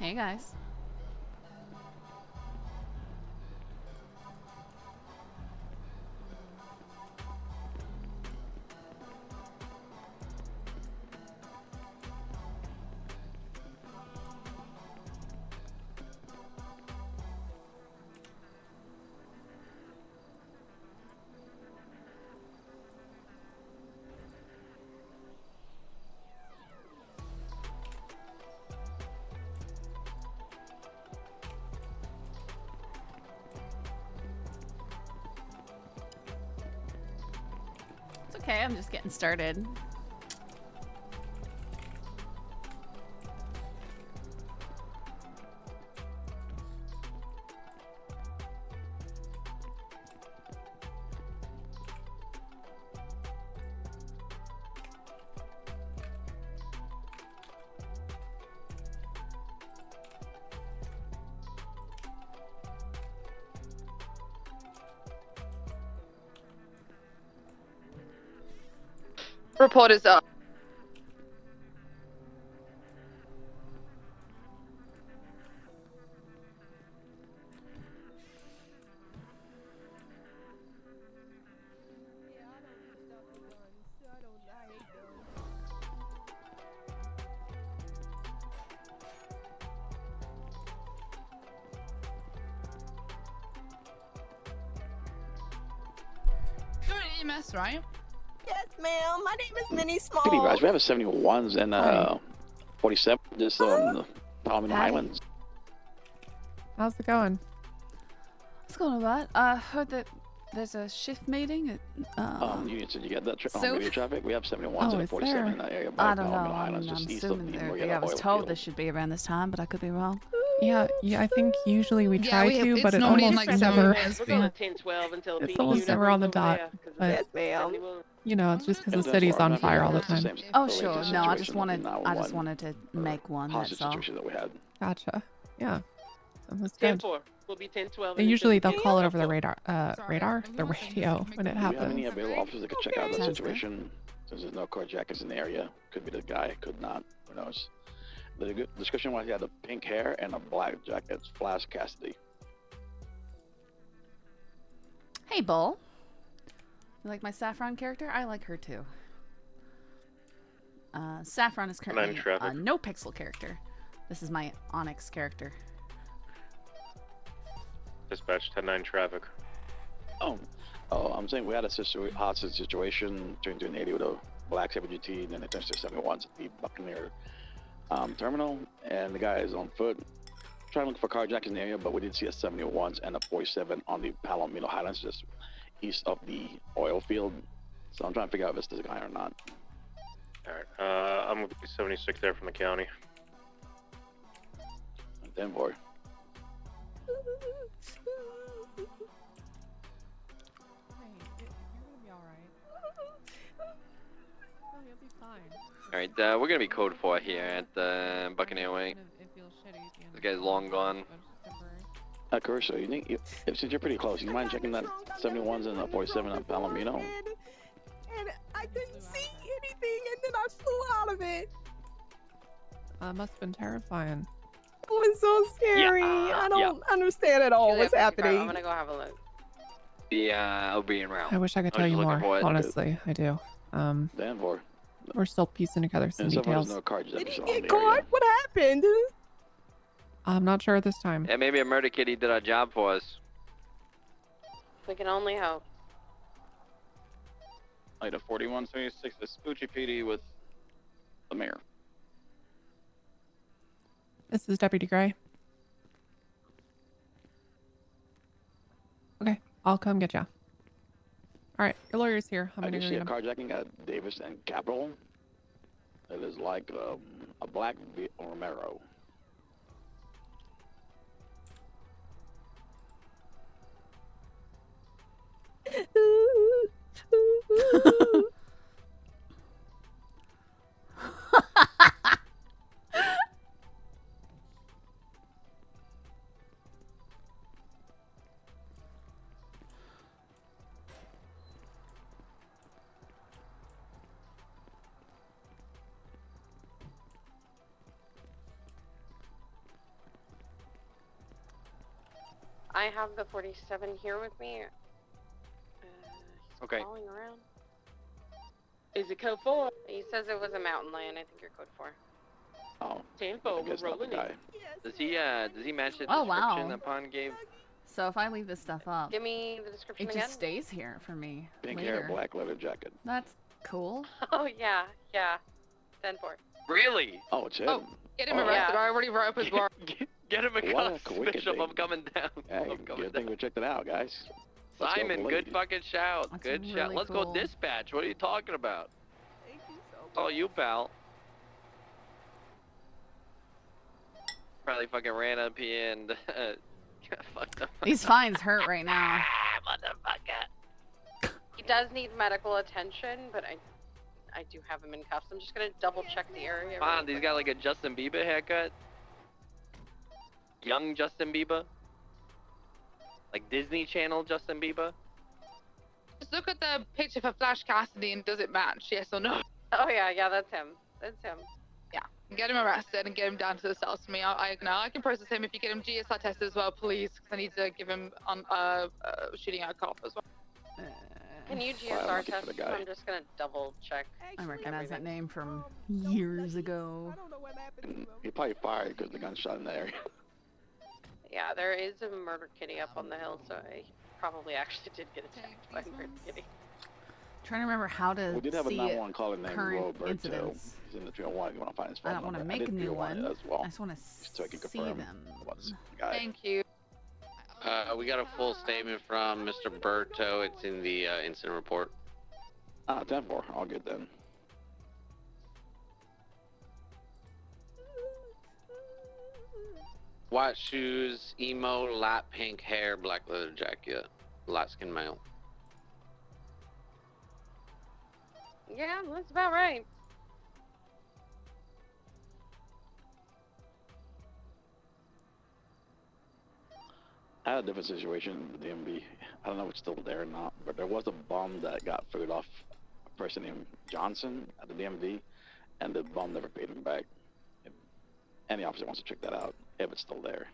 Hey guys. It's okay, I'm just getting started. Report is up. You're an EMS, right? Yes, ma'am. My name is Minnie Small. Good evening, guys. We have a 71s and 47 just on the Palomino Highlands. How's it going? What's going on, bud? I heard that there's a shift meeting at, You said you get that so- radio traffic? We have 71s Oh, and a it's 47 there. in that area. I by don't know. Palomino Highlands, I'm just east of assuming the they're, Morgan I was oil told field. this should be around this time, but I could be wrong. Yeah, I think usually we Yeah, try we have- to, it's but it normally almost like never, 7 We're going 10-12 until it's PD almost unit never on the over dot, there, 'cause but Yes, ma'am. 71. you know, it's just because the And city's therefore, I'm on not fire sure all the if it's time. same Oh, related sure. No, I situation just with wanted, the I just 911 wanted to make one, hostage that's all. situation that we had. Gotcha. Yeah. So that's good. 10-4. We'll be 10-12. They usually they'll Ma'am? call it over the radar, Sorry, the radio when it Do you have any happens. available officers that could check out Okay. that Sounds good. situation? Since there's no carjackers in the area, could be the guy, could not. Who knows? The description was he had a pink hair and a black jacket. It's Flash Cassidy. Hey, Bull. You like my Saffron character? I like her too. Saffron is currently a traffic. no pixel character. This is my Onyx character. Dispatch 10-9 traffic. Oh, I'm saying we had a hostage situation during 80 with a black 7GT, and then it turns to 71s at the Buccaneer terminal, and the guy is on foot trying to look for carjackers in the area, but we did see a 71s and a 47 on the Palomino Highlands, just east of the oil field. So I'm trying to figure out if it's this guy or not. Alright, I'm gonna be 76 there from the county. Denver. Alright, we're gonna be code 4 here at the Buccaneer Way. This guy's long gone. Caruso, you think, since you're pretty close, you mind checking that 71s and the 47 on Palomino? And I couldn't see anything, and then I flew out of it. Must have been terrifying. It was so scary. I don't understand at all what's happening. I'm gonna go have a look. Yeah, I'll be in route. I wish I could I tell was you looking more. for it. Honestly, I do. Denver. We're still piecing together some And so far, there's details. no carjackers Did he on get the caught? area. What happened? I'm not sure at this time. Yeah, maybe a murder kitty did our job for us. We can only hope. Item 4176, the Spoochie PD with the mayor. This is Deputy Gray. Okay, I'll come get ya. All right, your lawyer's here. I'm I gonna do go see get a him. carjacking at Davis and Capitol. It is like a black Romero. I have the 47 here with me. He's Okay. crawling around. Is it code 4? He says it was a mountain lion. I think you're code 4. Oh, 10-4, I we're guess not the rolling in. guy. Yes, Does he match the Oh, description wow. that Pond gave? So if I leave this stuff up, Give me the description it again. just stays here for me Pink later. hair, black leather jacket. That's cool. Oh, yeah. 10-4. Really? Oh, it's him. Oh, Get him Oh, arrested. yeah. I already wrote up his warrant. Get him a What a cuss, wicked Bishop. thing. I'm coming down. Hey, I'm coming good thing down. we checked it out, guys. Let's go, Simon, good lady. fucking shout. That's Good shout. really Let's cool. go dispatch. What are you talking about? Thank you so much. It's all you, pal. Probably fucking ran up here and fucked up. These fines hurt right now. Motherfucker. He does need medical attention, but I do have him in cuffs. I'm just gonna double check the area. Pond, he's got like a Justin Bieber haircut. Young Justin Bieber. Like Disney Channel Justin Bieber. Just look at the picture for Flash Cassidy and does it match? Yes or no? Oh yeah, that's him. That's him. Get him arrested and get him down to the cells for me. I can process him if you get him GSR tested as well, please. Because I need to give him on shooting at a cop as well. Can you Well, I'm GSR looking for test? the guy. I'm just gonna double check. I Actually, recognize that name from no, years I ago. don't know what happened to And him. he probably fired because the gunshot in the area. Yeah, there is a murder kitty up on the hill, so I probably actually did get attacked by a murder kitty. Trying to remember how to We did have a see 911 caller named current Roberto. incidents. He's in the 301. You want to find his I phone don't want to number. make a did new 301 one. as well. I just want to So I can see confirm them. what's the guy. Thank you. We got a full statement from Mr. Berto. It's in the incident report. 10-4. All good then. White shoes, emo, light pink hair, black leather jacket, light skin male. Yeah, that's about right. I had a different situation in the DMV. I don't know if it's still there or not, but there was a bomb that got figured off a person named Johnson at the DMV, and the bomb never paid him back. If any officer wants to check that out, if it's still there.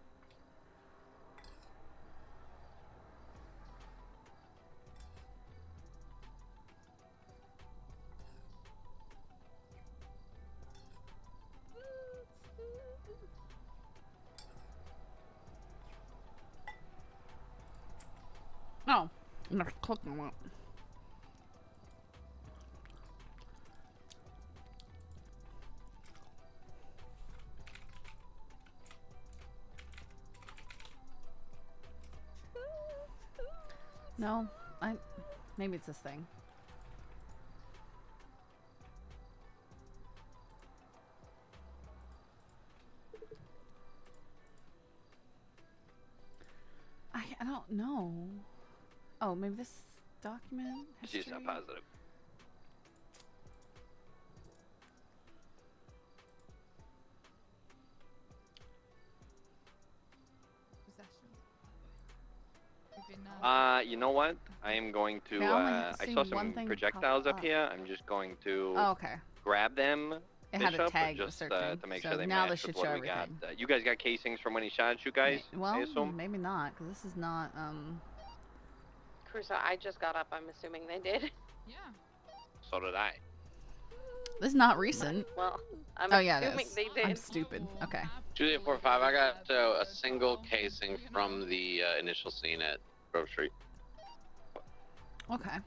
Oh, I'm gonna click on it. No, maybe it's this thing. I don't know. Oh, maybe this document She's history? not positive. You know what? I am going to. Okay, I only I see saw one some thing projectiles pop up up. here. I'm just going to Oh, okay. grab them. It had a Bishop, tag just searching, to make so sure they now match this should with what show we got. everything. You guys got casings from when he shot at you guys? Well, I assume. maybe not, because this is not, Crusoe, I just got up. I'm assuming they did. Yeah. So did I. this is not recent. Well, I'm Oh, yeah, it assuming is. they did. I'm stupid. Okay. Juliet 45, I got a single casing from the initial scene at Grove Street. Okay.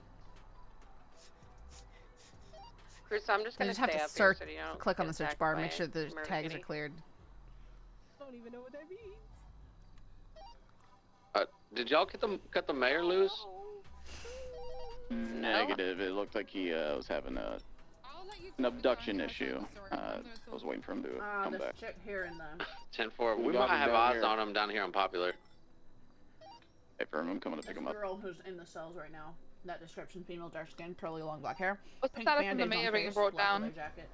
Crusoe, I'm just You gonna just have stay to up search, here so you don't click on get the search attacked bar, by make sure the a murder tags are kitty. cleared. I don't even know what that means. Did y'all cut the mayor loose? Negative. It looked like he was having an abduction issue. I was waiting for him to come back. check here in the... 10-4. We We got might him have down eyes here. on him down here on Popular. Hey, Firm, I'm coming to pick him up. girl who's in the cells right now. That description: female, dark skin, curly, long black hair. What's the Pink status of the band-aids on mayor being face, brought black down? leather jacket.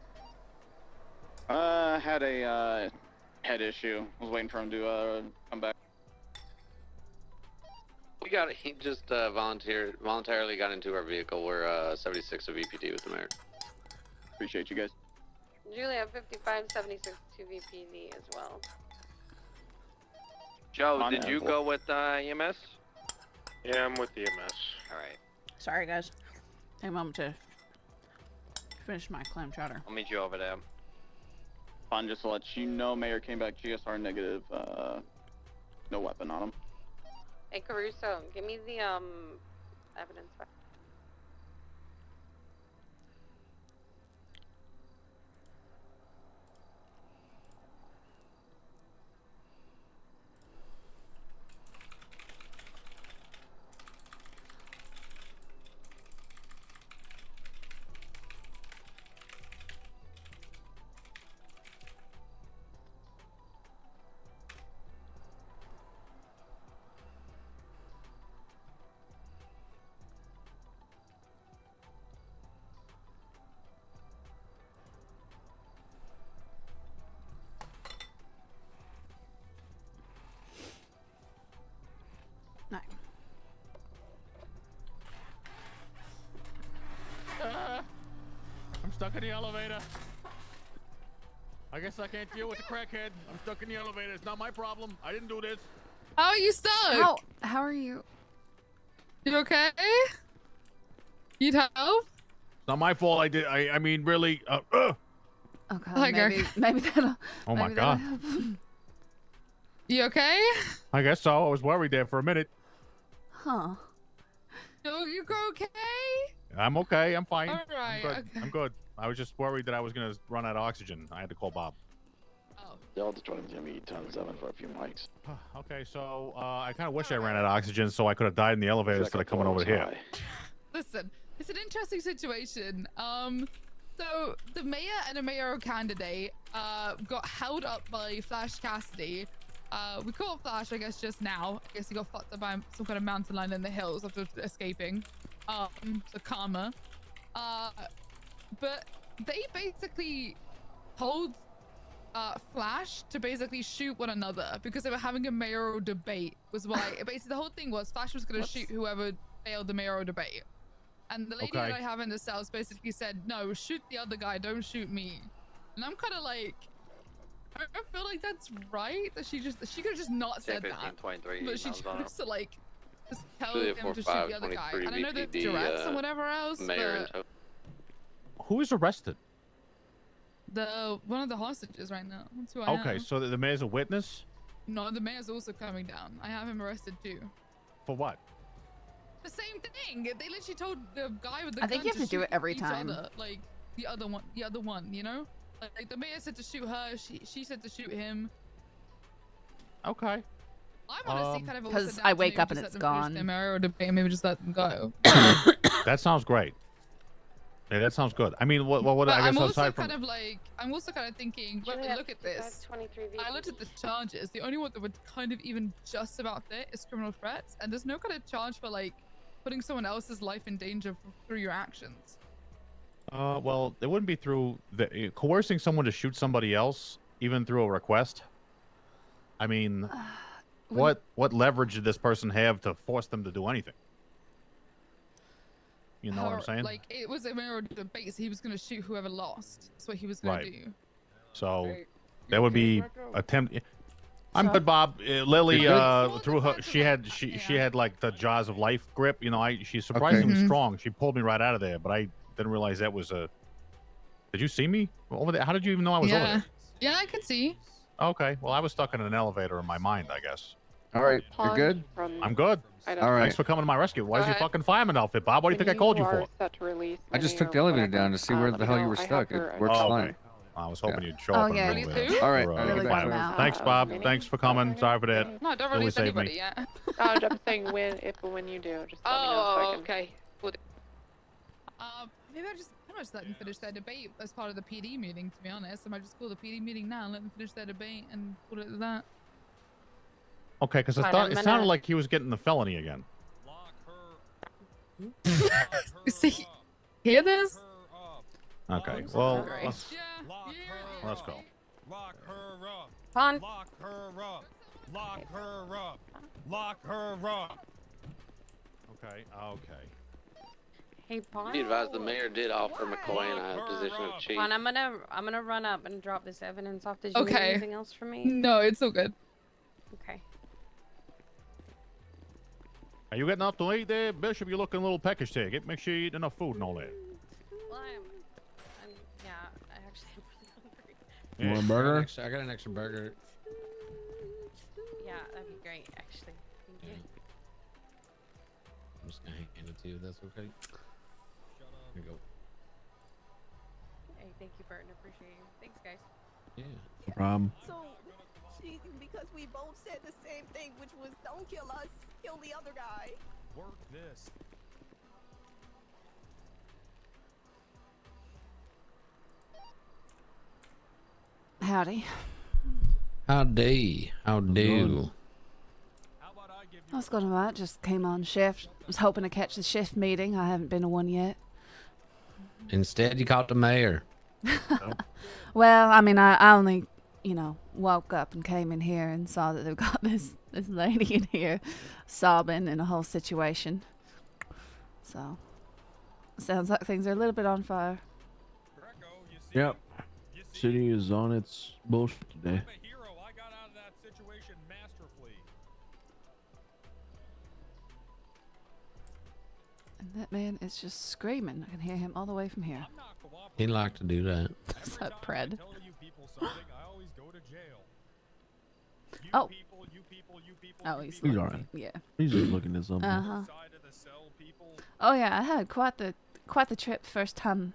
Had a head issue. Was waiting for him to come back. He just voluntarily got into our vehicle. We're 76 of VPD with the mayor. Appreciate you guys. Julia 5576 to VPD as well. Joe, On did you Apple. go with EMS? Yeah, I'm with the MS. Alright. Sorry, guys. Take a moment to finish my clam chowder. I'll meet you over there. Fine, just to let you know, Mayor came back GSR negative. No weapon on him. Hey Caruso, give me the evidence back. No. I'm stuck in the elevator. I guess I can't deal with the crackhead. I'm stuck in the elevator. It's not my problem. I didn't do this. How are you stuck? How are you? You okay? Need help? It's not my fault. I mean, really. Oh god, maybe that'll. Oh my maybe that'll God. help. You okay? I guess so. I was worried there for a minute. Huh. No, you okay? I'm okay. I'm fine. All right, I'm good. okay. I'm good. I was just worried that I was gonna run out of oxygen. I had to call Bob. Oh. Delta 20 Jimmy turn 7 for a few mics. Okay, so I kind of wish I ran out of oxygen so I could have died in the elevator instead of coming over here. Listen, it's an interesting situation. So the mayor and a mayoral candidate got held up by Flash Cassidy. We caught Flash, I guess, just now. I guess he got fucked up by some kind of mountain lion in the hills after escaping. So karma. But they basically told Flash to basically shoot one another because they were having a mayoral debate. Was why basically the whole thing was Flash was going to shoot whoever failed the mayoral debate. And the lady that I have in the cells basically said, no, shoot the other guy, don't shoot me. And I'm kind of like, I feel like that's right. That she could have just not said that. 23, But she chose to like just tell Julia him to shoot 45, the other guy. 23 And I know there's BPD, directs and whatever else, Mayor but Who is arrested? one of the hostages right now. That's who I Okay, have. so the mayor's a witness? No, the mayor's also coming down. I have him arrested too. For what? The same thing. They literally told the guy with the I think gun you have to do shoot it every each time. Other. Like the other one, you know? Like the mayor said to shoot her, she said to shoot him. Okay. I'm honestly kind of also 'cause down I to wake maybe up and just it's let them finish gone. their mayoral debate and maybe just let them go. That sounds great. Yeah, that sounds good. I mean, what But I guess I'm also aside from... I'm also kind of thinking, when I look at this, 23 I looked at the charges. The only one that would kind of even just about fit is criminal threats, and there's no kind of charge for like putting someone else's life in danger through your actions. Well, it wouldn't be through coercing someone to shoot somebody else, even through a request. I mean, what leverage did this person have to force them to do anything? You know what I'm saying? Like, it was a mayoral debate, so he was going to shoot whoever lost. That's what he was going to do. So that would be attempt. I'm good, Bob. Lily, through her, she had like the jaws of life grip. You know, she's surprisingly strong. She pulled me right out of there, but I didn't realize that was a. Did you see me over there? How did you even know I was over there? Yeah, I could see. Okay, well, I was stuck in an elevator in my mind, I guess. All right, you're good? I'm good. All right. Thanks for coming to my rescue. Why is your fucking fireman outfit, Bob? What do you think I called you for? I just took the elevator down to see where the hell you were stuck. It works fine. I was hoping you'd show up in the elevator. All right. Thanks, Bob. Thanks for coming. Sorry for that. No, don't Really release saved anybody me. yet. I'm saying when you do, just let me know so I can... okay. Maybe I just let them finish their debate as part of the PD meeting, to be honest. I might just call the PD meeting now and let them finish their debate and put it at that. Okay, because I thought it sounded like he was getting the felony again. See, hear this? Okay, well, let's go. Lock her up. Fun. Lock her up. Lock her up. Lock her up. Okay. Hey, Pawn. Be advised, the mayor did offer McCoy a position of chief. Pawn, I'm gonna run up and drop this evidence off. Did you need Okay. anything else from me? No, it's all good. Okay. Are you getting enough to eat there, Bishop? You're looking a little peckish there. Make sure you eat enough food and all that. Well, yeah, I actually am really hungry. You want a burger? I got an extra burger. Yeah, that'd be great, actually. Thank you. I'm just gonna hand it to you if that's okay. Here you go. Hey, thank you, Burton. Appreciate you. Thanks, guys. Yeah. No problem. So, because we both said the same thing, which was don't kill us, kill the other guy. Work this. Howdy. Howdy. How do? What's going on? Just came on shift. Was hoping to catch the shift meeting. I haven't been to one yet. Instead, you caught the mayor. Well, I mean, I only, woke up and came in here and saw that they've got this lady in here sobbing in a whole situation. So, sounds like things are a little bit on fire. Yep. City is on its bullshit today. And that man is just screaming. I can hear him all the way from here. He'd like to do that. Is that Pred? Oh. Oh, he's alright. Yeah. He's just looking at something. Uh-huh. Oh yeah, I had quite the trip first time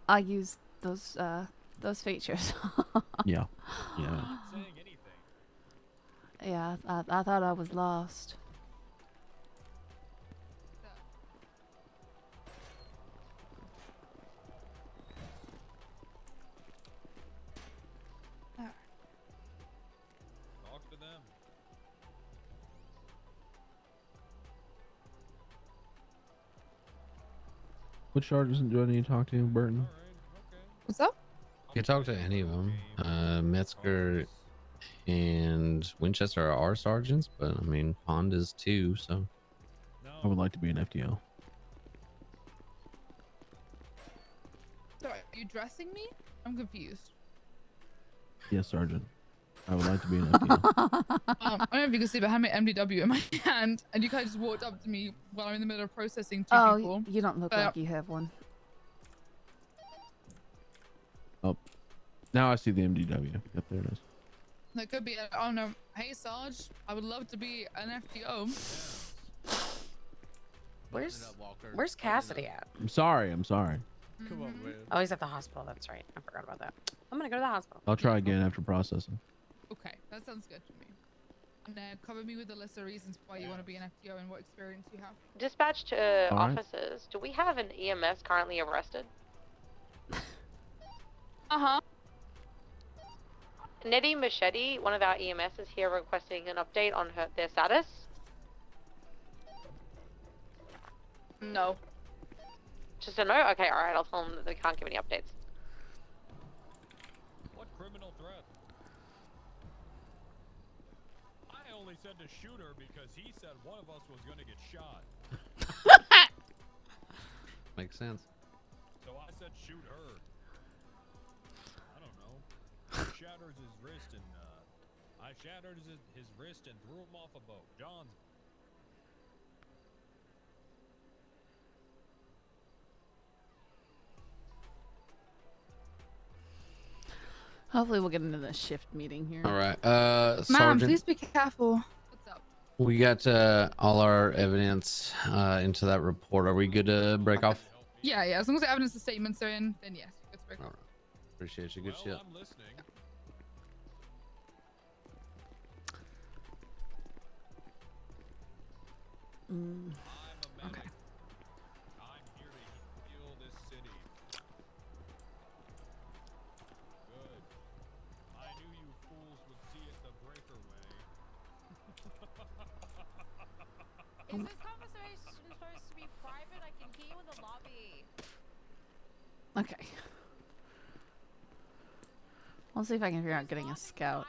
I used those features. Yeah. Yeah. Yeah, I thought I was lost. Talk to them. Which charges do I need to talk to, Burton? What's up? You can talk to any of them. Metzger and Winchester are our sergeants, but I mean, Pond is too, so. I would like to be an FTO. Sorry, are you dressing me? I'm confused. Yes, Sergeant. I would like to be an FTO. I don't know if you can see, but I have my MDW in my hand, and you guys just walked up to me while I'm in the middle of processing two people. You don't look like you have one. Oh, now I see the MDW. Yep, there it is. That could be, I don't know. Hey, Sarge, I would love to be an FTO. Where's Cassidy at? I'm sorry. Come on, man. Oh, he's at the hospital. That's right. I forgot about that. I'm gonna go to the hospital. I'll try again after processing. Okay, that sounds good to me. And then cover me with a list of reasons why you want to be an FTO and what experience you have. Dispatch to All right. offices. Do we have an EMS currently arrested? Uh-huh. Nettie Machete, one of our EMS, is here requesting an update on their status. No. Just a no? Okay, alright, I'll tell them that they can't give any updates. What criminal threat? I only said to shoot her because he said one of us was gonna get shot. Makes sense. So I said shoot her. I don't know. I shattered his wrist and threw him off a boat. John's. Hopefully we'll get into the shift meeting here. All right. Ma'am, Sergeant, please be careful. What's up? we got all our evidence into that report. Are we good to break off? Yeah, as long as the evidence and statements are in, then yes. Let's break All off. right. Appreciate you. Good shit. I'm listening. Okay. I'm here to heal this city. Good. I knew you fools would see it the breaker way. Is this conversation supposed to be private? I can hear you in the lobby. Okay. I'll see if I can figure out getting a scout.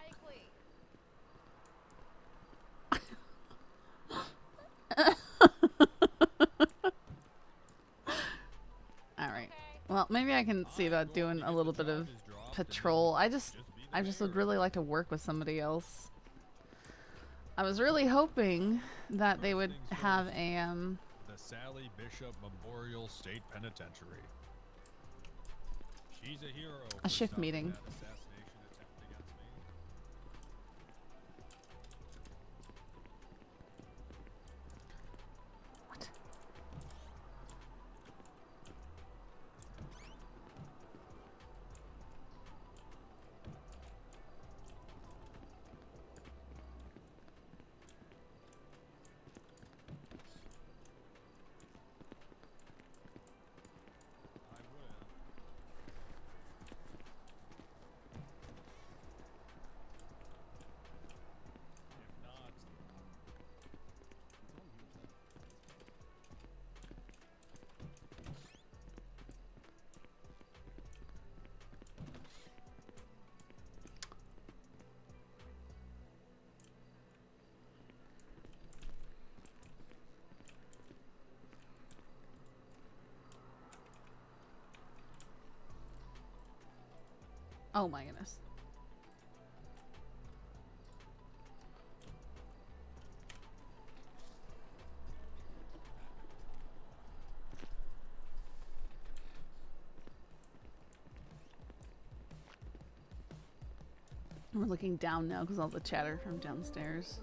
Alright. Well, maybe I can see about doing a little bit of patrol. I just would really like to work with somebody else. I was really hoping that they would have a The Sally Bishop Memorial State Penitentiary. She's a hero. a shift meeting. That assassination attempt against me. What? Oh my goodness. We're looking down now because all the chatter from downstairs.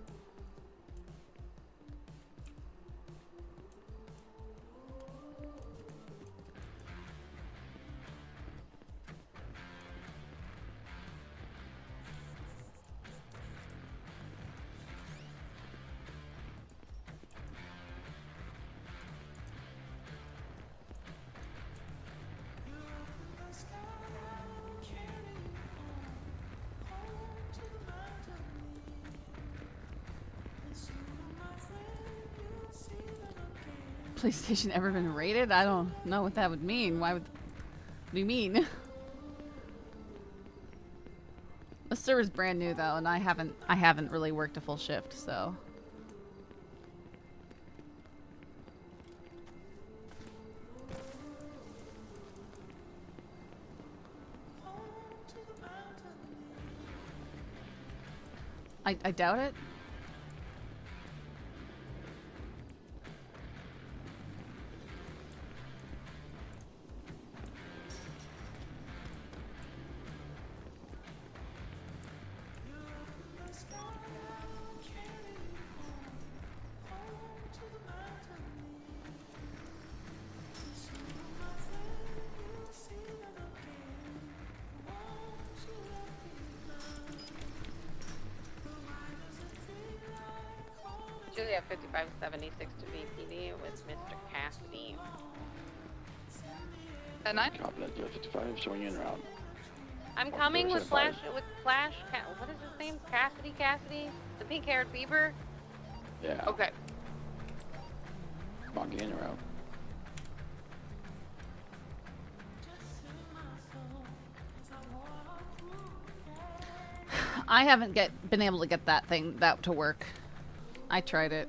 PlayStation ever been rated? I don't know what that would mean. Why would... What do you mean? The server's brand new though, and I haven't really worked a full shift, so. I doubt it. Julia 5576 to VPD with Mr. Cassidy. And I Copy that, 55, showing you en route. I'm coming with Flash. What is his name? Cassidy? The pink-haired beaver? Yeah. Okay. Come on, get in route. I haven't been able to get that to work. I tried it.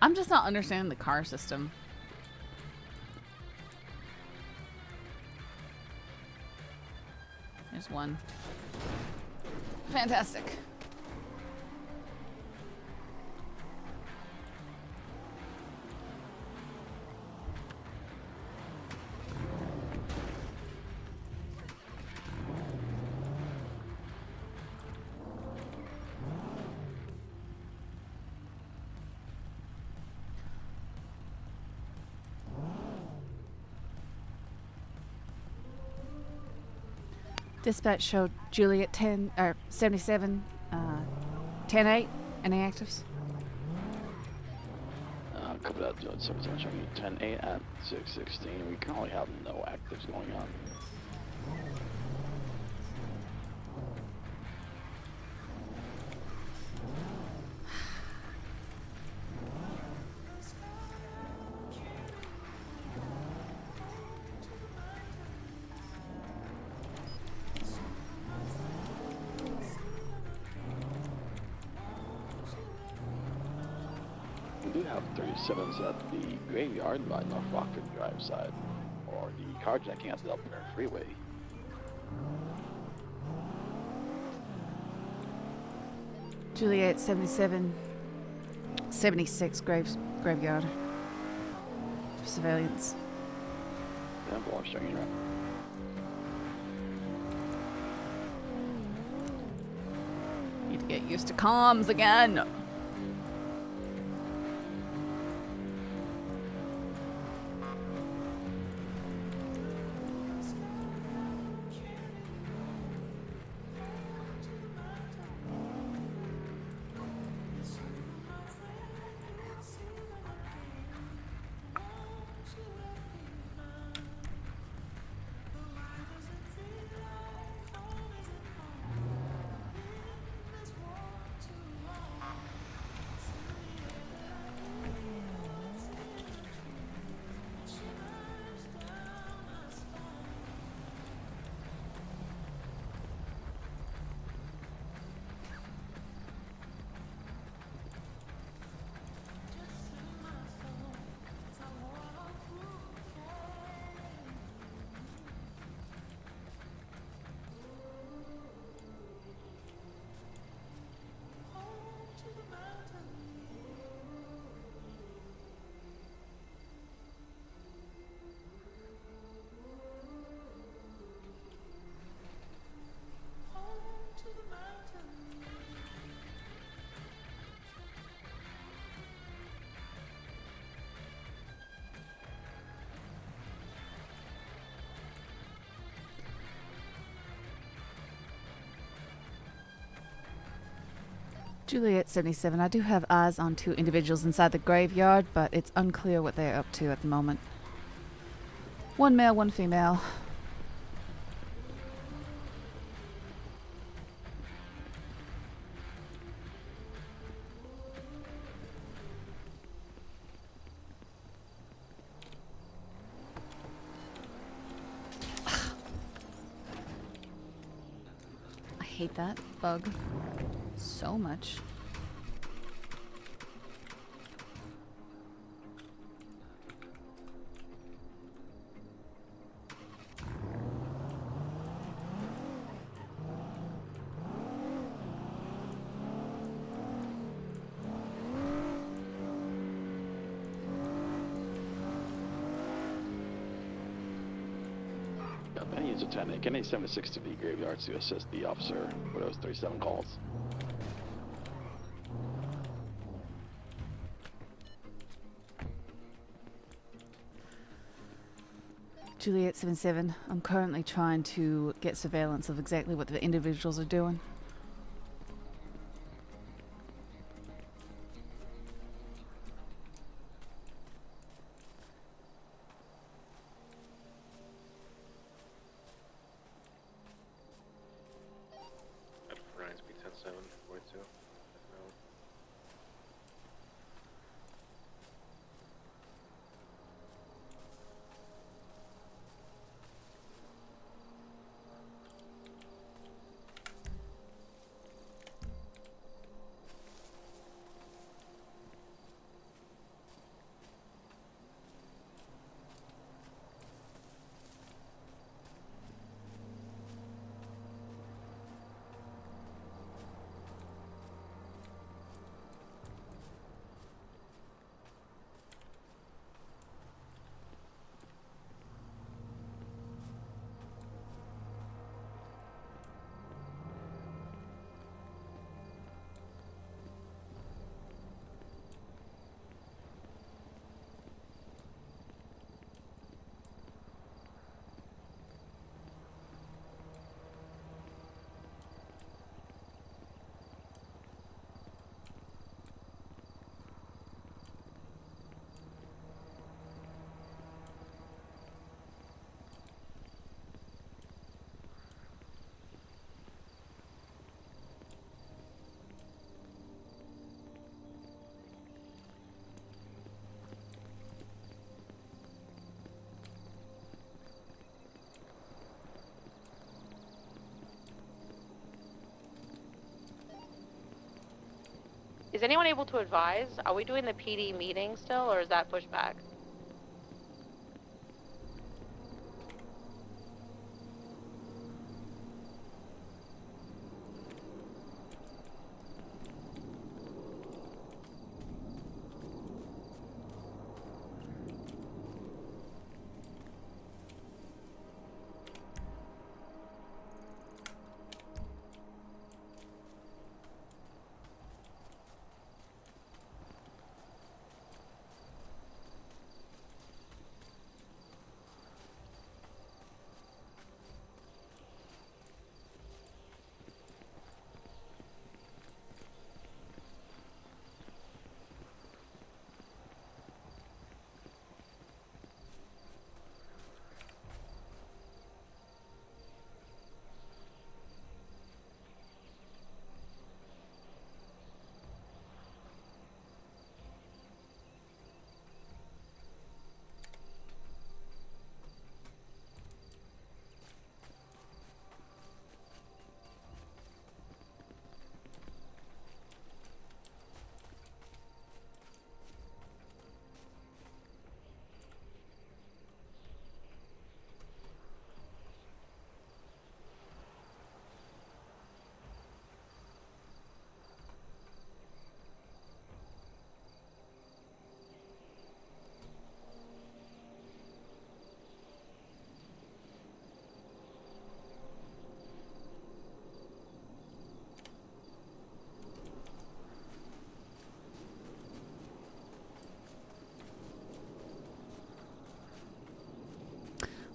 I'm just not understanding the car system. There's one. Fantastic. Dispatch showed Juliet 10 or 77, 10-8. Any actives? Cover that, 17, showing you 10-8 at 616. We currently have no actives going on. have 37s at the graveyard by North Rockford Drive side, or the carjacking at the Delaware Freeway. Juliet 77, 76 graveyard. For surveillance. Yeah, I'm showing you right. Need to get used to comms again. Juliet 77, I do have eyes on 2 individuals inside the graveyard, but it's unclear what they're up to at the moment. 1 male, 1 female. I hate that bug so much. Any user 10, can 76 to the graveyards to assist the officer with those 37 calls. Juliet 77, I'm currently trying to get surveillance of exactly what the individuals are doing. Ryan's B107, 42. Is anyone able to advise? Are we doing the PD meeting still, or is that pushed back?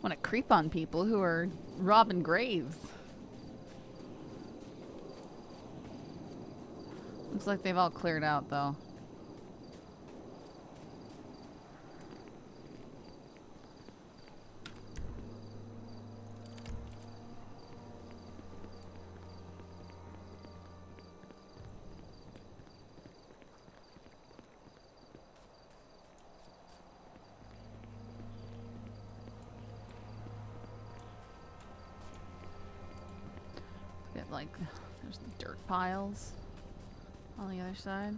Want to creep on people who are robbing graves. Looks like they've all cleared out, though. Like, there's dirt piles on the other side.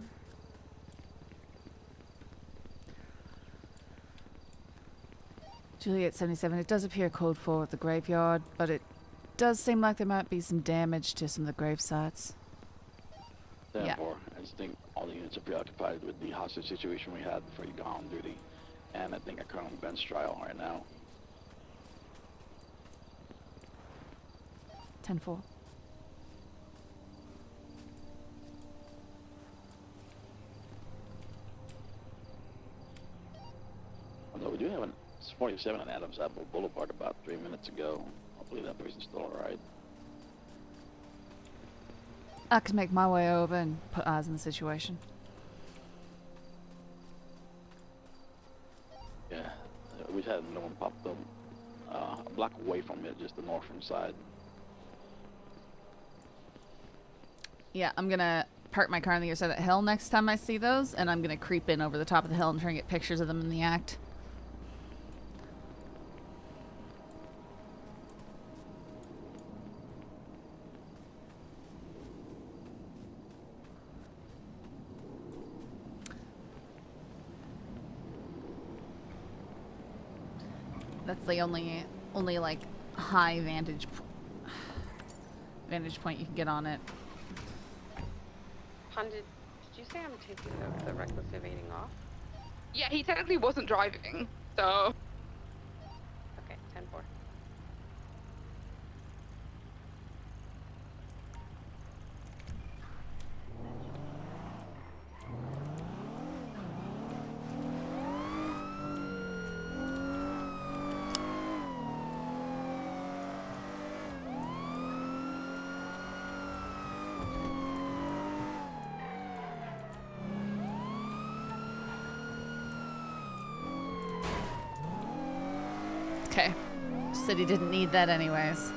Juliet 77, it does appear code 4 at the graveyard, but it does seem like there might be some damage to some of the grave sites. Therefore, I just think all the units are preoccupied with the hostage situation we had before you got on duty. And I think I currently bench trial right now. 10-4. Although we do have an 47 on Adams Apple Boulevard about 3 minutes ago. Hopefully that person's still alright. I could make my way over and put eyes on the situation. Yeah, we had another one popped up a block away from it, just the northern side. Yeah, I'm gonna park my car on the other side of the hill next time I see those, and I'm gonna creep in over the top of the hill and try and get pictures of them in the act. That's the only like high vantage point you can get on it. Did you say I'm taking the reckless evading off? Yeah, he technically wasn't driving, so. Okay, 10-4. Okay. Said he didn't need that anyways.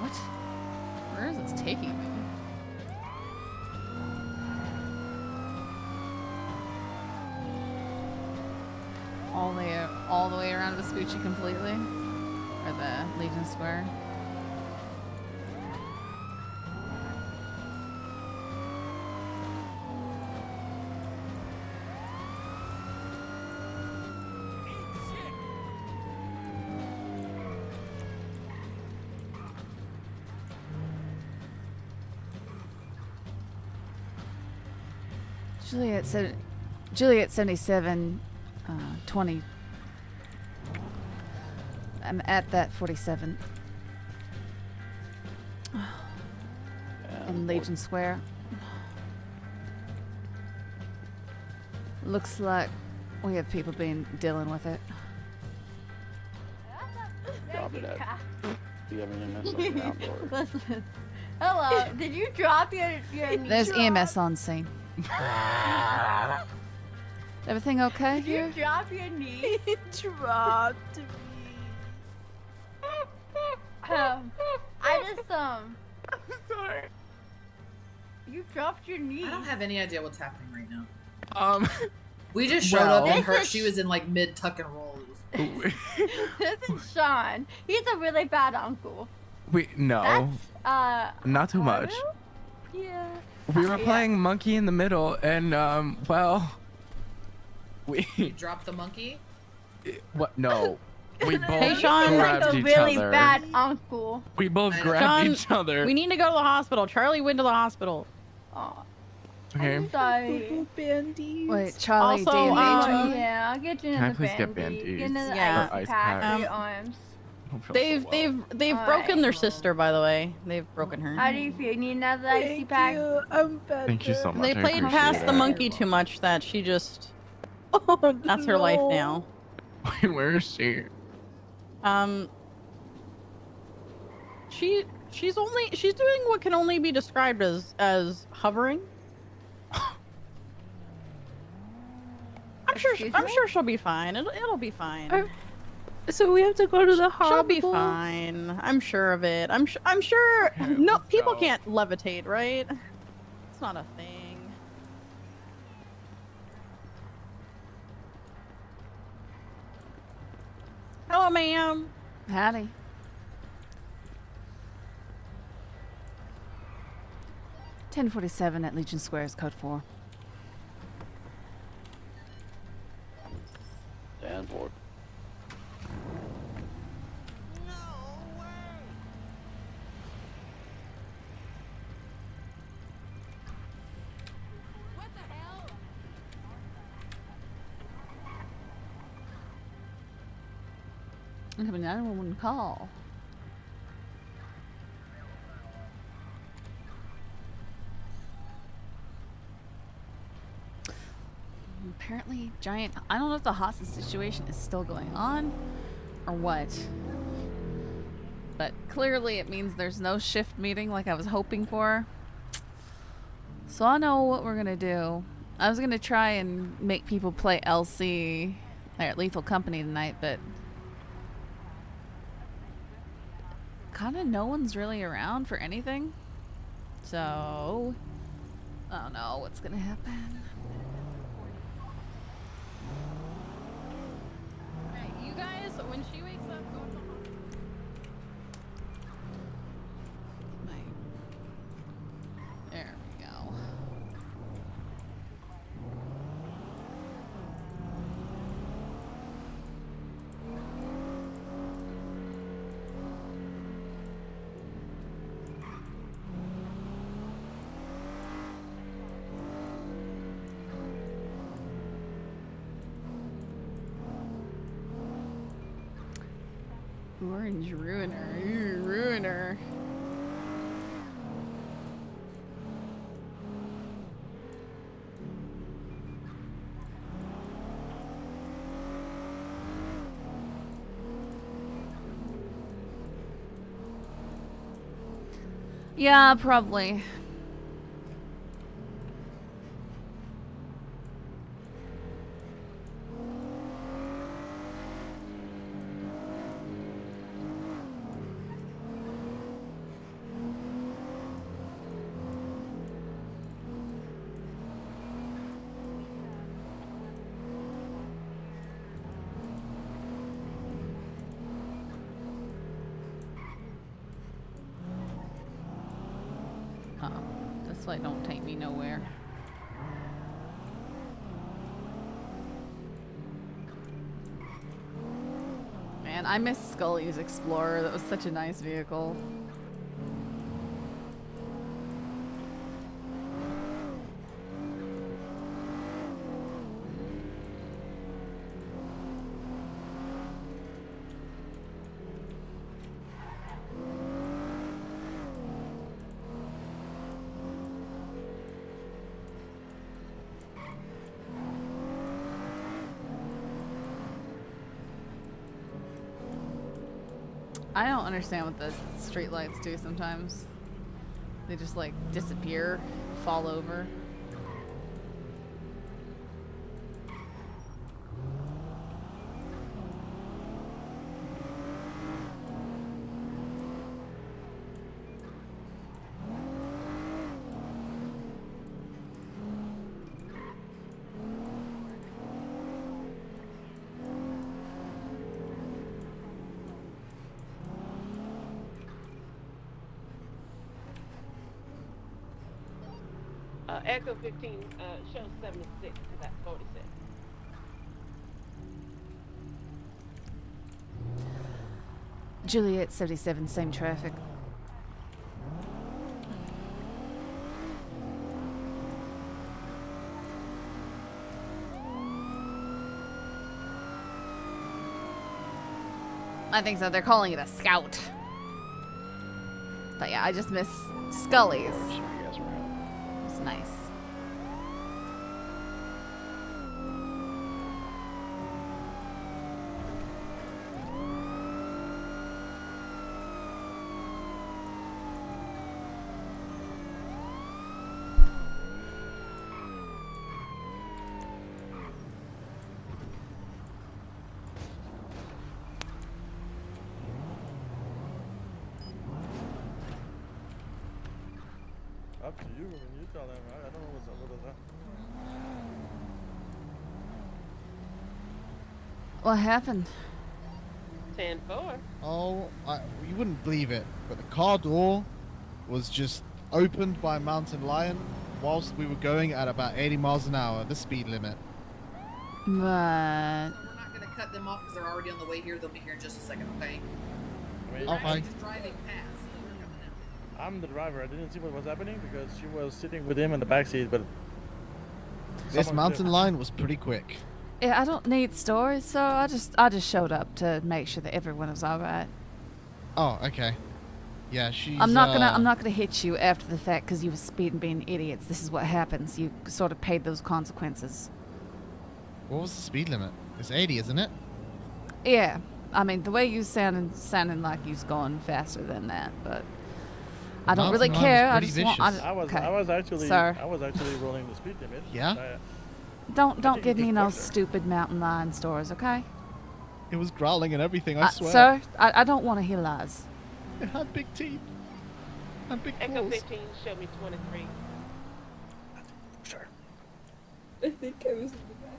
What? Where is this taking me? All the way around Vespucci completely? Or the Legion Square? Juliet 77, 20. I'm at that 47. In Legion Square. Looks like we have people dealing with it. Copy that. Do you have any message around or? Listen. Hello. Did you drop your There's EMS on scene. Everything okay here? Did you drop your knee? It dropped me. I just I'm sorry. You dropped your knee. I don't have any idea what's happening right now. We just showed well, up and her. She was in like mid tuck and roll. This is Sean. He's a really bad uncle. No. That's, not too much. Yeah. We were playing monkey in the middle, and well, You dropped the monkey. What? No. We both Hey, Sean, grabbed like a each really other. bad uncle. We both Sean, grabbed each other. We need to go to the hospital. Charlie went to the hospital. Oh, Okay. I'm sorry. Wait, Charlie, Also, do you need yeah, I'll get you Can I in the please get bandy. bandies? Get in the Yeah. ice Ice pack pack. for your arms. They've broken their sister, by the way. They've broken her. How do you feel? You need another icy pack? I'm better. Thank you so much. They I played appreciate past the it. monkey too much that she just. Oh, That's her life no. now. Wait, where is she? She's doing what can only be described as hovering. I'm sure she'll be fine. It'll be fine. So we have to go to the hospital. She'll be fine. I'm sure of it. I'm sure. No, people can't levitate, right? It's not a thing. Hello, ma'am. Howdy. .47 at Legion Square is code 4. And 4. I have a 911 call. Apparently, giant. I don't know if the hostage situation is still going on or what. But clearly, it means there's no shift meeting like I was hoping for. So I know what we're gonna do. I was gonna try and make people play LC at Lethal Company tonight, but kind of no one's really around for anything. So I don't know what's gonna happen. Alright, you guys, when she wakes up, go to the hospital. There we go. Orange ruiner. Ooh, ruiner. Yeah, probably. Oh, this way don't take me nowhere. Man, I miss Scully's Explorer. That was such a nice vehicle. I don't understand what the street lights do sometimes. They just like disappear, fall over. Echo 15 shows 76 to that 46. Juliet 77, same traffic. I think so. They're calling it a scout. But yeah, I just miss Scully's. It's nice. Up to you. I mean, you tell them. I don't know what's up with that. What happened? 10-4. Oh, you wouldn't believe it, but the car door was just opened by a mountain lion whilst we were going at about 80 miles an hour, the speed limit. But We're not gonna cut them off because they're already on the way here. They'll be here in just a second, okay? I mean, We're Okay. actually just driving past. So we're coming out. I'm the driver. I didn't see what was happening because she was sitting with him in the backseat, but This someone mountain could've- lion was pretty quick. yeah, I don't need stories, so I just showed up to make sure that everyone was all right. Oh, okay. Yeah, she's. I'm not gonna hit you after the fact because you were speeding, being idiots. This is what happens. You sort of paid those consequences. What was the speed limit? It's 80, isn't it? Yeah, I mean the way you sounding like you was going faster than that, but I don't really Mountain lion care. was I pretty just want. vicious. Okay. I was actually Sir. rolling the speed limit. Yeah? Don't think give it me gets no closer. stupid mountain lion stories, okay? It was growling and everything, I swear. Sir, I don't want to hear lies. It had big teeth. And big Echo claws. 15 showed me 23. Sure. I think I was in the back.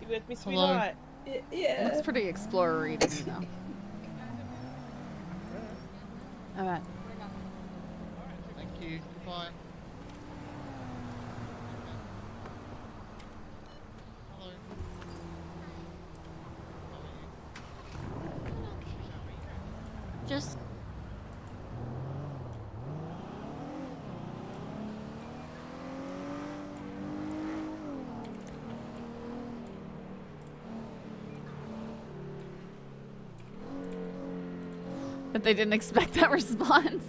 You with me, Hello. sweetheart? Yeah. Looks pretty explorer-y to me, though. All right. Thank you. Goodbye. Hello. Just But they didn't expect that response.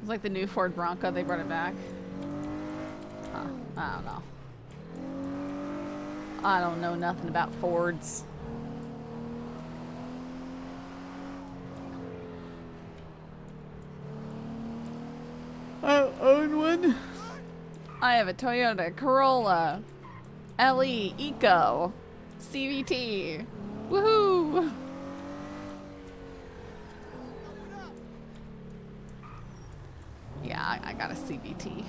It's like the new Ford Bronco, they brought it back. Huh, I don't know. I don't know nothing about Fords. I own one. I have a Toyota Corolla LE, Eco, CVT. Woohoo! Yeah, I got a CVT.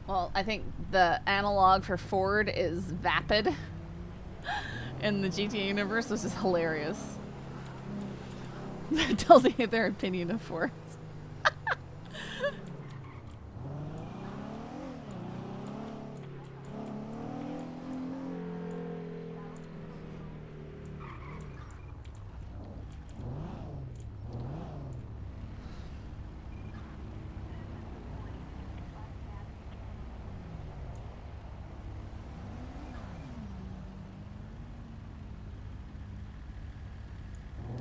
Well, I think the analog for Ford is Vapid in the GTA universe, which is hilarious. That tells you their opinion of Fords.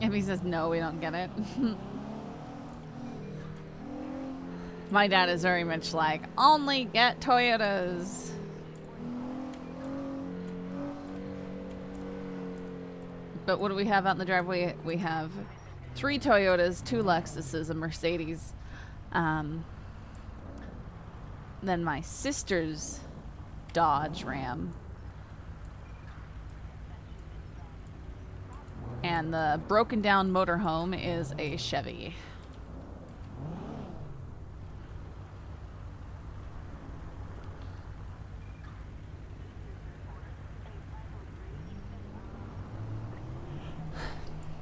If he says no, we don't get it. My dad is very much like, only get Toyotas. But what do we have out in the driveway? We have 3 Toyotas, 2 Lexuses, a Mercedes. Then my sister's Dodge Ram. And the broken down motorhome is a Chevy.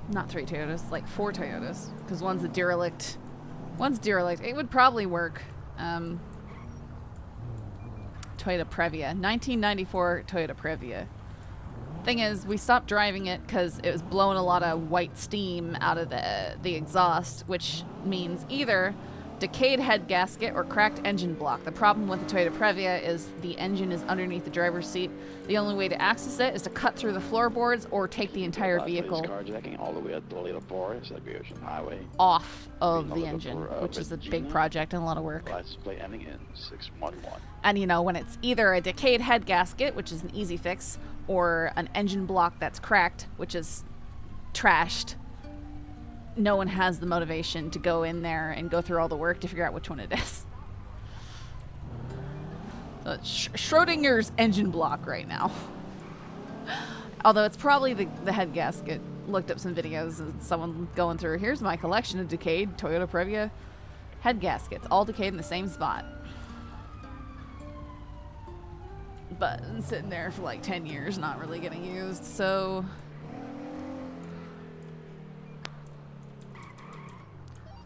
Not 3 Toyotas, like 4 Toyotas. Because one's a derelict. One's derelict. It would probably work. Toyota Previa. 1994 Toyota Previa. Thing is, we stopped driving it because it was blowing a lot of white steam out of the exhaust, which means either decayed head gasket or cracked engine block. The problem with the Toyota Previa is the engine is underneath the driver's seat. The only way to access it is to cut through the floorboards or take the entire vehicle Carjacking all the way at Toledo Forest, like the Ocean Highway. off of the looking engine, for, which is a big Regina. project and a lot of work. License plate ending in 611. And you know, when it's either a decayed head gasket, which is an easy fix, or an engine block that's cracked, which is trashed, no one has the motivation to go in there and go through all the work to figure out which one it is. So it's Schrodinger's engine block right now. Although it's probably the head gasket. Looked up some videos and someone going through, here's my collection of decayed Toyota Previa head gaskets, all decayed in the same spot. But sitting there for like 10 years, not really getting used, so...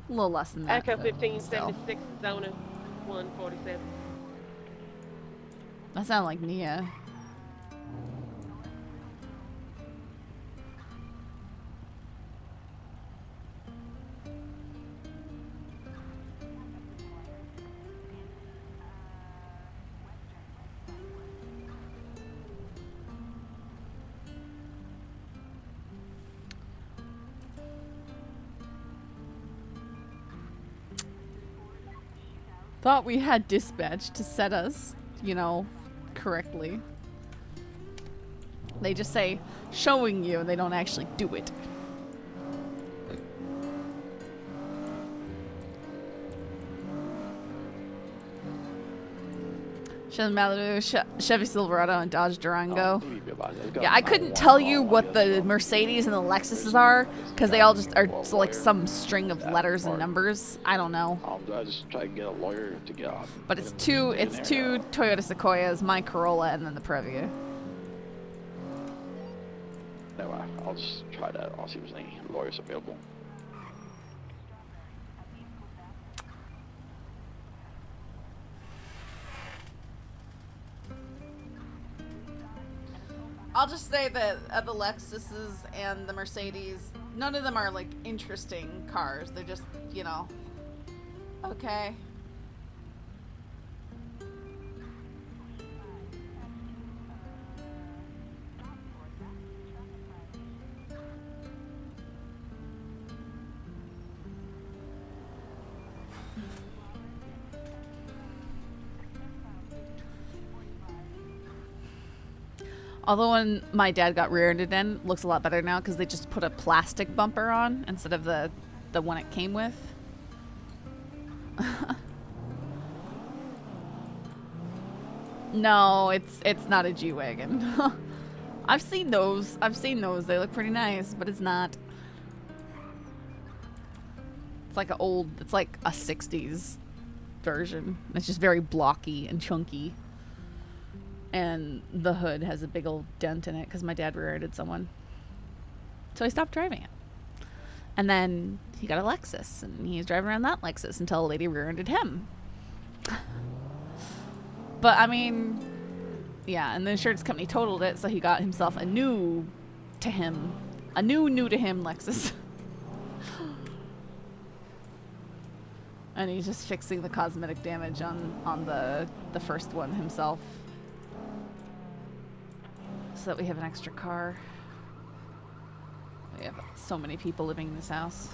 A little less than that. Echo but 1576, Zona 147. That sounded like Nia. Thought we had dispatch to set us, you know, correctly. They just say, showing you, and they don't actually do it. Chevy Malibu, Chevy Silverado, and Dodge Durango. Yeah, I couldn't tell you what the Mercedes and the Lexuses are, because they all just are like some string of letters and numbers. I don't know. I just try to get a lawyer to get on. But it's two Toyota Sequoias, my Corolla, and then the Previa. No, I'll just try that. I'll see if there's any lawyers available. I'll just say that the Lexuses and the Mercedes, none of them are like interesting cars. They're just, you know, okay. Although when my dad got rear-ended in, looks a lot better now because they just put a plastic bumper on instead of the one it came with. No, it's not a G-Wagon. I've seen those. They look pretty nice, but it's not. It's like it's like a 60s version. It's just very blocky and chunky. And the hood has a big old dent in it because my dad rear-ended someone. So he stopped driving it. And then he got a Lexus, and he's driving around that Lexus until a lady rear-ended him. But, I mean, yeah, and the insurance company totaled it, so he got himself a new to him Lexus. And he's just fixing the cosmetic damage on the first one himself. So that we have an extra car. We have so many people living in this house.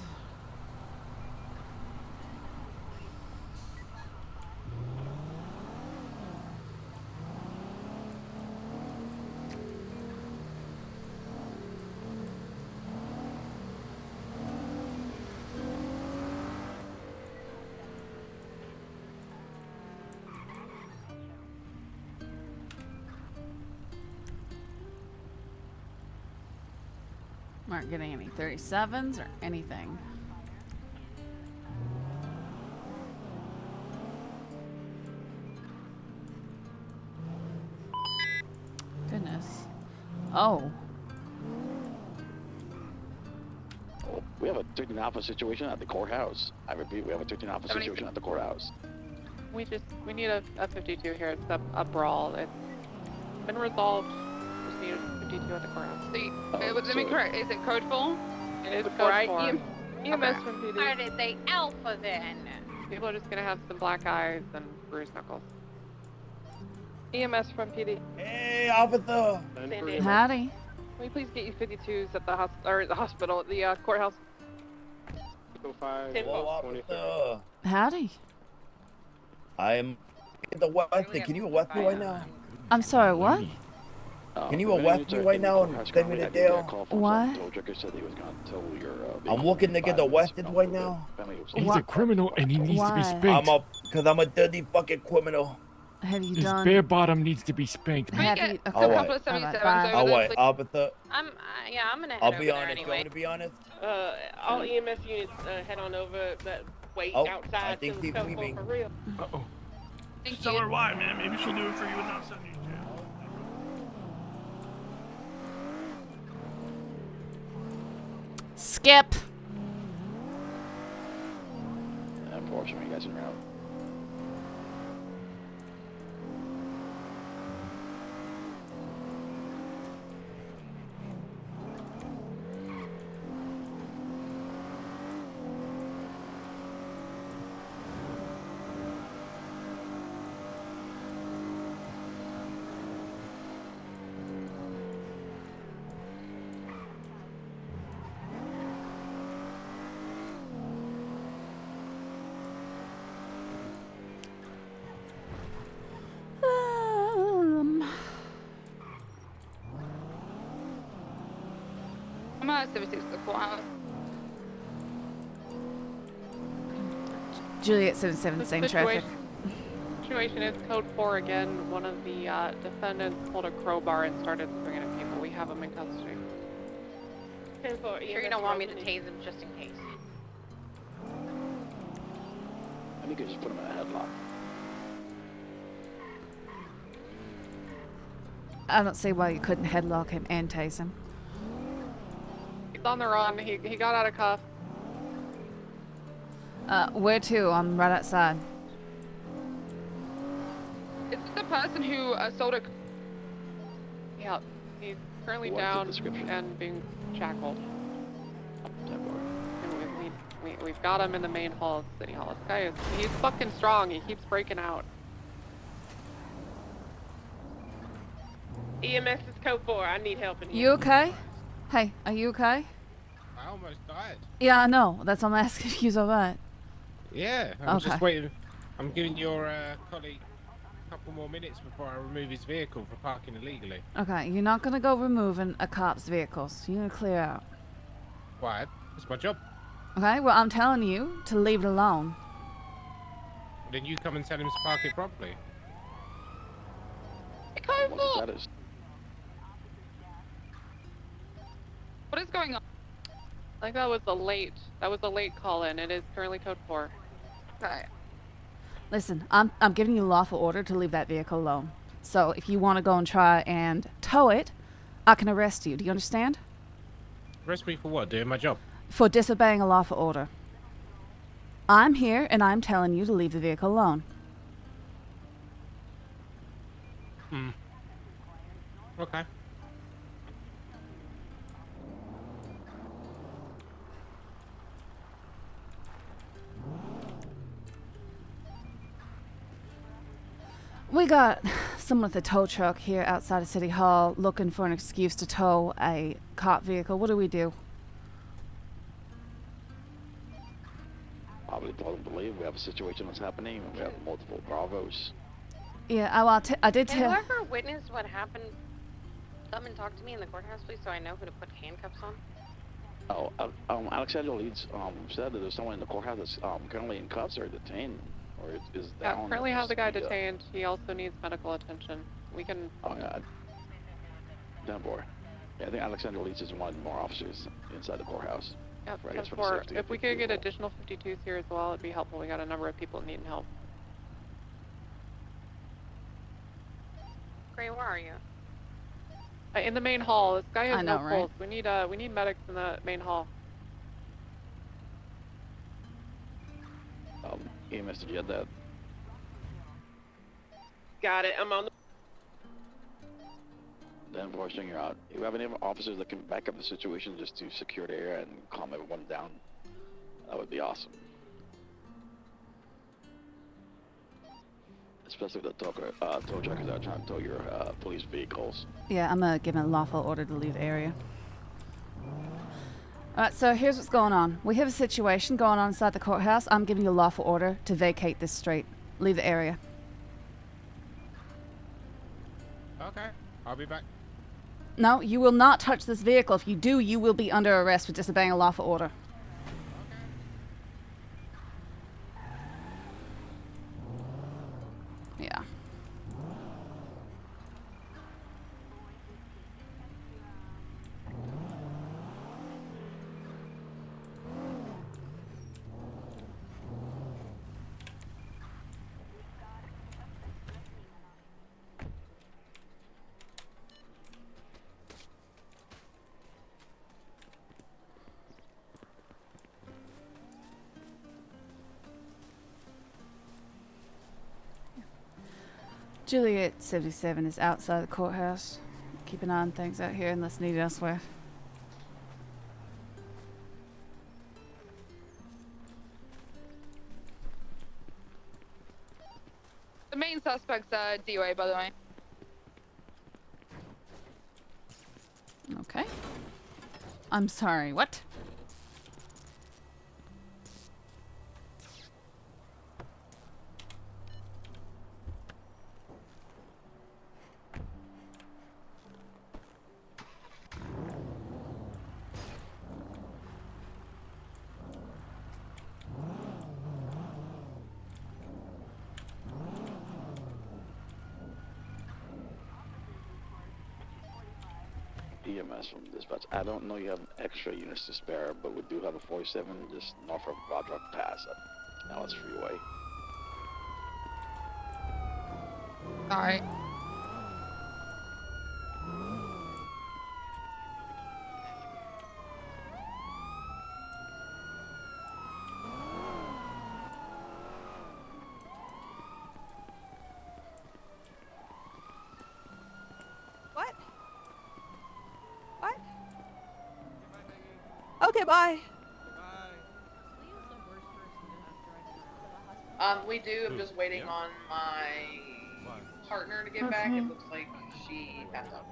Aren't getting any 37s or anything. Goodness. Oh. We have a 13 Alpha situation at the courthouse. I repeat, we have a 13 Alpha situation at the courthouse. We need a 52 here. It's a brawl. It's been resolved. Just need a 52 at the courthouse. Let me correct. Is it code 4? It is Code code 4. 4. EMS from PD. Why did they alpha then? People are just gonna have some black eyes and bruised knuckles. EMS from PD. Hey, officer. Howdy. Can we please get you 52s at the hospital, at the courthouse? 5, officer. Howdy. I am in the west. Can you arrest me right now? I'm sorry, what? Can you arrest me right now and send me to jail? What? I'm looking to get arrested right now. He's a criminal and he needs to be spanked. Because I'm a dirty fucking criminal. Have you His done? bare bottom needs to be spanked. Have you? Okay. All right. Couple of 77s All over right, there, officer. I'm gonna head I'll over be there honest. anyway. I'm to be honest. All EMS units head on over, but wait Oh, outside I think till he's it's leaving. for real. Uh-oh. Tell her why, man. Maybe she'll do it for you without sending you to jail. Skip. Unfortunately, you guys are out. I'm at 76 the courthouse. Juliet 77, same traffic. Situation is code 4 again. One of the defendants pulled a crowbar and started swinging at people. We have them in custody. You're gonna want me to tase him just in case. I think you could just put him in a headlock. I don't see why you couldn't headlock him and tase him. He's on the run. He got out of cuff. Where to? I'm right outside. Is this the person who sold a... Yeah, he's currently What's the down description? and being shackled. And we've got him in the main hall of City Hall. This guy he's fucking strong. He keeps breaking out. EMS is code 4. I need help in here. You okay? Hey, are you okay? I almost died. Yeah, I know. That's why I'm asking if you're alright. Yeah, I'm Okay. just waiting. I'm giving your colleague couple more minutes before I remove his vehicle for parking illegally. Okay, you're not gonna go removing a cop's vehicles. You're gonna clear out. Why? It's my job. Okay, well, I'm telling you to leave it alone. Then you come and tell him to park it properly. What's the status? What is going on? I think that was a late call in. It is currently code 4. Okay. Listen, I'm giving you lawful order to leave that vehicle alone. So if you want to go and try and tow it, I can arrest you. Do you understand? Arrest me for what? Doing my job? For disobeying a lawful order. I'm here and I'm telling you to leave the vehicle alone. Hmm. Okay. We got someone with a tow truck here outside of City Hall looking for an excuse to tow a cop vehicle. What do we do? Probably don't believe we have a situation that's happening. We have multiple Bravos. Yeah, I did Can tell. whoever witnessed what happened come and talk to me in the courthouse, please, so I know who to put handcuffs on? Oh, Alexander Leeds said that there's someone in the courthouse that's currently in cuffs or detained, or is down. Yeah, currently have the guy detained. He also needs medical attention. We can. Oh yeah. Damn boy. Yeah, I think Alexander Leeds is one more officers inside the courthouse. Yep, I guess for the 10-4. safety If of we the could get people. additional 52s here as well, it'd be helpful. We got a number of people needing help. Gray, where are you? In the main hall. This guy has I know, no right? pulse. We need medics in the main hall. EMS, did you get that? Got it. I'm on the. Then unfortunately you're out. If you have any officers that can back up the situation just to secure the area and calm everyone down, that would be awesome. Especially the tow truckers that are trying to tow your police vehicles. Yeah, I'm gonna give him a lawful order to leave the area. Alright, so here's what's going on. We have a situation going on inside the courthouse. I'm giving you a lawful order to vacate this street. Leave the area. Okay. I'll be back. No, you will not touch this vehicle. If you do, you will be under arrest for disobeying a lawful order. Yeah. Juliet 77 is outside the courthouse. Keep an eye on things out here unless needed elsewhere. The main suspect's DOA, by the way. Okay. I'm sorry, what? EMS from dispatch. I don't know you have extra units to spare, but we do have a 47 just north of Rodrock Pass. Now it's freeway. Alright. What? What? Okay, bye. We do. I'm just waiting on my partner to get back. It looks like she passed out.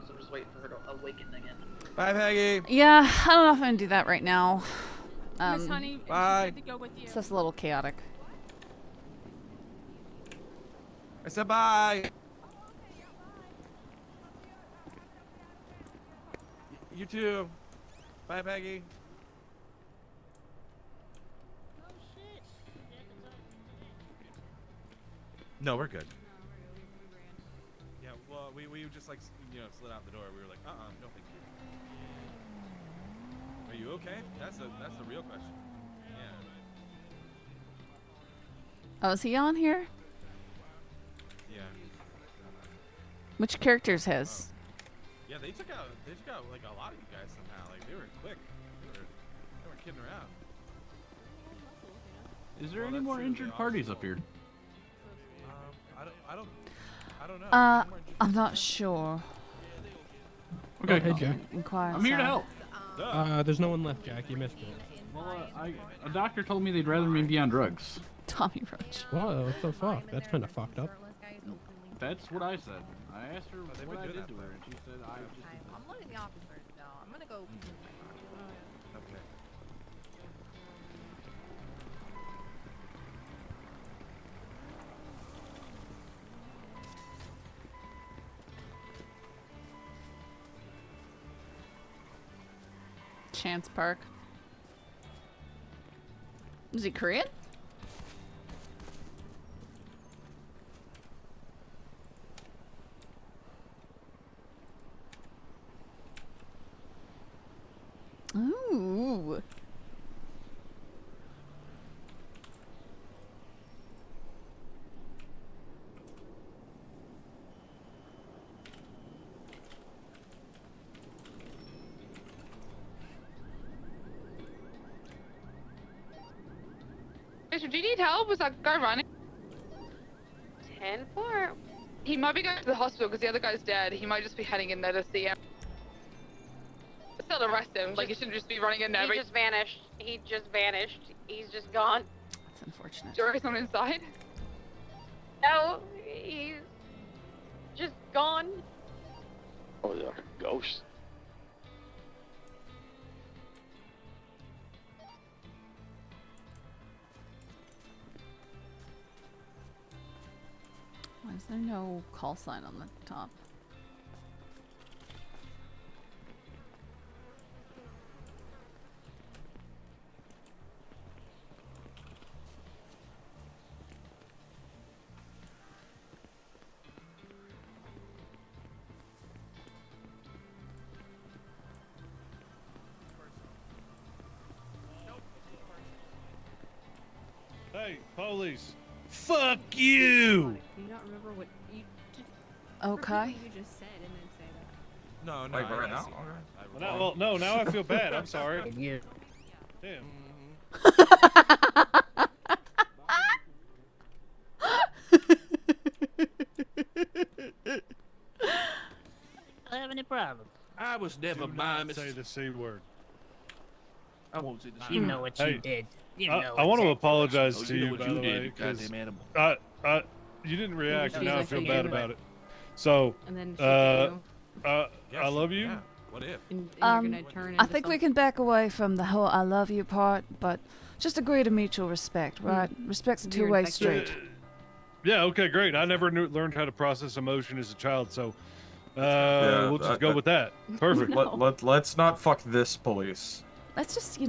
So I'm just waiting for her to awaken again. Bye, Peggy. Yeah, I don't know if I'm gonna do that right now. Miss Honey, bye. to go with you. Stuff's a little chaotic. said bye. You too. Bye, Peggy. No, we're good. Yeah, well, we just like, slid out the door. We were like, no thank you. Are you okay? That's the real question. Yeah. Oh, is he on here? Yeah. Which characters has? Yeah, they took out like a lot of you guys somehow. Like they were quick. They weren't kidding around. Is there any more injured parties up here? I don't know. I'm not sure. Okay, hey, Jack. Inquire. I'm here to help. There's no one left, Jack. You missed it. Well, a doctor told me they'd rather me be on drugs. Tommy Roach. Whoa, what the fuck? That's kind of fucked up. That's what I said. I asked her what I did to her, and she said I just... I'm letting the officers know. I'm gonna go. Okay. Chance Park. Is he Korean? Ooh. Mister, do you need help? Was that guy running? 10-4. He might be going to the hospital because the other guy's dead. He might just be heading in there to see him. Still arrest him. Like, he shouldn't just be running in there. He just vanished. He just vanished. He's just gone. That's unfortunate. Jory's not inside. No, he's just gone. Oh, they're like a ghost. Why is there no call sign on the top? Hey, police. Fuck you! Do you not remember what you just... Okay. You just said and then say that. No, Like I right see now? that. Well, no, now I feel bad. I'm sorry. Damn. I have any problem. I was never by Mr. Say the C word. I won't say the You know what you did. You know I want to exactly apologize what to you you, did. by You the did, way, you 'cause goddamn animal. you didn't react, and now I feel She's bad like, about it. So, And then she I love you. Yeah. What if? and you're gonna turn I into think we can back away from the whole "I love you" part, but just agree to mutual respect, right? Respect's a You're two-way infected. street. Yeah, okay, great. I never learned how to process emotion as a child, so we'll just go with that. Perfect. Let's not fuck this police. Let's just,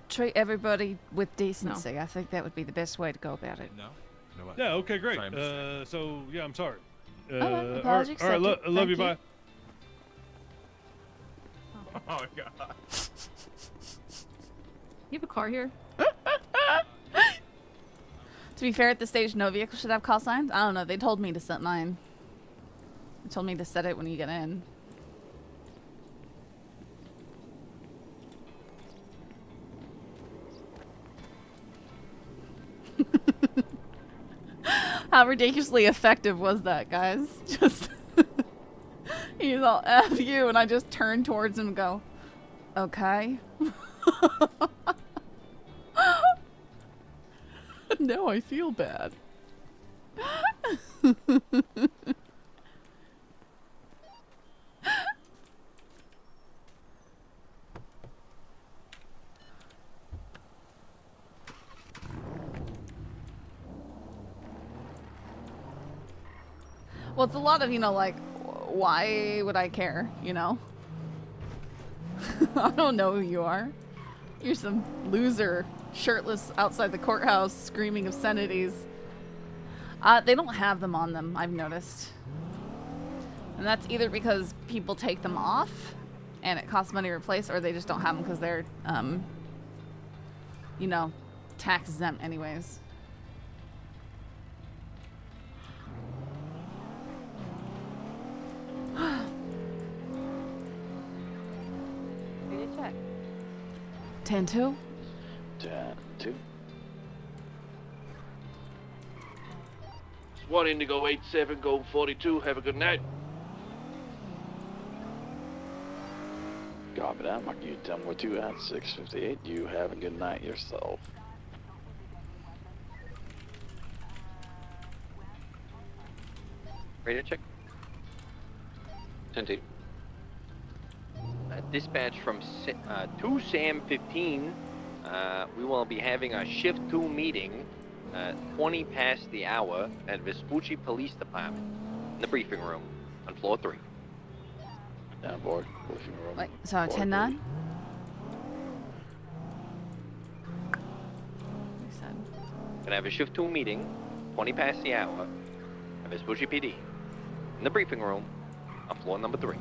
treat everybody with decency. I think that would be the best way to go about it. No. No what? Yeah, okay, great. Sorry, So, yeah, I'm sorry. Alright, apology all right, accepted. love you, Thank bye. Oh god. You have a car here? To be fair, at this stage, no vehicle should have call signs. I don't know. They told me to set mine. They told me to set it when you get in. How ridiculously effective was that, guys? Just he's all F you, and I just turn towards him and go, okay. Now I feel bad. Well, it's a lot of, you know, like, why would I care, you know? I don't know who you are. You're some loser, shirtless outside the courthouse, screaming obscenities. They don't have them on them, I've noticed. And that's either because people take them off, and it costs money to replace, or they just don't have them because they're, you know, tax exempt anyways. Ready to check. 10-2? 10-2. One Indigo 87, Gold 42. Have a good night. Copy that. Mark you 10-2 at 6:58. You have a good night yourself. Radar check. 10-2. Dispatch from 2 Sam 15. We will be having a shift 2 meeting 20 past the hour at Vespucci Police Department in the briefing room on floor 3. Down board, briefing room. Wait, so 10-9? Gonna have a shift 2 meeting 20 past the hour at Vespucci PD in the briefing room on floor number 3.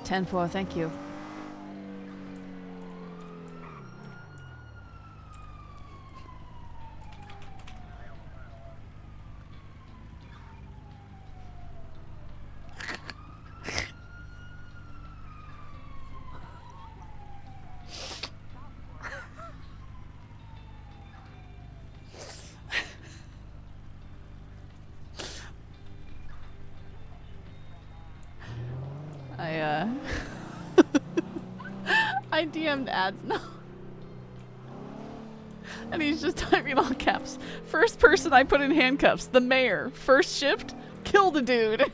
10-4, thank you. I DM'd ads now. And he's just typing all caps. First person I put in handcuffs, the mayor. First shift, kill the dude.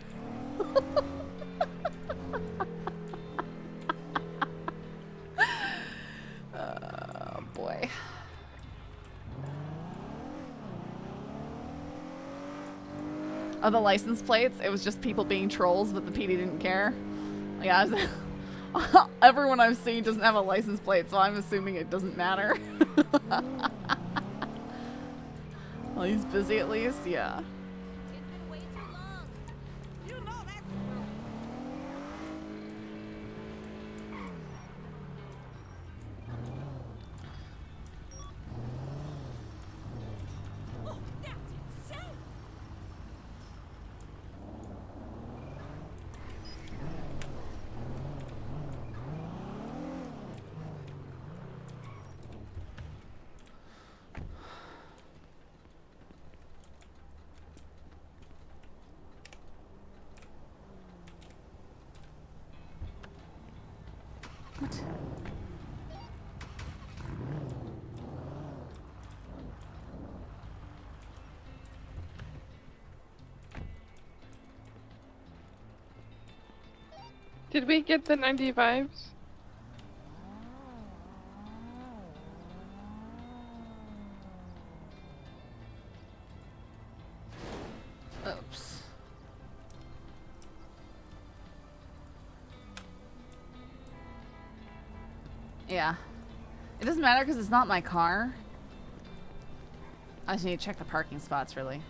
Oh boy. Oh, the license plates, it was just people being trolls, but the PD didn't care. Like, everyone I've seen doesn't have a license plate, so I'm assuming it doesn't matter. Well, he's busy at least, yeah. What? Did we get the 95s? Oops. Yeah. It doesn't matter because it's not my car. I just need to check the parking spots, really.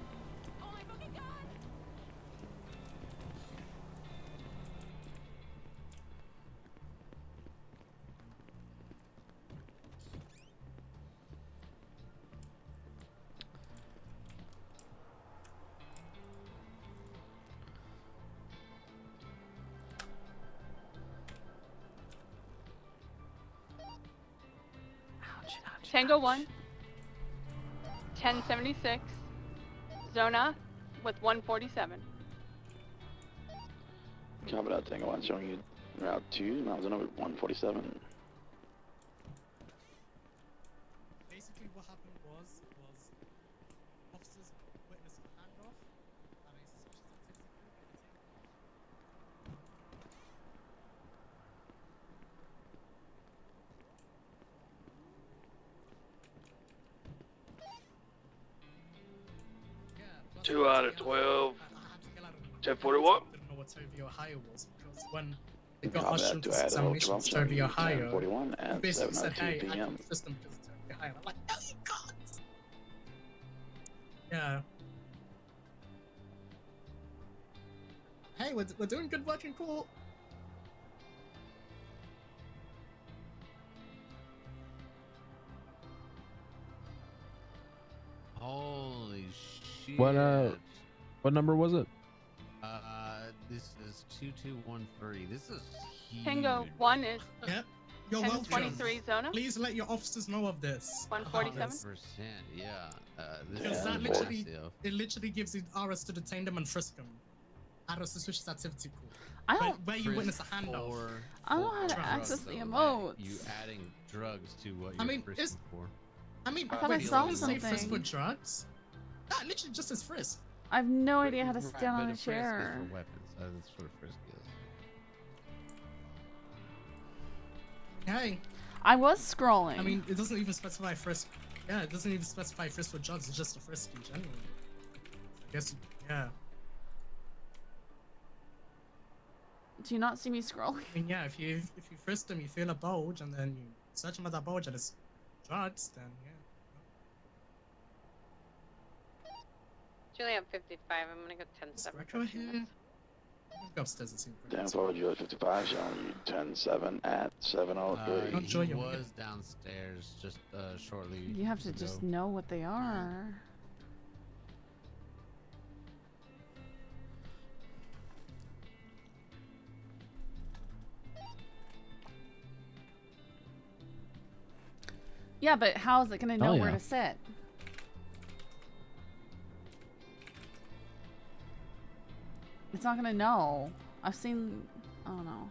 Tango 1, 1076, Zona with 147. Copy that. Tango 1 showing you route 2, Mount Zona with 147. Basically what happened was officers witnessed a handoff and a suspicious activity group in the Two out of 12. 1041. Didn't know what Toby, Ohio was because when they got Copy us that through to this Idaho examination 12, to Toby, showing Ohio, 1041 he at basically said, 7:02 hey, I p.m. can assist them because of Toby, Ohio. I'm like, no, you can't! Yeah. Hey, we're doing good work in court. Holy shit. What number was it? This is 2213. This is huge. Tango 1 is Yep. You're 1023 welcome. Zona. Please let your officers know of this. 147. 100%, yeah. This Because is that literally, massive. it literally gives you RS to detain them and frisk them. Out of suspicious activity pool. I don't. Where you witness a handoff. I don't know how to drugs, access the though, emotes. You adding drugs to what you're I mean, frisking for. I mean, I thought I wait, saw doesn't say frisk for something. drugs? That literally just says frisk. I have no idea how to Right, sit down but on a frisk is chair. for weapons. That's what a frisk is. Hey. I was scrolling. I mean, it doesn't even specify frisk. Yeah, it doesn't even specify frisk for drugs. It's just a frisk in general. I guess, yeah. Do you not see me scrolling? I mean, yeah, if you frisk them, you feel a bulge, and then you search them at that bulge, and it's drugs, then yeah. Julie, I'm 55. I'm gonna go 10-7. Greco here. Go upstairs and see. Dan forward Juliet 55, showing you 10-7 at 7:03. He was downstairs just shortly. You have to just know what they are. Yeah, but how is it going to know Oh, where yeah. to sit? It's not going to know. I've seen... I don't know.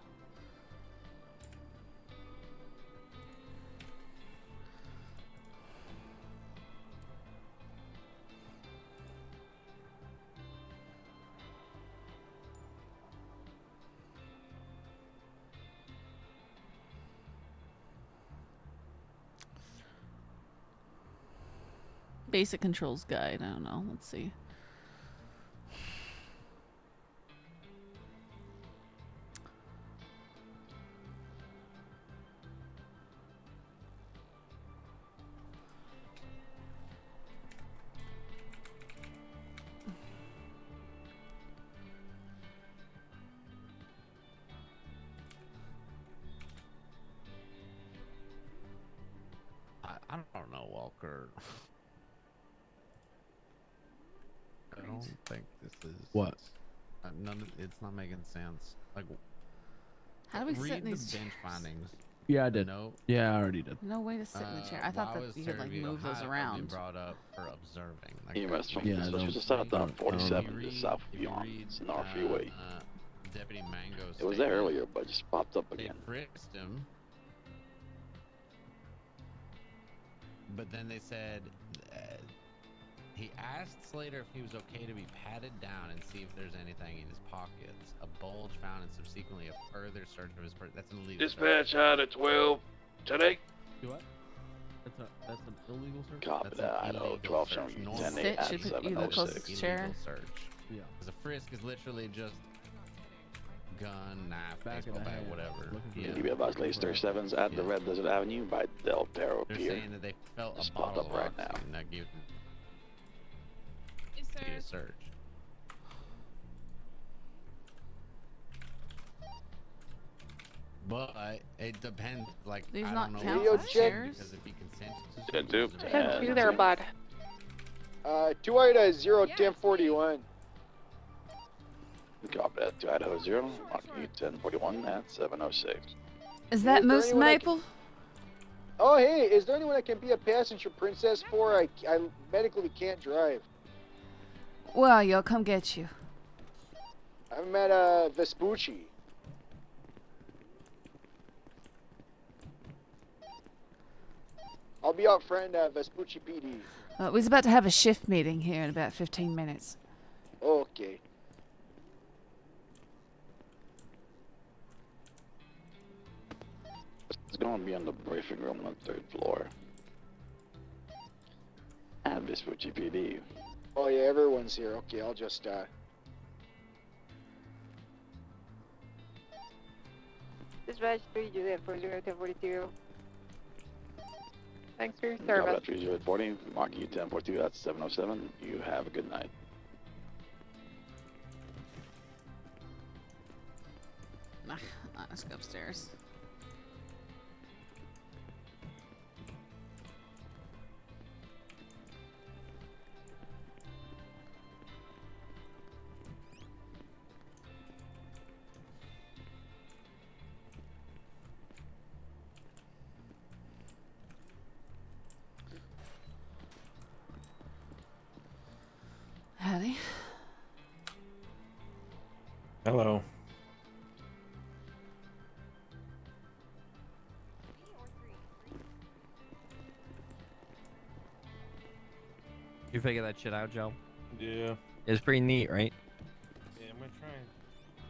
Basic controls guide. I don't know. Let's see. I don't know, Walker. I don't think this is What? It's not making sense. Like, How do we sit read in the these bench chairs? findings. Yeah, I did. No. Yeah, I already did. No way to sit in the chair. I thought that you could like move those around. Brought up for observing. Like, EMS from Yeah, Special just set up on 47 to South beyond North Freeway. Deputy Mango. It was there earlier, but just popped up again. They frisked him. But then they said he asked Slater if he was okay to be patted down and see if there's anything in his pockets. A bulge found and subsequently a further search of his person. That's an illegal Dispatch out at 12. Today. Do what? That's an illegal search? Copy that. Idaho 12 showing you 10-8 at Sit should put you the 7:06. closest chair. Illegal search. Yeah. Because a frisk is literally just gun, knife, Back of baseball the bat, hand. whatever. Looking for Yeah. You be about Lace 37s at the Red Desert Avenue by Del Perro They're Pier. saying that they felt Just a popped bottle up right of now. oxy, and that gives Is you there a search. But it depends. Like These I not don't know. count what as it is, chairs? Because if he consents to Yeah, dude. something, Yeah. You there, bud. 2 0 1041. Copy that to Idaho 0, marking you 1041 at 7:06. Is that Is there Moose anyone I Maple? Oh, hey, is there anyone I can be a passenger princess for? I medically can't drive. Well, you'll come get you. I'm at Vespucci. I'll be out front Vespucci PD. We're about to have a shift meeting here in about 15 minutes. Okay. It's going to be in the briefing room on the 3rd floor. At Vespucci PD. Oh yeah, everyone's here. Okay, I'll just Dispatch 3 Juliet 40-1042. Thanks for your Drop service. that 3040, mark you 1042, that's 707. You have a good night. Let's go upstairs. Howdy. Hello. You figure that shit out, Joe? Yeah. It's pretty neat, right? Yeah, I'm gonna try and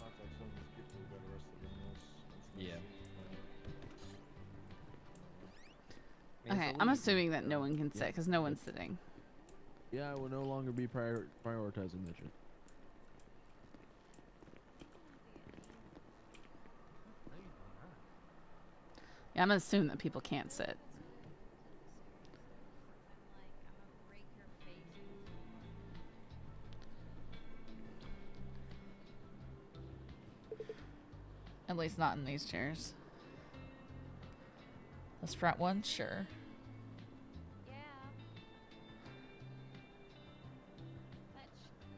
contact some of these people who got arrested in this. Yeah. Okay, I'm assuming that no one can sit because no one's sitting. Yeah, I will no longer be prioritizing that shit. Yeah, I'm gonna assume that people can't sit. At least not in these chairs. This front one, sure.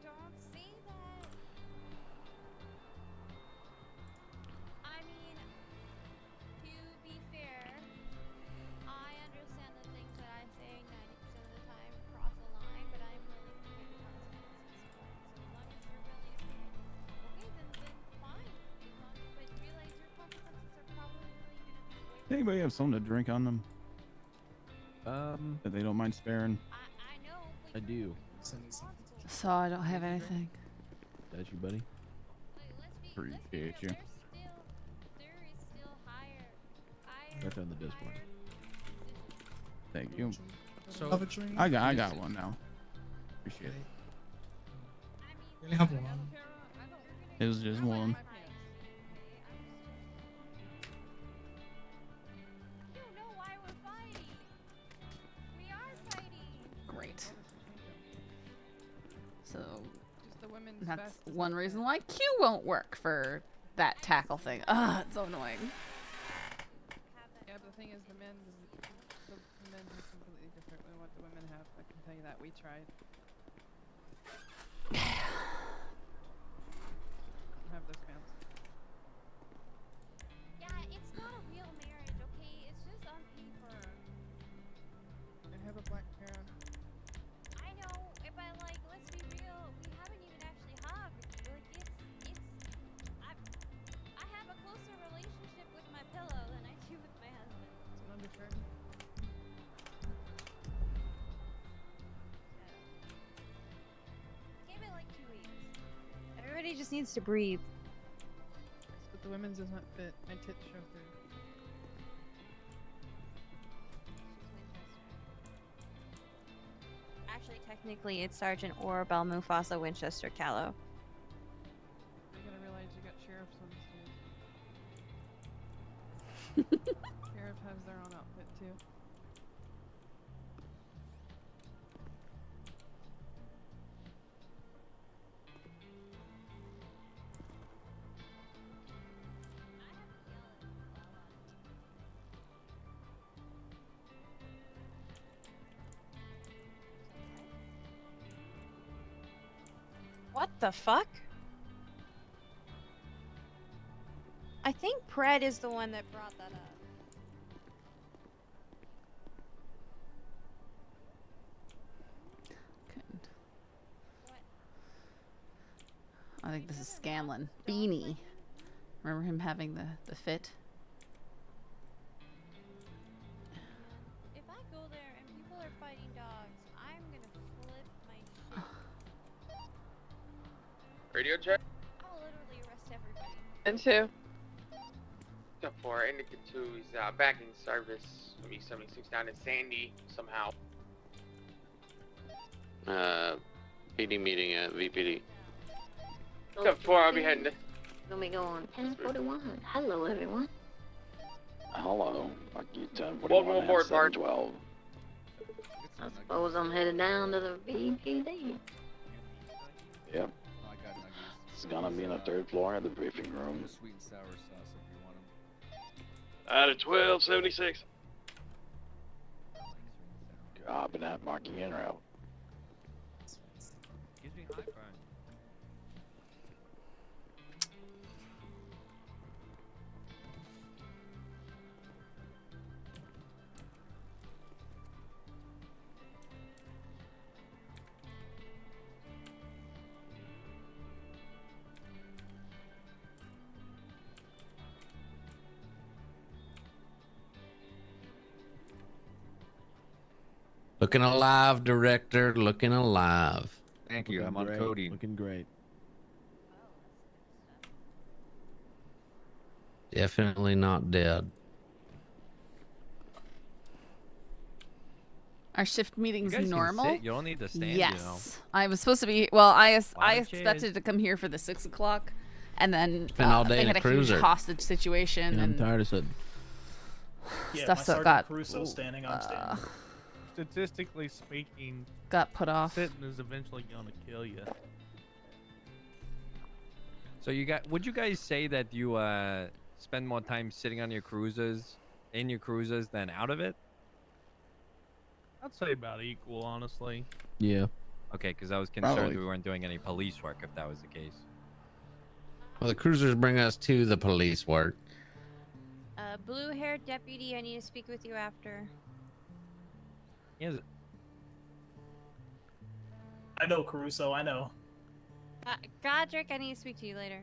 Don't say that. I mean, to be fair, I understand the things that I say 90% of the time cross a line, but I'm willing to pay the consequences for it. So as long as you're willing to say, okay, then fine. As long as, but realize your consequences are probably really going to be way Does anybody have something to drink on them? That they don't mind sparing? I do. So I don't have anything. Got you, buddy. Appreciate you. Right on the display. Thank you. So I got one now. Appreciate it. You only have one. It was just one. Great. So Just the women's that's vest is one not reason there. why Q won't work for that tackle thing. Ugh, it's so annoying. Yeah, but the thing is, the men is completely different than what the women have. I can tell you that. We tried. Have those pants. Yeah, it's not a real marriage, okay? It's just on paper. I have a black pair on. I know, but like, let's be real. We haven't even actually hugged. Like, I have a closer relationship with my pillow than I do with my husband. It's an undershirt. Came in like 2 weeks. Everybody just needs to breathe. But the women's does not fit. My tits show through. Actually, technically, it's Sergeant Orabel Mufasa Winchester Callow. You gotta realize you got sheriffs on the stage. Sheriff has their own outfit too. What the fuck? I think Pred is the one that brought that up. I think this is Scanlon. Beanie. Remember him having the fit? If I go there and people are fighting dogs, I'm gonna flip my shit. Radio check. I'll literally arrest everybody. And 2. Step 4, Indica 2 is back in service. Will be 76 down in Sandy somehow. PD meeting at VPD. Step 4, I'll be heading to. Let me go on 1041. Hello, everyone. Hello. Marquis 10, Welcome 41, aboard, 712. I suppose I'm headed down to the VPD. Yep. It's gonna be on the 3rd floor at the briefing room. Sweet and sour sauce if you want them. Out of 1276. Copy that. Marking in route. Gives me high five. Looking alive, director. Looking alive. Thank you. I'm on Cody. Looking great. Definitely not dead. Our shift meetings You guys can normal. sit, you don't need to stand, Yes, you know. I was supposed to be. Well, I Why don't expected you- to come here for the 6 o'clock, and then Spend all day they in had a a huge cruiser. hostage situation, And I'm and tired of sitting. Yeah, stuff my so it Sergeant got Caruso standing, I'm standing. Statistically speaking, got put off. sitting is eventually gonna kill you. So would you guys say that you spend more time sitting on your cruisers, than out of it? I'd say about equal, honestly. Yeah. Okay, because I was concerned Probably. we weren't doing any police work if that was the case. Well, the cruisers bring us to the police work. Blue-haired deputy, I need to speak with you after. Yes. I know Caruso, I know. Godric, I need to speak to you later.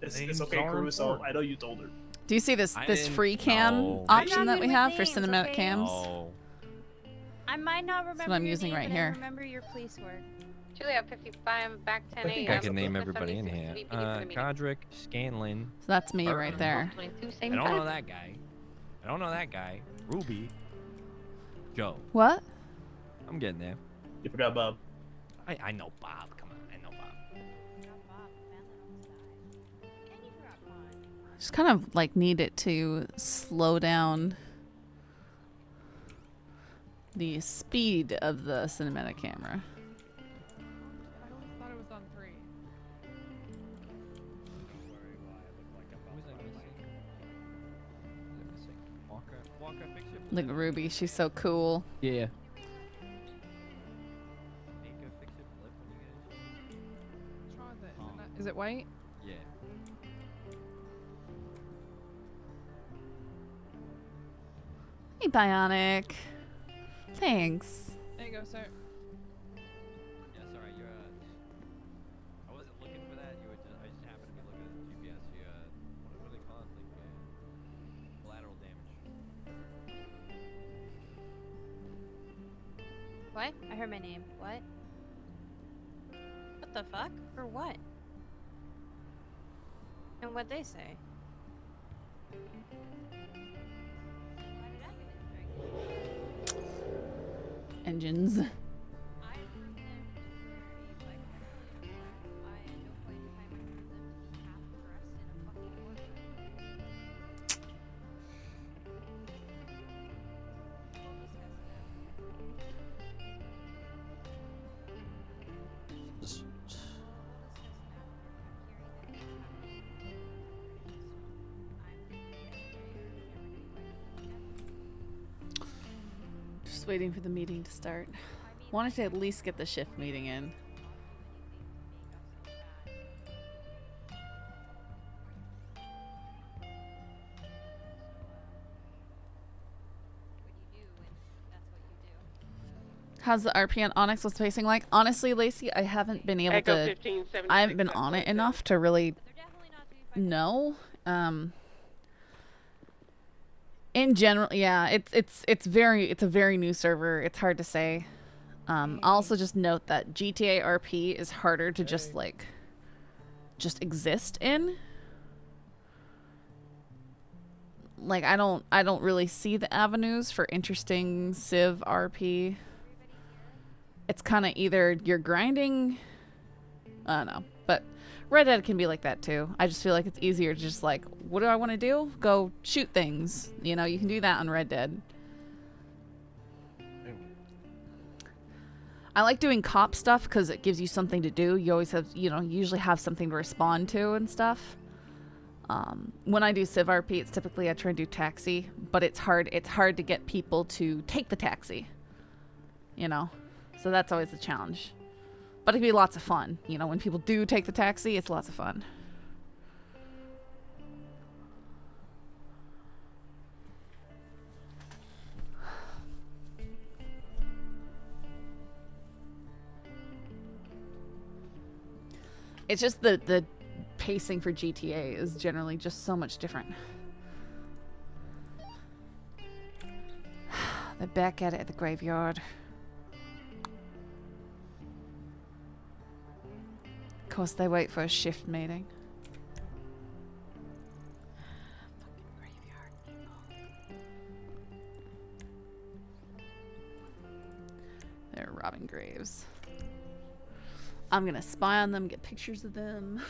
It's okay, Caruso. I know you told her. Do you see this I this didn't free cam know. option I'm that not we good have with for names, cinematic okay? cams? Oh. I might not remember I'm your using name, right but here. I remember your police work. Juliet 55, back 10 I think I can name everybody in here. Godric, Scanlon. So that's me Burton. right there. 22, I same don't time. know that guy. I don't know that guy. Ruby. Joe. What? I'm getting there. You forgot Bob. I know Bob. Come on, I know Bob. Just kind of like need it to slow down the speed of the cinematic camera. I always thought it was on 3. Walker, fix your Look at Ruby, she's so cool. Yeah. What's wrong with it? Is it white? Yeah. Hey, Bionic. Thanks. There you go, sir. Yeah, sorry, you're I wasn't looking for that. I just happened to be looking at the GPS. What do they call it? Like collateral damage. What? I heard my name. What? What the fuck? For what? And what'd they say? Engines. Just waiting for the meeting to start. Wanted to at least get the shift meeting in. How's the RP on Onyx? What's the pacing like? Honestly, Lacey, I haven't been able Echo to. 15, 76, I haven't been on it enough to really know. In general, yeah, it's a very new server. It's hard to say. I'll also just note that GTA RP is harder to just exist in. Like I don't really see the avenues for interesting Civ RP. It's kind of either you're grinding, I don't know. But Red Dead can be like that too. I just feel like it's easier to just like, what do I want to do? Go shoot things. You know, you can do that on Red Dead. I like doing cop stuff because it gives you something to do. You always have, you know, you usually have something to respond to and stuff. When I do Civ RP, it's typically I try and do taxi, but it's hard to get people to take the taxi. You know? So that's always a challenge. But it can be lots of fun. You know, when people do take the taxi, it's lots of fun. It's just the pacing for GTA is generally just so much different. They're back at it at the graveyard. Of course, they wait for a shift meeting. Fucking graveyard people. They're robbing graves. I'm gonna spy on them, get pictures of them.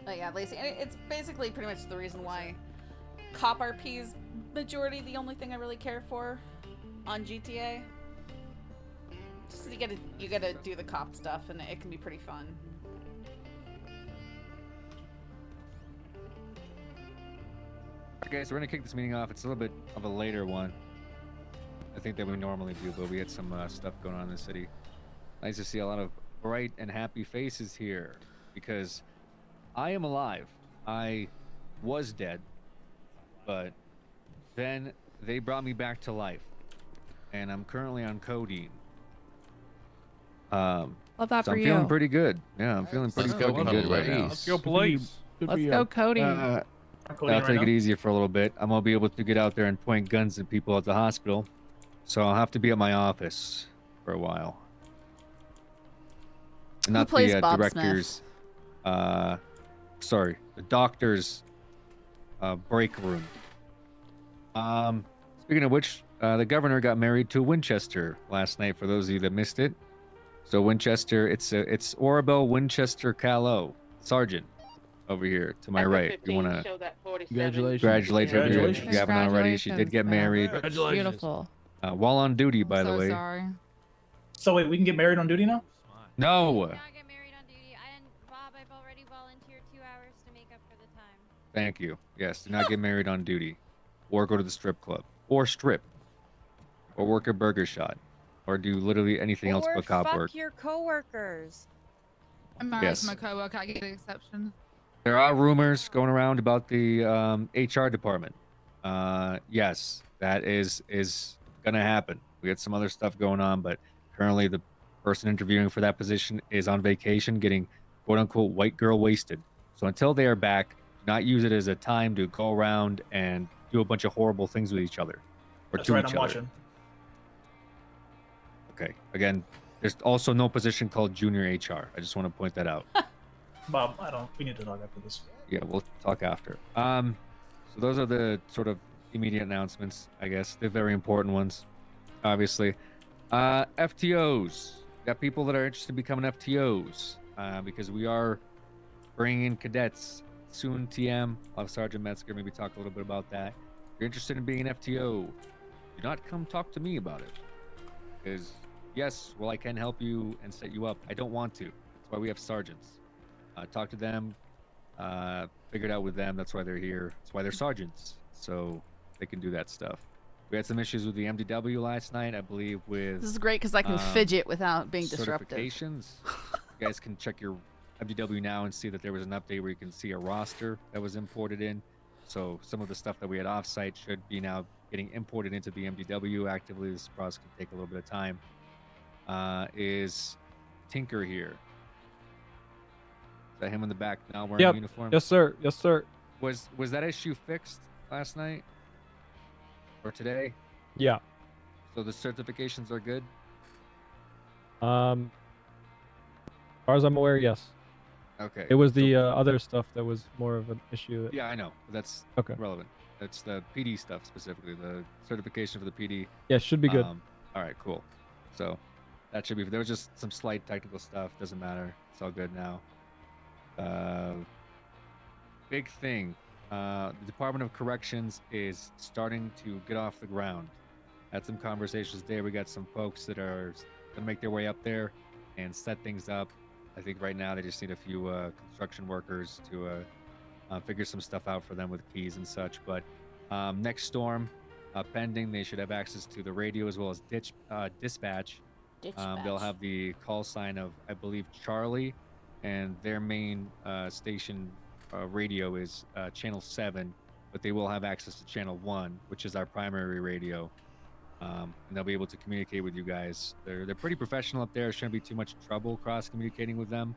But yeah, Lacey, and it's basically pretty much the reason why Cop RP is majority the only thing I really care for on GTA. Just you gotta do the cop stuff, and it can be pretty fun. Okay, so we're gonna kick this meeting off. It's a little bit of a later one, I think, than we normally do, but we had some stuff going on in the city. Nice to see a lot of bright and happy faces here, because I am alive. I was dead, but then they brought me back to life, and I'm currently on codeine. Love that so for I'm you. feeling pretty good. Yeah, I'm feeling pretty fucking good right now. Let's go, police. Let's go, Cody. I'll take it easy for a little bit. I'm gonna be able to get out there and point guns at people at the hospital, so I'll have to be at my office for a while. Not plays the Bob director's. Sorry, the doctor's break room. Speaking of which, the governor got married to Winchester last night. For those of you that missed it, so Winchester, it's Orabelle Winchester Callow, Sergeant, over here to my right. If you wanna congratulate her if you haven't already. She did get married. Beautiful. While on duty, by the way. Sorry. So wait, we can get married on duty now? No. I've already volunteered 2 hours to make up for the time. Thank you. Yes, do not get married on duty, or go to the strip club, or strip, or work a burger shot, or do literally anything else but cop fuck work. your coworkers. I'm married Yes. to my coworker. I get an exception. There are rumors going around about the HR department. Yes, that is gonna happen. We got some other stuff going on, but currently the person interviewing for that position is on vacation, getting quote unquote white girl wasted. So until they are back, do not use it as a time to go around and do a bunch of horrible things with each other. Or That's to right, each I'm other. watching. Okay. Again, there's also no position called junior HR. I just want to point that out. Bob, we need to talk after this. Yeah, we'll talk after. So those are the sort of immediate announcements, I guess. They're very important ones, obviously. FTOs. Got people that are interested in becoming FTOs, because we are bringing in cadets soon. TM. I'll have Sergeant Metzger maybe talk a little bit about that. If you're interested in being an FTO, do not come talk to me about it. Because, yes, well, I can help you and set you up. I don't want to. That's why we have sergeants. Talk to them, figure it out with them. That's why they're here. That's why they're sergeants. So they can do that stuff. We had some issues with the MDW last night, I believe, with... This is great because I can fidget without being disruptive. Certifications. You guys can check your MDW now and see that there was an update where you can see a roster that was imported in. So some of the stuff that we had offsite should be now getting imported into the MDW actively. This process can take a little bit of time. Is Tinker here? Is that him in the back now wearing a uniform? Yes, sir. Yes, sir. Was that issue fixed last night? Or today? Yeah. So the certifications are good? As far as I'm aware, yes. Okay. It was so- the other stuff that was more of an issue. Yeah, I know. But that's Okay. relevant. That's the PD stuff specifically, the certification for the PD. Yeah, should be good. All right, cool. So that should be. There was just some slight technical stuff. Doesn't matter. It's all good now. Big thing. The Department of Corrections is starting to get off the ground. Had some conversations there. We got some folks that are gonna make their way up there and set things up. I think right now they just need a few construction workers to figure some stuff out for them with keys and such. But next storm pending, they should have access to the radio as well as dispatch. They'll have the call sign of, I believe, Charlie, and their main station radio is channel 7, but they will have access to channel 1, which is our primary radio. And they'll be able to communicate with you guys. They're pretty professional up there. It shouldn't be too much trouble cross communicating with them,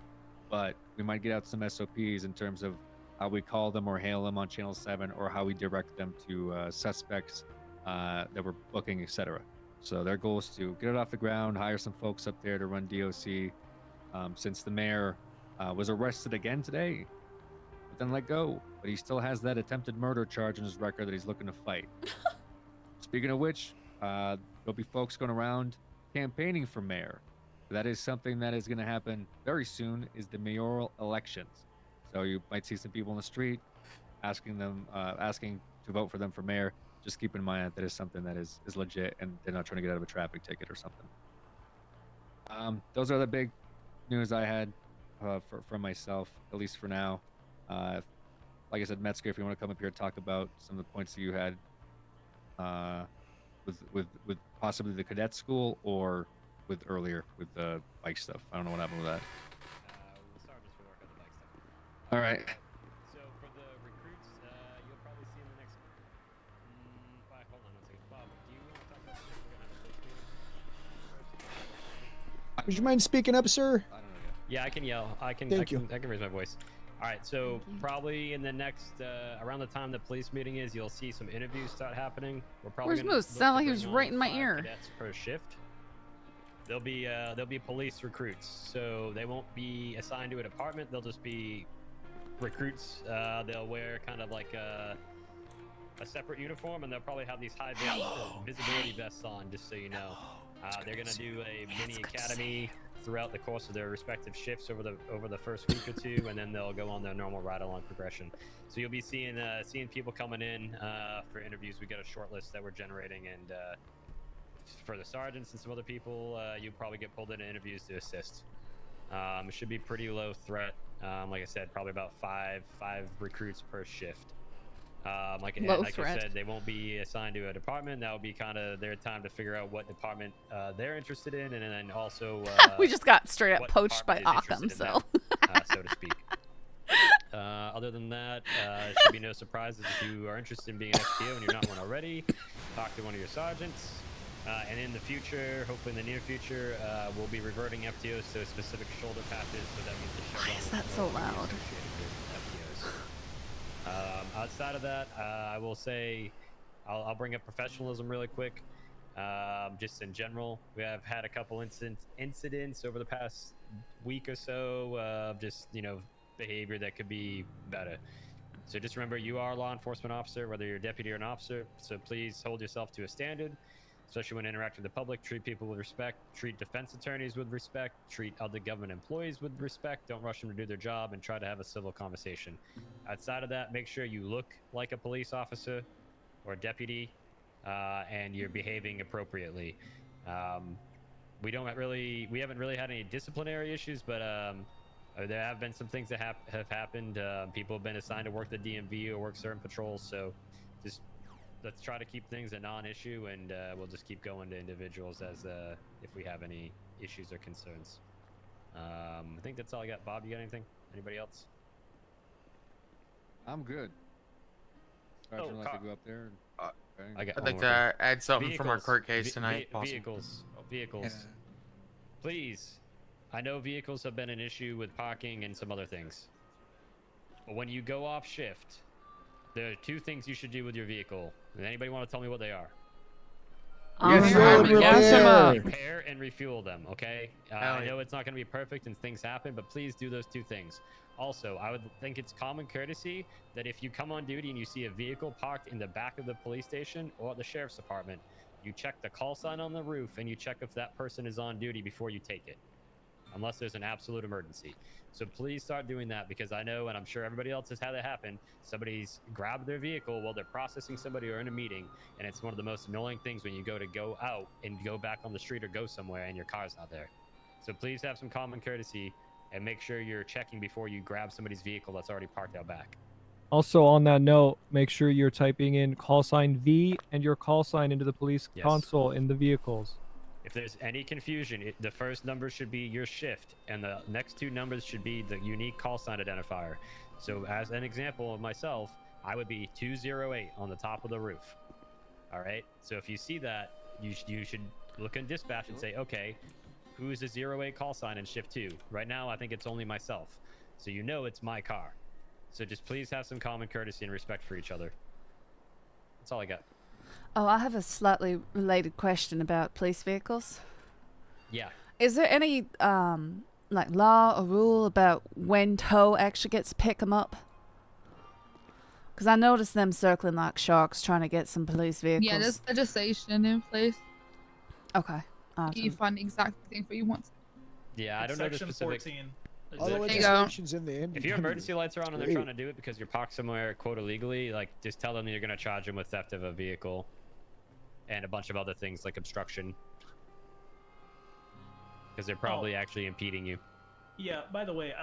but we might get out some SOPs in terms of how we call them or hail them on channel 7, or how we direct them to suspects that we're booking, etc. So their goal is to get it off the ground, hire some folks up there to run DOC. Since the mayor was arrested again today, but then let go, but he still has that attempted murder charge in his record that he's looking to fight. Speaking of which, there'll be folks going around campaigning for mayor. That is something that is going to happen very soon, is the mayoral elections. So you might see some people in the street asking to vote for them for mayor. Just keep in mind that is something that is legit, and they're not trying to get out of a traffic ticket or something. Those are the big news I had for myself, at least for now. Like I said, Metzger, if you want to come up here and talk about some of the points that you had with possibly the cadet school, or with earlier with the bike stuff. I don't know what happened with that. The sergeants will work on the bike stuff. All right. So for the recruits, you'll probably see in the next. Hold on 1 second, Bob. Do you want to talk about this? We're gonna have a police meeting. Would you mind speaking up, sir? Yeah, I can yell. I can raise my voice. All right, so probably in the next around the time the police meeting is, you'll see some interviews start happening. We're probably Where's Moose? Sound like he was right in my ear. Cadets per shift. There'll be police recruits, so they won't be assigned to a department. They'll just be recruits. They'll wear kind of like a separate uniform, and they'll probably have these high visibility vests on, just so you know. They're gonna do a mini academy throughout the course of their respective shifts over the first week or two, and then they'll go on their normal ride-along progression. So you'll be seeing people coming in for interviews. We got a short list that we're generating, and for the sergeants and some other people, you'll probably get pulled into interviews to assist. It should be pretty low threat. Like I said, probably about five recruits per shift. Like I said, they won't be assigned to a department. That'll be kind of their time to figure out what department they're interested in, and then also we just got straight up poached by Occam, so so to speak. Other than that, should be no surprises if you are interested in being an FTO and you're not one already. Talk to one of your sergeants. And in the future, hopefully in the near future, we'll be reverting FTOs to specific shoulder patches, so that means the why is that so loud? Outside of that, I will say, I'll bring up professionalism really quick. Just in general, we have had a couple incidents over the past week or so of just, behavior that could be better. So just remember, you are a law enforcement officer, whether you're a deputy or an officer, so please hold yourself to a standard, especially when interacting with the public. Treat people with respect, treat defense attorneys with respect, treat other government employees with respect, don't rush them to do their job, and try to have a civil conversation. Outside of that, make sure you look like a police officer or a deputy, and you're behaving appropriately. We haven't really had any disciplinary issues, but there have been some things that have happened. People have been assigned to work the DMV or work certain patrols, so just let's try to keep things a non-issue, and we'll just keep going to individuals as if we have any issues or concerns. I think that's all I got. Bob, you got anything? Anybody else? I'm good. Sergeant, like to go up there. I'd like to add something from our court case tonight. Vehicles. Yeah. Please. I know vehicles have been an issue with parking and some other things. But when you go off shift, there are two things you should do with your vehicle. Does anybody want to tell me what they are? Yes, Fuel and gas him up. Repair and refuel them, okay? I know it's not going to be perfect and things happen, but please do those two things. Also, I would think it's common courtesy that if you come on duty and you see a vehicle parked in the back of the police station or the sheriff's department, you check the call sign on the roof and you check if that person is on duty before you take it, unless there's an absolute emergency. So please start doing that, because I know, and I'm sure everybody else has had it happen, somebody's grabbed their vehicle while they're processing somebody or in a meeting, and it's one of the most annoying things when you go out and go back on the street or go somewhere and your car's not there. So please have some common courtesy and make sure you're checking before you grab somebody's vehicle that's already parked out back. Also, on that note, make sure you're typing in call sign V and your call sign into the police console in the vehicles. If there's any confusion, the first number should be your shift, and the next two numbers should be the unique call sign identifier. So as an example of myself, I would be 208 on the top of the roof. All right? So if you see that, you should look in dispatch and say, okay, who's the 08 call sign in shift 2? Right now, I think it's only myself. So you know it's my car. So just please have some common courtesy and respect for each other. That's all I got. Oh, I have a slightly related question about police vehicles. Yeah. Is there any like law or rule about when tow actually gets to pick them up? Because I noticed them circling like sharks trying to get some police vehicles. Yeah, there's legislation in place. Okay. Awesome. You find the exact thing for you want. Yeah, I don't know the Section specific. 14. All the There you legislation's in the If your emergency lights are on and they're Great. trying to do it because you're parked somewhere quote illegally, like just tell them that you're going to charge them with theft of a vehicle and a bunch of other things like obstruction, because they're probably actually impeding you. Yeah, by the way,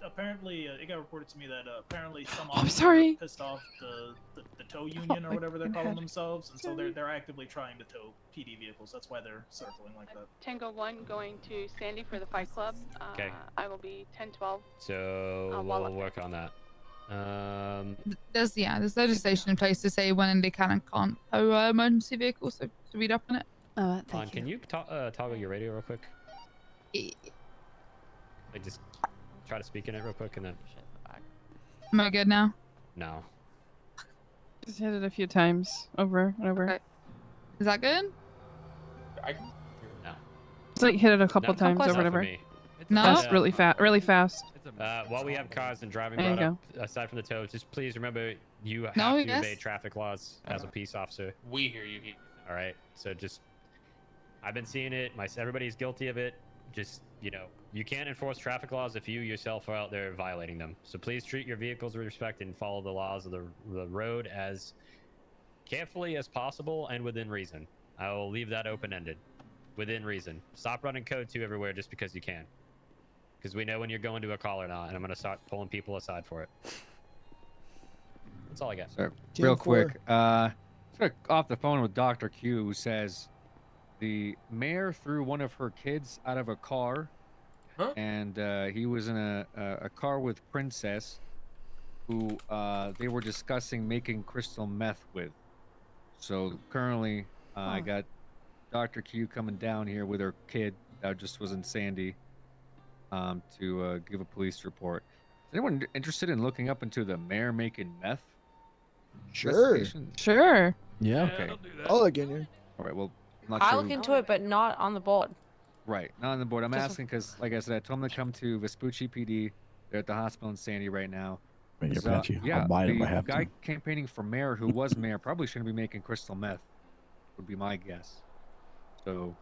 apparently it got reported to me that apparently some I'm officers sorry. pissed off the tow union or whatever they're calling themselves, and so they're actively trying to tow PD vehicles. That's why they're circling like that. Tango 1 going to Sandy for the Fight Club. Okay. I will be 10-12. So while we'll up work on that. There's legislation in place to say when they can and can't tow emergency vehicles. So to read up on it. Oh, Lon, can you toggle your radio real quick? Like just try to speak in it real quick and then. Am I good now? No. Just hit it a few times over and over. Okay. Is that good? No. It's like hit it a couple No, times not over and for over. me. No? That's really fast. Really fast. While we have cars and driving There you brought up, aside from the tow, just please remember you have No, to yes. obey traffic laws as a peace officer. We hear you. All right. So just, I've been seeing it. Everybody's guilty of it. Just, you can't enforce traffic laws if you yourself are out there violating them. So please treat your vehicles with respect and follow the laws of the road as carefully as possible and within reason. I will leave that open-ended. Within reason. Stop running code 2 everywhere just because you can. Because we know when you're going to a call or not, and I'm going to start pulling people aside for it. That's all I got. So, real quick, off the phone with Dr. Q, who says the mayor threw one of her kids out of a car, and he was in a car with Princess, who they were discussing making crystal meth with. So currently, I got Dr. Q coming down here with her kid that just was in Sandy to give a police report. Is anyone interested in looking up into the mayor making meth? Sure. investigation? Sure. Yeah. Okay. I'll look in here. All right. Well, I'm not I sure look who- into it, but not on the board. Right, not on the board. I'm Just- asking because, like I said, I told them to come to Vespucci PD. They're at the hospital in Sandy right now. Right here, 'Cause, Patchy. yeah, I'll buy it if the I have guy to. campaigning for mayor, who was mayor, probably shouldn't be making crystal meth. Would be my guess. So,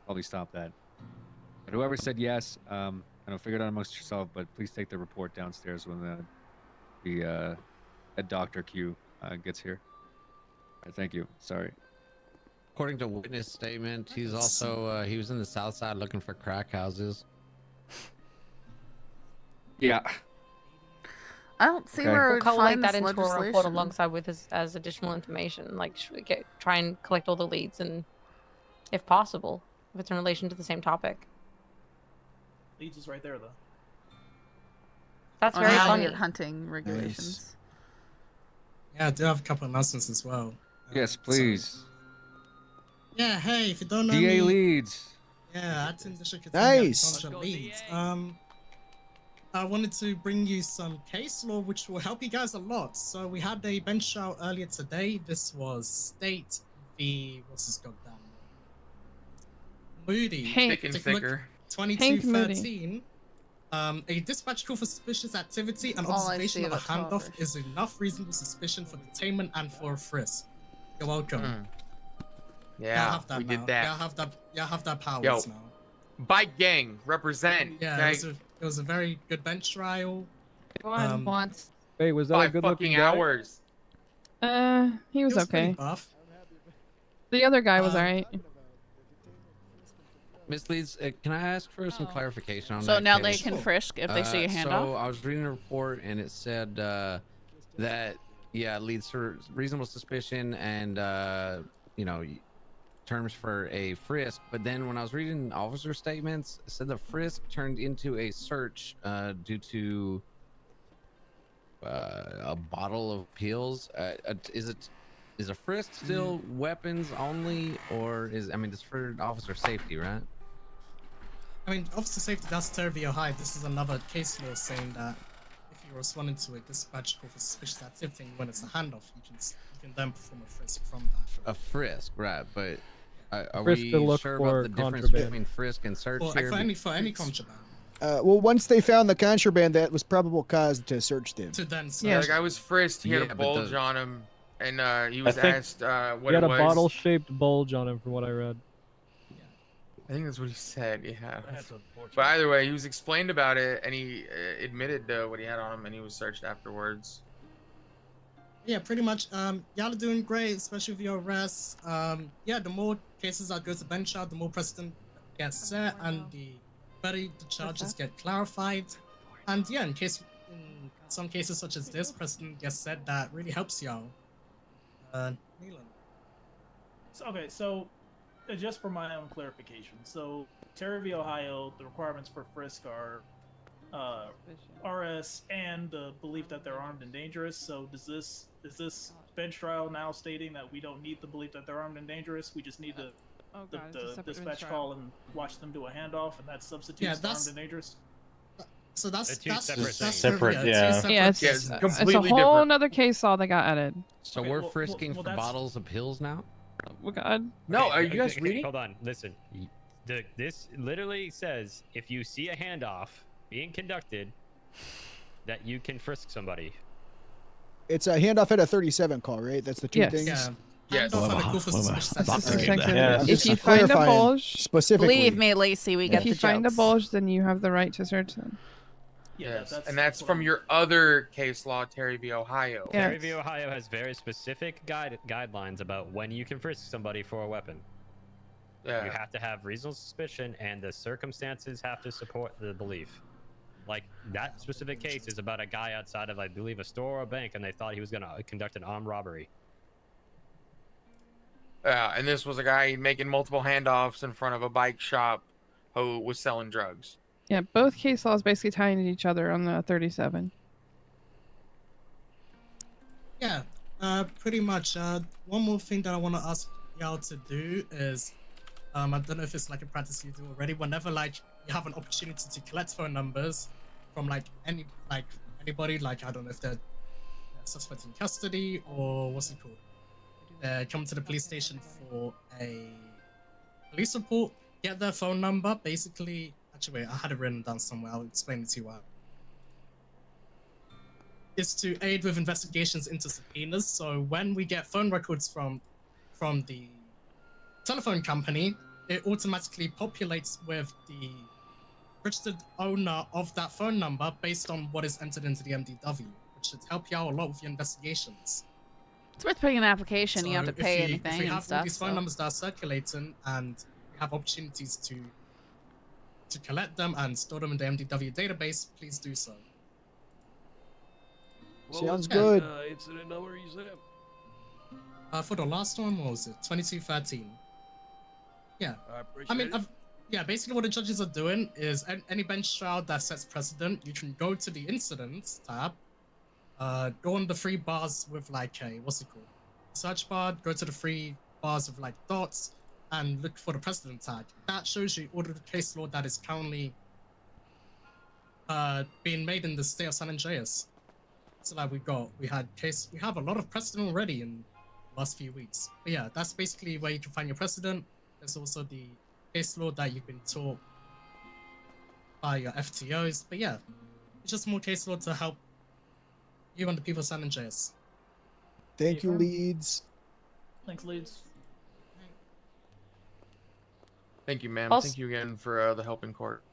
probably stop that. But whoever said yes, I don't figure it out amongst yourself. But please take the report downstairs when the Dr. Q gets here. All right, thank you. Sorry. According to witness statement, he's also he was in the south side looking for crack houses. Yeah. I don't see Okay. where We'll we'd collate find that this into a report legislation. alongside with this as additional information. Like, should we try and collect all the leads and, if possible, if it's in relation to the same topic. Leeds is right there, though. That's On very how funny. weird hunting regulations. Yeah, I do have a couple of announcements as well. Yes, please. Yeah, hey, if you don't know DA me, Leeds. yeah, acting district Nice. attorney at Leeds. I wanted to bring you some case law which will help you guys a lot. So we had a bench trial earlier today. This was State v. what's his goddamn name? Moody. Thick and Take a look. thicker. 2213. A dispatch call for suspicious activity and All I observation see of a about handoff is enough reasonable suspicion for detainment and for a frisk. You're welcome. Yeah, have that we now. did that. Y'all have that powers Yo, now. bike gang, represent. Yeah, okay? it was a very good bench trial. Once. Wait, was that a 5 good fucking looking guy? hours. He was pretty okay. buff. The other guy was alright. Miss Leeds, can I ask for some clarification on So that now case? they can frisk if they see a So handoff? I was reading a report and it said that it leads to reasonable suspicion and terms for a frisk. But then when I was reading officer statements, it said the frisk turned into a search due to a bottle of pills. Is a frisk still weapons only, or it's for officer safety, right? I mean, officer safety does Tervio high. This is another case law saying that if you're responding to a dispatch call for suspicious activity and when it's a handoff, you can then perform a frisk from that. A frisk, right? But are Frisk we to look sure for about the difference contraband. between frisk and search For here? any contraband. Well, once they found the contraband, that was probable cause to search them. To then Yeah, the guy was frisked. He had Yeah, a but bulge the- on him, and he was think asked he what had it a was. bottle-shaped bulge on him, from what I read. I think that's what he said. Yeah. But either way, he was explained about it, and he admitted what he had on him, and he was searched afterwards. Yeah, pretty much. Y'all are doing great, especially with your arrests. Yeah, the more cases that go to bench trial, the more precedent gets set, and the better the charges get clarified. And yeah, in some cases such as this, precedent gets set that really helps y'all. Neelan. Okay, so just for my own clarification, so Terravie, Ohio, the requirements for frisk are RS and the belief that they're armed and dangerous. So is this bench trial now stating that we don't need the belief that they're armed and dangerous? We just need the dispatch call and watch them do a handoff, and that substitutes armed and dangerous. So that's They're two separate things. separate. Yeah, it's a whole nother case law that got added. So we're frisking for bottles of pills now? Oh God. No, are you guys reading? Hold on, listen. This literally says if you see a handoff being conducted, that you can frisk somebody. It's a handoff at a 37 call, right? That's the two Yes. things. Yeah. Yes. If you find a Clarifying bulge, specifically. Believe me, Lacey, we get if you the find a jokes. bulge, then you have the right to search them. Yes, and that's from your other case law, Terry v. Ohio. Yeah. Terry v. Ohio has very specific guidelines about when you can frisk somebody for a weapon. Yeah. You have to have reasonable suspicion, and the circumstances have to support the belief. Like, that specific case is about a guy outside of, I believe, a store or a bank, and they thought he was going to conduct an armed robbery. Yeah, and this was a guy making multiple handoffs in front of a bike shop who was selling drugs. Yeah, both case laws basically tying to each other on the 37. Yeah, pretty much. One more thing that I want to ask y'all to do is, I don't know if it's like a practice you do already. Whenever like you have an opportunity to collect phone numbers from anybody, like I don't know if they're suspects in custody or what's it called, come to the police station for a police report. Get their phone number. Basically, actually, wait, I had it written down somewhere. I'll explain it to you. Is to aid with investigations into subpoenas. So when we get phone records from the telephone company, it automatically populates with the registered owner of that phone number based on what is entered into the MDW, which should help you out a lot with your investigations. It's worth putting an application. You have to So pay if we anything have and all stuff. these phone So. numbers that are circulating and we have opportunities to collect them and store them in the MDW database, please do so. Sounds good. Incident number you said? For the last one, what was it? 2213. Yeah. I appreciate I mean, it. yeah, basically what the judges are doing is any bench trial that sets precedent, you can go to the incidents tab, go on the three bars with like a, what's it called? Search bar, go to the three bars with like dots, and look for the precedent tag. That shows you all of the case law that is currently being made in the state of San Andreas. So like we have a lot of precedent already in the last few weeks. But yeah, that's basically where you can find your precedent. There's also the case law that you've been taught by your FTOs. But yeah, it's just more case law to help you and the people of San Andreas. Thank you, Leeds. Thanks, Leeds. Thank you, ma'am. Also- Thank you again for the help in court.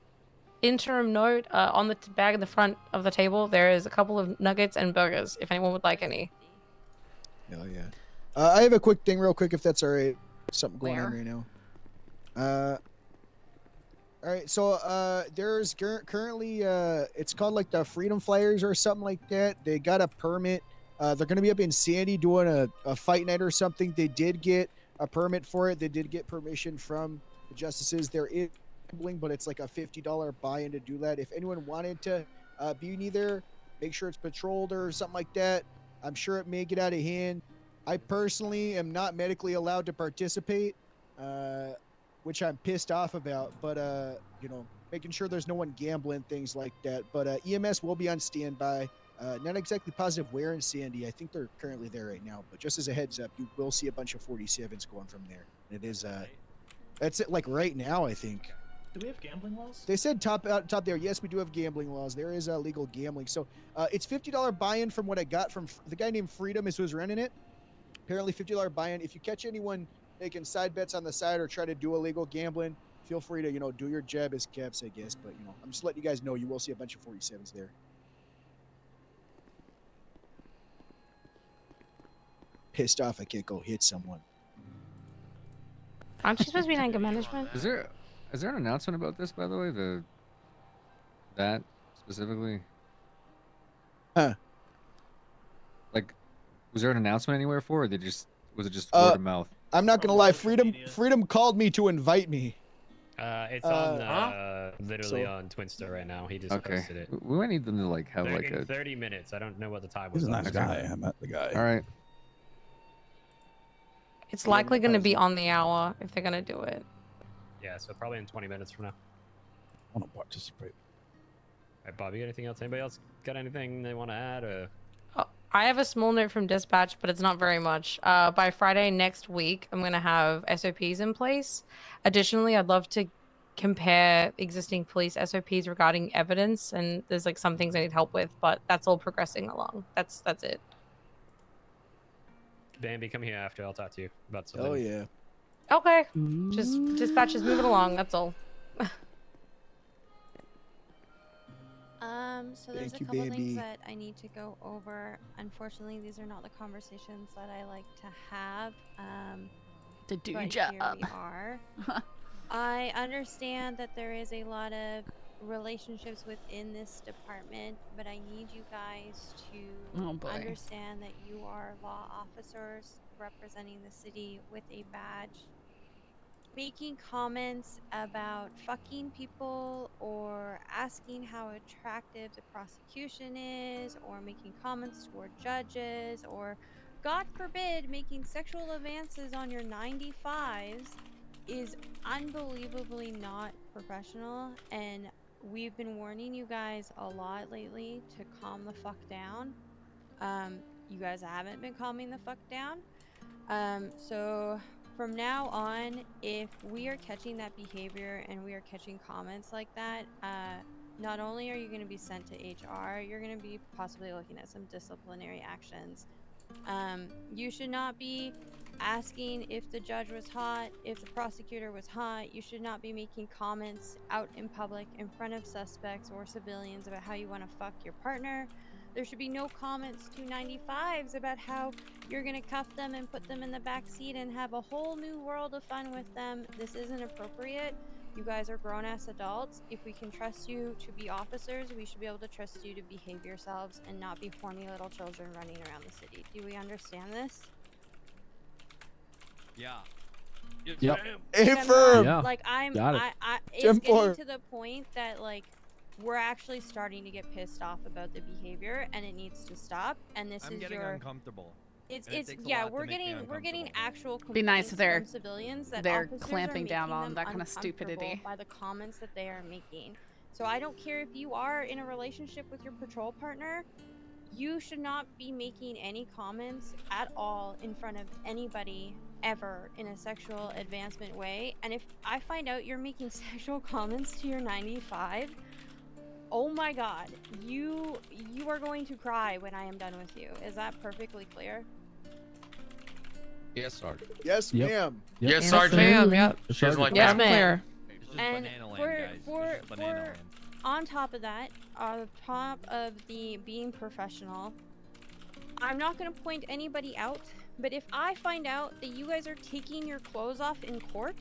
Interim note, on the bag in the front of the table, there is a couple of nuggets and burgers, if anyone would like any. Hell yeah. I have a quick thing real quick, if that's all right. Something going on Where? right now. All right, so there's currently it's called like the Freedom Flyers or something like that. They got a permit. They're gonna be up in Sandy doing a fight night or something. They did get a permit for it. They did get permission from the justices. There is gambling, but it's like a $50 buy-in to do that. If anyone wanted to be neither, make sure it's patrolled or something like that. I'm sure it may get out of hand. I personally am not medically allowed to participate, which I'm pissed off about, but you know, making sure there's no one gambling, things like that. But EMS will be on standby. Not exactly positive where in Sandy. I think they're currently there right now, but just as a heads up, you will see a bunch of 47s going from there. It is that's it, like right now, I think. Do we have gambling laws? They said top there. Yes, we do have gambling laws. There is legal gambling. So it's $50 buy-in from what I got from the guy named Freedom is who's running it. Apparently $50 buy-in. If you catch anyone making side bets on the side or try to do illegal gambling, feel free to, you know, do your jab as caps, I guess. But, you know, I'm just letting you guys know you will see a bunch of 47s there. Pissed off I can't go hit someone. Aren't you supposed to be in anger management? Is there an announcement about this, by the way? That specifically? Huh. Like, was there an announcement anywhere for it? Or was it just word of mouth? I'm not gonna lie, Freedom called me to invite me. It's on literally on Twinster right now. He just posted it. We might need them to like have 30 minutes. I don't know what the time He's was. a nice guy. I met the guy. All right. It's likely going to be on the hour if they're going to do it. Yeah, so probably in 20 minutes from now. I want to participate. All right, Bob, you got anything else? Anybody else got anything they want to add? Or... I have a small note from dispatch, but it's not very much. By Friday next week, I'm going to have SOPs in place. Additionally, I'd love to compare existing police SOPs regarding evidence, and there's like some things I need help with, but that's all progressing along. That's it. Bambi, come here after. I'll talk to you about something. Oh yeah. Okay. Just dispatch is moving along. That's all. So there's Thank a you, couple baby. things that I need to go over. Unfortunately, these are not the conversations that I like to have. To do but job. Here we are. I understand that there is a lot of relationships within this department, but I need you guys to understand that you are law officers representing the city with a badge. Making comments about fucking people or asking how attractive the prosecution is or making comments toward judges or, God forbid, making sexual advances on your 95s is unbelievably not professional, and we've been warning you guys a lot lately to calm the fuck down. You guys haven't been calming the fuck down. So from now on, if we are catching that behavior and we are catching comments like that, not only are you going to be sent to HR, you're going to be possibly looking at some disciplinary actions. You should not be asking if the judge was hot, if the prosecutor was hot. You should not be making comments out in public in front of suspects or civilians about how you want to fuck your partner. There should be no comments to 95s about how you're going to cuff them and put them in the back seat and have a whole new world of fun with them. This isn't appropriate. You guys are grown-ass adults. If we can trust you to be officers, we should be able to trust you to behave yourselves and not be horny little children running around the city. Do we understand this? Yeah. Yep. Affirm. Yeah. Like it's Jump getting forward. to the point that like we're actually starting to get pissed off about the behavior, and it needs to stop. And this I'm is getting your. uncomfortable. It's And it takes a yeah. lot to We're make me getting actual Be nice complaints if they're from civilians that they're officers clamping are down making on them that kind of uncomfortable stupidity. by the comments that they are making. So I don't care if you are in a relationship with your patrol partner. You should not be making any comments at all in front of anybody ever in a sexual advancement way. And if I find out you're making sexual comments to your 95, oh my god, you are going to cry when I am done with you. Is that perfectly clear? Yes, Sergeant. Yes, Yep. ma'am. Yep. Yes, Sergeant. Ma'am, yep. She doesn't like Yes, that. ma'am. And for on top of that, on top of the being professional, I'm not going to point anybody out, but if I find out that you guys are taking your clothes off in court,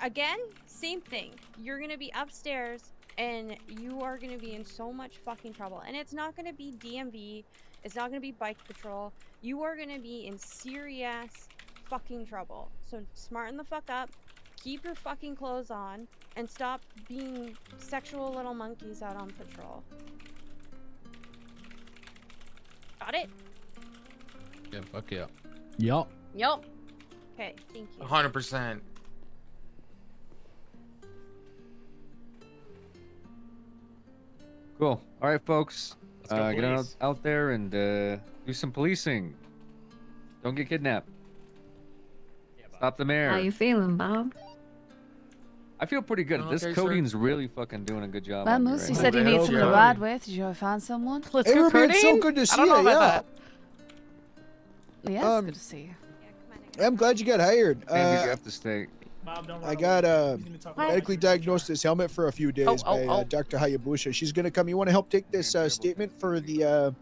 again, same thing. You're going to be upstairs and you are going to be in so much fucking trouble. And it's not going to be DMV. It's not going to be bike patrol. You are going to be in serious fucking trouble. So smarten the fuck up. Keep your fucking clothes on and stop being sexual little monkeys out on patrol. Got it? Yeah, fuck yeah. Yup. Yup. Okay, thank you. 100%. Cool. All right, folks. Let's go Get police. out there and do some policing. Don't get kidnapped. Stop the mayor. How you feeling, Bob? I feel pretty good. This Okay, Codeine's really fucking doing a good job. Well, on me Moose, right you now. said you Who the need hell's someone to your ride Codine? with. Did you ever find someone? Let's Hey, go, Ruby, it's so Codeine. good to see I don't know you. about Yeah. that. Yeah, it's good to see you. I'm glad you got hired. Andy, you have to stay. Bob, don't I run got away. He's gonna talk about medically your diagnosed this helmet for a few days oh, by oh. Dr. Hayabusa. She's gonna come. You want to help take this statement for the You're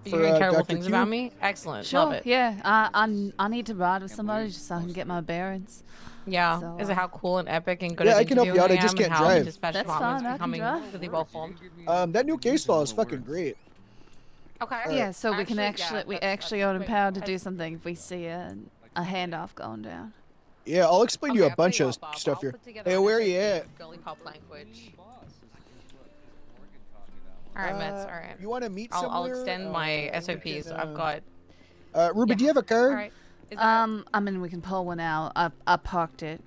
hearing terrible Dr. things Q? about me? Excellent. Sure. Love it. Yeah. I need to ride with somebody just so I can get my bearings. Yeah. So, Is it how cool and epic and good Yeah, at I can help you interviewing out. I just am and can't how the drive. dispatch That's department's fine, I can becoming drive. really well formed? That new case law is fucking great. Okay. Yeah, so we can Actually, we yeah, that's actually are quick. empowered to do something if we see a handoff going down. Yeah, I'll explain to you Okay, a bunch I'll of tell you what, Bob, stuff I'll here. put together Hey, an where are you SOP at? Girly pop language. All right, Mets. All right. You want to meet I'll somewhere? extend my we SOPs. can, I've got. Ruby, yeah. do you have a car? All right. Is that... I mean, we can pull one out. I parked it.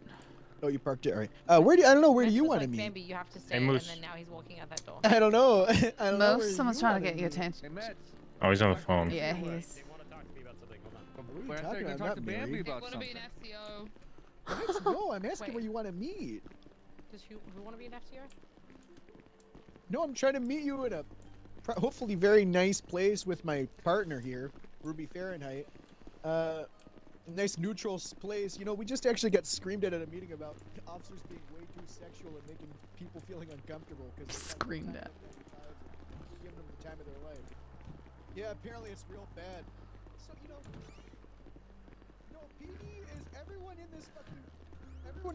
Oh, you parked it. All right. Where do you, I don't know. Where do Mets you was want to like, meet? Bambi, you have to stay, Hey, and Moose. then now he's walking out that door. I don't know. I don't know where Most someone's you trying to wanna get your meet. attention. Oh, he's on the phone. Yeah, he is. They want to talk to me about something. Hold on. What are you Wait, I thought talking you were about? gonna talk to Not Bambi Mary. about Want to be something. an FCO? No, I'm asking where you want to meet. Does who want to be an FTO? No, I'm trying to meet you in a hopefully very nice place with my partner here, Ruby Fahrenheit. Nice neutral place. You know, we just actually got screamed at a meeting about officers being way too sexual and making people feeling uncomfortable because Screamed at. giving them the time of their life. Yeah, apparently it's real bad. So PD is everyone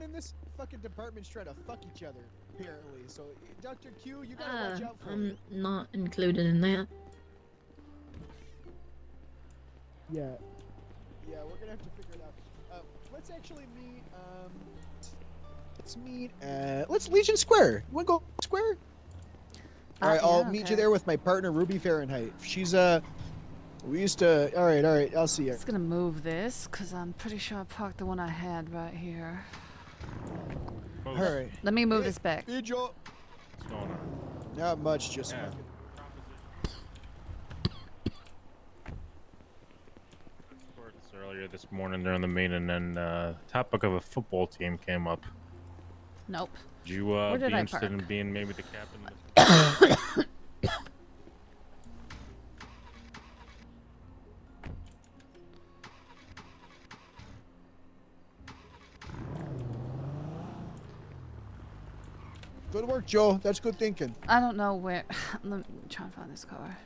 in this fucking department's trying to fuck each other. Apparently, so Dr. Q, you gotta watch out for I'm it. not included in that. Yeah. Yeah, we're gonna have to figure it out. Let's actually meet, let's Legion Square. You wanna go Square? Alright, I'll yeah, meet okay. you there with my partner, Ruby Fahrenheit. She's, we used to, alright, I'll see you. Just gonna move this because I'm pretty sure I parked the one I had right here. Alright. Let me move this back. Hey, Joe. What's going on? Not much, just Yeah. fucking. This earlier this morning during the meeting, and topic of a football team came up. Nope. Would you Where be did I interested in park? being maybe the captain? Of the Good work, Joe. That's good thinking. I don't know where. Let me try and find this car.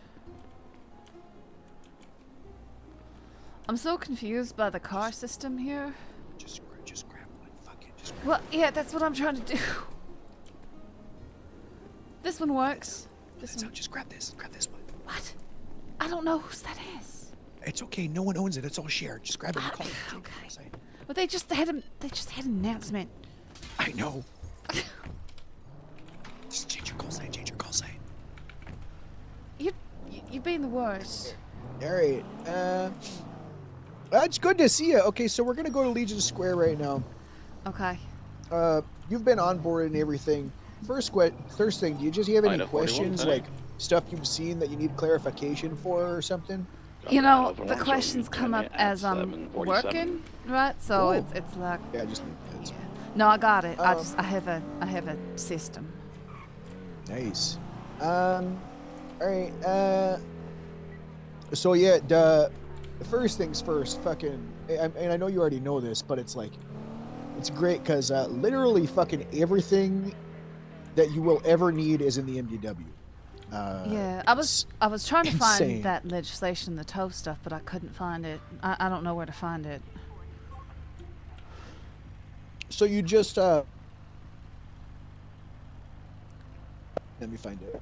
I'm so confused by the car system here. Just grab one. Fuck it. Just Well, yeah, that's what I'm trying to do. This one works. This one. just grab this. Grab this one. What? I don't know whose that is. It's okay. No one owns it. It's all shared. Just grab it and call it. Okay. But they just had an announcement. I know. Just change your call sign. Change your call sign. You've been the worst. All right. It's good to see you. Okay, so we're gonna go to Legion Square right now. Okay. You've been on board and everything. First thing, do you just have any Item 41, questions, Lieutenant. like stuff you've seen that you need clarification for or something? You know, the questions come up as I'm working, right? So Cool. it's like. Yeah, just leave that. Yeah. No, I got it. I have a system. Nice. All right. So yeah, the first things first. Fucking, and I know you already know this, but it's like, it's great because literally fucking everything that you will ever need is in the MDW. Yeah, I was trying to insane. find that legislation, the tow stuff, but I couldn't find it. I don't know where to find it. So you just let me find it.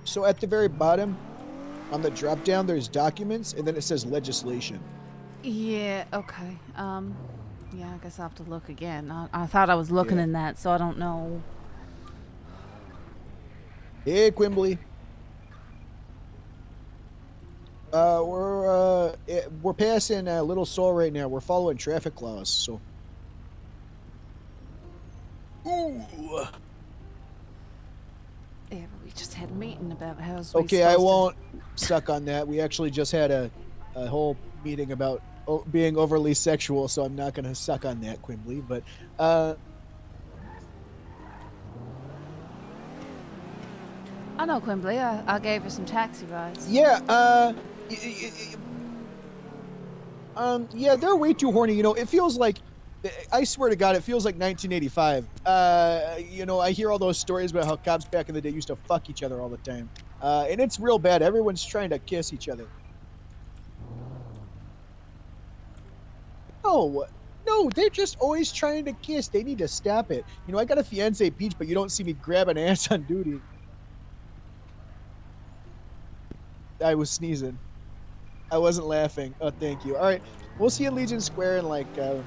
So at the very bottom, on the drop down, there's documents, and then it says legislation. Yeah. Okay. Yeah. I guess I'll have to look again. I thought I was looking in that, so I don't know. Hey, Quimbley. We're passing Little Seoul right now. We're following traffic laws, so. Ooh. Yeah, but we just had a meeting about how. Okay, I won't suck on that. We actually just had a whole meeting about being overly sexual, so I'm not gonna suck on that, Quimbley. But I know Quimbley. I gave her some taxi rides. yeah, yeah, they're way too horny. You know, it feels like, I swear to God, it feels like 1985. You know, I hear all those stories about how cops back in the day used to fuck each other all the time. And it's real bad. Everyone's trying to kiss each other. No, they're just always trying to kiss. They need to stop it. You know, I got a fiance, Peach, but you don't see me grabbing ass on duty. I was sneezing. I wasn't laughing. Oh, thank you. All right, we'll see you in Legion Square in like. All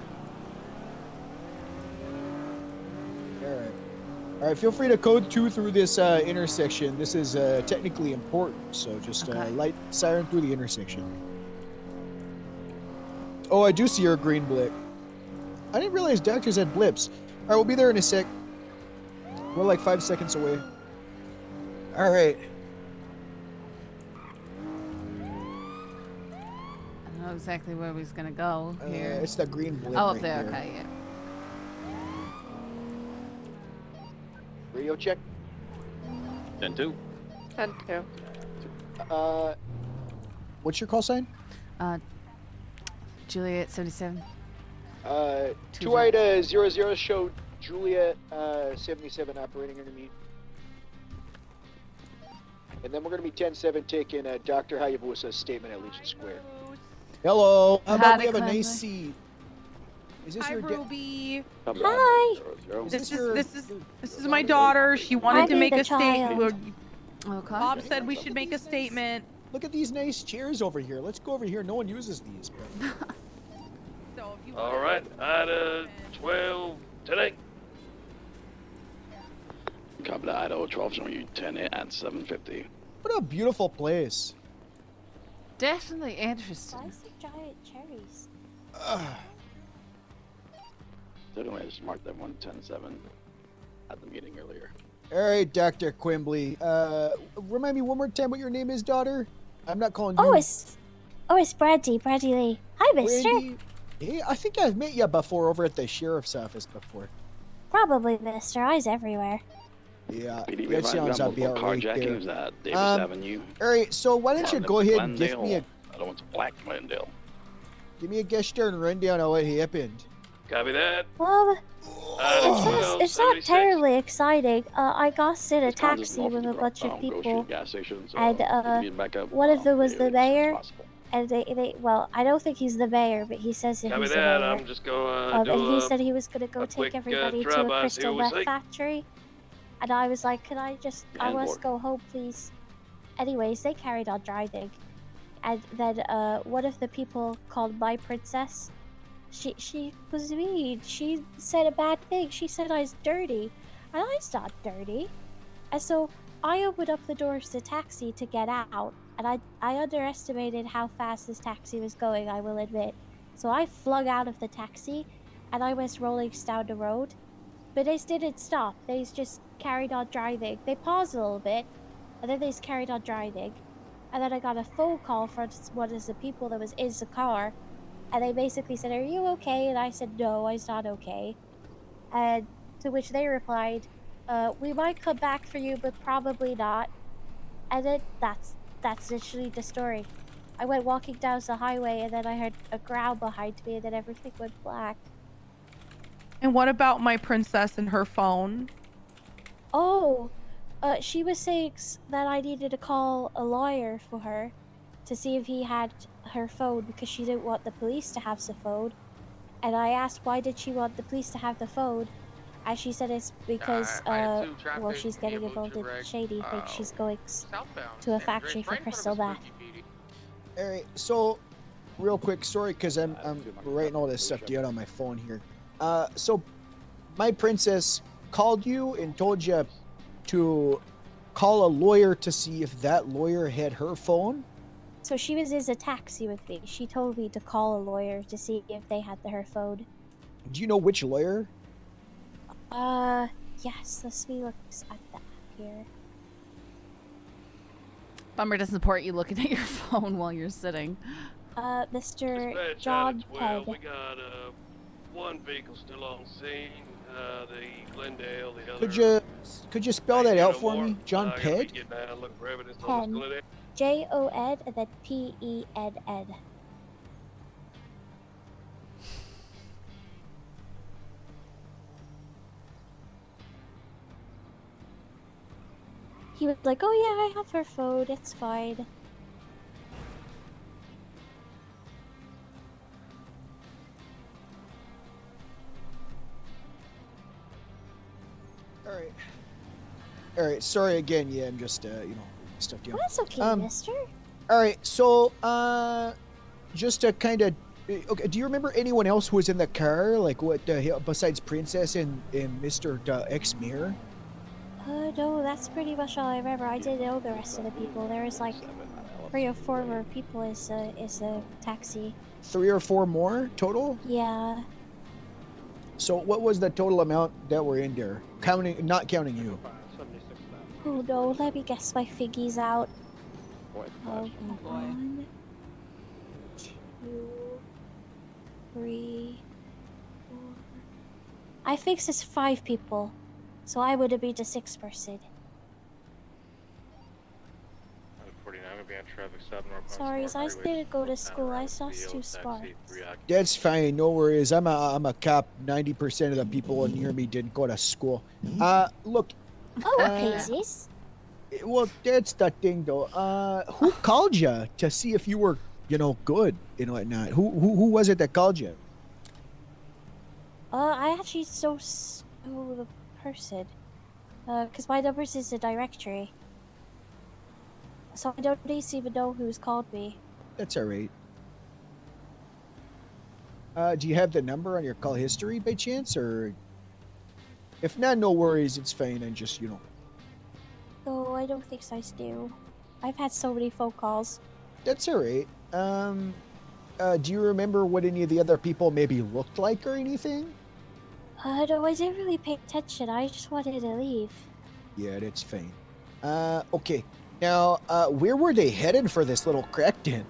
right. Feel free to code 2 through this intersection. This is technically important, so just light siren through the intersection. Oh, I do see your green blip. I didn't realize doctors had blips. All right, we'll be there in a sec. We're like 5 seconds away. All right. I know exactly where we was gonna go here. It's the green blip. Oh, up right there. there. Okay, yeah. Radio check. 10-2. 10-2. What's your call sign? Juliet 77. 2800 showed Juliet 77 operating under me. And then we're going to be 10-7 taking Dr. Hayabusa's statement at Legion Square. Hello. How about we have a nice seat? Is this Hi, your Ruby. Hi. This is my daughter. She wanted to make a statement. Okay. Bob said we should make a statement. Look at these nice chairs over here. Let's go over here. No one uses these. All right, Ida 12 today. Copy that, Idaho 12 showing you 10 at 7:50. What a beautiful place. Definitely interesting. Why is the giant cherries? Definitely, I just marked that one 10-7 at the meeting earlier. All right, Dr. Quimbley. Remind me one more time what your name is, daughter? I'm not calling you. Oh, it's Brandy Lee. Hi, mister. Brandy? Hey, I think I've met you before over at the sheriff's office before. Probably, mister. Eyes everywhere. Yeah, PD, that sounds out multiple right carjackings there. at Davis Avenue. All right, so why don't you Down go to ahead and give me a... Glendale. I don't want to black Glendale. Give me a guest star and rundown on what happened. Copy that. Well, Ida it's 12, not terribly exciting. I got in a taxi north with a bunch of Go people, Street gas station, so and you can meet back up, one of them was the as mayor, possible. and they well, I don't think he's the mayor, but he says that Copy he's the that. mayor. I'm just going And to he said he was gonna go quick, take everybody to drive-by, a see crystal what we meth see. factory, and I was like, I And must more. go home, please. Anyways, they carried on driving, and then one of the people called my princess. She was mean. She said a bad thing. She said I was dirty, and I was not dirty. And so I opened up the doors to the taxi to get out, and I underestimated how fast this taxi was going, I will admit. So I flung out of the taxi, and I was rolling down the road. But they didn't stop. They just carried on driving. They paused a little bit, and then they just carried on driving. And then I got a phone call from one of the people that was in the car, and they basically said, "Are you okay?" And I said, "No, I'm not okay." And to which they replied, "We might come back for you, but probably not." And then that's literally the story. I went walking down the highway, and then I heard a growl behind me, and then everything went black. And what about my princess and her phone? Oh, she was saying that I needed to call a lawyer for her to see if he had her phone because she didn't want the police to have the phone. And I asked why did she want the police to have the phone, and she said it's because well, she's getting involved in shady things. She's going to a factory for crystal meth. All right, so real quick, sorry, because I'm writing all this stuff down on my phone here. So my princess called you and told you to call a lawyer to see if that lawyer had her phone. So she was in a taxi with me. She told me to call a lawyer to see if they had her phone. Do you know which lawyer? Yes. Let's me look at the app here. Bummer doesn't support you looking at your phone while you're sitting. Mr. Dispatch John out as well. Penn. We got one vehicle still on scene. The Glendale, the other. Could you spell that out for more. me, John I gotta Ped? be getting out, looking for evidence on this Penn. Glendale. Jon and then Penn. He was like, "Oh yeah, I have her phone. It's fine." All right. Sorry again. Yeah, I'm just stuff down. Well, that's okay, mister. All right. So just to kind of. Okay, do you remember anyone else who was in the car? Like what besides Princess and Mr. Ex-Mayor? No, that's pretty much all I remember. I didn't know the rest of the people. There was like 3 or 4 more people is a taxi. 3 or 4 more total? Yeah. So what was the total amount that were in there? Not counting you. Oh no, let me guess my figgies out. 1, 2, 3, 4. I think it's 5 people. So I would have been the 6th person. 49, I'm gonna be on traffic stop northbound. Sorry, I didn't go to school. I saw 2 sparks. That's fine. No worries. I'm a cop. 90% of the people near me didn't go to school. Look. Oh, crazies. Well, that's the thing, though. Who called you to see if you were, good and whatnot? Who was it that called you? I actually don't know the person. Because my numbers is a directory. So I don't even know who's called me. That's all right. Do you have the number on your call history by chance, or if not, no worries. It's fine. And just No, I don't think I do. I've had so many phone calls. That's all right. Do you remember what any of the other people maybe looked like or anything? No, I didn't really pay attention. I just wanted to leave. Yeah, that's fine. Okay. Now, where were they headed for this little crackdown?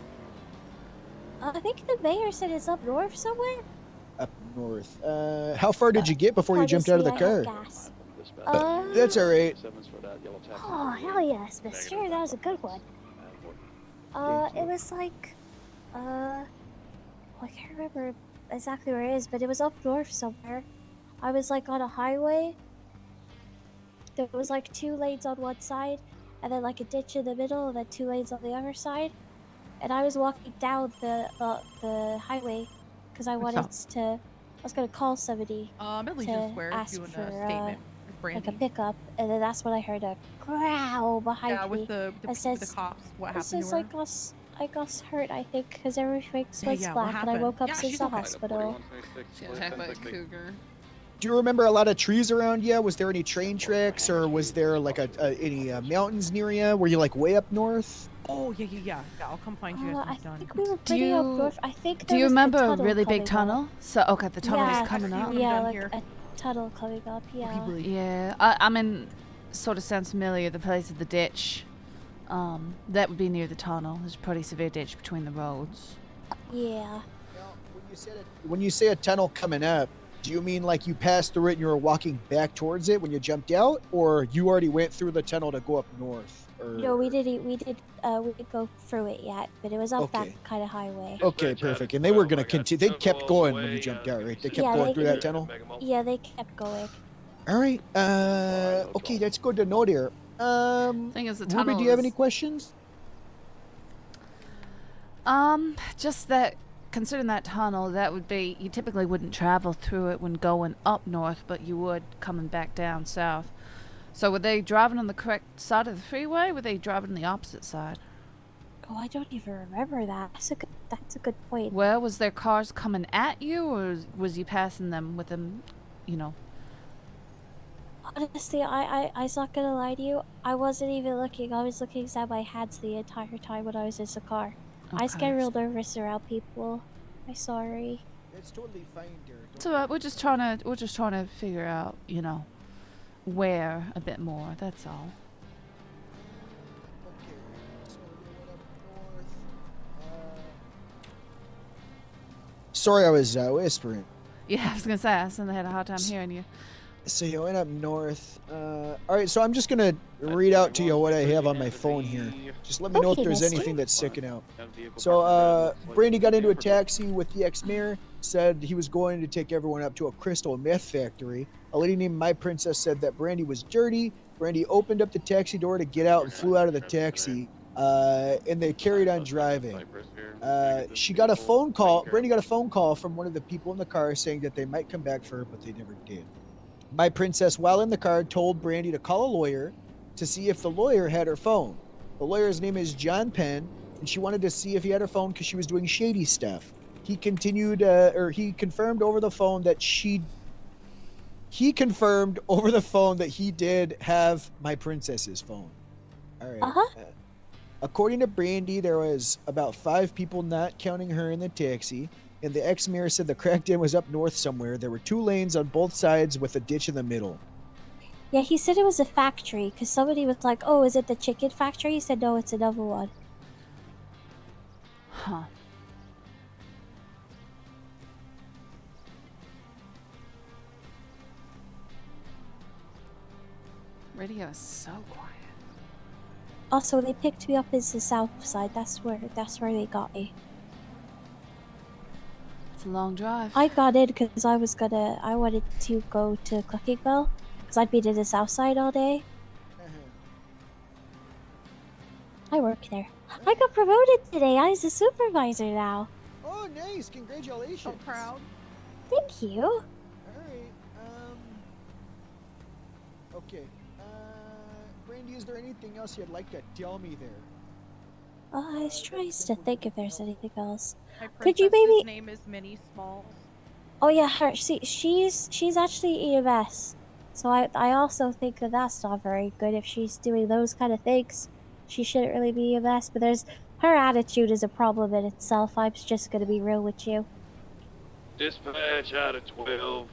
I think the mayor said it's up north somewhere. Up north. How far did you get before you jumped out of the car? Gas. That's all right. Oh, hell yes, mister. That was a good one. It was like, I can't remember exactly where it is, but it was up north somewhere. I was like on a highway. There was like 2 lanes on one side, and then like a ditch in the middle, and then 2 lanes on the other side. And I was walking down the highway because I wanted to. I was gonna call somebody to ask doing for a statement with like a Brandy. pickup, and then that's when I heard a growl behind Yeah, me. with the It says, the cops. What it happened says to her? I got hurt, I think, because everything was Yeah, what black, and I happened? woke up Yeah, since she's the okay. hospital. She attacked by a cougar. Do you remember a lot of trees around you? Was there any train tracks, or was there like any mountains near you? Were you like way up north? Oh yeah. I'll come find you I guys when think we were Do pretty up you north. I think do there you was the remember a tunnel really big coming up. tunnel? So okay, the tunnel Yeah, was coming up. yeah, down like here. a tunnel coming up. Yeah. Yeah, I mean, sort of sounds familiar. The place of the ditch. That would be near the tunnel. There's a pretty severe ditch between the roads. Yeah. When you say a tunnel coming up, do you mean like you passed through it and you were walking back towards it when you jumped out, or you already went through the tunnel to go up north? Or... No, we didn't go through it yet, but it was up that Okay. kind of highway. Okay, perfect. And they were gonna continue. They kept going when you jumped out, right? They kept going through that tunnel. Yeah, they kept going. All right. Okay, that's good to know there. Thing is, the Ruby, tunnel do you have is- any questions? Just that, considering that tunnel, that would be, you typically wouldn't travel through it when going up north, but you would coming back down south. So were they driving on the correct side of the freeway? Were they driving on the opposite side? Oh, I don't even remember that. That's a good point. Well, was there cars coming at you, or was you passing them with them, you know? Honestly, I'm not gonna lie to you. I wasn't even looking. I was looking at my hands the entire time when I was in the car. I just get Okay. real nervous around people. I'm sorry. It's totally fine, dear. It's alright. We're just trying to figure out, you know, where a bit more. That's all. Sorry, I was whispering. Yeah, I was gonna say, I suddenly had a hard time hearing you. So you went up north. All right, so I'm just gonna read out to you what I have on my phone here. Just let me know if Okay, there's mister. anything that's sticking out. So, Brandy got into a taxi with the ex-mayor, said he was going to take everyone up to a crystal meth factory. A lady named My Princess said that Brandy was dirty. Brandy opened up the taxi door to get out and flew out of the taxi, and they carried on driving. She got a phone call. Brandy got a phone call from one of the people in the car saying that they might come back for her, but they never did. My Princess, while in the car, told Brandy to call a lawyer to see if the lawyer had her phone. The lawyer's name is John Penn, and she wanted to see if he had her phone because she was doing shady stuff. He continued, he confirmed over the phone that he did have My Princess's phone. All right. According to Brandy, there was about 5 people, not counting her, in the taxi. And the ex-mayor said the crackdown was up north somewhere. There were 2 lanes on both sides with a ditch in the middle. Yeah, he said it was a factory because somebody was like, "Oh, is it the chicken factory?" He said, "No, it's another one." Huh. Radio is so quiet. Also, they picked me up as the south side. That's where they got me. It's a long drive. I got in because I wanted to go to Clicking Bell because I'd been to the south side all day. I work there. I got promoted today. I was a supervisor now. Oh, nice! Congratulations. So proud. Thank you. All right. Okay. Brandy, is there anything else you'd like to tell me there? I was trying to think if there's anything else. My Could you princess's maybe? name is Minnie Smalls. Oh yeah, her. She's actually EMS. So I also think that that's not very good if she's doing those kind of things. She shouldn't really be EMS, but her attitude is a problem in itself. I'm just gonna be real with you. Dispatch out of 12.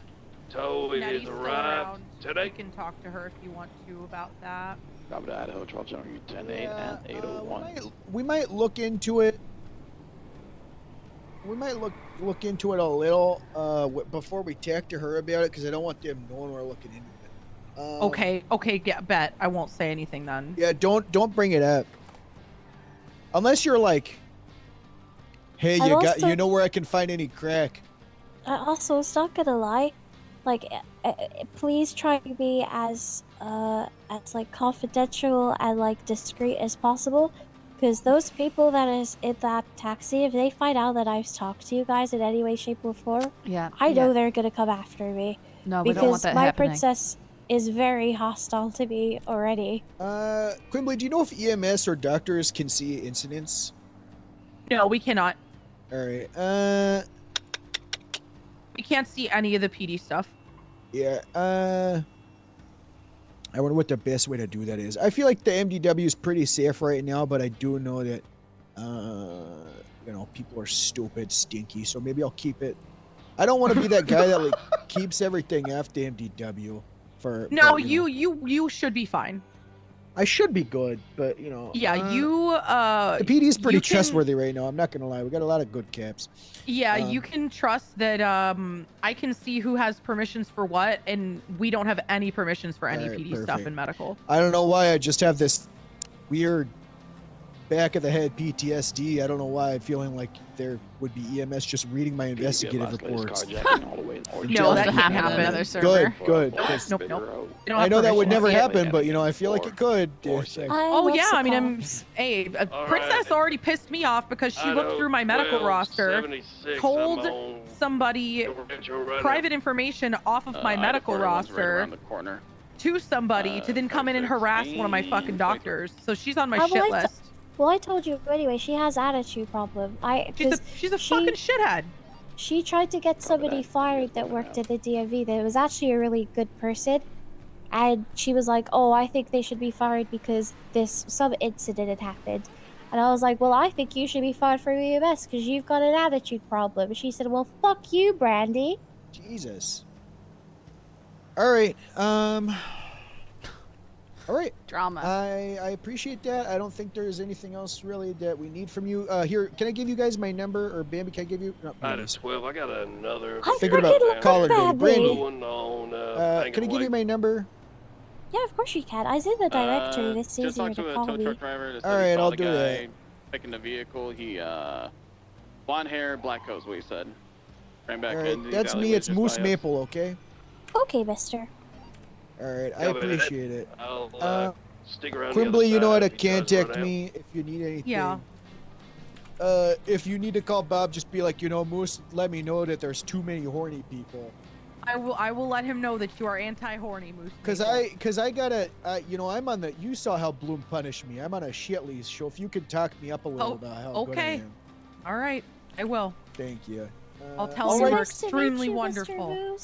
Tow Nettie's is still arrived around. today. You can talk to her if you want to about that. Robert Idaho, 12 General 10-8 and 801. We might look into it. We might look into it a little before we talk to her about it, because I don't want them knowing we're looking into it. Okay, bet. I won't say anything then. Yeah, don't bring it up. Unless you're like, hey, you know where I can find any crack. Also, it's not gonna lie. Like, please try to be as like confidential and like discreet as possible, because those people that is in that taxi, if they find out that I've talked to you guys in any way, shape, or form, I know they're gonna come after me. No, we don't want because that my happening. princess is very hostile to me already. Quimbley, do you know if EMS or doctors can see incidents? No, we cannot. All right. We can't see any of the PD stuff. Yeah. I wonder what the best way to do that is. I feel like the MDW is pretty safe right now, but I do know that, you know, people are stupid, stinky. So maybe I'll keep it. I don't want to be that guy that like keeps everything after MDW. No, but, you should be fine. I should be good, but you know. Yeah, the PD is pretty you can- trustworthy right now. I'm not gonna lie. We got a lot of good caps. Yeah, you can trust that I can see who has permissions for what, and we don't have any permissions for any Alright, PD stuff perfect. in medical. I don't know why I just have this weird back of the head PTSD. I don't know why I'm feeling like there would be EMS just reading my investigative reports. No, that can't happen. Another server. Good. Nope. They don't I have know that would permissions. never happen, but you know, I feel like it could. It's like- Oh yeah, I mean, Princess already pissed me off because she looked through my medical roster, told somebody private information off of my medical roster to somebody to then come in and harass one of my fucking doctors. So she's on my shit list. Well, I told you anyway. She has attitude problem. She's a fucking shithead. She tried to get somebody fired that worked at the DMV that was actually a really good person, and she was like, "Oh, I think they should be fired because some incident had happened." And I was like, "Well, I think you should be fired from EMS because you've got an attitude problem." And she said, "Well, fuck you, Brandy." Jesus. All right. All right. Drama. I appreciate that. I don't think there's anything else really that we need from you. Here, can I give you guys my number, or Bambi? Can I give you? No, Out of 12, I got another. Thinking about calling Brandy. One on, Can I give you my number? Yeah, of course you can. I was in the directory. This is easier to call me. All right, I'll do that. Picking the vehicle, he blonde hair, black coat, what he said. Ran back All right, in. that's me. It's Moose Maple. Okay. Okay, mister. All right, I Yeah, but appreciate it. I'll stick around. Quimbly, you know how to contact me if you need anything. Yeah. If you need to call Bob, just be like, you know, Moose, let me know that there's too many horny people. I will let him know that you are anti-horny, Moose. Cause I gotta, you know, I'm on the. You saw how Bloom punished me. I'm on a shit lease, so if you could talk me up a little about how good I Okay. am. All right, I will. Thank you. I'll tell all him right. you're extremely wonderful.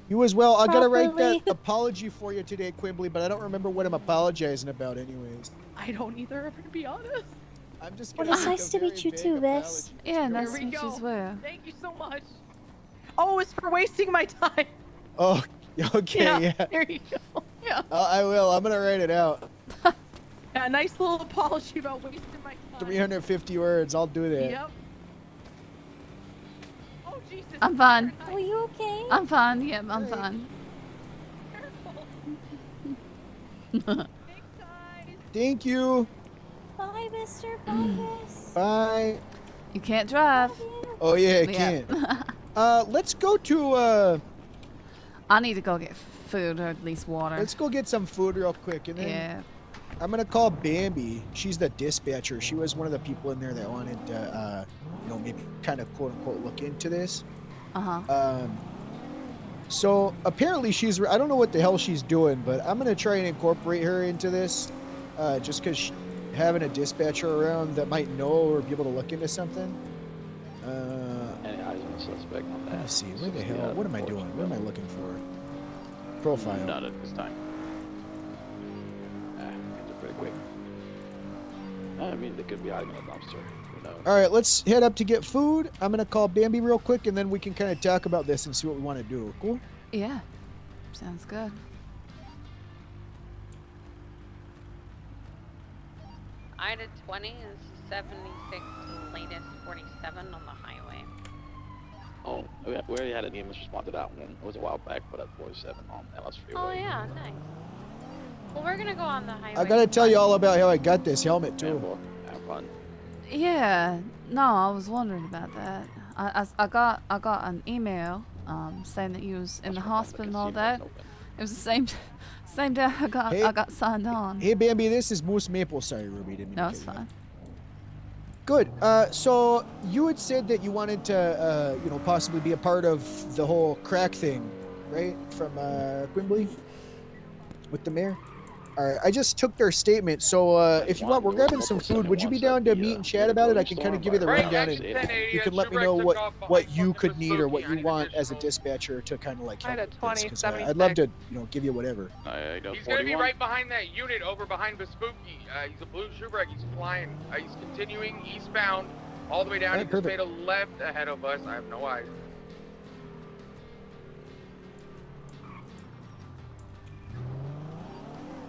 You as well. I gotta write Properly. that apology for you today, Quimbly, but I don't remember what I'm apologizing about, anyways. I don't either, to be honest. I'm just. Well, gonna it's make nice a to very meet you vague too, Miss. apology. Yeah, Here nice we to meet you go. as well. Thank you so much. Oh, it's for wasting my time. Oh, okay, yeah. There you go. Yeah. I will. I'm gonna write it out. Yeah, a nice little apology about wasting my time. 350 words. I'll do that. Yep. Oh, Jesus. I'm fine. Are you okay? I'm fine. Yep, I'm fine. Thank you. Bye, Mister. Bye, Miss. Bye. You can't drive. Oh yeah, I Yeah. can't. Let's go to. I need to go get food or at least water. Let's go get some food real quick, and then Yeah. I'm gonna call Bambi. She's the dispatcher. She was one of the people in there that wanted to, you know, maybe kind of quote unquote look into this. Uh-huh. So apparently she's. I don't know what the hell she's doing, but I'm gonna try and incorporate her into this, just because having a dispatcher around that might know or be able to look into something. Any eyes on the suspect on that? Let me see. Where the hell? What am I doing? What am I looking for? Profile. Not at this time. Things are pretty quick. I mean, they could be hiding in a dumpster. Who knows? All right, let's head up to get food. I'm gonna call Bambi real quick, and then we can kind of talk about this and see what we want to do. Cool? Yeah. Sounds good. Ida 20 is 76, latest 47 on the highway. Oh, we already had an EMS respond to that one. It was a while back, but at 47 on LS Freeway. Oh yeah, nice. Well, we're gonna go on the highway. I gotta tell you all about how I got this helmet too. Have fun. Yeah. No, I was wondering about that. I got an email saying that you was in the hospital and all that. It was the same day I got signed on. Hey, Bambi, this is Moose Maple. Sorry, Ruby, didn't mean No, to it's cut you off. fine. Good. So you had said that you wanted to, you know, possibly be a part of the whole crack thing, right? From Quimbly with the mayor. All right, I just took their statement. So if you want, we're grabbing some food. Would you be down to meet and chat about it? I can kind of give you the rundown, and you can let me know what you could need or what you want as a dispatcher to kind of like help with this. 'Cause I'd love to, give you whatever. He's gonna be right behind that unit over behind Vespucci. He's a blue shoebrick. He's flying. He's continuing eastbound all the way down. All right, He just perfect. made a left ahead of us. I have no idea.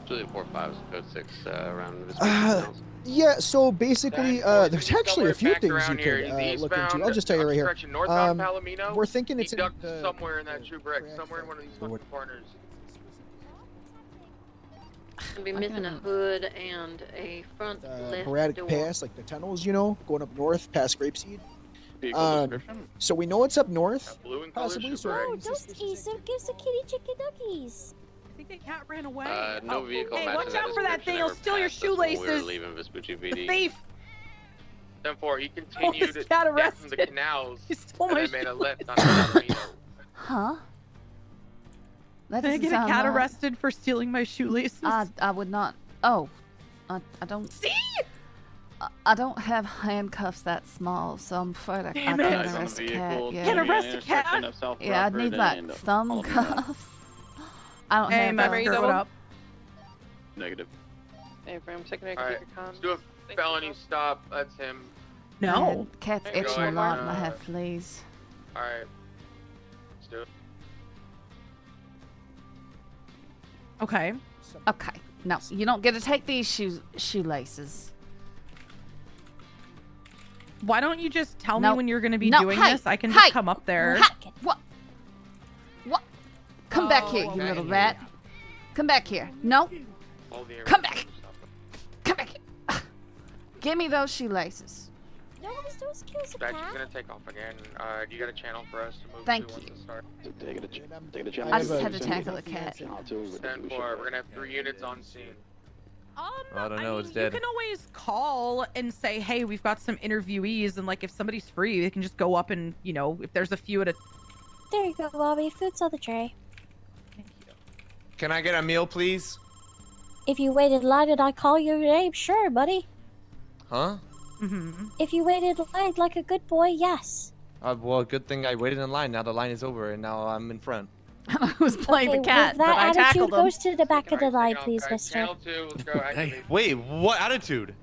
Usually 4-5 code 6 around Vespucci. Yeah, so basically, there's actually a few things you here. could He's look into. eastbound, I'll just tell you right here. direction northbound Palomino. We're thinking it's he in ducked the somewhere in that shoebrick, somewhere in one of these fucking corners. Gonna be missing a hood and a front left Braddock door. Pass, like the tunnels, going up north past Grapeseed. Vehicle description? So we know it's up north, blue and possibly. So Oh, those Issa gives the kitty chicken nuggies. I think the cat ran away. No vehicle hey, matches watch that out for that description thing. ever He'll steal your passed us when We shoelaces. were leaving Vespucci The PD. thief. 10-4, he continued this cat down from the arrested. canals He stole and my then made a left on Palomino. Huh? That Did I doesn't get a sound cat right. arrested for stealing my shoelaces? I would not. Oh, I don't. See? I don't have handcuffs that small, so I'm afraid I Damn can't it. arrest a cat. Yeah. Can't arrest a cat? Yeah, I'd need like thumb cuffs. I don't Hey, have Master, those. what up? Negative. Hey, I'm taking a Alright, let's do a felony stop. That's him. No. Cat's There you go, itching a lot, and I uh, have fleas. Alright. Let's do it. Okay. Okay. No, you don't get to take these shoelaces. Why don't you just tell No. me when you're going to be No, doing hey, this? I can just hey, come up there. What? Come back here, you little rat. Come back here. No. Come back. Come back here. Give me those shoelaces. No, those kills a Dispatch cat. is gonna take off again. Do you got a channel for us to move Thank to once you. it starts? Take a channel. I just had to tackle a cat. 10-4, we're gonna have 3 units on scene. I don't know. It's You dead. can always call and say, hey, we've got some interviewees, and like if somebody's free, they can just go up and, if there's a few at a... There you go, Bobby. Food's on the tray. Can I get a meal, please? If you waited in line and I call your name, sure, buddy. Huh? Mm-hmm. If you waited in line like a good boy, yes. Well, good thing I waited in line. Now the line is over, and now I'm in front. I was playing Okay, the cat, with but that I attitude tackled him. goes to the back of the line, please, mister. Channel 2, let's go activate. Wait, what attitude?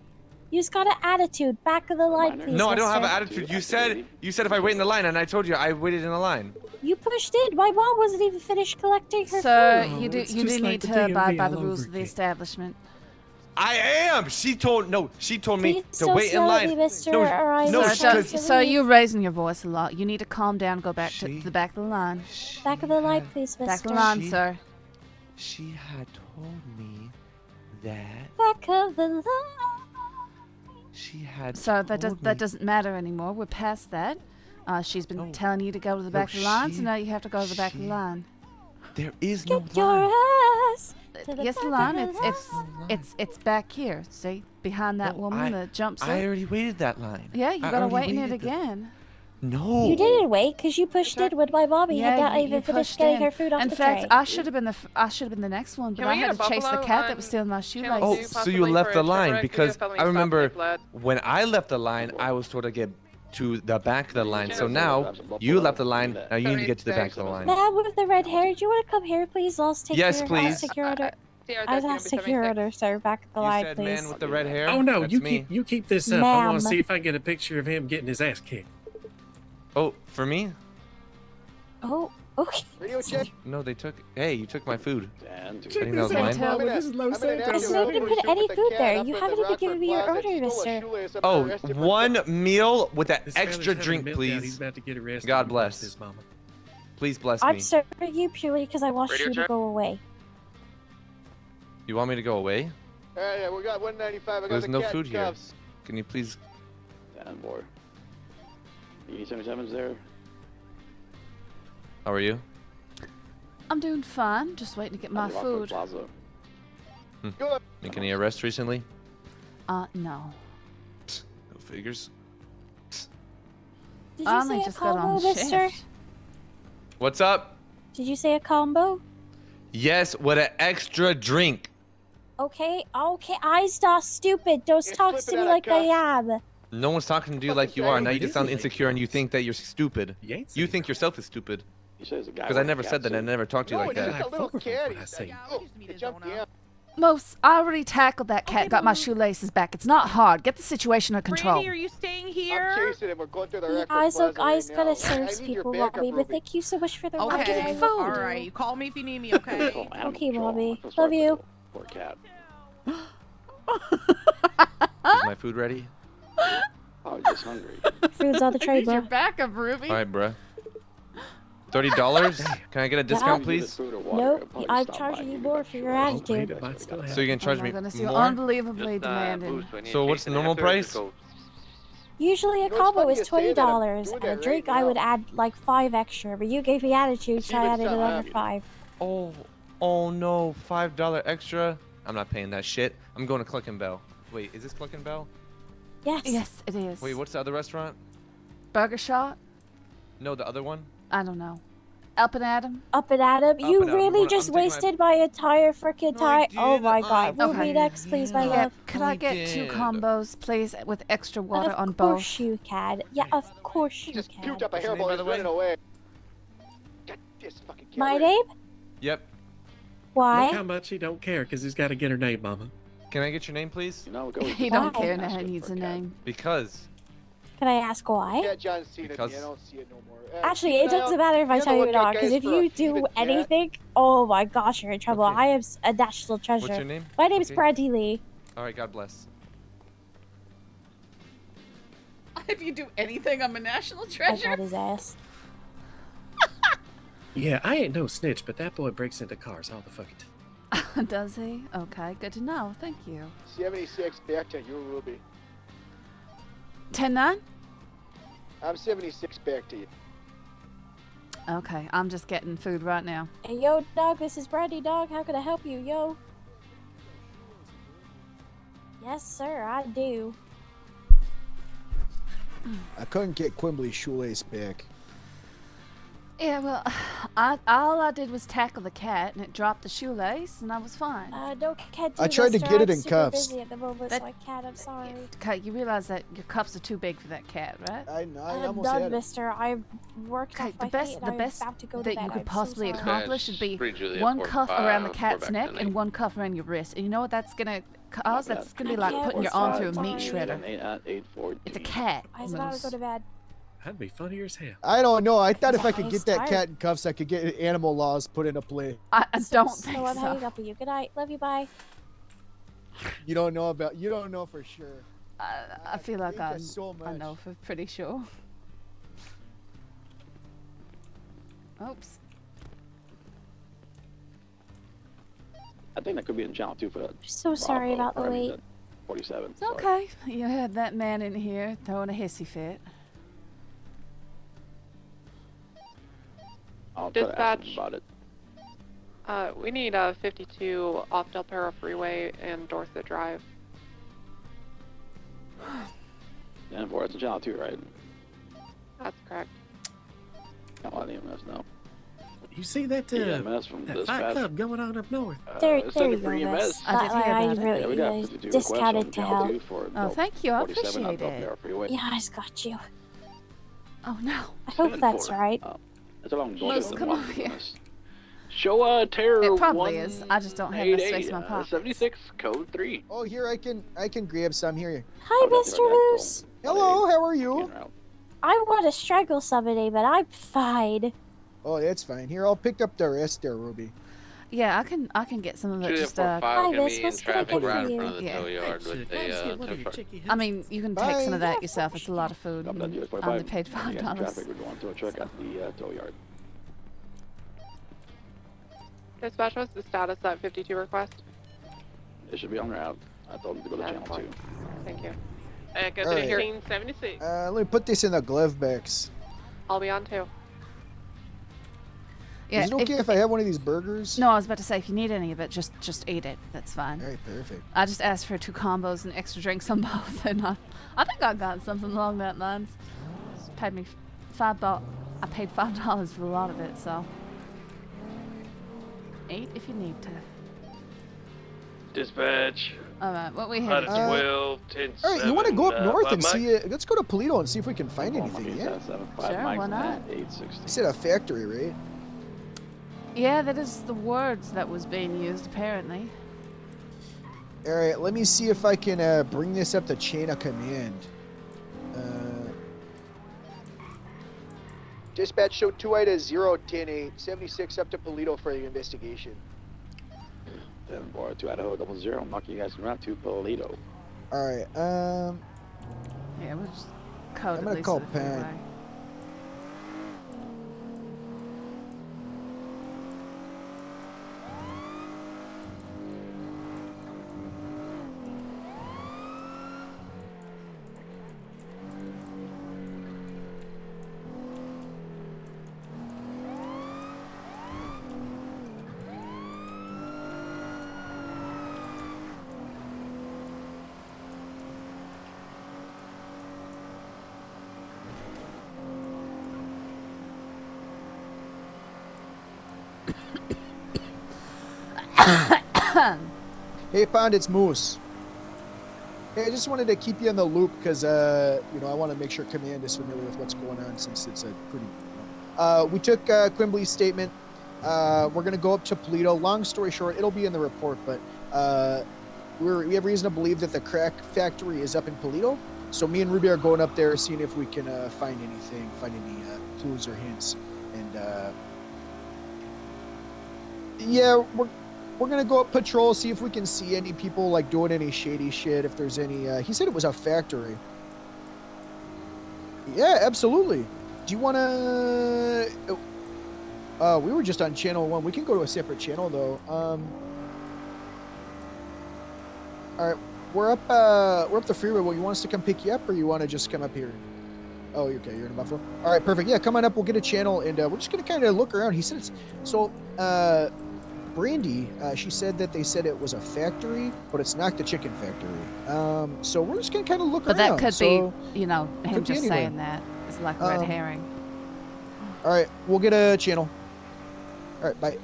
You've got an attitude. Back of the line, please, No, I don't have an mister. attitude. You said if I wait in the line, and I told you I waited in the line. You pushed in. My mom wasn't even finished collecting her So food. you do need to abide by the rules of the establishment. I am. She told me Please to don't wait in yell at line. me, mister, No, or I no, will So, have to so leave. you're raising your voice a lot. You need to calm down. Go back to the back of the line. Back of the line, please, mister. Back of the line, sir. She had told me that Back of the line. she had. So that told that me- doesn't matter anymore. We're past that. She's been telling you to go to the back of the line, so now you have to go to the back of the line. There is no Get your ass to the Yes, back the of line. the It's back here. See, behind that woman, the jumpsuit. I already waited that line. Yeah, you I gotta already wait in it waited the- again. No. You didn't wait because you pushed in when my mommy had not even finished getting her food off In the fact, tray. I should have been the next one, but Can I we had get to a chase the buffalo cat that on was stealing my shoelaces. Oh, so you left the line because felony I stop remember take lad. when I left the line, I was told to get to the back of the line. So now you left the line. Now you need to get to the back of the line. Ma'am with the red hair, do you want to come here, please? I'll take Yes, your, please. I'll take your order. CR, I'll take your order, sir. Back of the line, said please. man with the red hair. Oh no, That's you me. keep this up. I want Ma'am. to see if I can get a picture of him getting his ass kicked. Oh, for me? Oh, okay. Radio check. No, they took. Hey, you took my food. I Check think that was this mine. out, Bubba. This is Los I Santos. didn't put any food there. You haven't even given me your order, mister. Oh, one meal with that This extra fella's having a drink, meltdown. please. He's about to get arrested. God and bless. his mama. Please bless I'm me. serving you purely because I want Radio you to check. go away. You want me to go away? Yeah, we got 195. I got There's the no cat food here. cuffs. Can you please? 10-4. E77's there. How are you? I'm doing fine. Just waiting to get my food. Make any arrests recently? No. No figures. Did I you only say a just got combo, on mister? shift. What's up? Did you say a combo? Yes, with an extra drink. Okay, I's not stupid. Don't talk to me like I am. No one's talking to you like you are. Now you just sound insecure and you think that you're stupid. You think yourself is stupid. Because I never said that. I never talked to you like that. Most, I already tackled that cat, got my shoelaces back. It's not hard. Get the situation under control. Brandy, are you staying here? I'm chasing him. We're going through the record I's plaza look, I's right gonna now. serve I need people your want backup, me, but Ruby. thank you so much for the ride. Okay. I love All you. right. Call me if you need me. Okay. Okay, Bobby. Love you. Poor cat. Is my food ready? Oh, just hungry. Food's on the tray, Your bro. backup, Ruby. All right, bruh. $30? Can I get a discount, please? Nope, I'm charging you more for your attitude. So you're gonna charge me Goodness, you're more? unbelievably demanding. So what's the normal price? Usually a You know, it's combo funny is you say that. I'm $20, doing and a that drink right I would now. add like 5 extra, but you gave me attitude, so I added another 5. Oh no, $5 extra? I'm not paying that shit. I'm going to Cluck and Bell. Wait, is this Cluck and Bell? Yes. Yes, it is. Wait, what's the other restaurant? Burger Shot? No, the other one? I don't know. Up and Adam? Up and Adam, you and Adam. really I'm just taking my- wasted my entire freaking time. Oh my god. Okay. Ruby next, please, my Yeah, love. could I get 2 combos, please, with extra water on Of both? course you can. Yeah, of course you Just can. puked up a What's your name, hairball. by He's the way? running away. God, this fucking cat. My name? Yep. Why? Look how much he don't care because he's got to get her name, Mama. Can I get your name, please? You know, go. He don't Why? care now, he needs a name. Because. Can I ask why? Yeah, John Cena. Because- I don't see it no more. Actually, it doesn't matter if I tell you or not, because if you do anything, oh my gosh, you're in trouble. Okay. I am a national treasure. What's your name? My name's Okay. Brandy Lee. Alright, God bless. If you do anything, I'm a national I treasure. got his ass. Yeah, I ain't no snitch, but that boy breaks into cars all the fucking time. Does he? Okay, good to know. Thank you. 76 back to you, Ruby. 10-9? I'm 76 back to you. Okay, I'm just getting food right now. Hey, yo, dog, this is Brandy, dog. How can I help you, yo? Yes, sir, I do. I couldn't get Quimbly's shoelace back. Yeah, well, all I did was tackle the cat, and it dropped the shoelace, and I was fine. No, can't do I tried this, to sir. get it I'm in super cuffs. busy at the moment, so I can't. I'm sorry. Okay, you realize that your cuffs are too big for that cat, right? I'm almost done, had it. mister. I've worked Okay, off my the best, feet, the and I'm best about to go to that bed. you could I'm so possibly sorry. accomplish would be Pretty Julia, one cuff around the 45, cat's back neck to and name. one cuff around your wrist. And you know what that's gonna cause? That's gonna be like can't putting your with arm that. through a meat Sorry. shredder. It's a cat. I was about to go to bed. That'd be funnier as hell. I don't know. I thought if I could He's get that tired. cat in cuffs, I could get animal laws put into play. I don't So think I'm hanging so. up with you. Good night. Love you. Bye. You don't know about. You don't know for sure. I feel like Thank you so I much. know for pretty sure. Oops. I think that could be in channel 2 for that. So sorry about the wait. 47. It's okay. You had that man in here throwing a hissy fit. I'll try to ask him Dispatch. about it. We need 52 off Del Perro Freeway and Dorset Drive. And for it's in channel 2, right? That's correct. Can't let EMS know. You see that, EMS from that dispatch. fight club going on up north? There it's you looking go, for miss. EMS. I did hear about it. really Yeah, we got 52 requests discounted on to channel hell. 2 for Oh, thank you. I 47 appreciate up Del it. Perro Freeway. Yeah, I got you. Oh no. I hope that's right. It's a long Moose, come over here. Show terror. It probably is. I just don't have enough space in my 188, pocket. 76 code 3. Oh, here I can grab some here. Hi, Mr. Moose. Hello, how are you? I want to strangle somebody, but I'm fine. Oh, that's fine. Here, I'll pick up the rest there, Ruby. Yeah, I can get some of it. Julia Just 45 Hi, gonna miss, be in what's gonna traffic get right for in you? front of the Yeah. tow yard with the tow truck. I mean, you can take some of that yourself. It's a lot of food. Stop that and Julia I 45. only paid Yeah, $5. traffic, we're going to a truck at the tow yard. Dispatch, what's the status of that 52 request? It should be on route. I told him to go to That's channel fine. 2. Thank you. Echo All right. 1376. Let me put this in the glove box. I'll be on too. Yeah, Is it okay if I have one of these burgers? No, I was about to say if you need any of it, just eat it. That's fine. All right, perfect. I just asked for 2 combos and extra drinks on both, and I think I got something along that lines. Just paid me $5. I paid $5 for a lot of it, so eat if you need to. Dispatch. Alright, what we Out headed of to? 12, 10, All right, you want to go up north and Mike? see? Let's go to Polito and see if we can find anything. Yeah. Sure, why not? You said a factory, right? Yeah, that is the words that was being used, apparently. All right, let me see if I can bring this up the chain of command. Dispatch showed 2 items 010-8, 76 up to Polito for the investigation. 7-4 to Idaho 00. I'm knocking you guys around to Polito. All right. Yeah, we'll just code I'm gonna call Pat. Hey, Pond, it's Moose. Hey, I just wanted to keep you in the loop because, you know, I want to make sure Command is familiar with what's going on since it's a pretty... we took Quimbly's statement. We're going to go up to Polito. Long story short, it'll be in the report, but we have reason to believe that the crack factory is up in Polito. So me and Ruby are going up there, seeing if we can find anything, find any clues or hints. And, yeah, we're gonna go up patrol, see if we can see any people like doing any shady shit. If there's any, he said it was a factory. Yeah, absolutely. Do you wanna? We were just on channel 1. We can go to a separate channel though. All right, we're up the freeway. Well, you want us to come pick you up, or you want to just come up here? Oh, okay, you're in Buffalo. All right, perfect. Yeah, come on up. We'll get a channel, and we're just gonna kind of look around. He said it's so. Brandy, she said that they said it was a factory, but it's not the chicken factory. So we're just gonna kind of look around. But that could so, be, you know, him just anyway. saying that. It's like a red herring. All right, we'll get a channel. All right, bye.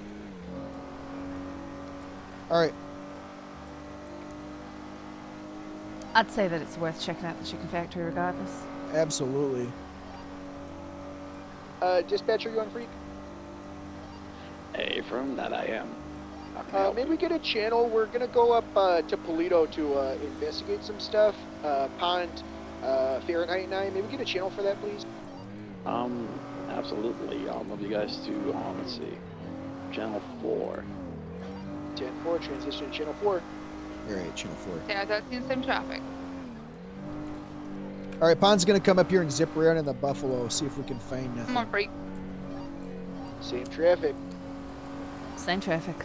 All right. I'd say that it's worth checking out the chicken factory regardless. Absolutely. Dispatcher, you on Freak? Hey, from that I am. Maybe we get a channel. We're gonna go up to Polito to investigate some stuff. Pond, Fahrenheit 9. Maybe get a channel for that, please. Absolutely. I'll move you guys to, let's see, channel 4. 10-4, transition to channel 4. All right, channel 4. Yeah, that's the same traffic. All right, Pond's gonna come up here and zip around in the Buffalo, see if we can find nothing. Come on, Freak. Same traffic. Same traffic.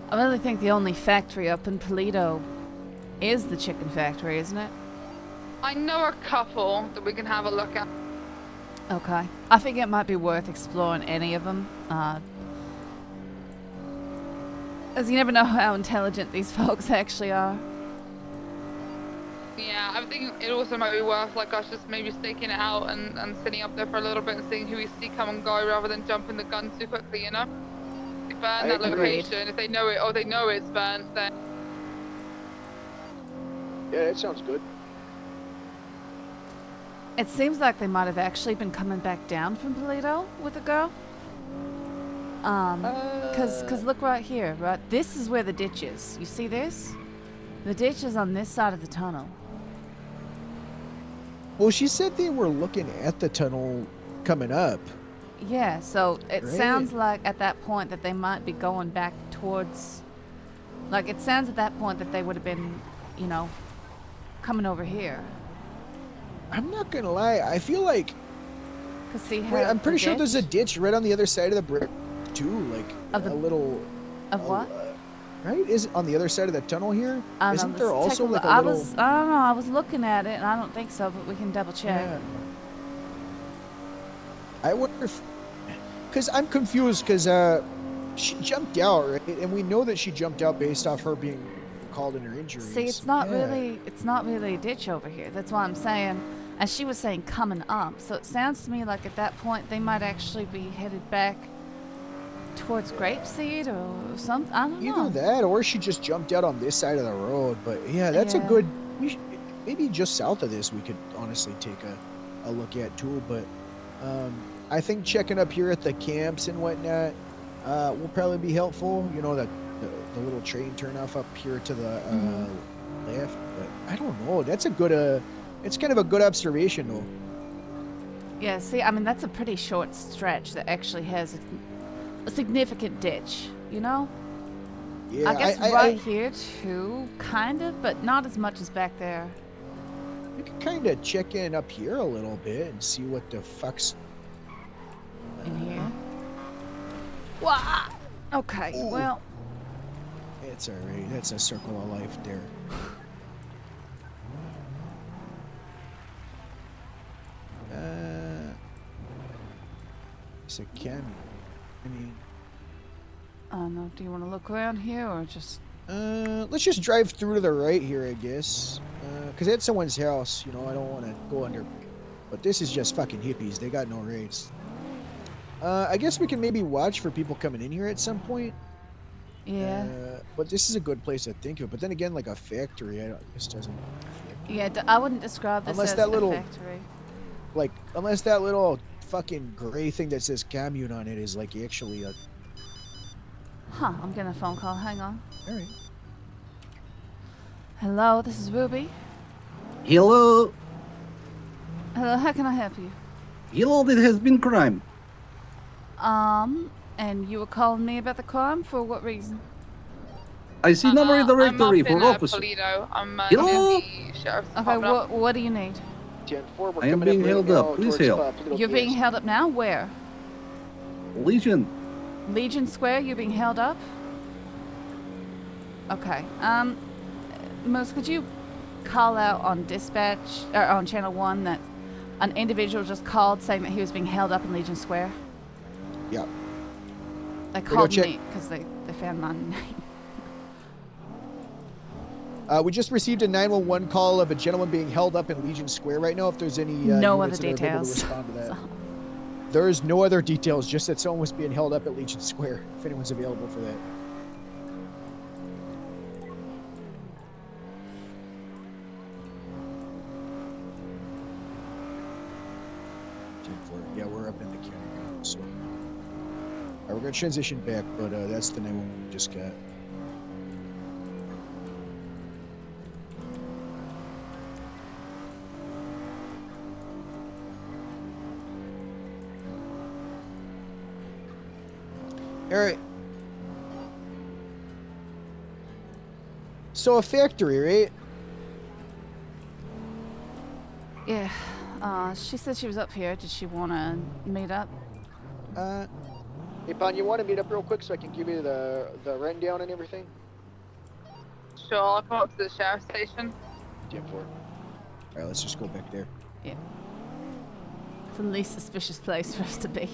I really think the only factory up in Polito is the chicken factory, isn't it? I know a couple that we can have a look at. Okay. I think it might be worth exploring any of them. As you never know how intelligent these folks actually are. Yeah, I think it also might be worth like us just maybe staking it out and sitting up there for a little bit and seeing who we see come and go rather than jumping the gun too quickly, you know? If burn that location, if they know it or they know it's burnt, then... Yeah, that sounds good. It seems like they might have actually been coming back down from Polito with a girl. Cause look right here, right? This is where the ditch is. You see this? The ditch is on this side of the tunnel. Well, she said they were looking at the tunnel coming up. Yeah, so it Great. sounds like at that point that they might be going back towards... Like, it sounds at that point that they would have been, you know, coming over here. I'm not gonna lie, I feel like... Cause see how Wait, I'm pretty the sure there's a ditch- ditch right on the other side of the bridge, too. Like, Of the- a little... Of what? Right? Is it on the other side of the tunnel here? I don't Isn't know, there let's also take like look. a little... I don't know, I was looking at it and I don't think so, but we can double check. Yeah. I wonder if... Because I'm confused, because she jumped out, right? And we know that she jumped out based off her being called in her injuries. See, it's not really a ditch over here. That's why I'm saying And she was saying coming up. So it sounds to me like at that point they might actually be headed back towards Grapeseed or something. I don't know. Either that or she just jumped out on this side of the road. But yeah, that's a good. Maybe just south of this we could honestly take a look at too. But I think checking up here at the camps and whatnot will probably be helpful. You know, the little train turnoff up here to the left. But I don't know. That's a good. It's kind of a good observation though. Yeah, see, I mean, that's a pretty short stretch that actually has a significant ditch, you know? Yeah, I guess right here too, kind of, but not as much as back there. You can kind of check in up here a little bit and see what the fuck's in here. Wah! Okay, Ooh. well. It's alright. That's a circle of life there. It's a canyon. I mean, I don't know. Do you want to look around here or just? Let's just drive through to the right here, I guess. Cause that's someone's house. You know, I don't want to go under. But this is just fucking hippies. They got no rates. I guess we can maybe watch for people coming in here at some point. Yeah. But this is a good place to think of. But then again, like a factory, this doesn't. Yeah, I wouldn't describe this as that a little factory. Like, unless that little fucking gray thing that says commune on it is like actually a. Huh, I'm getting a phone call. Hang on. Alright. Hello, this is Ruby. Hello. Hello, how can I help you? Hello, there has been crime. And you were calling me about the crime? For what reason? I see number in the directory I'm up for in, officer. Toledo. I'm Hello? near the sheriff's Okay, department. what do you need? 10-4, we're I am coming being held up. Please help. You're being held up now? Where? Legion. Legion Square, you're being held up? Okay. Moose, could you call out on dispatch, or on channel 1 that an individual just called saying that he was being held up in Legion Square? Yeah. They called me because they found my name. We just received a 911 call of a gentleman being held up in Legion Square right now. If there's any no other units that are able to details. respond to that. There is no other details, just that someone was being held up at Legion Square. If anyone's available for that. Yeah, we're up in the county now, so. We're gonna transition back, but that's the 911 we just got. All right. So a factory, right? Yeah. She said she was up here. Did she want to meet up? Hey, Pon, you want to meet up real quick so I can give you the rundown and everything? Sure, I'll come up to the sheriff's station. 10-4. All right, let's just go back there. Yeah. It's the least suspicious place for us to be.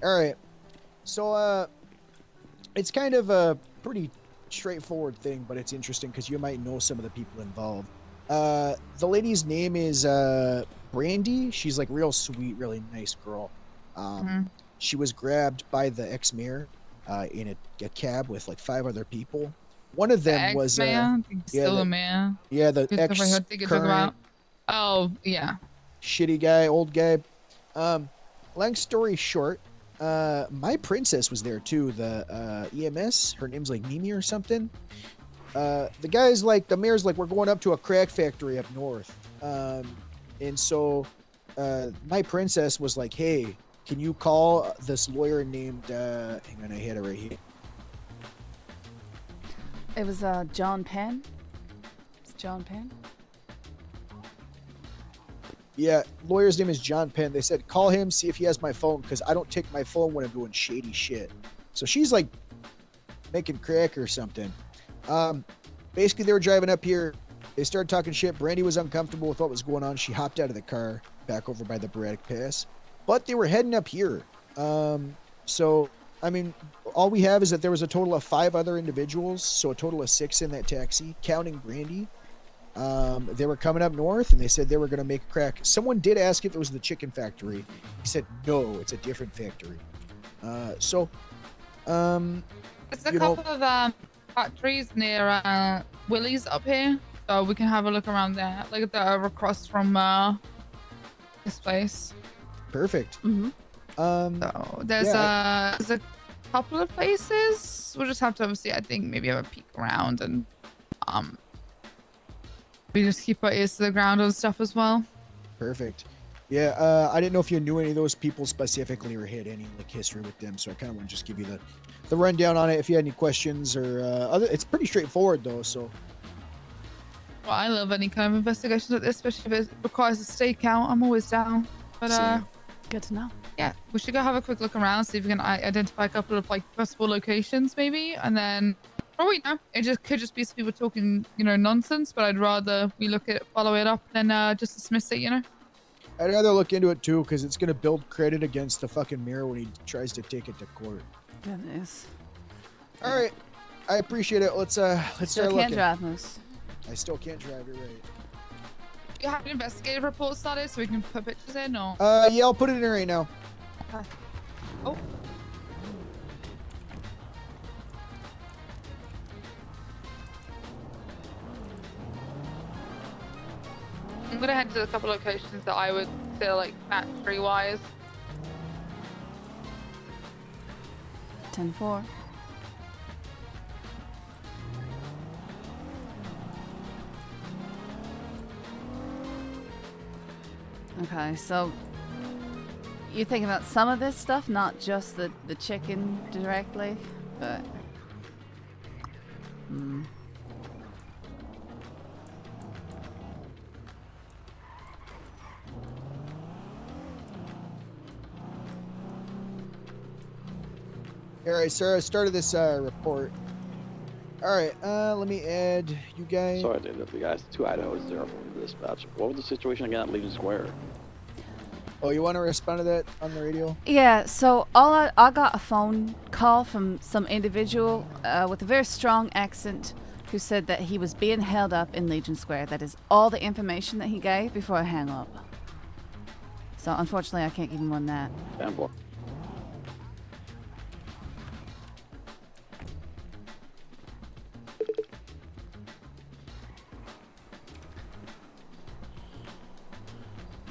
All right. So, it's kind of a pretty straightforward thing, but it's interesting because you might know some of the people involved. The lady's name is Brandy. She's like real sweet, really nice girl. She was grabbed by the ex-mayor in a cab with like 5 other people. One of them was still the mayor. Yeah, the ex-current Oh, yeah. shitty guy, old guy. Long story short, my princess was there too. The EMS, her name's like Mimi or something. The guy's like, the mayor's like, we're going up to a crack factory up north. And so my princess was like, hey, can you call this lawyer named, hang on, I had it right here. It was John Penn. It's John Penn. Yeah, lawyer's name is John Penn. They said, call him, see if he has my phone, because I don't take my phone when I'm doing shady shit. So she's like making crack or something. Basically, they were driving up here. They started talking shit. Brandy was uncomfortable with what was going on. She hopped out of the car back over by the Braddock Pass. But they were heading up here. So, I mean, all we have is that there was a total of 5 other individuals. So a total of 6 in that taxi, counting Brandy. They were coming up north, and they said they were going to make a crack. Someone did ask if it was the chicken factory. He said, no, it's a different factory. There's a couple of factories near Willie's up here, so we can have a look around there. Like they're across from this place. Perfect. So there's a couple of places. We'll just have to obviously, I think, maybe have a peek around, and we just keep our ears to the ground on stuff as well. Perfect. Yeah, I didn't know if you knew any of those people specifically or had any like history with them, so I kind of want to just give you the rundown on it. If you had any questions or it's pretty straightforward though. So. Well, I love any kind of investigations like this, especially if it requires a stakeout. I'm always down. But good to know. Yeah, we should go have a quick look around, see if we can identify a couple of like possible locations, maybe, and then. Oh, we know it could just be some people talking, nonsense. But I'd rather we follow it up than just dismiss it, I'd rather look into it too, because it's gonna build credit against the fucking mirror when he tries to take it to court. Goodness. All right, I appreciate it. Let's start looking. Can't drive, Moose. I still can't drive. You're right. You have an investigative report started, so we can put pictures in, or? Yeah, I'll put it in right now. Okay. Oh. I'm gonna head to a couple locations that I would say like factory-wise. 10-4. Okay, so you're thinking about some of this stuff, not just the chicken directly, but. All right, sir. I started this report. All right, let me add you guys. Sorry, the guys, 2 Idahos there from the dispatch. What was the situation again at Legion Square? Oh, you want to respond to that on the radio? Yeah, so I got a phone call from some individual with a very strong accent who said that he was being held up in Legion Square. That is all the information that he gave before I hang up. So unfortunately, I can't give him more than that. Fanboy.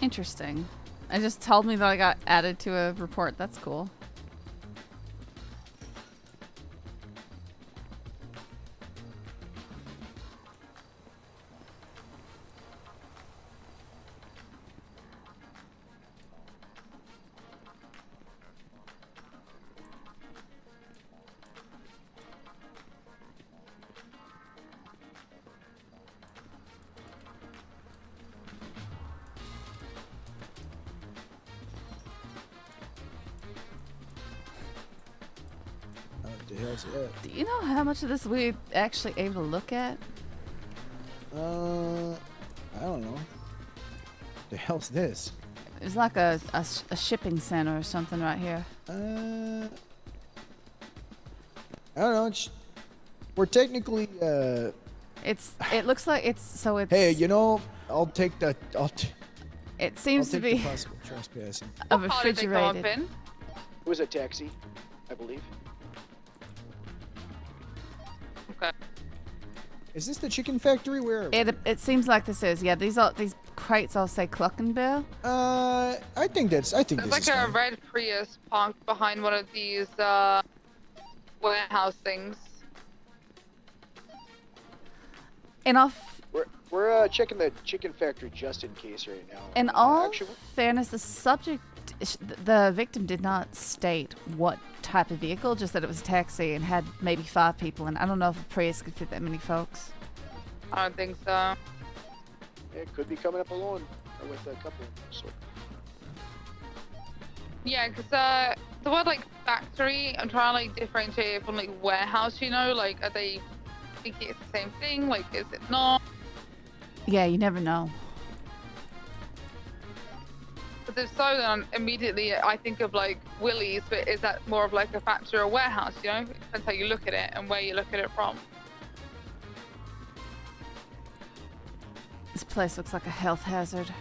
Interesting. It just told me that I got added to a report. That's cool. Do you know how much of this we're actually able to look at? I don't know. The hell's this? It's like a shipping center or something right here. I don't know. We're technically It looks like it's. Hey, I'll take the. It seems to be possible trespassing. a refrigerated. It was a taxi, I believe. Okay. Is this the chicken factory? Where? It seems like this is. Yeah, these crates all say Cluckenbill. I think this There's is like a fine. red Prius parked behind one of these warehouse things. And off. We're checking the chicken factory just in case right now. In all fairness, the victim did not state what type of vehicle, just that it was a taxi and had maybe 5 people. And I don't know if a Prius could fit that many folks. I don't think so. It could be coming up alone or with a couple. So. Yeah, because the word like factory, I'm trying to like differentiate it from like warehouse. Like, are they thinking it's the same thing? Like, is it not? Yeah, you never know. But if so, then immediately I think of like Willie's, but is that more of like a factory or warehouse? You know, it depends how you look at it and where you look at it from. This place looks like a health hazard.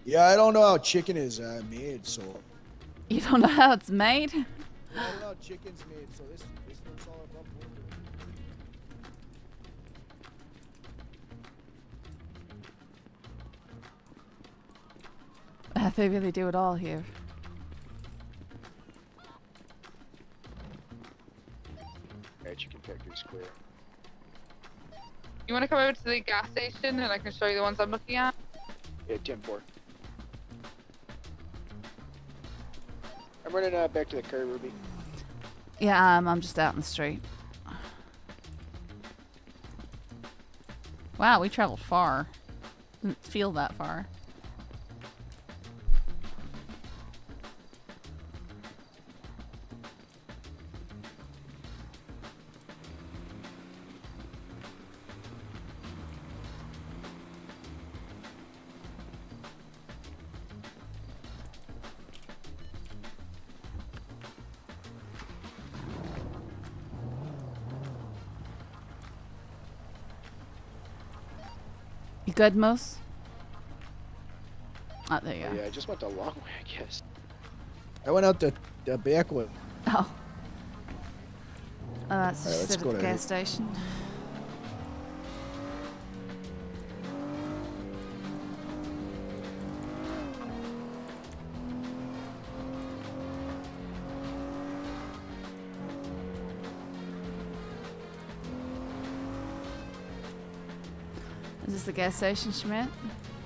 Yeah, I don't know how chicken is made, so. You don't know how it's made? I don't know how chicken's made, so this one's all above board. They really do it all here. Yeah, chicken factory's clear. You want to come over to the gas station and I can show you the ones I'm looking at? Yeah, 10-4. I'm running back to the car, Ruby. Yeah, I'm just out in the street. Wow, we traveled far. Didn't feel that far. You good, Moose? Oh, there you go. Yeah, I just went the long way, I guess. I went out the back way. Oh. That's Alright, let's just go at the to gas station. Is this the gas station, Schmidt?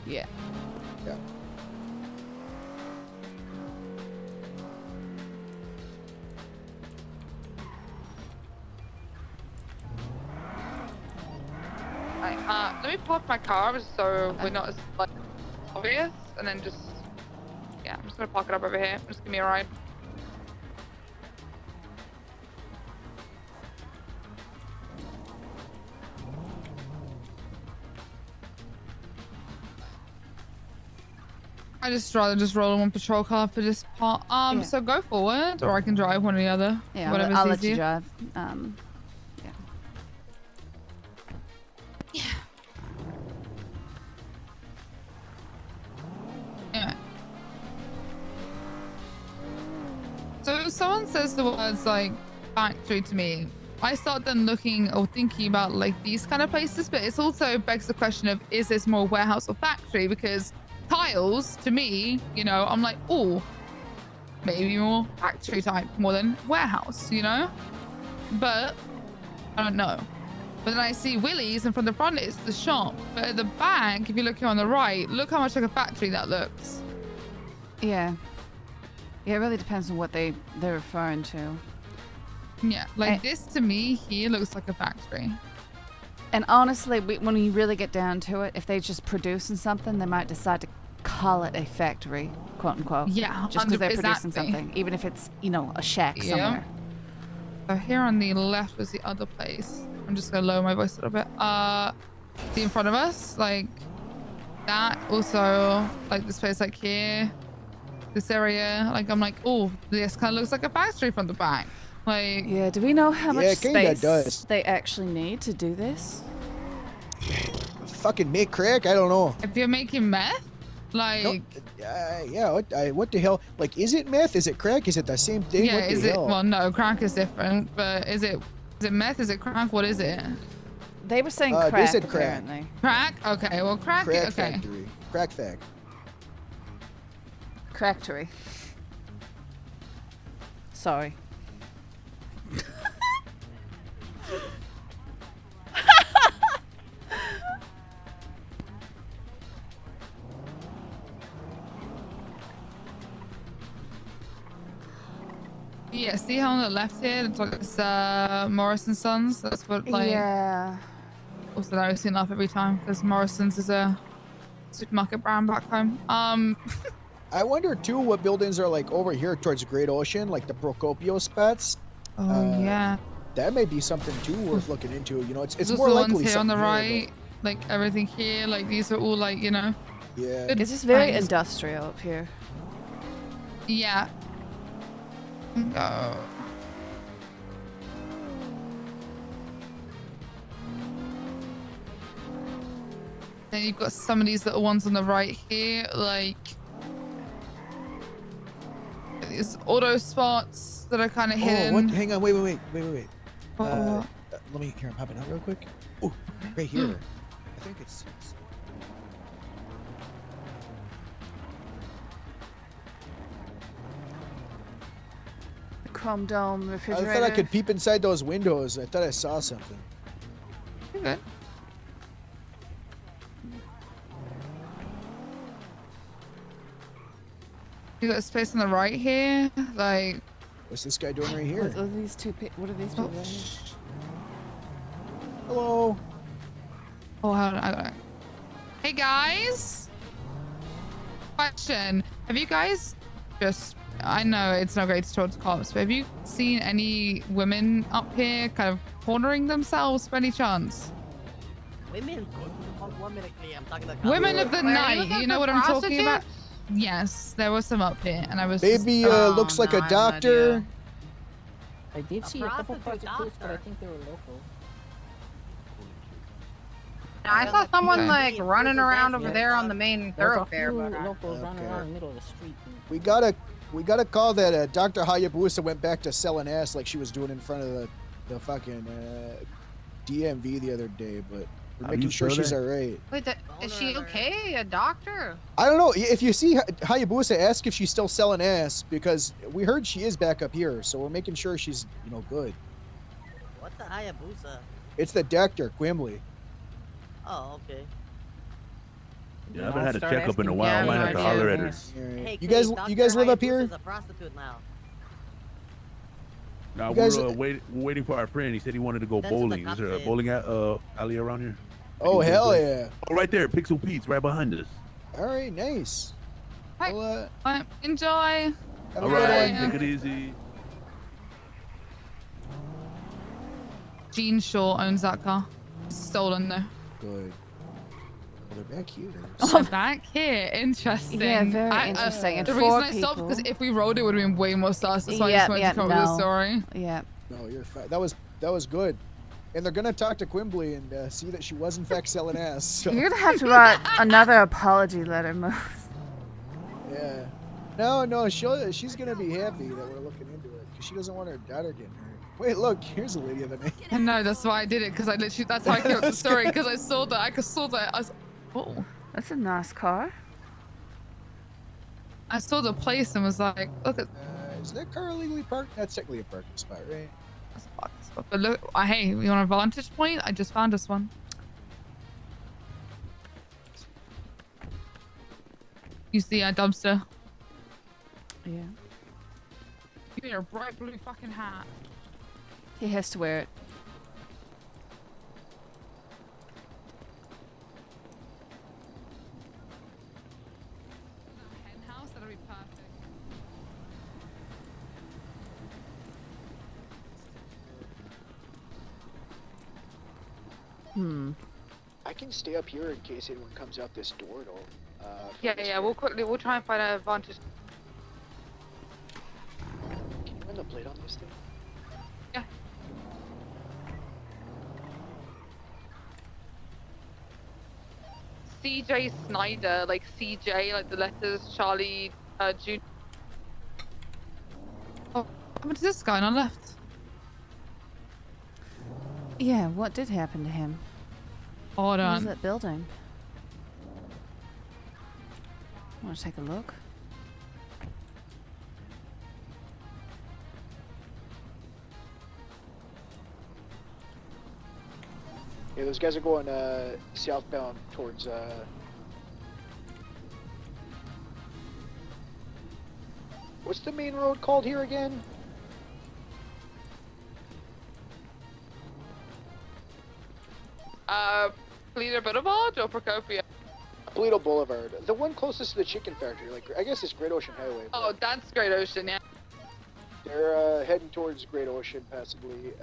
Yeah. Yeah. Right, let me park my car so we're not as like obvious, and then just yeah, I'm just gonna park it up over here. Just give me a ride. I just rather just roll in one patrol car for this part. Yeah. So go forward, or I can drive one or the other. Yeah, whatever's I'll let you easier. drive. Yeah. So if someone says the words like factory to me, I start then looking or thinking about like these kind of places, but it's also begs the question of, is this more warehouse or factory? Because tiles to me, you know, I'm like, oh, maybe more factory type more than warehouse, you know? But I don't know. But then I see Willie's, and from the front it's the shop. But at the back, if you're looking on the right, look how much like a factory that looks. Yeah. Yeah, it really depends on what they're referring to. Yeah, like this to me here looks like a factory. And honestly, when you really get down to it, if they're just producing something, they might decide to call it a factory, quote unquote. Yeah, just because they're producing exactly. something, even if it's, you know, a shack somewhere. So here on the left was the other place. I'm just gonna lower my voice a little bit. See in front of us, like that. Also, like this place, like here, this area. Like I'm like, oh, this kind of looks like a factory from the back. Like, yeah. Do we know how much it kinda space does. they actually need to do this? Fucking make crack? I don't know. If you're making meth, like, yeah. What the hell? Like, is it meth? Is it crack? Is it the same thing? yeah, what the is it? hell? Well, no, crack is different. But is it meth? Is it crack? What is it? They were saying They crack, said crack. apparently. Crack? Okay, well, crack. Crack Okay. factory. Crack fact. Cracktory. Sorry. Yeah, see how on the left here, it's like it's Morrison Sons. That's what like. Yeah. Also, I always see enough every time because Morrison's is a supermarket brand back home. I wonder too what buildings are like over here towards Great Ocean, like the Procopio spots. Oh yeah. That may be something too worth looking into. You know, it's There's more also the likely ones here on the something right. like everything here. Like these are all like, you know. Yeah. good It's just very things. industrial up here. Yeah. Go. Then you've got some of these little ones on the right here, like these auto spots that are kind of hidden. Oh, what? Hang on, wait. Oh. Let me, here, I'm popping out real quick. Oh, right here. I think it's... The chrome dome I refrigerator. thought I could peep inside those windows. I thought I saw something. Okay. You got space on the right here, like. What's this guy doing right here? What are these two? What are these people right here? Hello. Oh, hold on, I got it. Hey guys. Question: have you guys just? I know it's not great to talk to cops, but have you seen any women up here kind of cornering themselves by any chance? Women? 1 minute, please. I'm talking about Women of the Where are night. You know what I'm talking about? Yes, there was some up here, and I was. Baby just, looks like a doctor. I did see a couple prostitutes, but I think they were local. I saw someone Okay. like running around over there on the main There's a thoroughfare. few But locals running around in the middle of the street. We got a call that Dr. Hayabusa went back to selling ass like she was doing in front of the fucking DMV the other day, but we're making sure she's all right. wait, is she okay? A doctor? I don't know. If you see Hayabusa, ask if she's still selling ass because we heard she is back up here, so we're making sure she's, good. What's a Hayabusa? It's the doctor, Quimbley. Oh, okay. Yeah, I haven't had a checkup in a while. I might have to holler at her. Hey, You guys live up here? Hayabusa's a prostitute now. Nah, You guys- we're waiting for our friend. He said he wanted to go That's what the bowling. Is cop there a said. bowling alley around here? Oh, hell yeah. Oh, right there, Pixel Pete's right behind us. All right, nice. Hi. Well, Enjoy. have a All good right, one. take it easy. Gene Shaw owns that car. Stolen though. Good. Well, they're back here. Oh, back here. Interesting. Yeah, very interesting. And the four reason I stopped people. because if we rode, it would have been way more sus. That's why I just wanted to come up with a story. Yeah. No, you're fine. That was good. And they're gonna talk to Quimbley and see that she was in fact selling ass. So. You're gonna have to write another apology letter, Moose. Yeah. No, she's gonna be happy that we're looking into it because she doesn't want her daughter getting hurt. Wait, look, here's a lady of the night. And no, that's why I did it because I literally that's how I came up with the story because I saw that. I saw that. I was, oh, That's a nice car. I saw the place and was like, look at. Is that car illegally parked? That's technically a parking spot, right? But look, hey, you want a vantage point? I just found us one. Use the dumpster. Yeah. Give me your bright blue fucking hat. He has to wear it. Henhouse, that'll be perfect. I can stay up here in case anyone comes out this door though. Yeah, we'll try and find a vantage. Can you run the blade on this thing? Yeah. CJ Snyder, like CJ, like the letters Charlie, June. Oh, what happened to this guy on the left? Yeah, what did happen to him? Hold What was on. that building? Want to take a look? Yeah, those guys are going southbound towards what's the main road called here again? Polito Boulevard or Procopio? Polito Boulevard. The one closest to the chicken factory, like I guess it's Great Ocean Highway. Oh, that's Great Ocean, yeah. They're heading towards Great Ocean, possibly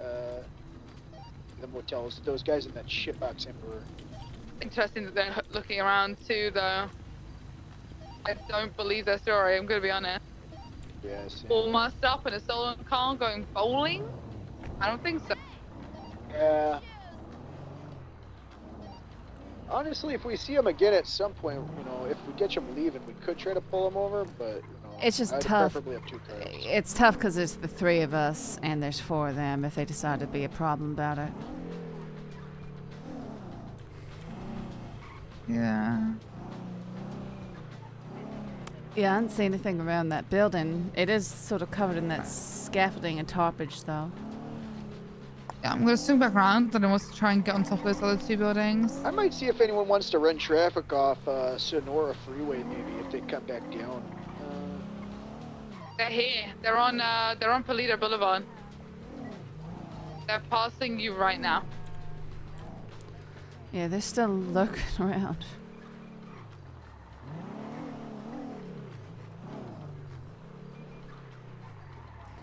the motels. Those guys in that shitbox Emperor. Interesting that they're looking around too, though. I don't believe their story, I'm gonna be honest. Yes. All mussed up in a stolen car going bowling? I don't think so. Yeah. Honestly, if we see him again at some point, you know, if we get him leaving, we could try to pull him over, but, you know, It's just I'd tough. preferably have 2 cars. It's tough because there's the 3 of us and there's 4 of them if they decide to be a problem about it. Yeah. Yeah, I didn't see anything around that building. It is sort of covered in that scaffolding and tarpage, though. Yeah, I'm gonna swing back around and I want to try and get on top of those other 2 buildings. I might see if anyone wants to run traffic off Sonora Freeway, maybe, if they come back down. They're here. They're on Polito Boulevard. They're passing you right now. Yeah, they're still lurking around.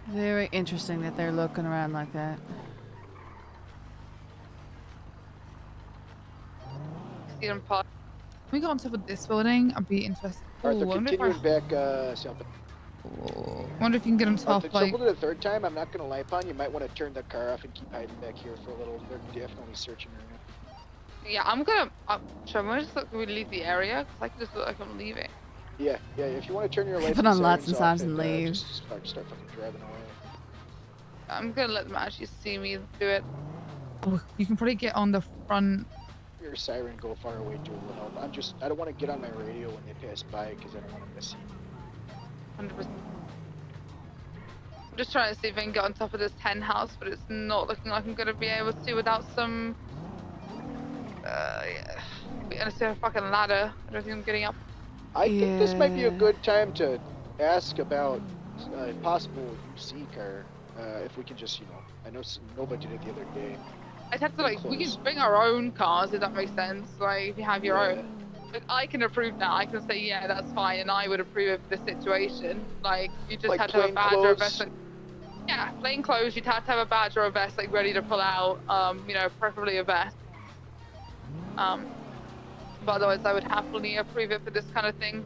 Very interesting that they're looking around like that. See them pass. Can we go on top of this building? I'd be interested. Alright, they're Ooh, I wonder if I- continuing back south. I wonder if you can get on top, If like... it's the 3rd time, I'm not going to lie upon you. You might want to turn the car off and keep hiding back here for a little. They're definitely searching right now. Yeah, I'm gonna just look, we leave the area? Because I can just look like I'm leaving. Yeah, if you want to turn your lights Put on lights and sirens and leave. Just start fucking driving away. I'm gonna let them actually see me do it. Oh, you can probably get on the front. Your siren go far away too will help. I don't want to get on my radio when they pass by because I don't want to miss you. 100%. I'm just trying to see if I can get on top of this hen house, but it's not looking like I'm gonna be able to without some. Yeah. Unless I have a fucking ladder. I don't think I'm getting up. I think this might be a good time to ask about possible UC car. If we can just, you know, I know nobody did it the other day. I'd have to like, we can bring our own cars if that makes sense. Like, if you have your own. Like, I can approve that. I can say, yeah, that's fine, and I would approve it for this situation. Like, you just Like have to have a badge or a plainclothes? vest. Like, yeah, plain clothes. You'd have to have a badge or a vest, like, ready to pull out. You know, preferably a vest. But otherwise, I would happily approve it for this kind of thing.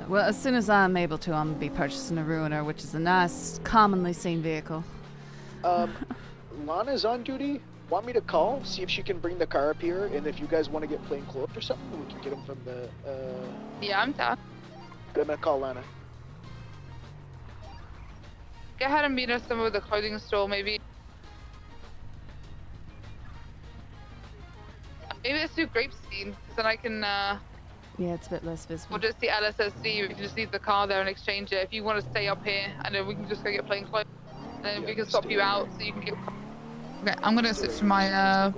Well, as soon as I'm able to, I'm going to be purchasing a Ruiner, which is a nice, commonly seen vehicle. Lana's on duty. Want me to call? See if she can bring the car up here, and if you guys want to get plain clothes or something, we can get them from the. Yeah, I'm down. I'm gonna call Lana. Go ahead and meet us somewhere with a clothing store, maybe. Maybe let's do Grapeseed, because then I can. Yeah, it's a bit less visible. We'll just the LSSD. We can just leave the car there and exchange it. If you want to stay up here, and then we can just go get plain clothes, and then we can swap you out so you can get. Okay, I'm gonna switch to my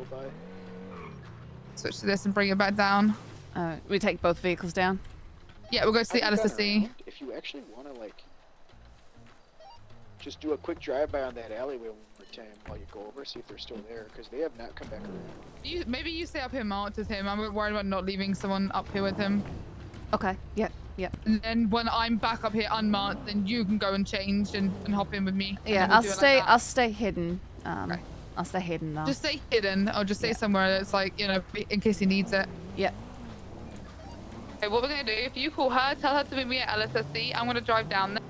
switch to this and bring it back down. We take both vehicles down. Yeah, we'll go to the LSSD. If you actually want to like, just do a quick drive-by on that alleyway one more time while you go over, see if they're still there, because they have not come back around. Maybe you stay up here marked with him. I'm worried about not leaving someone up here with him. Okay. Yep. And then when I'm back up here unmarked, then you can go and change and hop in with me. Yeah, I'll stay. I'll stay hidden. Okay. I'll stay hidden though. Just stay hidden, or just stay somewhere that's like, you know, in case he needs it. Yep. Okay, what we're gonna do? If you call her, tell her to meet me at LSSD. I'm gonna drive down there.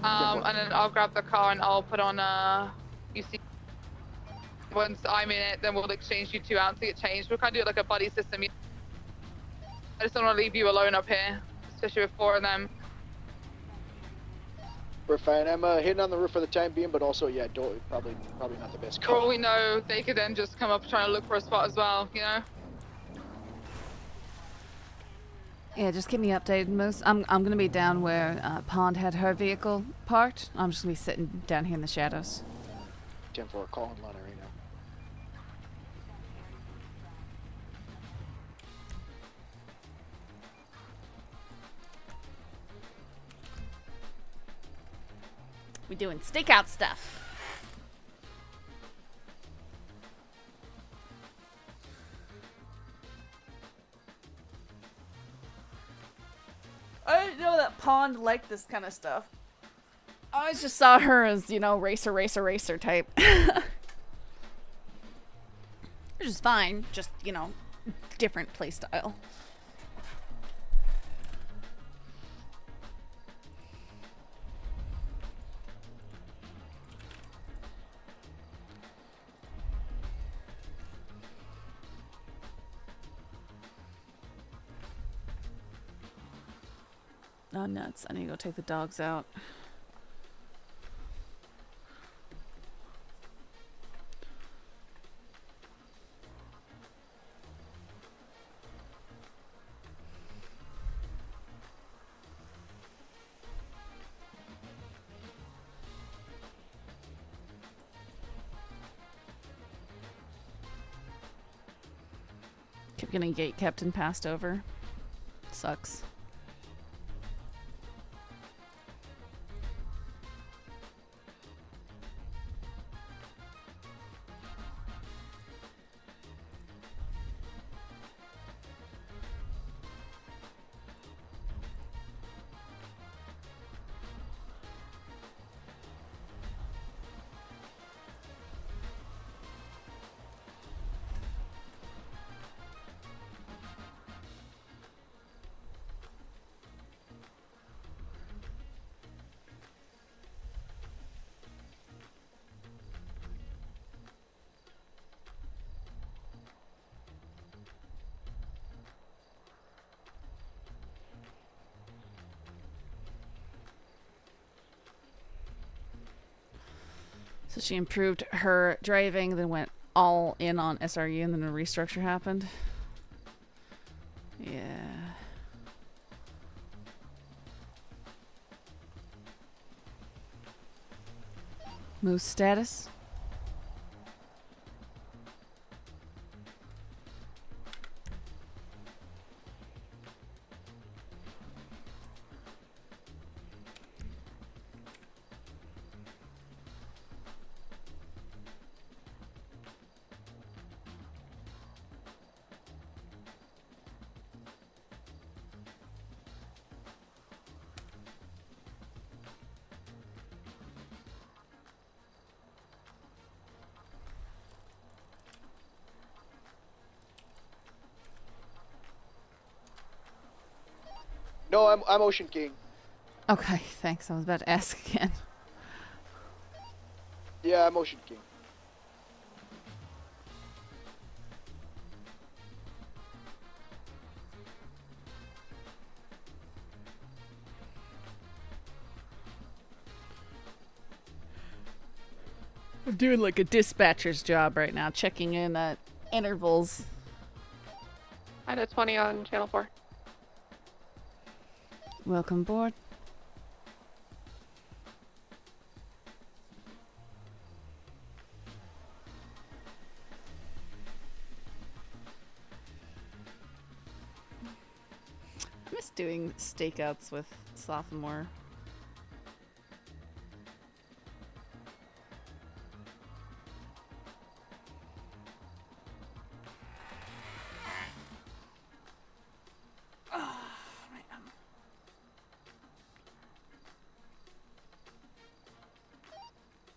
And then I'll grab the car and I'll put on UC. Once I'm in it, then we'll exchange you 2 out to get changed. We'll kind of do it like a buddy system. I just don't want to leave you alone up here, especially with 4 of them. We're fine. I'm hitting on the roof for the time being, but also, yeah, probably not the best For call. all we know, they could then just come up trying to look for a spot as well, you know? Yeah, just keep me updated, Moose. I'm gonna be down where Pond had her vehicle parked. I'm just gonna be sitting down here in the shadows. 10-4, calling Lana right now. We doing stakeout stuff. I didn't know that Pond liked this kind of stuff. I always just saw her as, you know, racer type. There's is fine. Just, you know, different play style. Oh, nuts. I need to go take the dogs out. Keep getting gate kept and passed over. Sucks. So she improved her driving, then went all in on SRU, and then a restructure happened. Yeah. Moose status? No, I'm Ocean King. Okay, thanks. I was about to ask again. Yeah, I'm Ocean King. I'm doing like a dispatcher's job right now, checking in at intervals. I had a 20 on channel 4. Welcome aboard. I miss doing stakeouts with sophomore.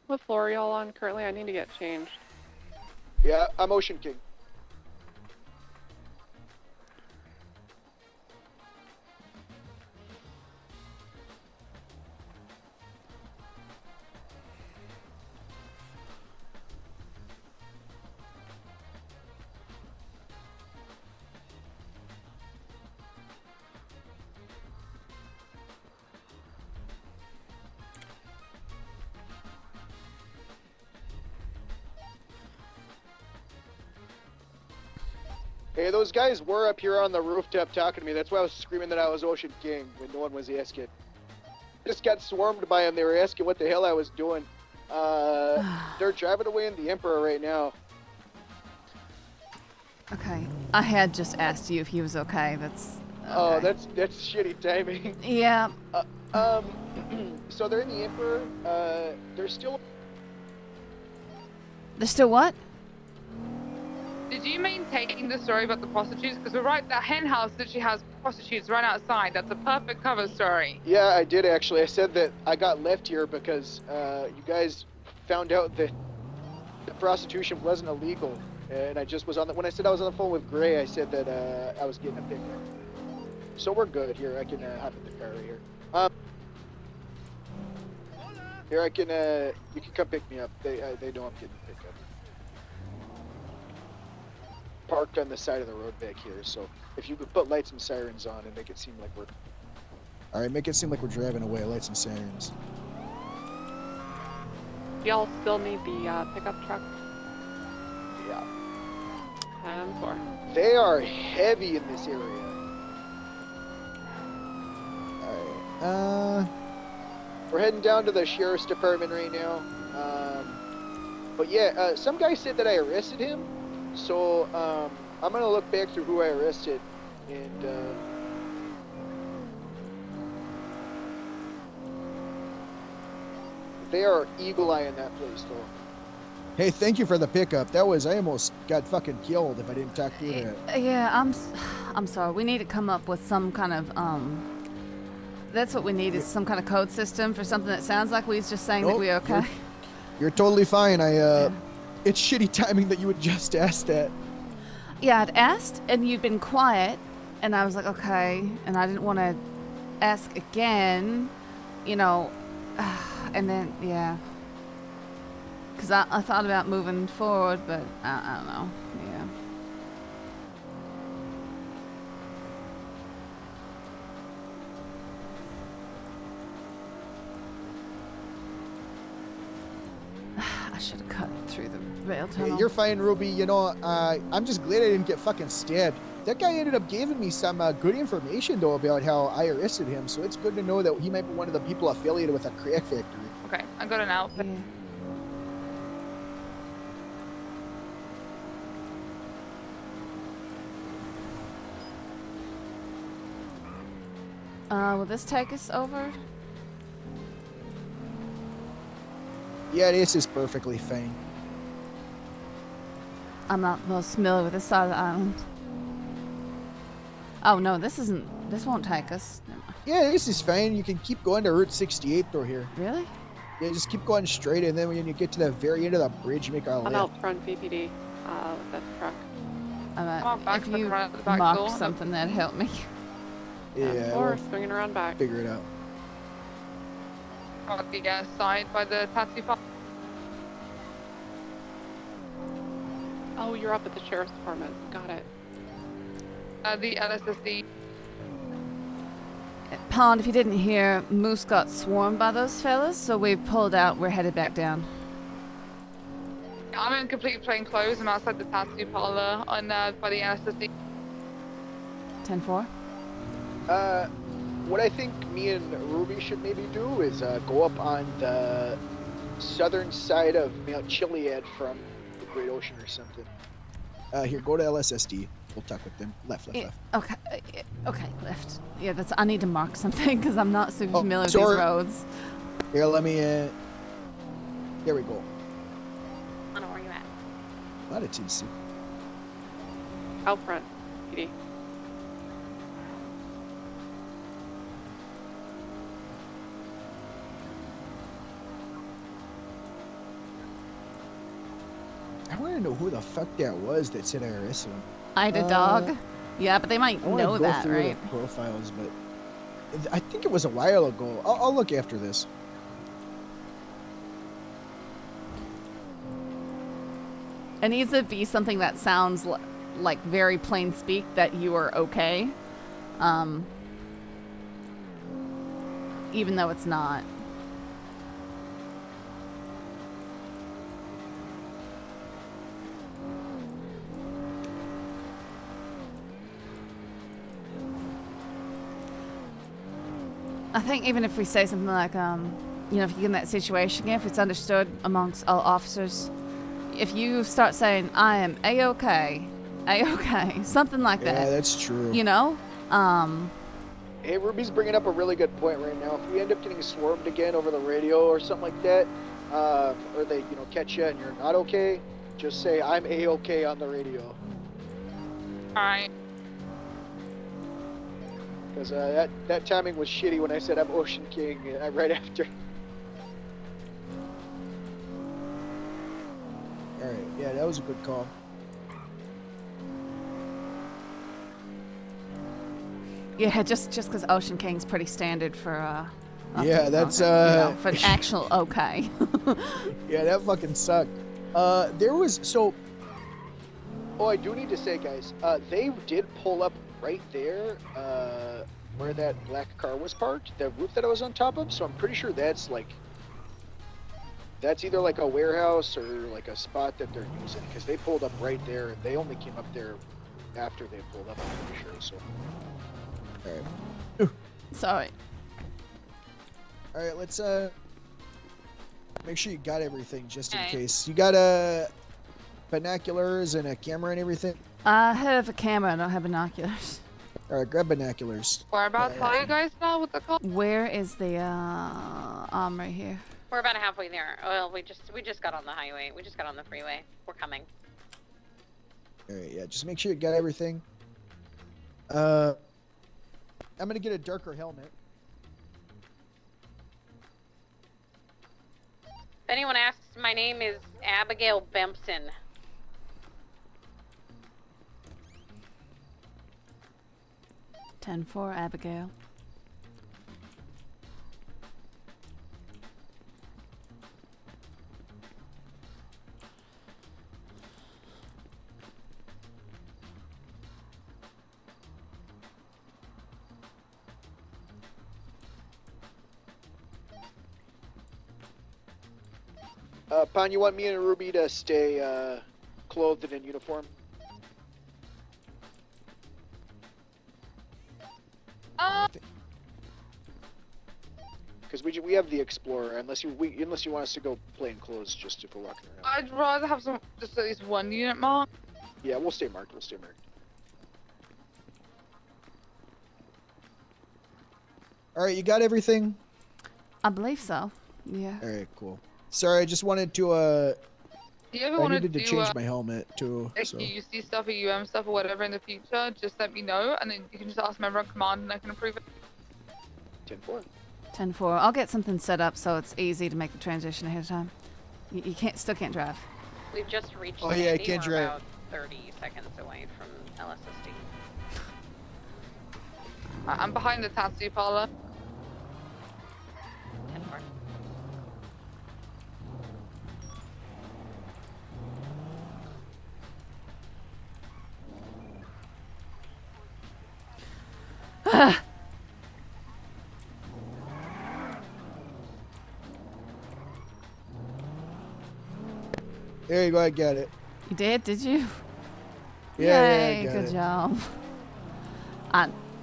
What floor are y'all on currently? I need to get changed. Yeah, I'm Ocean King. Hey, those guys were up here on the rooftop talking to me. That's why I was screaming that I was Ocean King when no one was asking. Just got swarmed by them. They were asking what the hell I was doing. They're driving away in the Emperor right now. Okay, I had just asked you if he was okay. That's. Okay. Oh, that's shitty timing. Yeah. So they're in the Emperor. They're still. They're still what? Did you maintain the story about the prostitutes? Because we're right, the hen house literally has prostitutes right outside. That's a perfect cover story. Yeah, I did actually. I said that I got left here because you guys found out that the prostitution wasn't illegal, And I just was on the, when I said I was on the phone with Gray, I said that I was getting a pickup. So we're good here. I can hop in the car right here. Here I can, you can come pick me up. They know I'm getting a pickup. Parked on the side of the road back here, so if you could put lights and sirens on and make it seem like we're... Alright, make it seem like we're driving away, lights and sirens. Y'all still need the pickup truck? Yeah. 10-4. They are heavy in this area. Alright, we're heading down to the sheriff's department right now. But yeah, some guy said that I arrested him. So, I'm gonna look back through who I arrested, and, they are eagle-eyeing that place, though. hey, thank you for the pickup. That was, I almost got fucking killed if I didn't talk through that. Yeah, I'm sorry. We need to come up with some kind of, that's what we need is some kind of code system for something that sounds like we was just saying that we're okay. You're totally fine. It's shitty timing that you would just ask that. Yeah, I'd asked, and you'd been quiet, and I was like, okay, and I didn't want to ask again, you know, and then, yeah. Because I thought about moving forward, but I don't know, yeah. I should have cut through the rail tunnel. Hey, you're fine, Ruby. You know, I'm just glad I didn't get fucking stabbed. That guy ended up giving me some good information, though, about how I arrested him, so it's good to know that he might be one of the people affiliated with a crack factory. Okay, I got an outfit. Will this take us over? Yeah, this is perfectly fine. I'm not most familiar with this side of the island. Oh no, this won't take us. Yeah, this is fine. You can keep going to Route 68 through here. Really? Yeah, just keep going straight, and then when you get to the very end of the bridge, you make a I'm left. out front VPD with that truck. If you mark something, that'd help me. Yeah, Or we'll swinging around back. figure it out. On the side by the taxi park. Oh, you're up at the sheriff's department. Got it. The LSSD. Pond, if you didn't hear, Moose got swarmed by those fellas, so we pulled out. We're headed back down. I'm in complete plain clothes. I'm outside the tattoo parlor on by the LSSD. 10-4. What I think me and Ruby should maybe do is go up on the southern side of Mount Chiliad from the Great Ocean or something. Here, go to LSSD. We'll talk with them. Left. Okay, okay, left. Yeah, I need to mark something because I'm not super familiar with these roads. Here, let me. There we go. I don't know where you at. A lot of TC. Out front, PD. I want to know who the fuck that was that said I arrested him. I had a dog. Yeah, but they might know that, right? The profiles, but I think it was a while ago. I'll look after this. It needs to be something that sounds like very plain speak that you are okay, even though it's not. I think even if we say something like, you know, if you get in that situation, if it's understood amongst all officers, if you start saying, I am A-okay, something like that. Yeah, that's true. You know? Hey, Ruby's bringing up a really good point right now. If we end up getting swarmed again over the radio or something like that, or they, you know, catch you and you're not okay, just say, I'm A-okay on the radio. Alright. Because that timing was shitty when I said I'm Ocean King right after. Alright, yeah, that was a good call. Yeah, just because Ocean King's pretty standard for Yeah, that's for an actual okay. Yeah, that fucking sucked. There was so. Oh, I do need to say, guys, they did pull up right there, where that black car was parked, the roof that I was on top of. So I'm pretty sure that's either like a warehouse or like a spot that they're using, because they pulled up right there, and they only came up there after they pulled up. I'm pretty sure. So. All right. Sorry. All right, let's make sure you got everything just in Okay. case. You got binoculars and a camera and everything. I have a camera. I don't have binoculars. All right, grab binoculars. Whereabouts are you guys now with the car? Where is the armory here? We're about halfway there. Well, we just got on the highway. We just got on the freeway. We're coming. All right, yeah, just make sure you got everything. I'm gonna get a darker helmet. If anyone asks, my name is Abigail Bempson. (10-4) Abigail. Pon, you want me and Ruby to stay clothed and in uniform? Because we have the Explorer, unless you want us to go plain clothes just if we're walking around. I'd rather have just at least one unit marked. Yeah, we'll stay marked. We'll stay marked. All right, you got everything? I believe so. Yeah. All right, cool. Sorry, I just wanted to Do you ever I want needed to to do change my helmet too. like So. UC stuff or stuff or whatever in the future? Just let me know, and then you can just ask member of command, and I can approve it. 10-4. 10-4. I'll get something set up so it's easy to make the transition ahead of time. You still can't drive. We've just reached. Oh, yeah, I Sandy. can't We're drive. about 30 seconds away from LSSD. I'm behind the tattoo parlor. 10-4. There you go, I got it. You did you? Yeah, Yay, yeah, I got good it. job.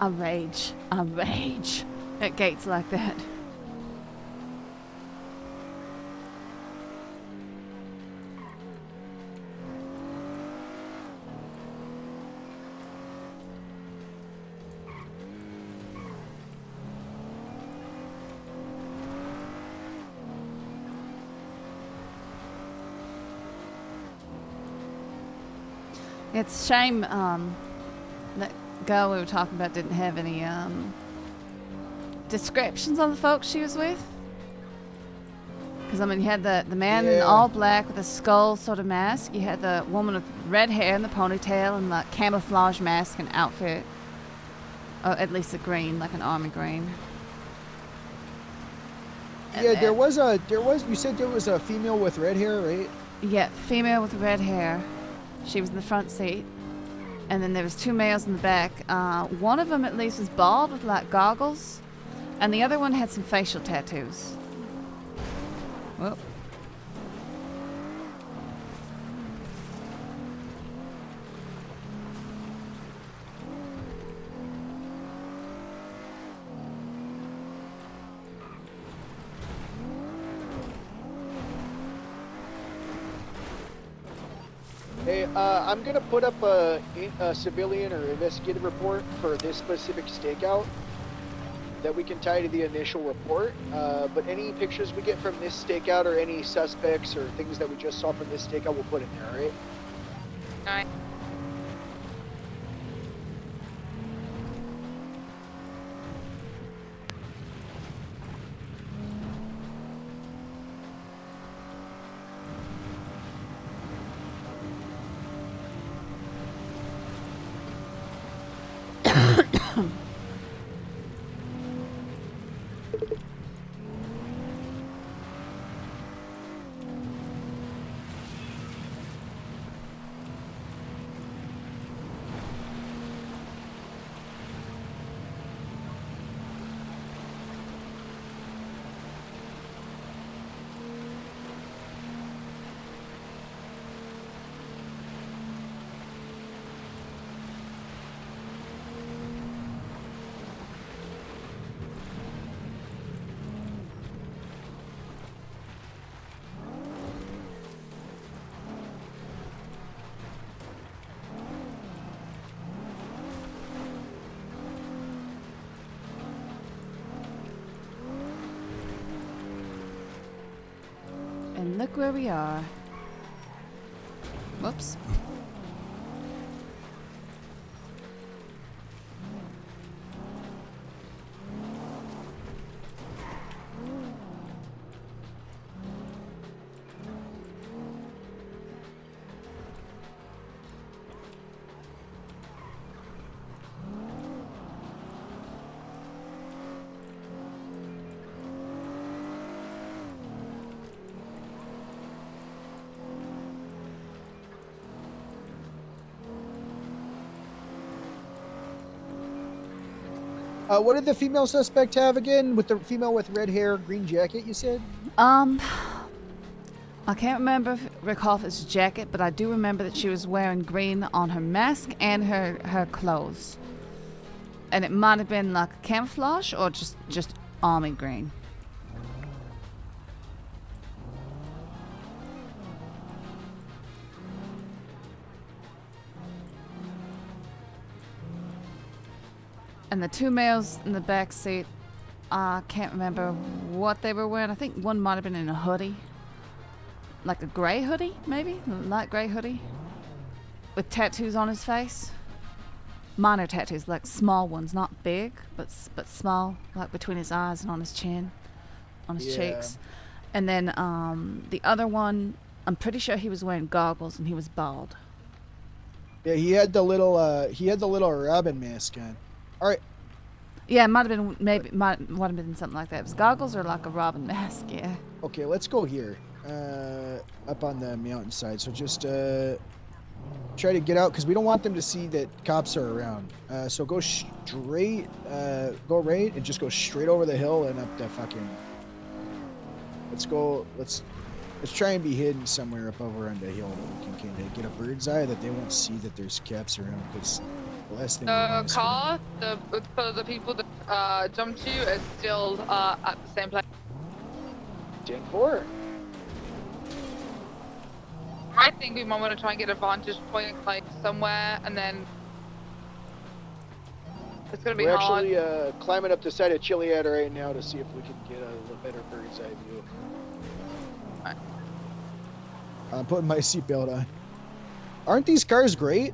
I rage at gates like that. It's a shame that girl we were talking about didn't have any descriptions on the folks she was with. Because, I mean, you had the man in all black with a skull sort of mask. You had the woman with red hair and the ponytail and the camouflage mask and outfit. Or at least a green, like an army green. Yeah, you said there was a female with red hair, right? Yeah, female with red hair. She was in the front seat. And then there was two males in the back. One of them at least was bald with like goggles. And the other one had some facial tattoos. Whoop. Hey, I'm gonna put up a civilian or investigative report for this specific stakeout that we can tie to the initial report. But any pictures we get from this stakeout or any suspects or things that we just saw from this stakeout, we'll put in there, alright? Alright. look where we are. Whoops. What did the female suspect have again? With the female with red hair, green jacket, you said? I can't recall if it's a jacket, but I do remember that she was wearing green on her mask and her clothes. And it might have been like camouflage or just army green. And the two males in the back seat, I can't remember what they were wearing. I think one might have been in a hoodie. Like a gray hoodie, maybe? A light gray hoodie. With tattoos on his face. Minor tattoos, like small ones, not big, but small, like between his eyes and on his chin, on his cheeks. And then the other one, I'm pretty sure he was wearing goggles and he was bald. Yeah, he had the little Robin mask on. All right. Yeah, it might have been might have been something like that. It was goggles or like a Robin mask. Yeah. Okay, let's go here. Up on the mountainside. So just try to get out because we don't want them to see that cops are around. So go straight, go right, and just go straight over the hill and up the fucking. Let's go. Let's try and be hidden somewhere up over on the hill that we can kind of get a bird's eye that they won't see that there's cops around because. The car, for the people that jumped you, is still at the same place. 10-4. I think we might want to try and get a vantage point like somewhere, and then it's gonna be We're hard. actually climbing up the side of Chiliad right now to see if we can get a little better bird's eye view. I'm putting my seatbelt on. Aren't these cars great?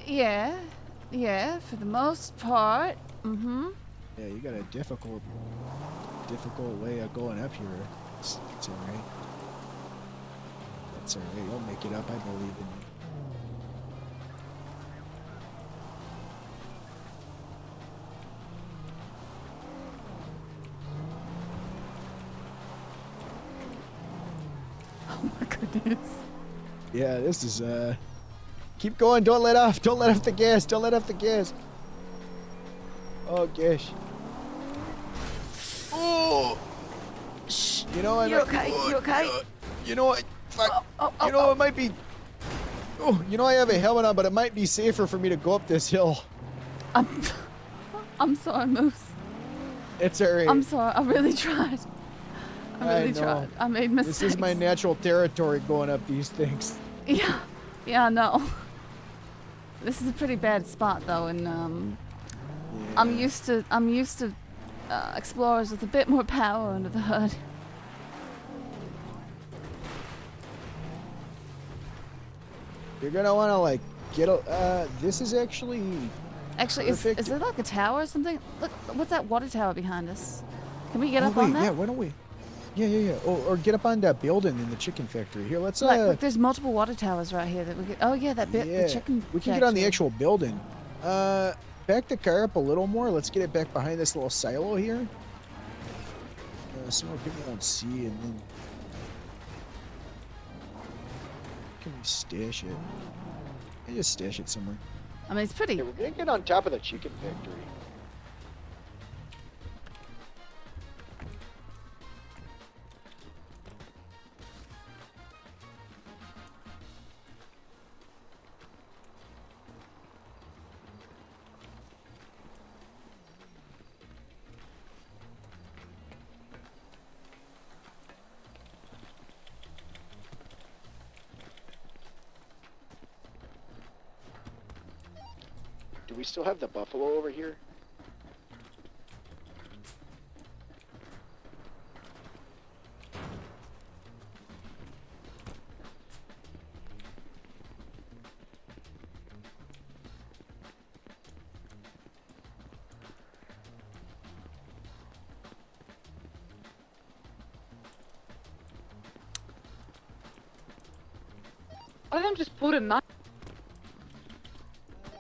Yeah, for the most part. Mm-hmm. Yeah, you got a difficult way of going up here. It's all right. It's all right. You'll make it up. I believe in you. Oh my goodness. Yeah, this is keep going. Don't let off. Don't let off the gas. Don't let off the gas. Oh gosh. Oh. Shh. You know, you okay? You okay? You know what? Fuck. You know, it might be. Oh, you know, I have a helmet on, but it might be safer for me to go up this hill. I'm sorry, Moose. It's alright. I'm sorry. I really tried. I really tried. I made mistakes. This is my natural territory going up these things. Yeah, I know. This is a pretty bad spot though, and I'm used to explorers with a bit more power under the hood. You're gonna want to like get a. This is actually. Actually, is there like a tower or something? Look, what's that water tower behind us? Can we get up wait, on that? Yeah, why don't we? Yeah. Or get up on that building in the chicken factory. Here, let's look, there's multiple water towers right here that we get. Oh yeah, that bit, the chicken. We can get on the actual building. Back the car up a little more. Let's get it back behind this little silo here. So more people won't see, and then can we stash it? Yeah, just stash it somewhere. I mean, it's pretty. Yeah, we're gonna get on top of the chicken factory. Do we still have the buffalo over here? of them just pulled a knife.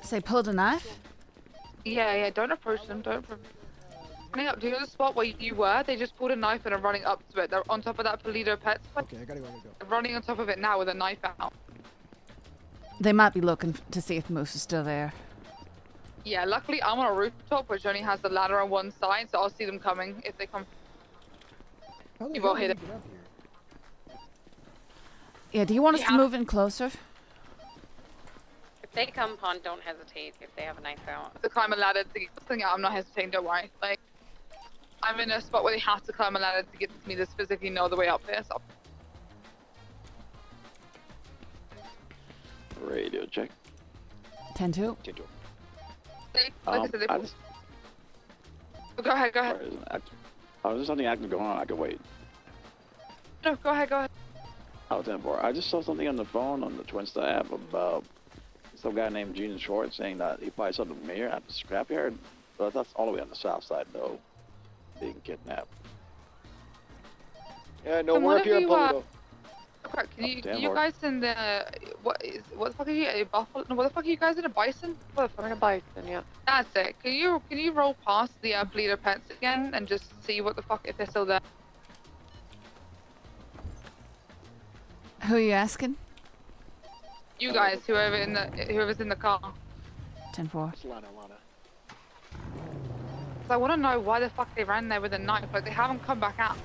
Say pulled a knife? Yeah, don't approach them, don't approach them. Running up to the spot where you were, they just pulled a knife and are running up to it. They're on top of that Polito Pets. Okay, I gotta go. They're running on top of it now with a knife out. They might be looking to see if Moose is still there. Yeah, luckily I'm on a rooftop which only has the ladder on one side, so I'll see them coming if they come. You will hit it. Yeah, do you want us to Yeah. move in closer? If they come upon, don't hesitate if they have a knife out. To climb a ladder to get something out, I'm not hesitating, don't worry. Like, I'm in a spot where they have to climb a ladder to get to me. There's physically no other way up there, so. Radio check. 10-2. 10-2. Like I said, they pulled. Go ahead. There's something active going on. I could wait. No, go ahead. I was 10-4. I just saw something on the phone on the Twin Star app about some guy named Gene Short saying that he probably saw the mayor at the scrapyard. But that's all the way on the south side, though, being kidnapped. Yeah, no, we're up here in Polito. Can you guys in the what the fuck are you, a buffalo? No, what the fuck are you guys in, a bison? What the fuck? We're in a bison, yeah. That's it. Can you roll past the Polito Pets again and just see what the fuck if they're still there? Who are you asking? You guys, whoever's in the car. 10-4. It's Lana. So I want to know why the fuck they ran there with a knife. Like they haven't come back out.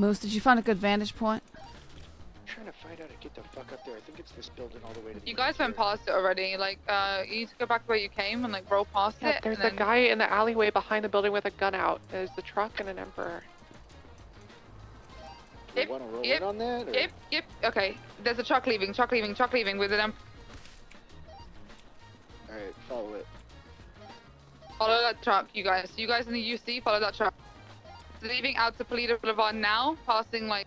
Moose, did you find a good vantage point? I'm trying to find out how to get the fuck up there. I think it's this building all the way to the. You guys went past it already. Like, you need to go back to where you came and like roll past it. There's and a then... guy in the alleyway behind the building with a gun out. There's the truck and an Emperor. Do you want to roll in on that? Or? Yep. Okay. There's a truck leaving with an Emperor. Alright, follow it. Follow that truck, you guys. You guys in the UC, follow that truck. It's leaving out to Polito Boulevard now, passing like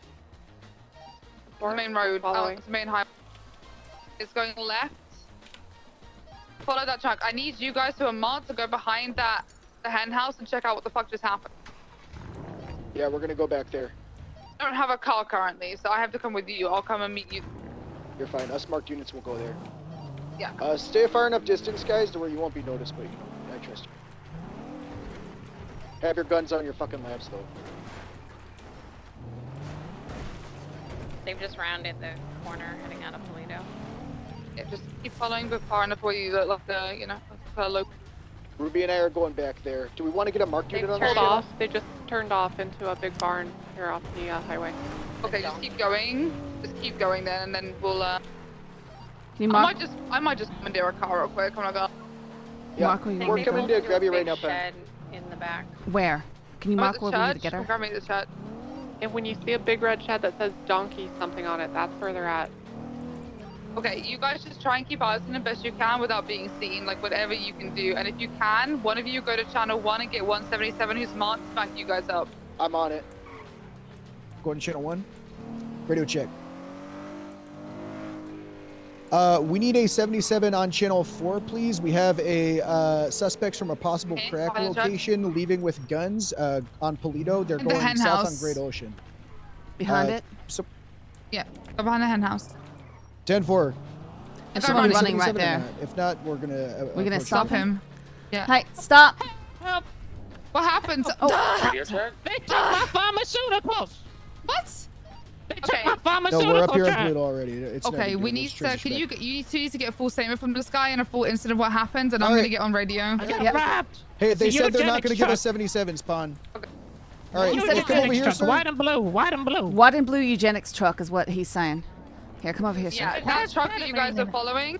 the main road, out to the main highway. It's going left. Follow that truck. I need you guys who are marked to go behind the hen house and check out what the fuck just happened. Yeah, we're gonna go back there. I don't have a car currently, so I have to come with you. I'll come and meet you. You're fine. Us marked units will go there. Yeah. Stay far enough distance, guys, to where you won't be noticed, but I trust you. Have your guns on your fucking laps, though. They've just rounded the corner heading out of Polito. Yeah, just keep following, but far enough where you look like the, local. Ruby and I are going back there. Do we want to get a marked unit on Hold that? off. They just turned off into a big barn here off the highway. Okay, just keep going. Just keep going then, and then we'll. Can you mark? I might just commandeer a car real quick. I'm not gonna. Yeah, Mark where you we're coming to grab you right now, Shed in the back. Where? Can you I'm at mark the where we need to church. get her? Grab me the chat. And when you see a big red shed that says donkey something on it, that's where they're at. Okay, you guys just try and keep eyes on the best you can without being seen, like whatever you can do. And if you can, one of you go to channel 1 and get 177 who's marked to back you guys up. I'm on it. Going to channel 1. Radio check. We need a 77 on channel 4, please. We have a suspects from a possible crack location leaving with guns on Polito. They're going hen south house. on Great Ocean. Behind it? So Yeah, go behind the hen house. 10-4. There's somebody running right 77 or there. not? If not, we're gonna. We're gonna approach stop them. him. Yeah. Hey, stop! Help! What happened? Radio check? They took my pharmaceuticals. What? They took my No, pharmaceutical we're up here on truck. Polito already. It's Okay, nothing we good. need Let's to. trace Can this you back. need to get a full statement from this guy and a full incident of what happened, and I'm All gonna right. get on radio. I got robbed. Hey, they It's a said they're not eugenics gonna give us truck. 77, Spawn. All right, He you said come over here, truck. sir. White and blue. White and blue. White and blue eugenics truck is what he's saying. Here, come over here, sir. Yeah, that truck that you guys are following.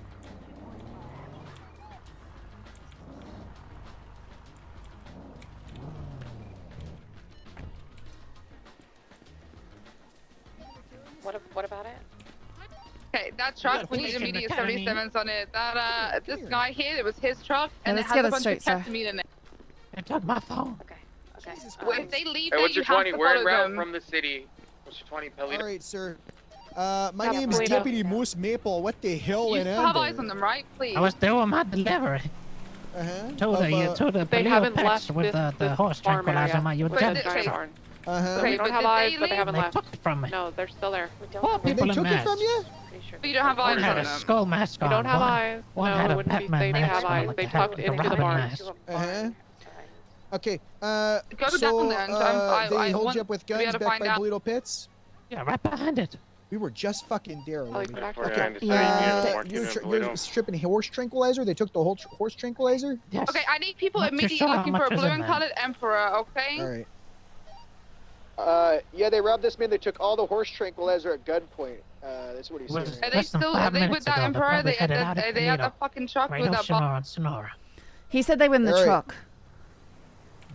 What about it? Okay, that truck, we need police in the immediate academy. 77s on it. That, this guy here, it was his truck, and let's it get has a it bunch straight, of sir. ketamine in it. They took my phone. Okay. Well, if they leave Hey, it, what's you your have 20? to We're en follow route them. from the city. What's your 20, Pelito? All right, sir. My Yeah, name's Polito. Deputy Moose Maple. What the hell You went still on have there? eyes on them, right? Please. I was doing my delivery. To the They Paleo haven't pets left with this the horse farm tranquilizer area my with the eugenics giant truck. barn. Uh-huh. They don't have eyes, but they haven't They left. took it from me. No, they're still there. What And they people in took it from masks? you? Pretty sure. But you don't have One eyes had on a them. skull mask You on. don't have eyes. One No, had it a wouldn't be Batman safe to mask have on, eyes. like They the hat tucked with into the Robin barn. mask. Okay. Go So down then. they I hold want you up with to be guns able to back find by out. Bolito Pits. Yeah, right behind it. We were just fucking there. Lady. Okay. You're stripping horse tranquilizer. They took the whole horse tranquilizer. Yes. Okay, I need people Not too immediately sure how looking for much a is blue in and there. colored emperor. Okay. All right. Yeah, they robbed this man. They took all the horse tranquilizer at gunpoint. That's what he's saying. Are they still? Are they with that emperor? Are they at the fucking truck with that Sonora and Sonora. He said they were in the All right. truck.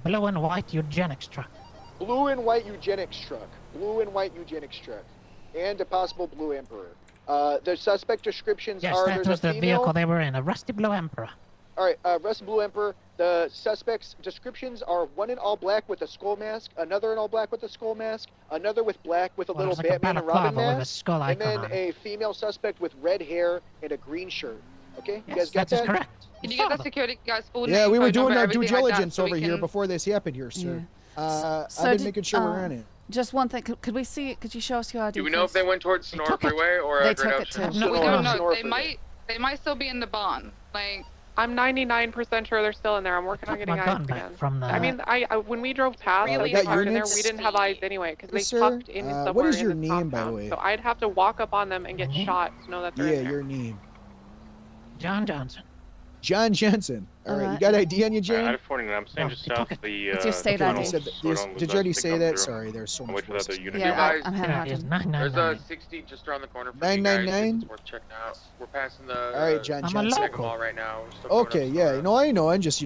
Blue and white eugenics truck. Blue and white eugenics truck. Blue and white eugenics truck. And a possible blue emperor. The suspect descriptions Yes, are that there's was a the female. vehicle they were in, a rusty blue emperor. Alright, Rusty Blue Emperor. The suspects' descriptions are one in all black with a skull mask, another in all black with a skull mask, another with black with a Well, it little was like a Batman and Robin balaclava with a mask, skull and icon then on it. a female suspect with red hair and a green shirt. Okay, you Yes, guys got that is that? correct. Can you get the security guys full Yeah, name, we were phone doing number, our due everything like that, diligence so we over here can- before this happened here, sir. So I've been did- making sure we're on it. Just one thing. Could we see it? Could you show us your ID? Do we know if please? they went towards Sonora took it. Freeway or They Great took it Ocean? too. We don't know. Sonora They might still be in the barn. Like, I'm 99% sure they're still in there. I'm working on getting my eyes gun back again. from the- I mean, I when we drove past Really? and They got parked in there, units? we didn't have eyes anyway because they Yes, sir. tucked in somewhere What is in your this name, by the compound. way? So I'd have to walk up on them and get shot to know that they're Yeah, in there. your name. John Johnson. John Jensen. All right, you got ID on you, Jane? I-49, I'm saying just south of the, What's your state Okay, ID? you said that- did you already say that? Sorry, there's so much. wait for that voices. unit. Yeah, I'm Yeah, having it's him. 999. There's a 60 just around the corner from you guys. 999? It's worth checking out. We're passing the All right, John I'm a Jensen. local. Mall right now. We're still coming up Okay, to yeah, Sonora. no, I know. I'm just,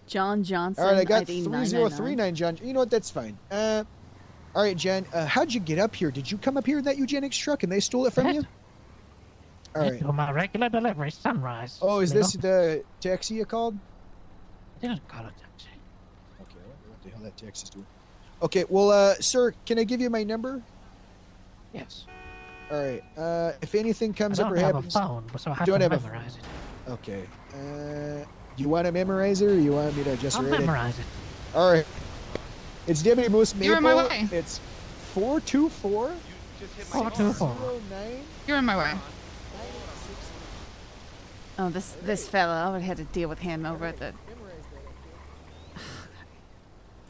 John Johnson. All right, I got ID 3039, John. You know what? That's fine. All right, Jen. How'd you get up here? Did you come up here in that eugenics truck and they stole it from you? All right. To my regular delivery, Sunrise. Oh, is You this know? the taxi you called? They didn't call it taxi. Okay, I wonder what the hell that taxi's doing. Okay, well, sir, can I give you my number? Yes. All right. If anything comes I up don't or have happens, a phone, so I have don't to have a memorize it. Okay. Do you want to memorize it, or you want me to just I'll read it? memorize it. All right. It's Deputy Moose Maple. You're in my way. It's 424 424. You're in my way. Oh, this fella. I would have had to deal with him over at the.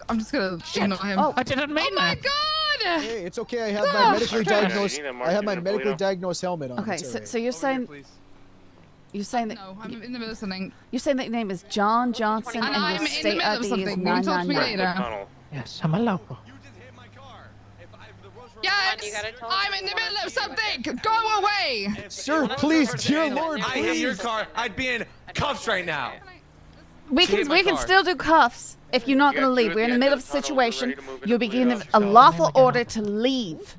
I'm just gonna ignore him. Oh, I didn't mean Oh my that. god! Hey, it's okay. I have my medically diagnosed. You need that I have my marked medically unit, diagnosed helmet on. Okay, It's all so, right. so you're saying you're saying that No, I'm in the middle of something. you're saying that your name is John Johnson And and I'm your in the state middle of ID is something. You can talk to me 999. later. Tunnel. Yes, I'm a local. Yes! I'm in the middle of something! Go away! Sir, please, dear Lord, I hit your please. car. I'd be in cuffs right now. We She hit can my we can car. still do cuffs if you're not You going to got two leave. at We're in the the end middle of of a the tunnel. situation. We're ready to move You'll be into given the a Sure, lawful name again. order to leave.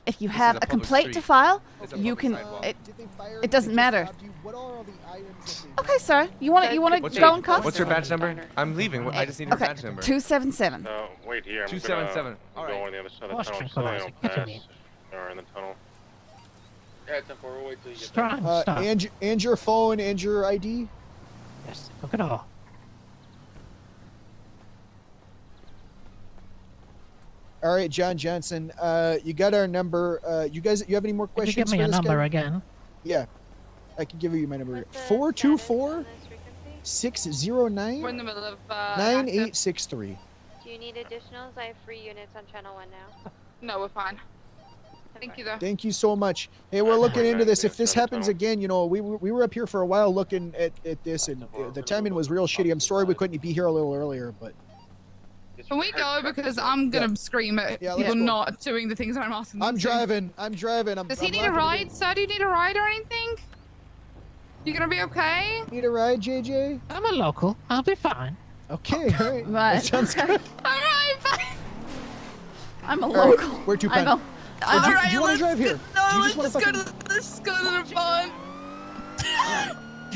If you This have is a a public complaint to street. file, It's a you public can. sidewalk. Did they fire It me? doesn't Did they matter. stop you? What are all the items that they Okay, sir. You want to What's go your, in cuffs? what's your badge number? I'm leaving. I just need your Okay, badge number. 277. No, wait here. I'm 277. Gonna go on the other side of the Horse tunnel so they tranquilizer. don't Get to pass. me. Or in the tunnel. Yeah, it's up. We'll wait till you get there. Strong stop. and your phone and your ID. Yes, look at all. All right, John Johnson. You got our number. You have any more Could you questions give me for a this number guy? again? Yeah, I can give you my number. What's the 424 status on this frequency? 609 We're in the middle of 9863. Do you need additionals? I have free units on channel 1 now. No, we're fine. Thank you though. Thank you so much. Hey, we're looking into this. If this happens tunnel. again, we were up here for a while looking at this, and the timing was real shitty. I'm sorry we couldn't be here a little earlier, but Can we go? Because I'm gonna scream at Yeah, let's people go. not doing the things I'm asking them I'm to. driving. Does he need a ride, sir? Do you need a ride or anything? You gonna be okay? Need a ride, JJ? I'm a local. I'll be fine. Okay, all right. Right. That sounds good. Alright, fine. I'm a All right, local. where to, I Ben? know. Do you Alright, want to drive here? No, Do you let's just just wanna go to the barn.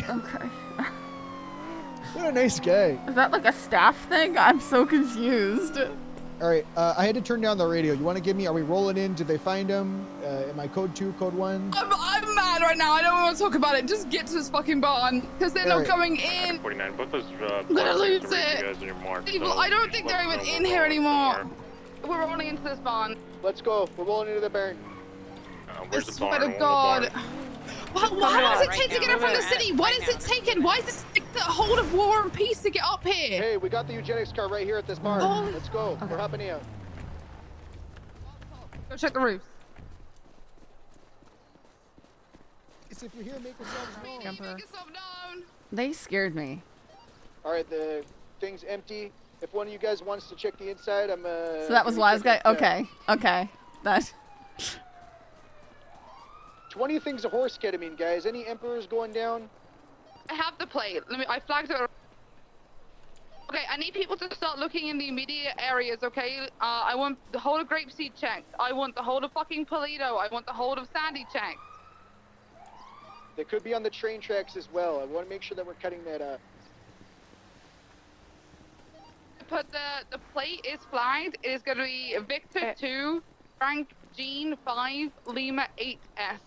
Okay. What a nice guy. Is that like a staff thing? I'm so confused. All right, I had to turn down the radio. You want to give me? Are we rolling in? Did they find him? Am I code 2, code 1? I'm mad right now. I don't want to talk about it. Just get to this fucking barn because they're not going in. 49. Both those I'm gonna lose you it. guys on your mark. People, So I don't think they're even in here anymore. We're rolling into this barn. Let's go. We're rolling into the barn. Where's I the swear barn? to God. Why does it right take to now. get up from the Moving city? Why is it taken? Why is this the hold of war and peace to get up here? Hey, we got the eugenics car right here at this barn. Holy- Let's go. We're hopping in. Go check the roof. If you're here, make yourselves known. They scared me. All right, the thing's empty. If one of you guys wants to check the inside, I'm So that was Wise Guy? Okay. Okay. That. 20 things of horse ketamine, guys. Any emperors going down? I have the plate. I flagged it. Okay, I need people to start looking in the immediate areas, okay? I want the whole of Grapeseed checked. I want the whole of fucking Polito. I want the whole of Sandy checked. They could be on the train tracks as well. I want to make sure that we're cutting that up. But the plate is flagged. It is going to be Victor 2, Frank Jean 5, Lima 8S.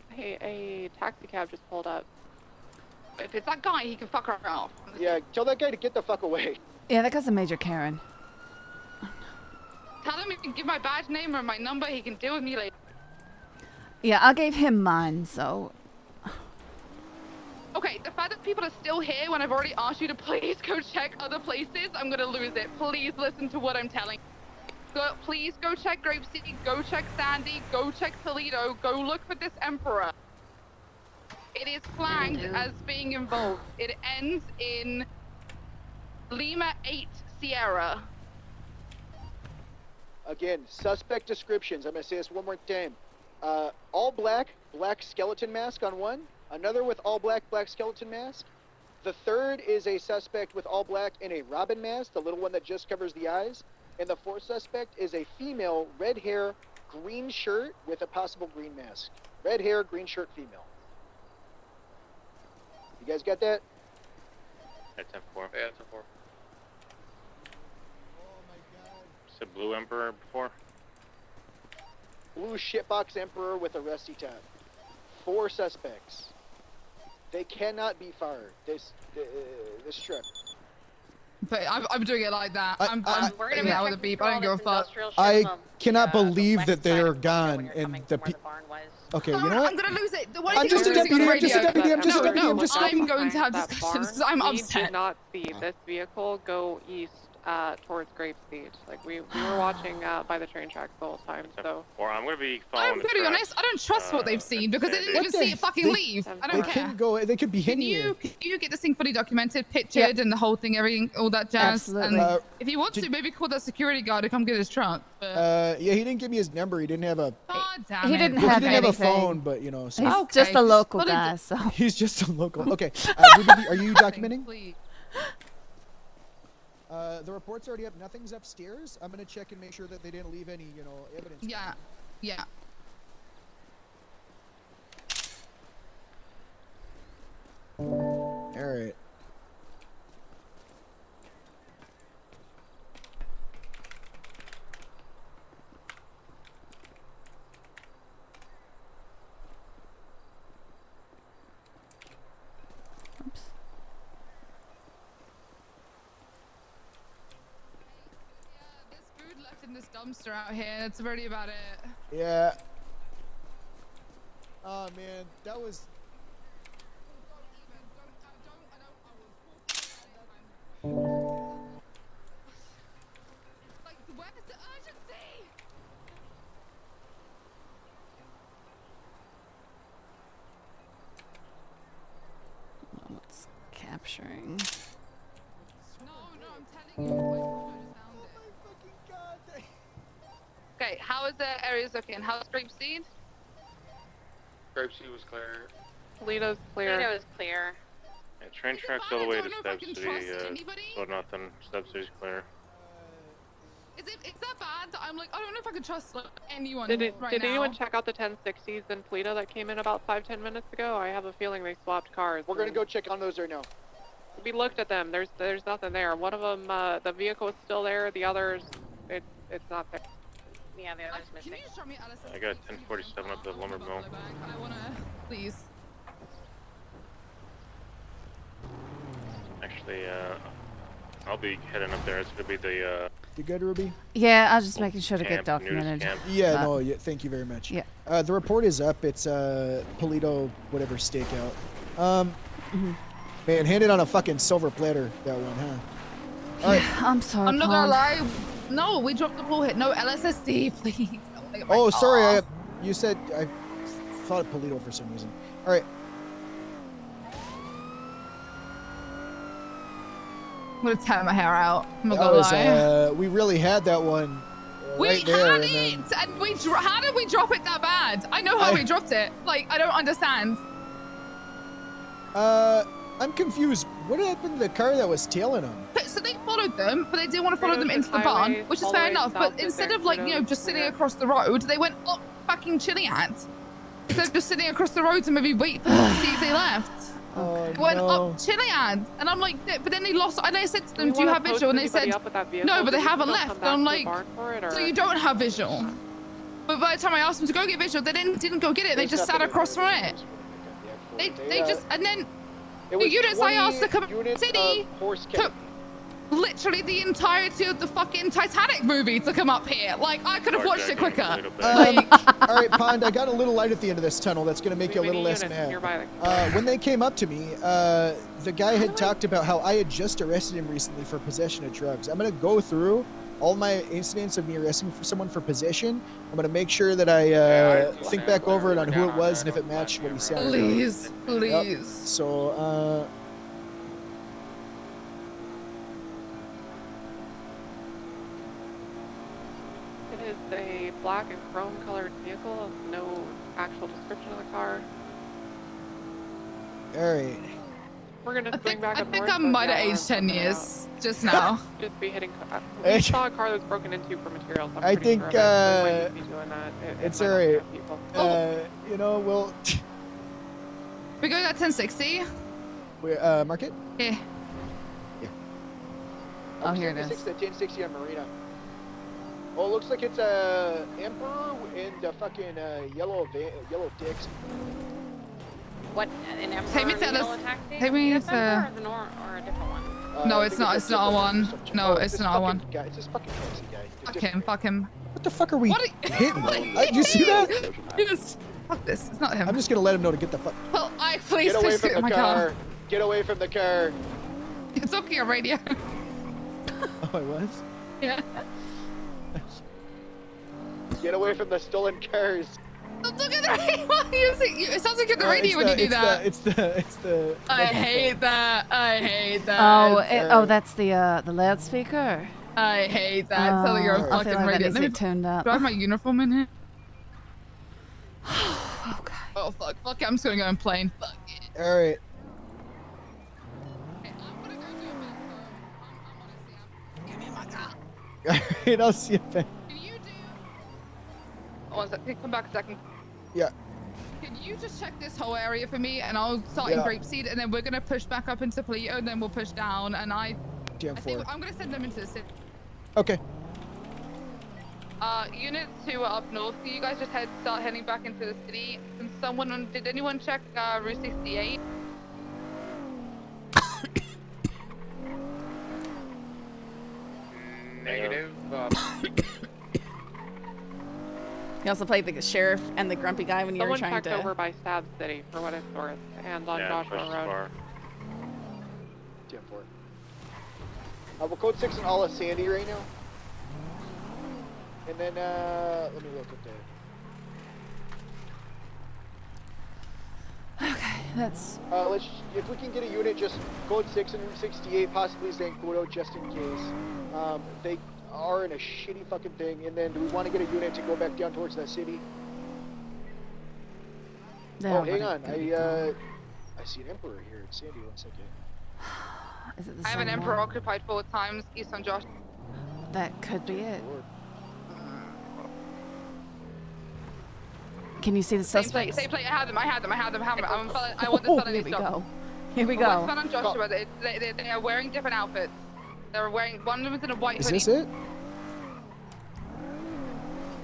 Hey, a taxi cab just pulled up. If it's that guy, he can fuck her off. Yeah, tell that guy to get the fuck away. Yeah, that guy's a major Karen. Tell him he can give my badge name or my number. He can deal with me later. Yeah, I gave him mine, so. Okay, the fact that people are still here when I've already asked you to please go check other places, I'm gonna lose it. Please listen to what I'm telling you. Please go check Grapeseed, go check Sandy, go check Toledo, go look for this Emperor. It is flagged as being involved. It ends in Lima 8 Sierra. Again, suspect descriptions. I'm going to say this one more time. All black, black skeleton mask on one. Another with all black, black skeleton mask. The third is a suspect with all black and a robin mask, the little one that just covers the eyes. And the fourth suspect is a female, red hair, green shirt with a possible green mask. Red hair, green shirt, female. You guys got that? Yeah, 10-4. Yeah, 10-4. Said Blue Emperor before. Blue shitbox emperor with a rusty top. 4 suspects. They cannot be fired. This trip. But I'm doing it like that. I'm we're gonna doing that check with a beep. for I all don't give a this fuck. industrial shit I on cannot the believe west that they side are of the hill when gone you're and coming the from where the barn was. Okay, you know what? I'm gonna lose it. Why I'm do you just a think deputy, I'm I'm just a deputy, I'm just a deputy, I'm just a I'm deputy. going to have That discussions because barn, I'm we upset. did not see this vehicle go east towards Grapeseed. Like we were watching by the train tracks the whole time. So. Or I'm gonna be following I'm the pretty tracks, honest. I don't trust what they've seen because they didn't even see it fucking leave. I don't They care. can go. They could be Can hidden. you get this thing fully documented, pictured, and the whole thing, everything, all that jazz? Absolutely. And if you want to, maybe call that security guard to come get his trunk. But Yeah, he didn't give me his number. He didn't have a. God damn He it. didn't Well, have he didn't have a anything. phone, but you know. So. He's Okay, just a just local put it- guy, so. He's just a local. Okay, Ruby, are you documenting? Please. The report's already up. Nothing's upstairs. I'm gonna check and make sure that they didn't leave any, evidence. Yeah, yeah. All right. Oops. There's food left in this dumpster out here. That's really about it. Yeah. Oh man, that was. Like, where's the urgency? What's capturing? No, I'm telling you. Okay, how is the areas looking? How's Grapeseed? Grapeseed was clear. Toledo's clear. Toledo is clear. Yeah, train tracks all the way to know if I Step can City. trust anybody. So nothing. Step City's clear. Is that bad? That I'm like, I don't know if I can trust like, anyone Did right now. anyone check out the 1060s in Toledo that came in about 5-10 minutes ago? I have a feeling they swapped cars. We're gonna go check on those right now. We looked at them. There's nothing there. One of them, the vehicle is still there. The others, it's not there. Yeah, the other's Can missing. you show me Alice? I got 1047 up the lumber mill. I wanna, please. Actually, I'll be heading up there. It's gonna be the You good, Ruby? Yeah, I was just making sure to get camp, nudist documented. camp. Yeah, no, yeah, thank you very much. Yeah. The report is up. It's Polito, whatever stakeout. Man, handed on a fucking silver platter, that one, huh? All right. I'm sorry, I'm not gonna Paul. lie. No, we dropped the ball hit. No LSSD, please. Oh, sorry. You said I thought Polito for some reason. All right. I'm gonna tear my hair out. I'm not That gonna was, lie. we really had that one. We right there, had and then- it, and we. How did we drop it that bad? I know how we dropped it. Like, I don't understand. I'm confused. What happened to the car that was tailing them? So they followed them, but they didn't want to follow them into the barn, which is fair enough. But instead of like, you know, just sitting across the road, they went up fucking Chiliad. Instead of just sitting across the road to maybe wait for them to see if they left. Oh, They went no. up Chiliad, and I'm like, but then they lost. And I said to them, you "Do you wanna have post visual?" And they anybody said, up with that vehicle? "No, but they Did you haven't still left." come And I'm back to like, the barn for it, "So or- you don't have visual?" But by the time I asked them to go get visual, they didn't go get it. They just sat across from it. They just, and then It the was units I 20 asked to come to the units city of horse took count. literally the entirety of the fucking Titanic movie to come up here. Like, I could have watched it quicker. All right, Pond, I got a little light at the end of this tunnel that's going to make you a little less mad. When they came up to me, the guy had talked about how I had just arrested him recently for possession of drugs. I'm going to go through all my incidents of me arresting someone for possession. I'm going to make sure that I think back over it on who it was and if it matched what he said. Please, please. Yep. So, It is a black and chrome colored vehicle. No actual description of the car. all right. We're gonna swing back I up think north. I might have aged 10 years just now. Just be hitting. We saw a car that was broken into for materials. I'm I pretty think, sure of it. We might just be doing that. it's might all not be right. enough people. You know, we'll... We going at 1060? Mark it? Yeah. Oh, here it is. 1060 on Marina. Oh, it looks like it's a Emperor and a fucking yellow Dix. What, an Emperor Take me to yellow this- taxi? take me The to- Emperor or the or a different one? No, I it's think not. a It's not a different one. No, it's this not a one. fucking guy. It's this fucking taxi guy. Fuck him. Fuck him. What the fuck are we What hitting? You see that? Yes. Fuck this. It's not him. I'm just going to let him know to get the fuck... Well, please, Get away please from get the my car. car. Get away from the car. It's okay on radio. Oh, it was? Yeah. Get away from the stolen cars. Don't look at the radio. It sounds like you're the radio when you do that. It's the... I hate that. I hate that. Oh, that's the loudspeaker. I hate that. It's like you're a I fucking feel like that radio. needs Let to me get tuned up. do I have my uniform in here? Oh fuck. Fuck it. I'm just gonna go and plane. Fuck it. All right. Give me my car. All right, I'll see you back. One second. Come back a second. Yeah. Can you just check this whole area for me, and I'll start in Yeah. Grapeseed, and then we're gonna push back up into Polito, and then we'll push down, and I think TM4. I'm gonna send them into the city. Okay. Unit 2 are up north. So you guys just start heading back into the city. And did anyone check Route 68? Negative. He also played the sheriff and the grumpy guy when you Someone were trying checked to. over by Stab City for what it's worth, and on Yeah, Joshua push Road. far. We're code 6 in all of Sandy right now. And then, let me look at that. Okay, that's. If we can get a unit, just code 6 and Route 68, possibly Zancudo, just in case. They are in a shitty fucking thing. And then, do we want to get a unit to go back down towards that city? Yeah, oh, hang but on. it I see an Emperor here in Sandy. 1 second. Is it the I have an same Emperor one? occupied 4 times east on Josh. That could be it. Can you see the Same suspects? plate. I had them. I want this Oh, felony here we stop. go. Here we But go. what's fun on Joshua? They are wearing different outfits. They're wearing, one of them is in a white Is hoodie. this it?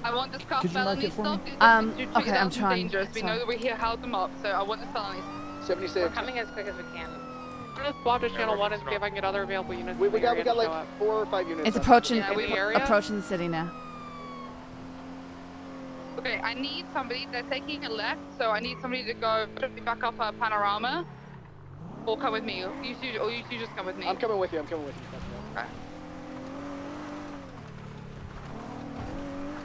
I want this car Could you mark felony it for stuff. me? Okay, I'm trying. Dangerous. We know Sorry. that we here held them up, so I want this felony. 76. We're coming as quick as we can. I'm gonna swap to channel 1 and see if I can get other available units. We in the got area to like show up. 4 or 5 units. It's up. approaching In the area? approaching the city now. Okay, I need somebody. They're taking a left, so I need somebody to go back up Panorama, or come with me. You two just come with me. I'm coming with you. I'm coming with you. Okay.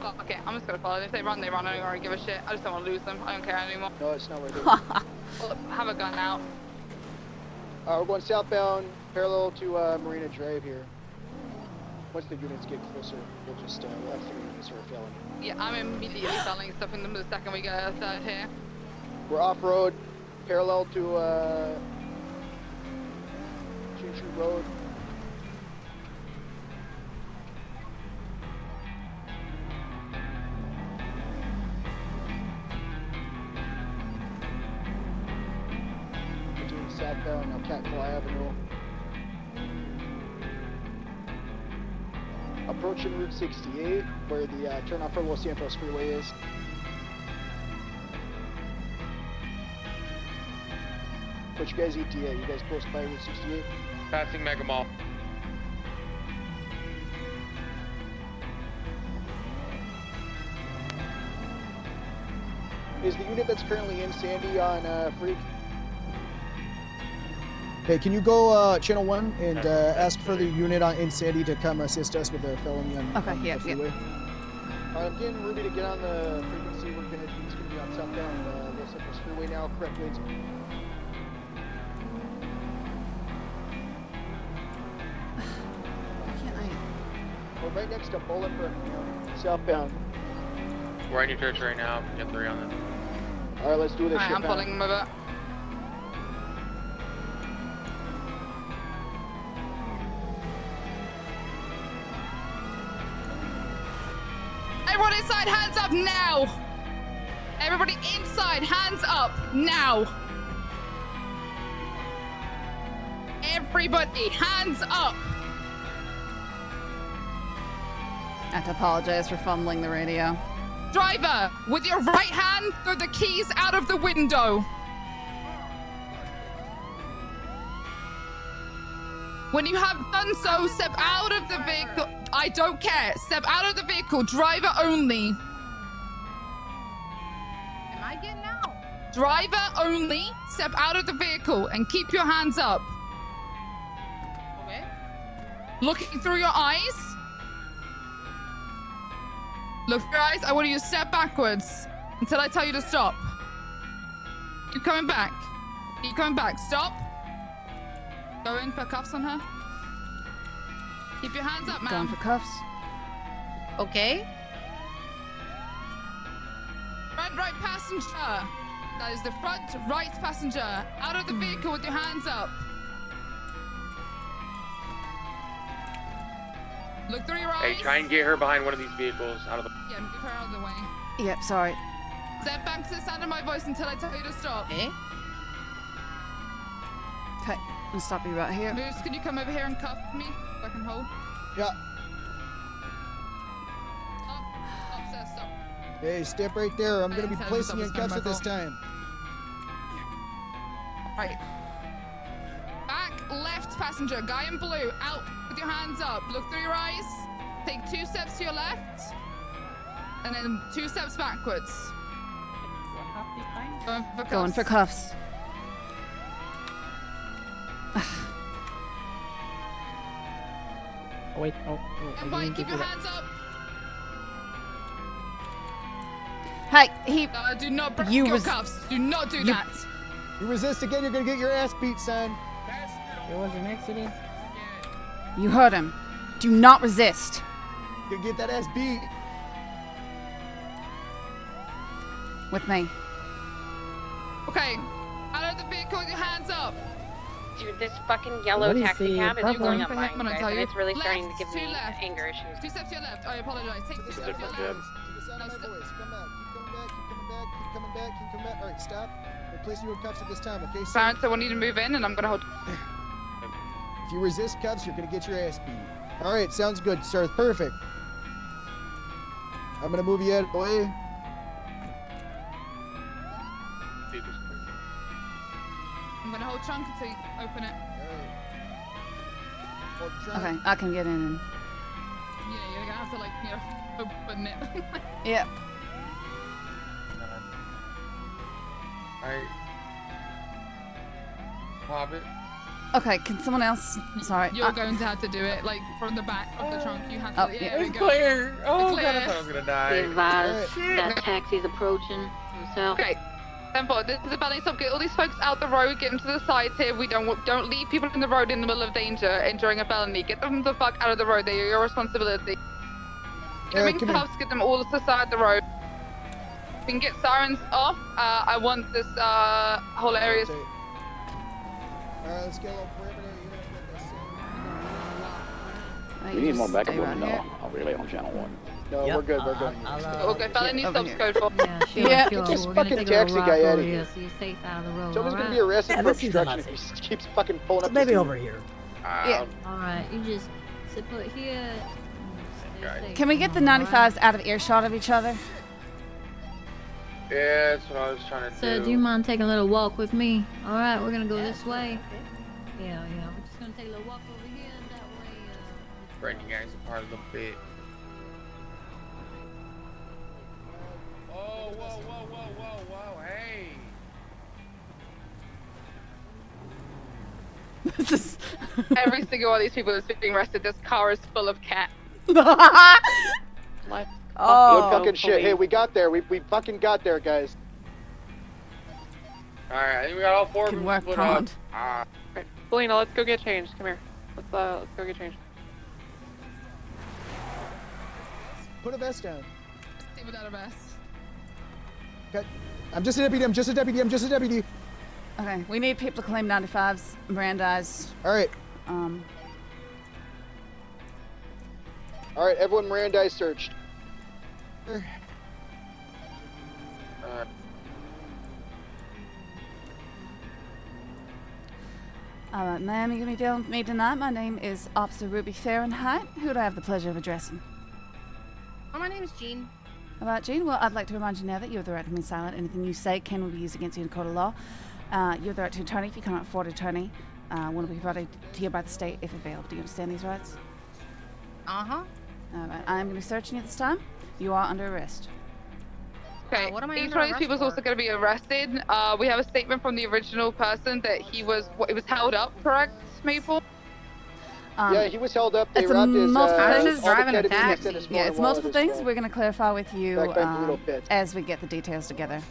Oh, okay, I'm just gonna follow them. If they run, they run. I don't really give a shit. I just don't want to lose them. I don't care anymore. No, it's not worth it. Well, have a gun out. We're going southbound, parallel to Marina Drive here. Once the units get closer, we'll just we'll have 3 units or a felony. Yeah, I'm immediately selling stuff in them the second we get a third here. We're off-road, parallel to Choo Choo Road. Between southbound and Catclaw Avenue. Approaching Route 68, where the turnoff for Los Santos Freeway is. Which you guys ETA? You guys close by Route 68? Passing Mega Mall. Is the unit that's currently in Sandy on Freak? Hey, can you go channel 1 and ask for the unit in Sandy to come assist us with the felony on the freeway? I'm getting Ruby to get on the frequency. It's gonna be on southbound Los Santos Freeway now. Correct lanes. We're right next to Bolingbrook, southbound. We're in your church right now. Get 3 on them. All right, let's do this. Alright, shit I'm now. pulling them over. Everyone inside, hands up now! Everybody inside, hands up now! Everybody, hands up! I have to apologize for fumbling the radio. Driver, with your right hand, throw the keys out of the window. When you have done so, step out of the vehicle. I don't care. Step out of the vehicle, driver only. Am I getting out? Driver only, step out of the vehicle and keep your hands up. Okay. Looking through your eyes. Look through your eyes. I want you to step backwards until I tell you to stop. Keep coming back. Keep coming back. Stop. Go in for cuffs on her. Keep your hands up, ma'am. Going for cuffs. Okay. Front right passenger. That is the front right passenger. Out of the vehicle with your hands up. Look through your eyes. Hey, try and get her behind one of these vehicles out of the. Yeah, move her out of the way. Yep, sorry. Step back to the sound of my voice until I tell you to stop. Okay. Okay, I'll stop you right here. Moose, can you come over here and cuff me so I can hold? Yeah. Upstairs, stop. Hey, step right there. I'm gonna be Tell him placing you in it's not cuffs my at this fault. time. Right. Back left passenger, guy in blue, out with your hands up. Look through your eyes. Take 2 steps to your left. And then 2 steps backwards. Going for cuffs. Oh, wait. Oh, And white, keep your hands up. Hey, he. Do not break You your res- cuffs. Do not do you- that. You resist again, you're gonna get your ass beat, son. There was an accident. You heard him. Do not resist. You're gonna get that ass beat. With me. Okay. Out of the vehicle with your hands up. Dude, this fucking yellow What is taxi the cab is problem? going up For mine, him, I'm gonna guys, tell and you. it's really Left, starting to give two me left. anger issues. 2 steps to your left. I apologize. Take 2 steps to your left. To the sound of my voice. Come back, keep coming back, keep coming back, keep coming back, keep coming back. Alright, stop. We're placing you in cuffs at this time, okay, sir? Clarence, I want you to move in, and I'm gonna hold. If you resist cuffs, you're gonna get your ass beat. All right, sounds good, sir. Perfect. I'm gonna move you out of the way. I'm gonna hold trunk until you open it. Okay, I can get in. And... Yeah, you're gonna have to like, open it. Yep. Alright. Pop it. Okay, can someone else? Sorry. You're going to have to do it, like from the back of the trunk. You have to. Oh, yeah, yeah. there we It's go. clear. Oh, Clear. God, I thought I was gonna die. Advise that taxi's approaching himself. Okay. Tempo, this is a balancing stop. Get all these folks out the road. Get them to the sides here. We don't leave people in the road in the middle of danger and during a felony. Get them the fuck out of the road. They're your responsibility. Get them in cuffs. Get them all to the side of the road. We can get sirens off. I want this whole area. All right, let's get a little perimeter. We need more backup women, though. I'll relay on channel 1. No, we're good. We're good. Okay, felony stops code for. Yeah, sure, Yeah, sure. get this We're gonna fucking take a little taxi rock guy out over of here here. so you're safe out of the road. Someone's gonna alright? be arrested Yeah, for that seems obstruction if unsafe. he keeps fucking pulling up. Maybe the over here. Yeah. Alright, you just sit put here. Stay safe. Can we get the 95s out of earshot of each other? Yeah, that's what I was trying to do. So, do you mind taking a little walk with me? Alright, we're gonna go this way. Yeah, we're just gonna take a little walk over here. That way, Bring you guys apart a little bit. Oh, whoa, hey. This is Every single one of these people that's being arrested, this car is full of cats. Good Oh, fucking shit. Hey, we got there. We fucking got there, guys. Alright, I think we got all 4 of Good them work, split Pond. up. Alright, Selena, let's go get changed. Come here. Let's go get changed. Put a vest down. Stay without a vest. Okay. I'm just a deputy. I'm just a deputy. I'm just a deputy. Okay, we need people to claim 95s, Mirandized. All right. All right, everyone, Mirandai searched. Ma'am, you're gonna be dealing with me tonight. My name is Officer Ruby Fahrenheit. Who do I have the pleasure of addressing? Oh, my name is Jean. All right, Jean. Well, I'd like to remind you now that you have the right to remain silent. Anything you say can be used against you in a court of law. You have the right to attorney if you cannot afford an attorney. One will be provided to you by the state if available. Do you understand these rights? Uh-huh. All right. I am going to be searching you this time. You are under arrest. Okay, what am I each under one of these arrest people is for? also going to be arrested. We have a statement from the original person that it was held up, correct, Maple? Yeah, he was held up. They It's a robbed his. multiple all things. the ketamine that's in his Yeah, it's phone multiple wallet as things. well. We're going to clarify with you Back by the little pit. as we get the details together.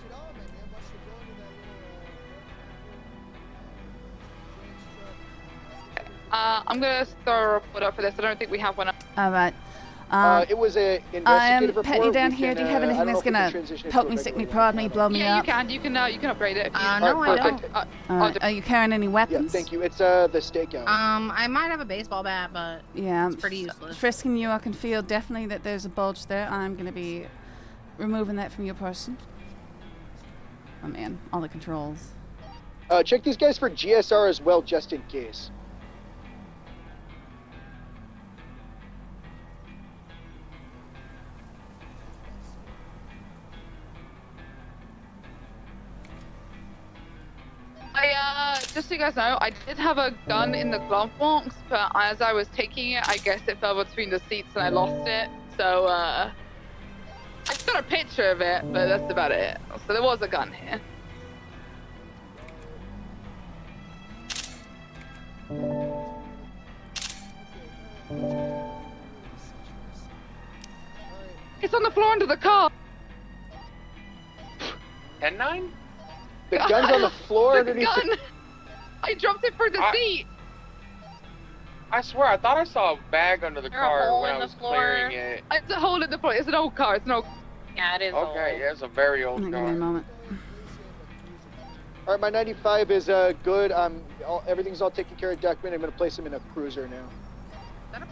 I'm going to throw a report up for this. I don't think we have one up. All right. It was a I am investigative petting you report. down We here. can, Do you have I anything don't know that's if we going can to transition it poke to a me, stick me, regular prod me, blow me Yeah, up? you can upgrade it. If you, No, I don't. perfect. All right. Are you carrying any Yeah, weapons? thank you. It's the stakeout. I might have a baseball bat, but Yeah, it's pretty useless. frisking you, I can feel definitely that there's a bulge there. I'm going to be removing that from your person. Oh man, all the controls. Check these guys for GSR as well, just in case. Just so you guys know, I did have a gun in the glove box, but as I was taking it, I guess it fell between the seats and I lost it. So, I got a picture of it, but that's about it. So there was a gun here. It's on the floor under the car. 10-9? The gun's on the floor The underneath gun. I dropped it for the seat. I swear, I thought I saw a bag under the There a car hole when in I the was floor? clearing it. It's a hole in the floor. It's an old car. It's an old. Yeah, it is. Okay, yeah, it's a very old Give me a car. moment. All right, my 95 is good. Everything's all taken care of. Duckman, I'm gonna place him in a cruiser now.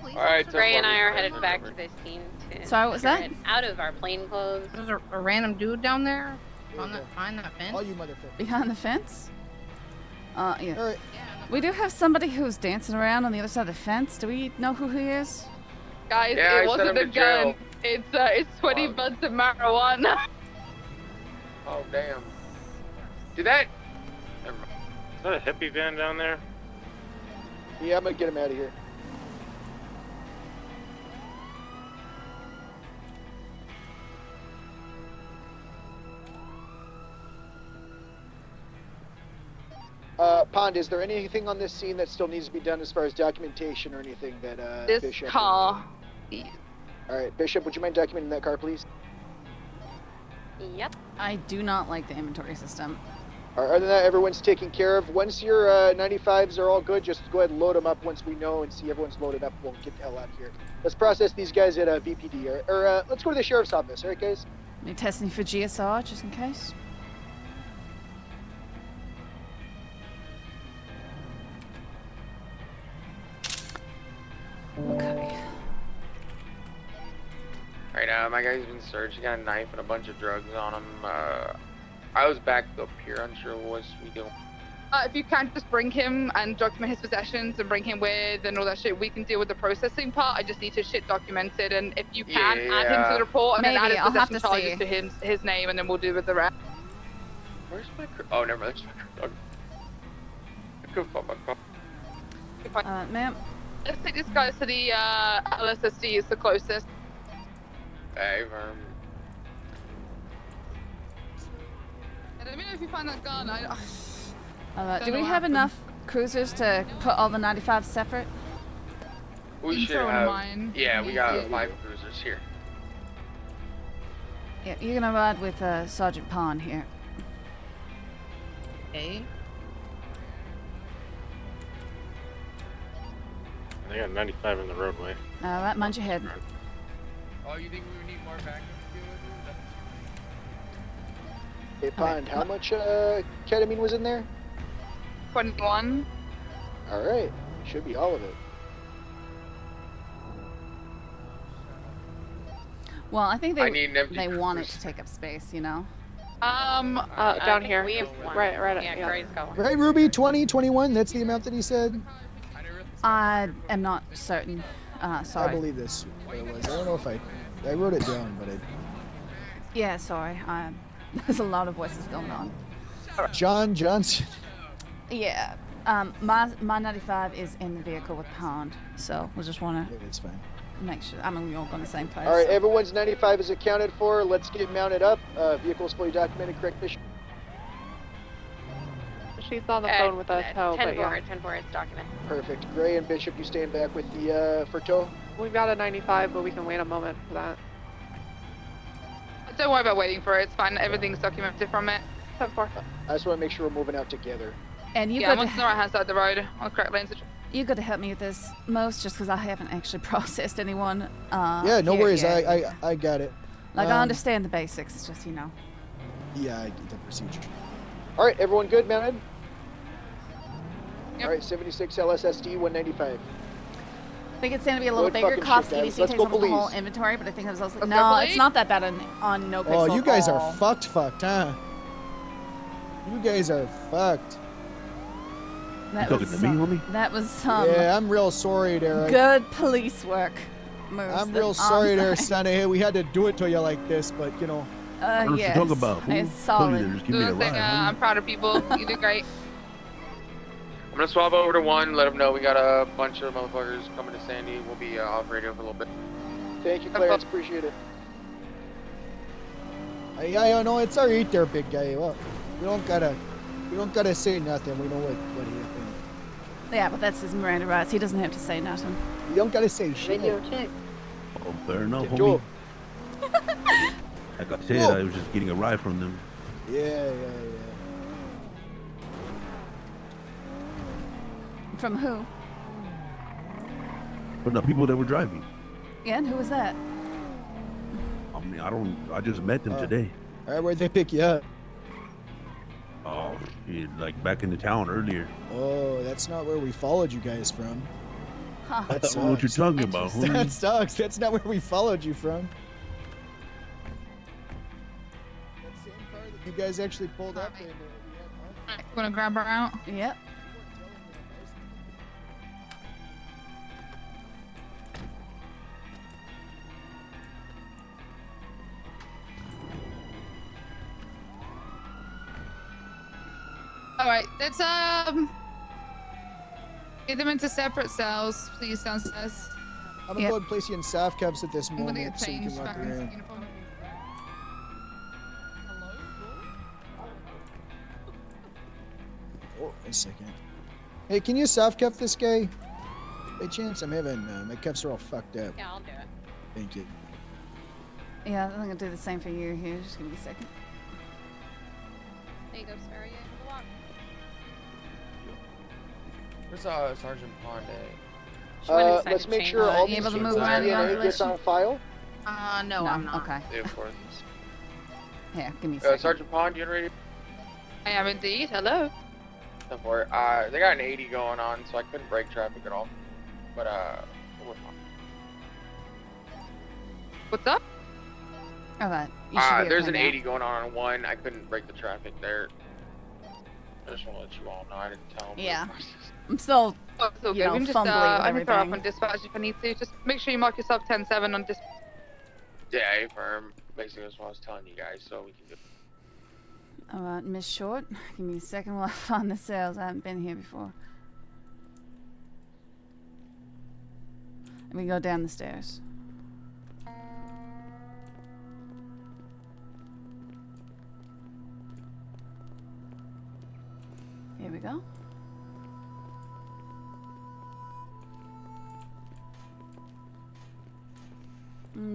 All right, Gray and I are headed back to the scene to Sorry, what was that? get out of our plain clothes. There's a random dude down there. Behind that fence? All you motherfuckers. Behind the fence? Yeah. All right. We do have somebody who's dancing around on the other side of the fence. Do we know who he is? Guys, Yeah, I it sent wasn't him a to jail. gun. It's 20 buds of marijuana. Oh damn. Did that? Never mind. Is that a hippie van down there? Yeah, I'm gonna get him out of here. Pond, is there anything on this scene that still needs to be done as far as documentation or anything that This Bishop? car. All right, Bishop, would you mind documenting that car, please? Yep. I do not like the inventory system. All right, other than that, everyone's taken care of. Once your 95s are all good, just go ahead and load them up once we know and see everyone's loaded up. We'll get the hell out of here. Let's process these guys at VPD, or let's go to the sheriff's office, all right, guys? Are you testing for GSR just in case? Okay. Alright, my guy's been searched. He got a knife and a bunch of drugs on him. I was back up here, unsure what we do. If you can just bring him and document his possessions and bring him with and all that shit, we can deal with the processing part. I just need his shit documented, and if you can, add him to the report and then add his I'll have possession to charges see. to his name, and then we'll deal with the rest. Where's my Oh, never mind. That's my dog. I could find my car. Ma'am? Let's take this guy to the LSSD is the closest. Hey, Let me know if you find that gun. Do we have enough cruisers to put all the 95s separate? We should throw in have. mine. Yeah, we got 5 cruisers here. Yeah, you're gonna ride with Sergeant Pond here. Okay. They got 95 in the roadway. All right, mind your head. Oh, you think we would need more vacuum to do it? Hey, Pond, how much ketamine was in there? 21. All right, should be all of it. Well, I think I need an empty they want it cruiser. to take up space, you know? Down here. We have one. Right. Yeah, Yeah. Gray's got one. Right, Ruby? 20, 21? That's the amount that he said? I am not certain. Sorry. I believe this what it was. I don't know if I wrote it down, but Yeah, sorry. There's a lot of voices going on. John Johnson. Yeah. My 95 is in the vehicle with Pond, so we just want Yeah, it's fine. to make sure. I mean, we all go in the same place. All right, so. everyone's 95 is accounted for. Let's get mounted up. Vehicle's fully documented, correct, Bishop? She's on the phone with us, but 10-4, yeah. 10-4, it's documented. Perfect. Gray and Bishop, you staying back with the for tow? We've got a 95, but we can wait a moment for that. Don't worry about waiting for it. It's fine. Everything's documented from it. 10-4. I just want to make sure we're moving out together. And you Yeah, got I'm on the right hand side of the road on the correct lanes. you got to help me with this most, just because I haven't actually processed anyone. Yeah, no here worries. yet. I got it. Like I understand the basics. It's just Yeah, I get the procedure. All right, everyone good, mounted? All right, 76 LSSD 195. I think it's going to be a little Good bigger fucking cost. shit, guys. EDC Let's takes go over the whole police. inventory, but I think it was also Let's no. go It's police. not that bad on no pixel. Oh, you guys at are all. fucked, huh? You guys are fucked. That talking was to me, some, homie? That was some Yeah, I'm real sorry there. good police work. Moves I'm that real sorry there, saying. Sonny. Hey, we had to do it to you like this, but you know. What else Yes, you talk about? Fool? it's Told you solid. to just give me a Doing thing, ride. homie. I'm proud of people. You did great. I'm gonna swap over to 1, let them know we got a bunch of motherfuckers coming to Sandy. We'll be off radio for a little bit. Thank you, Clarence. Appreciate it. I know it's alright there, big guy. Well, we don't gotta say nothing. We know what happened. Yeah, but that's his Miranda rights. He doesn't have to say nothing. You don't gotta say shit. check. Oh, fair enough, Good homie. job. Like I said, Whoa. I was just getting a ride from them. Yeah. From who? But the people that were driving. Yeah, and who was that? I mean, I just met them Oh. today. All right, where'd they pick you up? Oh, shit, like back in the town earlier. Oh, that's not where we followed you guys from. Huh. That What you sucks. talking about, homie? That sucks. That's not where we followed you from. That same car that You guys actually pulled up and Wanna grab her out? Yep. All right, let's get them into separate cells, please, downstairs. I'm gonna go ahead and place you in soft cuffs at this I'm gonna moment get so you can changed walk back into around. uniform. Oh, a second. Hey, can you soft cuff this guy? By chance, I'm having my cuffs are all fucked up. Yeah, I'll do it. Thank you. Yeah, I'm gonna do the same for you here. Just give me a second. There you go, Sarah. Yeah, have a walk. Where's Sergeant Pond? Let's make sure all these able to people's move around the DNA gets population? on file. No, I'm not. Okay. Yeah, of course. Here, give me a second. Sergeant Pond, you ready? I am indeed. Hello. Go for it. They got an 80 going on, so I couldn't break traffic at all. But we're fine. What's up? Okay. There's an 80 going on 1. I couldn't break the traffic there. I just want to let you all know. I didn't tell them. Yeah. I'm still, Oh, it's okay. you know, We can just, fumbling with I can throw up everything. on dispatch if I need to. Just make sure you mark yourself 10-7 on dispatch. Yeah, firm. Basically, that's what I was telling you guys, so we can get. Alright, Miss Short, give me a second while I find the cells. I haven't been here before. And we go down the stairs. Here we go.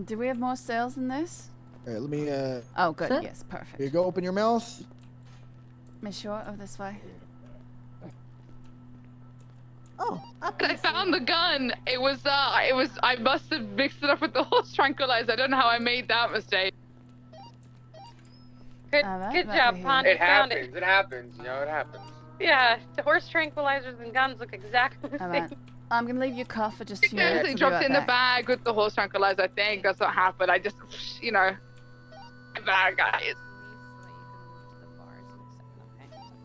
Do we have more cells than this? All right, let me. Oh, good. Sir? Yes, perfect. Here you go. Open your mouth. Miss Short, oh, this way. I found the gun. It was. I must have mixed it up with the horse tranquilizer. I don't know how I made that mistake. Good, Alright, good back job, here. Pond. It You found happens. It happens. You know, it happens. Yeah, the horse tranquilizers and guns look exactly the Alright. same. I'm gonna leave you cuff for just a few Yeah, minutes. they I'll be dropped right it in the back. bag with the horse tranquilizer. I think that's what happened. I just, you know, bad guys.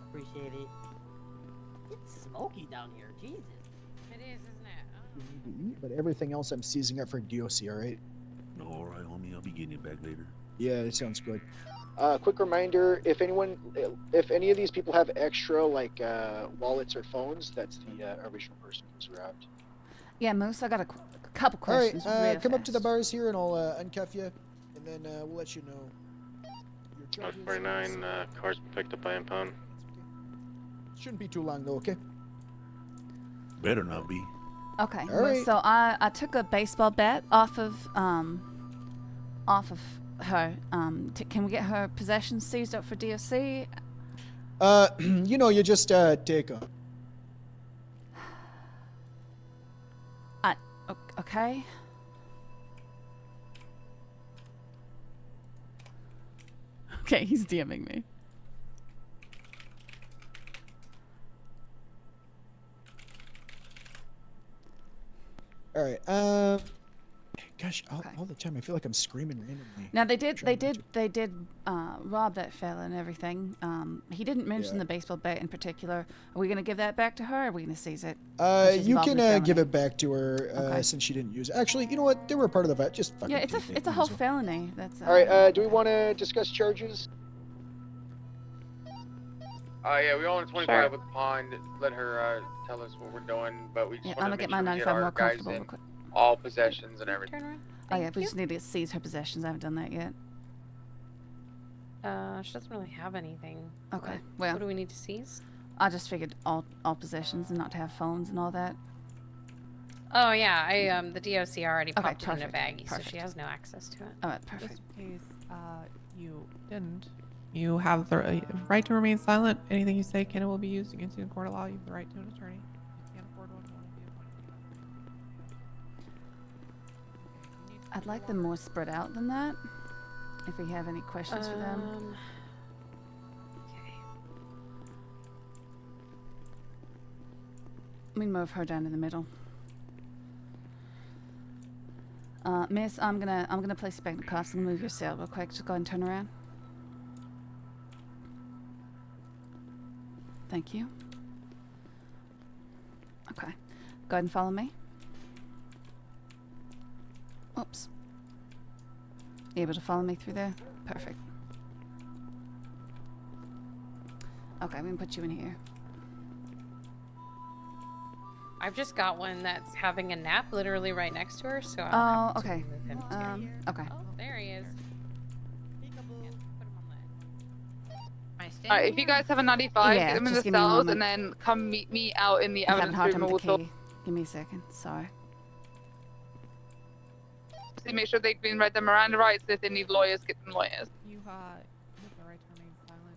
Appreciate it. It's smoky down here, Jesus. It is, isn't it? You need to eat, but everything else I'm seizing up for DOC. All right. All right, homie. I'll be getting it back later. Yeah, it sounds good. Quick reminder: if any of these people have extra like wallets or phones, that's the original person who's robbed. Yeah, Moose, I got a couple All right, questions. real come up to the fast. bars here, and I'll uncuff you, and then we'll let you know. Your charges. 49 cars been picked up by impound. Shouldn't be too long though. Okay. Better not be. Okay, All well, right. so I took a baseball bat off of her. Can we get her possessions seized up for DOC? You know, you just take them. Okay. Okay, he's DMing me. All right. Gosh, all the time I feel like I'm screaming randomly. Now they did rob that fella and everything. He didn't mention Yeah. the baseball bat in particular. Are we gonna give that back to her? Or are we gonna seize it? She's You involved in can a give felony. it back to her Okay. since she didn't use it. Actually, you know what? They were a part of the vet. Just fucking. Yeah, it's a keep it. whole felony. That's All right. Do we want to discuss charges? Yeah, we own 25 Sure. with the pond. Let her tell us what we're doing, but we just Yeah, want I'm to gonna make get my sure we 95 get our more guys comfortable in real quick. all possessions and everything. Turn around. Oh yeah, we just need to seize her possessions. I haven't done that yet. She doesn't really have anything. Okay, but well. What do we need to seize? I just figured all possessions and not to have phones and all that. Oh yeah, I the DOC already Okay, popped it in a perfect, baggie, so perfect. she has no access to it. All right, In perfect. case you didn't, you have the right to remain silent. Anything you say can and will be used against you in court of law. You have the right to an attorney. If you can't afford one, one will be appointed. I'd like them more spread out than that. If we have any questions for them. Okay. Let me move her down to the middle. Miss, I'm gonna place you back in the cuffs and move your cell real quick. Just go ahead and turn around. Thank you. Okay. Go ahead and follow me. Oops. You able to follow me through there? Perfect. Okay, I'm gonna put you in here. I've just got one that's having a nap literally right next to her, so Oh, I'll have okay. to move him Okay. Oh, there he is. Alright, if you guys have a 95, Yeah, get them in just the give me a cells, moment. and then come meet me out in the I'm having a evidence hard room time and with we'll the key. Give me a second. Sorry. talk. Make sure they've been read the Miranda rights. If they need lawyers, get them lawyers. You have the right to remain silent.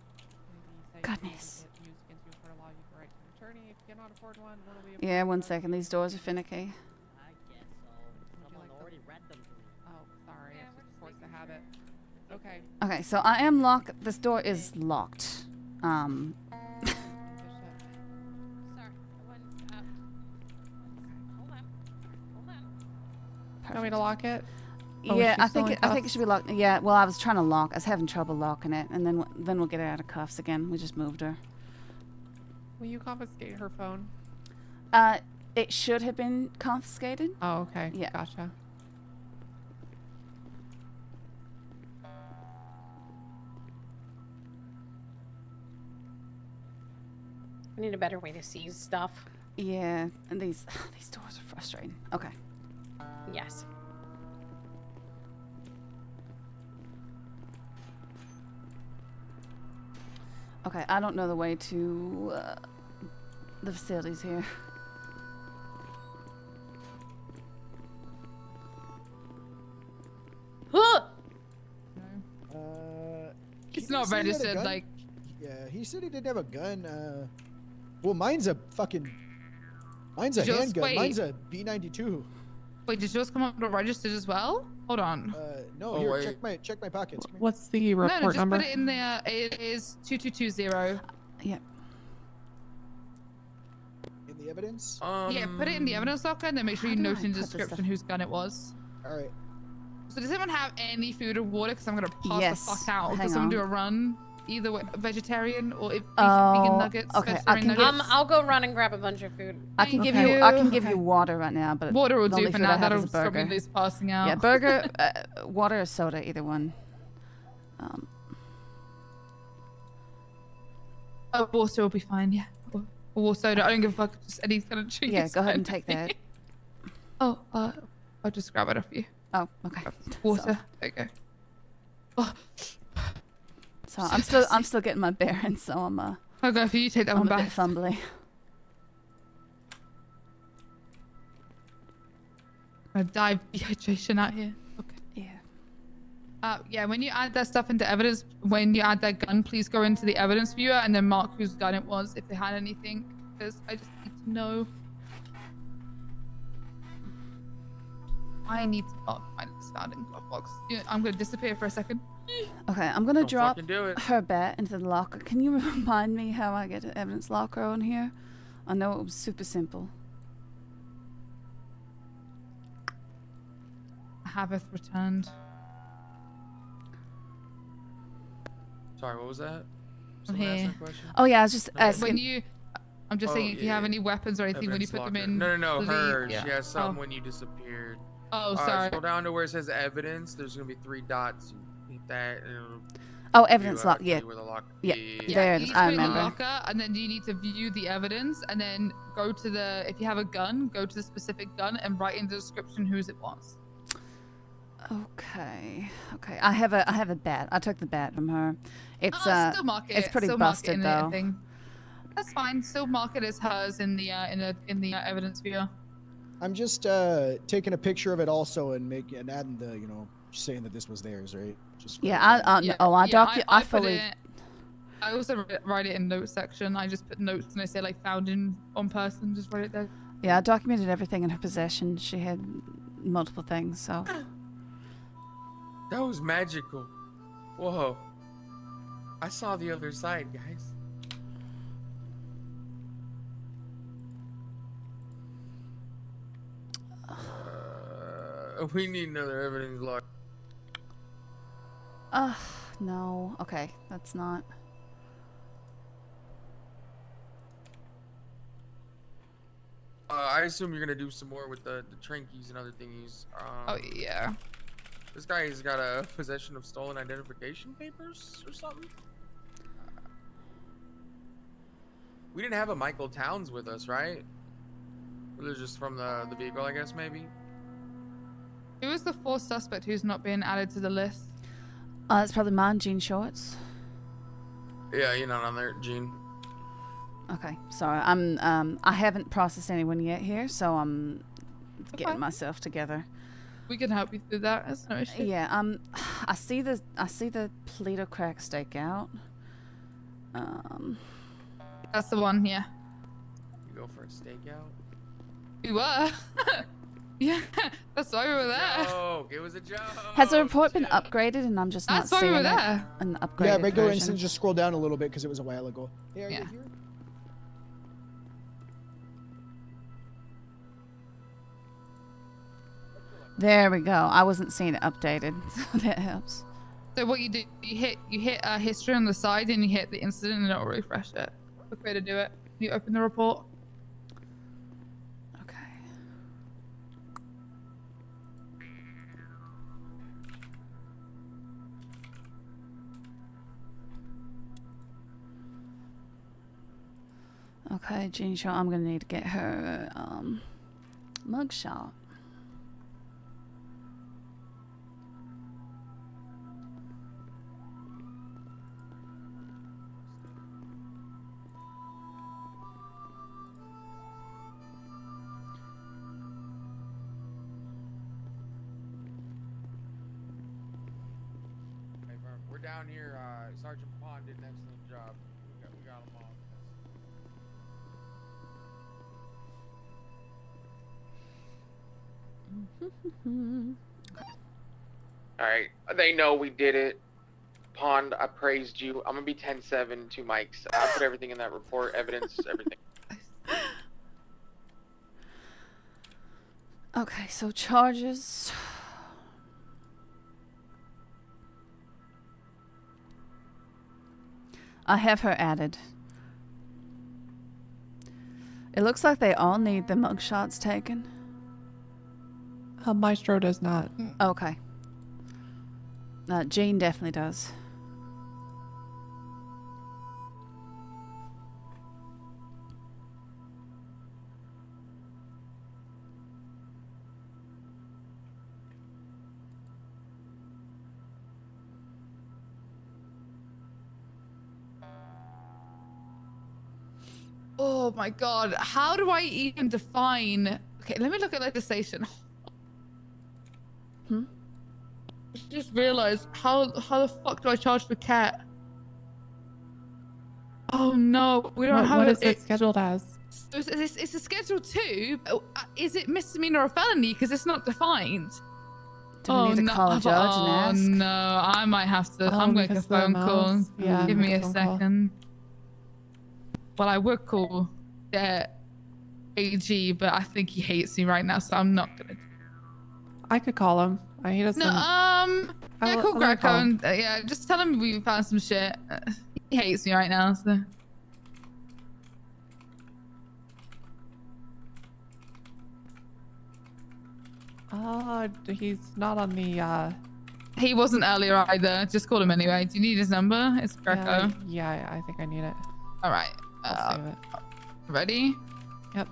Goodness. Used against you in court of law, you have the right to an attorney. If you cannot afford one, one will be Yeah, one second. These doors are finicky. I guess so. Someone already read them to me. Oh, sorry. It's just force the habit. Okay. Okay, so I am locked. This door is locked. Sorry, I went up. Hold on. Want me to lock it? Oh, Yeah, is she I still think in I think it cuffs? should be locked. Yeah, well, I was trying to lock. I was having trouble locking it, and then we'll get her out of cuffs again. We just moved her. Will you confiscate her phone? It should have been confiscated. Oh, okay. Yeah. Gotcha. I need a better way to seize stuff. Yeah, and these doors are frustrating. Okay. Yes. Okay, I don't know the way to the facilities here. It's he not didn't say he had a registered, gun. like. Yeah, he said he didn't have a gun. Well, mine's a fucking. Mine's a Just handgun. wait. Mine's a B92. Wait, did yours come up not registered as well? Hold on. No, Oh, here, wait. check my pockets. Come here. What's the report No, just number? put it in there. It is 2220. Yeah. In the evidence. Yeah, put it in the evidence locker and then make sure you do note I in the put this description stuff? whose gun it was. All right. So does anyone have any food or water? Because I'm gonna pass Yes, the fuck out. hang Does someone on. do a run? Either way, vegetarian or if Oh, vegan nuggets, okay, I vegetarian can give- nuggets. I'll go run and grab a bunch of food. I can give Okay. you I can give you water right now, but Water will the do only for food I now. have That'll is a stop me burger. at least passing out. Yeah, burger, water or soda, either one. Water will be fine. Yeah, or soda. I don't give a fuck. Just any kind of drink. Yeah, is go ahead and fine. take that. Oh, I'll just grab it off you. Oh, okay. Water. There you go. Oh. So I'm still getting my bearings, so I'm I'll go for you. Take that I'm one a back. bit fumbly. I'm gonna die of dehydration out here. Okay. Yeah. Yeah, when you add that stuff into evidence, when you add that gun, please go into the evidence viewer and then mark whose gun it was if they had anything. Because I just need to know. I need to find this found in glove box. Yeah, I'm gonna disappear for a second. Okay, I'm gonna Don't drop fucking do it. her bat into the locker. Can you remind me how I get an evidence locker on here? I know it was super simple. Haveth returned. Sorry, what was that? I'm Someone asked here. that question? Oh yeah, I was just Okay. asking. I'm just saying if you have any weapons or anything when you Evidence put them locker. in. No, the- her. Yeah. She has something Oh. when you disappeared. Oh, sorry. Scroll down to where it says evidence. There's gonna be 3 dots. You hit that, and it'll Oh, give you, evidence lock. tell Yeah. you where the lock Yeah. is. There it you is. need to I put it in the remember. locker, and then you need to view the evidence, and then go to the. If you have a gun, go to the specific gun and write in the description whose it was. Okay. Okay. I have a bat. I took the bat from her. It's Still mark it. it's pretty still mark it busted in though. The thing. That's fine. Still mark it as hers in the evidence viewer. I'm just taking a picture of it also and adding the saying that this was theirs, right? Just Yeah. I put fully. it. I also write it in notes section. I just put notes and I say like found in on person. Just write it there. Yeah, I documented everything in her possession. She had multiple things, so. That was magical. Whoa. I saw the other side, guys. We need another evidence lock. No. Okay, that's not. I assume you're gonna do some more with the trinkies and other thingies. Oh yeah. This guy's got a possession of stolen identification papers or something. We didn't have a Michael Towns with us, right? Or they're just from the vehicle, I guess, maybe. Who is the fourth suspect who's not been added to the list? It's probably mine, Jean Shorts. Yeah, you're not on there, Gene. Okay, sorry. I haven't processed anyone yet here, so I'm getting myself together. We can help you through that. That's no issue. Yeah. I see the Polito crack stakeout. That's the one. Yeah. You go for a stakeout. We were. Yeah, that's why we were there. Joke. It was a joke. Has the report been upgraded and I'm just That's not why we seeing were it? there. An upgraded Yeah, regular version? incident. Just scroll down a little bit because it was a while ago. Hey, are you here? There we go. I wasn't seeing it updated, so that helps. So what you do, you hit history on the side and you hit the incident and it'll refresh it. Quick way to do it. You open the report. Okay, Jean Shaw, I'm gonna need to get her mugshot. We're down here. Sergeant Pond did an excellent job. We got them all. Alright, they know we did it. Pond, I praised you. I'm gonna be 10-7 to Mike's. I put everything in that report, evidence, everything. Okay, so charges. I have her added. It looks like they all need the mugshots taken. Maestro does not. Okay. Jean definitely does. Oh my god, how do I even define... Okay, let me look at legislation. I just realized, how the fuck do I charge for cat? Oh no, we don't have What is it scheduled as? It's a Schedule 2. Is it misdemeanor or felony? Because it's not defined. Do we need to call a judge and ask? Oh no, I might have to. I'm going to make a phone call. Yeah, Give me a phone call. second. Well, I would call the AG, but I think he hates me right now, so I'm not gonna. I could call him. He doesn't. No, yeah, call I'll Greco and yeah, just tell him we found some shit. He hates me right now, so. He's not on the. He wasn't earlier either. Just call him anyway. Do you need his number? It's Greco. Yeah, I think I need it. All right. I'll save it. Ready? Yep.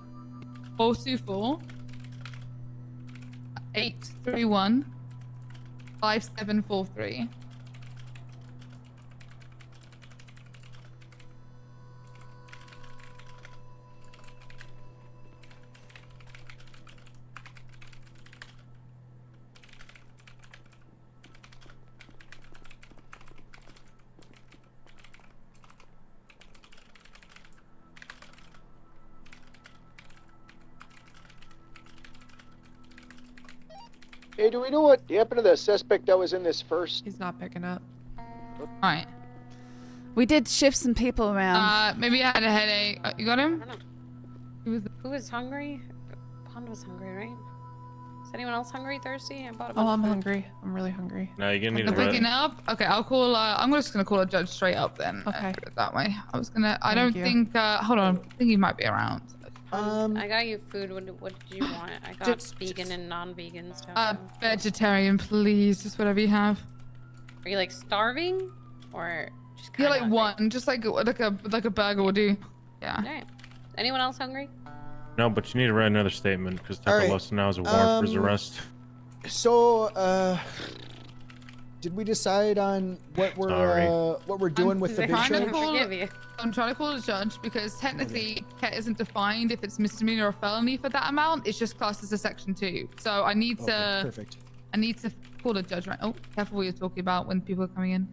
424 831 5743. Hey, do we know what happened to the suspect that was in this first? He's not picking up. Alright. We did shift some people around. Maybe I had a headache. You got him? Who was hungry? Pond was hungry, right? Is anyone else hungry, thirsty? I bought a bunch Oh, I'm of food. hungry. I'm really hungry. No, you're gonna need I'm a picking up. Okay, I'll call. I'm just gonna call a judge straight up then. Okay. Put it that way. I was gonna. I Thank don't you. think. Hold on. I think he might be around. I got you food. What did you want? I got vegan and non-vegan stuff. Vegetarian, please. Just whatever you have. Are you like starving, or just Yeah, kind like of one, just like a burger will do. Yeah. All right. Anyone else hungry? No, but you need to write another statement because All Tucker right, Lawson now is a warrant for his arrest. So, did we decide on what we're doing with the big charge? I'm trying to call the judge because technically Ket isn't defined if it's misdemeanor or felony for that amount. It's just classed as a section 2. So I need to. Perfect. I need to call the judge, right? Oh, careful what you're talking about when people are coming in.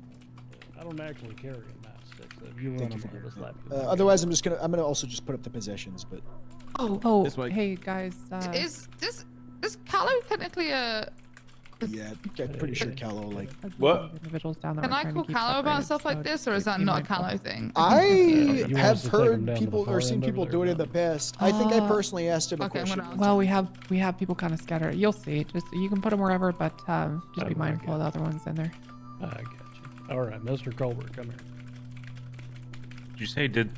I don't actually carry a matchstick, so if you want them, I'll just let me. Otherwise, I'm gonna also just put up the possessions, but. Oh, This way. hey guys. Is Callow technically a? Yeah, I'm pretty sure Callow like. What? Individuals down there. Can I call Callow about stuff like this, or is that not a Callow thing? I have heard people or seen people do it in the past. I think I personally asked him a question. Well, we have people kind of scattered. You'll see. Just you can put them wherever, but just be mindful of the other ones in there. I got you. All right, Mr. Colbert, come here. Did you say he did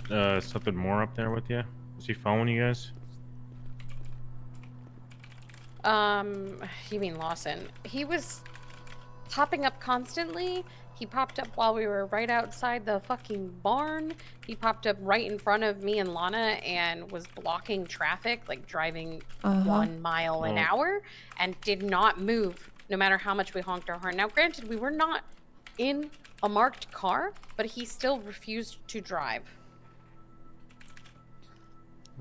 something more up there with you? Was he following you guys? You mean Lawson? He was popping up constantly. He popped up while we were right outside the fucking barn. He popped up right in front of me and Lana and was blocking traffic, like driving 1 mile an hour, and did not move no matter how much we honked our horn. Now, granted, we were not in a marked car, but he still refused to drive.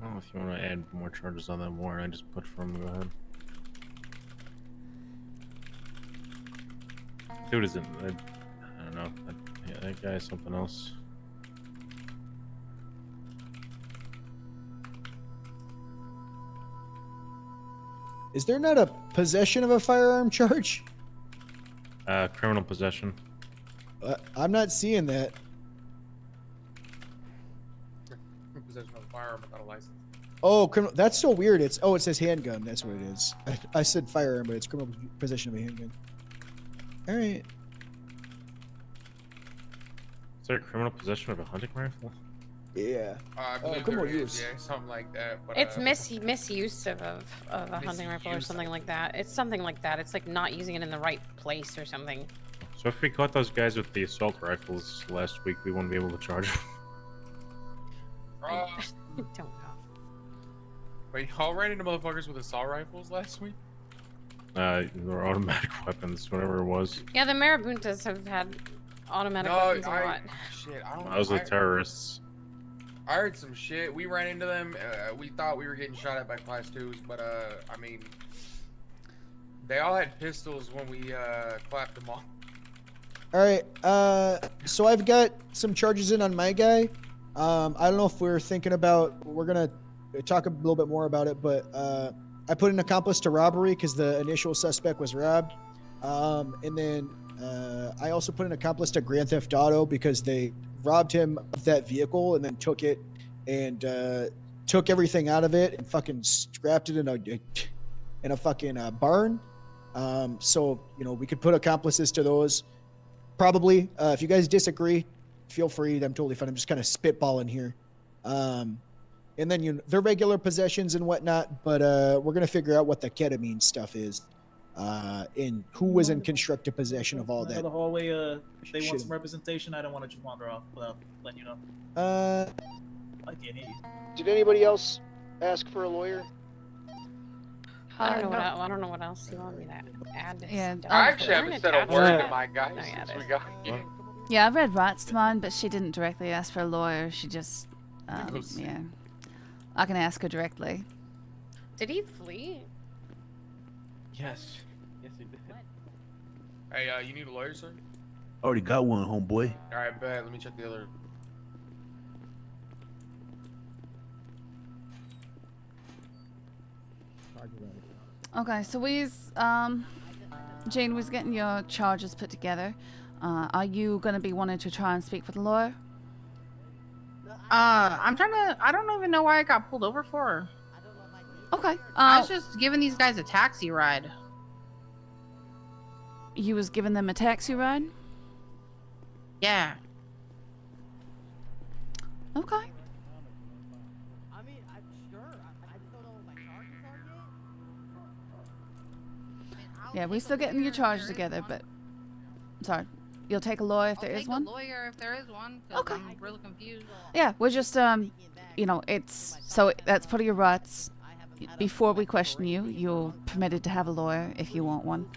Well, if you want to add more charges on that warrant, I just put for him. Go ahead. Dude isn't. I don't know. That guy is something else. Is there not a possession of a firearm charge? Criminal possession. I'm not seeing that. Possession of a firearm without a license. Oh, criminal. That's so weird. It says handgun. That's what it is. I said firearm, but it's criminal possession of a handgun. All right. Is there a criminal possession of a hunting rifle? Yeah. I believe criminal there is, use. yeah, something like that. But, It's misuse of a hunting rifle or something like that. It's something like that. It's like not using it in the right place or something. So if we caught those guys with the assault rifles last week, we wouldn't be able to charge them. I don't know. Wait, y'all ran into motherfuckers with assault rifles last week? Or automatic weapons, whatever it was. Yeah, the Marabuntas have had automatic weapons a lot. Shit, I don't. Those are terrorists. I heard some shit. We ran into them. We thought we were getting shot at by class 2s, but I mean, they all had pistols when we clapped them off. All right. So I've got some charges in on my guy. I don't know if we're thinking about. We're gonna talk a little bit more about it, but I put an accomplice to robbery because the initial suspect was robbed, and then I also put an accomplice to grand theft auto because they robbed him of that vehicle and then took it and took everything out of it and fucking scrapped it in a fucking barn. So we could put accomplices to those. Probably. If you guys disagree, feel free. I'm totally fine. I'm just kind of spitballing here. And then they're regular possessions and whatnot, but we're gonna figure out what the ketamine stuff is, and who was in constructive possession of all that. The hallway. If they want some representation, I don't want to just wander off without letting you know. I can't hear you. Did anybody else ask for a lawyer? I don't know what else you want me to add. Yeah, I actually haven't said a word to my guy since we got here. Yeah, I've read rights to mine, but she didn't directly ask for a lawyer. She just, yeah. I can ask her directly. Did he flee? Yes. Yes, he did. Hey, you need a lawyer, sir? Already got one, homeboy. All right, bet. Let me check the other. Okay, so Jane was getting your charges put together. Are you going to be wanting to try and speak for the lawyer? I'm trying to. I don't even know why I got pulled over for. Okay. I was just giving these guys a taxi ride. You was giving them a taxi ride? Yeah. Okay. I mean, I'm sure. Yeah, we're still getting your charge together, but sorry, you'll take a lawyer if there is one. Lawyer if there is one. Okay. I'm really confused. Yeah, we're just you know, it's so that's part of your rights. Before we question you, you're permitted to have a lawyer if you want one.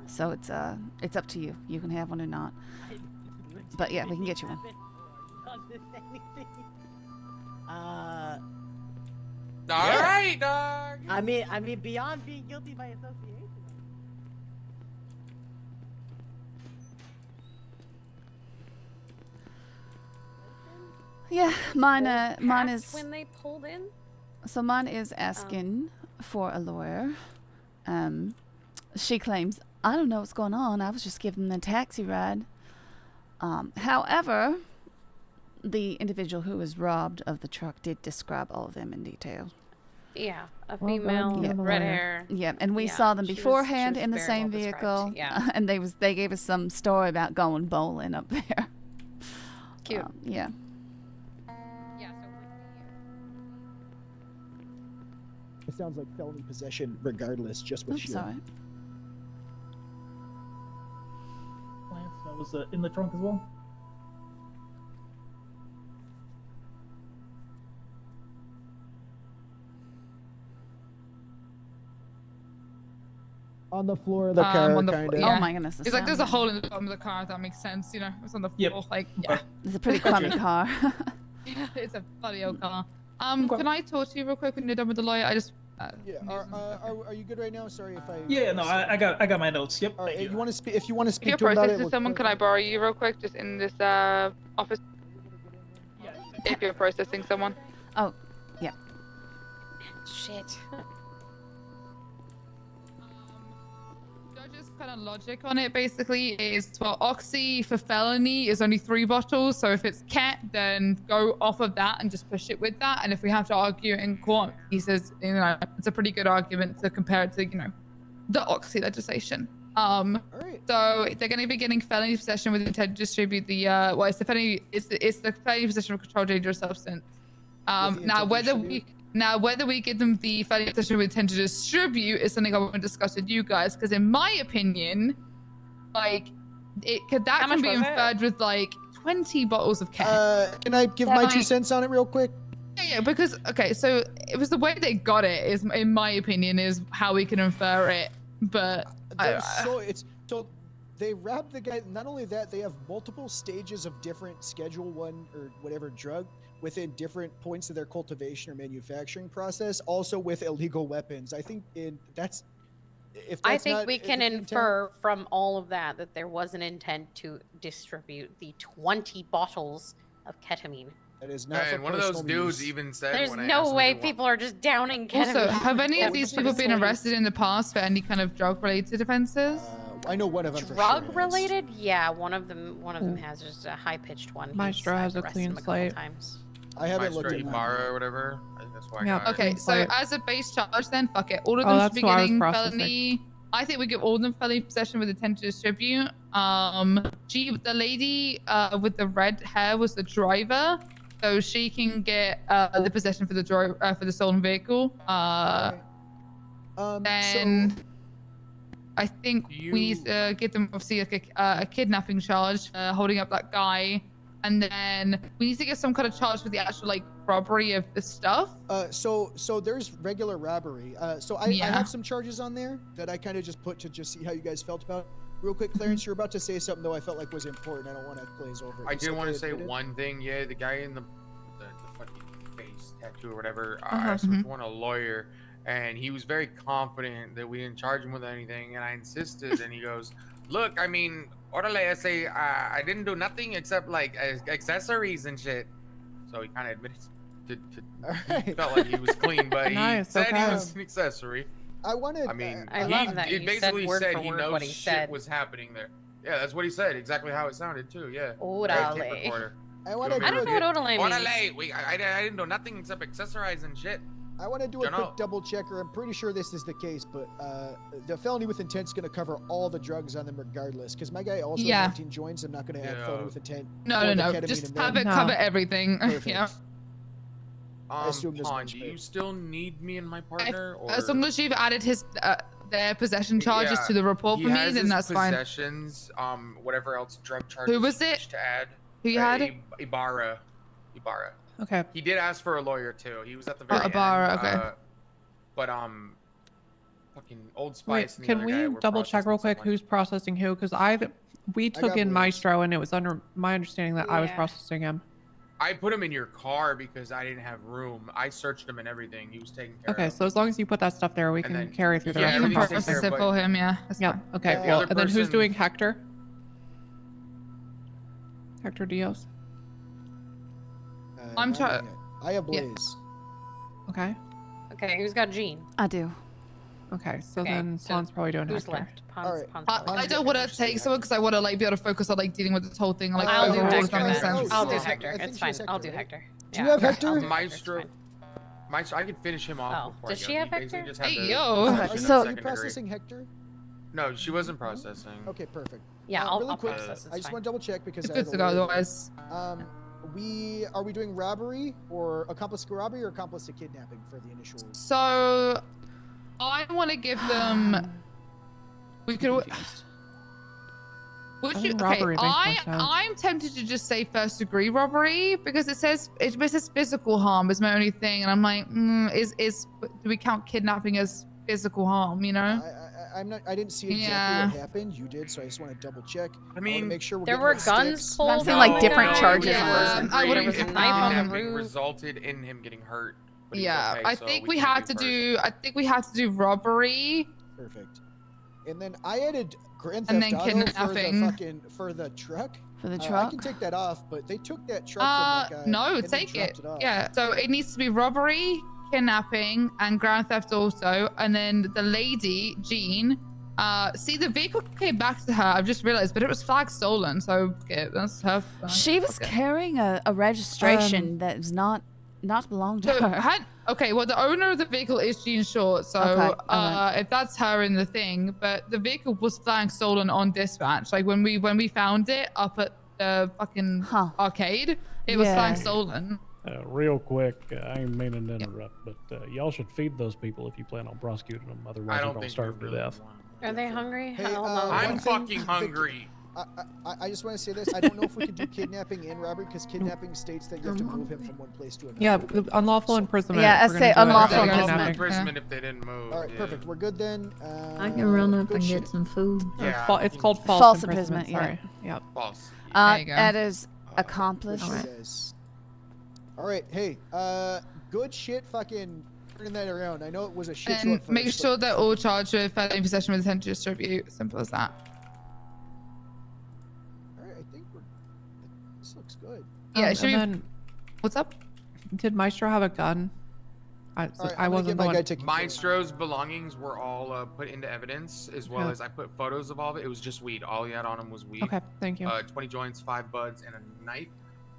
So it's up to you. You can have one or not. But yeah, we can get you one. All right, dog. I mean, beyond being guilty by association. Yeah, mine is. When they pulled in. So mine is asking for a lawyer. She claims, I don't know what's going on. I was just giving them a taxi ride. However, the individual who was robbed of the truck did describe all of them in detail. Yeah, a female, red hair. Yeah, and we Yeah, saw them she was- beforehand she was in the very same well described, vehicle. yeah. And they gave us some story about going bowling up there. Cute. Yeah. It sounds like felony possession, regardless, just with Oops, shit. sorry. Lance, that was in the trunk as well. On the floor of the car, on the kind of. yeah. Oh my goodness, the It's like there's a sound. hole in the bottom of the car. If that makes sense, you know. It's on the floor. Like, yeah. It's a pretty crummy car. Yeah, it's a bloody old car. Can I talk to you real quick when you're done with the lawyer? I just. Yeah. Are you good right now? Sorry if I. Yeah, no, I got my notes. Yep. All right. You want to speak? If you want to If speak you're to him about it, processing we'll- someone, can I borrow you real quick, just in this office? If you're processing someone. Oh, yeah. Shit. Judge's kind of logic on it basically is, well, Oxy for felony is only 3 bottles, so if it's cat, then go off of that and just push it with that. And if we have to argue in court, he says, you know, it's a pretty good argument to compare it to, you know, the Oxy legislation. So they're going to be getting felony possession with intent to distribute the well, it's the felony possession of controlled dangerous substance. Now whether we give them the felony possession with intent to distribute is something I want to discuss with you guys, because in my opinion, like that can be inferred with like 20 bottles of cat. Can I give my 2 cents on it real quick? Yeah, because okay, so it was the way they got it is, in my opinion, is how we can infer it. But so they robbed the guy. Not only that, they have multiple stages of different Schedule 1 or whatever drug within different points of their cultivation or manufacturing process. Also with illegal weapons. I think I think we can infer from all of that there was an intent to distribute the 20 bottles of ketamine. That is not. And one of those dudes even said, There's when I no asked him way if he people are just downing ketamine. Also, have any of these people been Sorry. arrested in the past for any kind of drug-related offenses? I know one of them. Drug related? Yeah, one of them has just a high pitched one. Maestro has a clean slate. I haven't looked at Ibarra or whatever. I think that's why I Yeah. got it. Okay, so as a base charge, then fuck it. All of Oh, them that's should be who I was getting processing. felony. I think we give all of them felony possession with intent to distribute. The lady with the red hair was the driver, so she can get the possession for the stolen vehicle. Then I think we need to give them obviously a kidnapping charge for holding up that guy. And then we need to get some kind of charge for the actual like robbery of the stuff. So there's regular robbery. So I have some charges on there that I kind of just put to just see how you guys felt about it. Real quick, Clarence, you're about to say something though I felt like was important. I don't want to glaze over it. I You did said want they to say admitted? one thing. Yeah, the guy in the fucking face tattoo or whatever. I Uh-huh. asked him to want a lawyer, and he was very confident that we didn't charge him with anything. And I insisted, and he goes, "Look, I mean, orale, I say I didn't do nothing except like accessories and shit." So he kind of admitted he felt like he was clean, but Nice, he said okay. he was an accessory. I wanted. I mean, I love that it you basically said word for he word knows what he shit said. was happening there. Yeah, that's what he said. Exactly how it sounded too. Yeah. Orale. Tape recorder. I want to. I don't know what orale means. Orale. I didn't do nothing except accessorize and shit. I want to do a Dunno. quick double checker. I'm pretty sure this is the case, but the felony with intent is going to cover all the drugs on them regardless. Because my guy also Yeah. 19 joints. I'm not going to add felony with intent. No, for no, the no. ketamine Just and have then- it cover everything. Perfect. Yeah. assume there's Pawn, much do you still need me and my partner? Or... As long as you've added his their possession charges Yeah, to the report he for me, has then his that's fine. possessions, whatever else drug charges Who was he it? wished to add. Who you had? Ibarra. Okay. He did ask for a lawyer too. He was at the very Ibarra, end. okay. But fucking Old Wait, Spice and the can other we guy were double check real quick processing who's processing who? Because we took got in Blaze. Maestro, and it was under my understanding that I was Yeah. processing him. I put him in your car because I didn't have room. I searched him and everything. He was taken care Okay, of. so as long as you put that stuff there, we can then- carry through the yeah, rest You of can the everything's process. taken process care it of, for him, yeah. That's Yep. fine. Okay. The Well, other and then who's person- doing Hector? Hector Diaz. I'm not trying. yet. I have Yeah. Blaze. Okay. Okay, who's got Jean? I do. Okay. So Okay, then so Swan's probably doing Who's Hector. left? Pon's, Alright. Pon's I probably don't want to take someone because I want to like be able to focus on like dealing with this whole thing. Like I'll do overall, Hector. if that makes then. sense. I'll do She's- Hector. I think It's fine. she's I'll do Hector, right? Hector. Do you have okay, Hector? I'll do Hector, Maestro. it's fine. Maestro, I can finish him off. Oh, before does I she go. have He basically Hector? just had Hey, the yo. possession Are of you, So- are you second degree. processing Hector? No, she wasn't processing. Okay, perfect. Yeah, Really I'll quick, process. I just want to double check because It's I good have to a go lawyer here. otherwise. Are we doing robbery or accomplice to robbery or accomplice to kidnapping for the initial? So, I want to give them. We could. Would I you? think Okay, robbery makes more sense. I'm tempted to just say first degree robbery because it says physical harm is my only thing, and I'm like, do we count kidnapping as physical harm? You know? I'm not. I didn't see exactly Yeah. what happened. You did, so I just want to double check. I mean, make sure we're There getting were the guns sticks. pulled. I'm seeing like on different the guy. charges. Yeah, I There would was a have knife on the Kidnapping roof. resulted in him getting hurt. but he was Yeah, okay, I so think we can't have to first. do. I think we have to do robbery. Perfect. And then I added Grand And Theft then Auto for the kidnapping. for the truck. For the I truck? can take that off, but they took that truck from that guy. No, and then take dropped it. off. Yeah, so it needs to be robbery, kidnapping, and Grand Theft Auto, and then the lady Jean. See, the vehicle came back to her. I've just realized, but it was flag stolen. So okay, that's her. She was carrying a registration that is not belonged to So, her. okay, well, the owner of the vehicle is Jean Short, so Okay, alright. if that's her in the thing, but the vehicle was flag stolen on dispatch. Like when we found it up at the fucking arcade, it was Yeah. flag stolen. Real quick, I ain't meaning to interrupt, but y'all should feed those people if you plan on prosecuting them. Otherwise, I you're don't gonna think starve we to really death. Are they hungry? Hey, I don't know. I'm one thing, fucking Victor, hungry. I just want to say this. I don't know if we can do kidnapping and robbery because kidnapping states that you have to move him from one place to another. Yeah, unlawful imprisonment. Yeah, I We're gonna say do it. unlawful Yeah, imprisonment. kidnapping. Imprisonment if they didn't move. All right, yeah. perfect. We're good then. I can run up good and shit. get some food. Yeah, It's called false, False imprisonment. imprisonment, Sorry. Yep. False. There you go. That is accomplice. Good shit, guys. All right, hey, good shit. Fucking turning that around. I know it was a shit show And at first, make but- sure they're all charged with felony possession with intent to distribute. Simple as that. All right, I think this looks good. Yeah, it should and be. then, What's up? did Maestro have a gun? All right, I I'm gonna wasn't get the my one. guy taken care of. Maestro's belongings were all put into evidence, as well Yeah. as I put photos of all of it. It was just weed. All he had on him was weed. Okay, thank you. 20 joints, 5 buds, and a knife.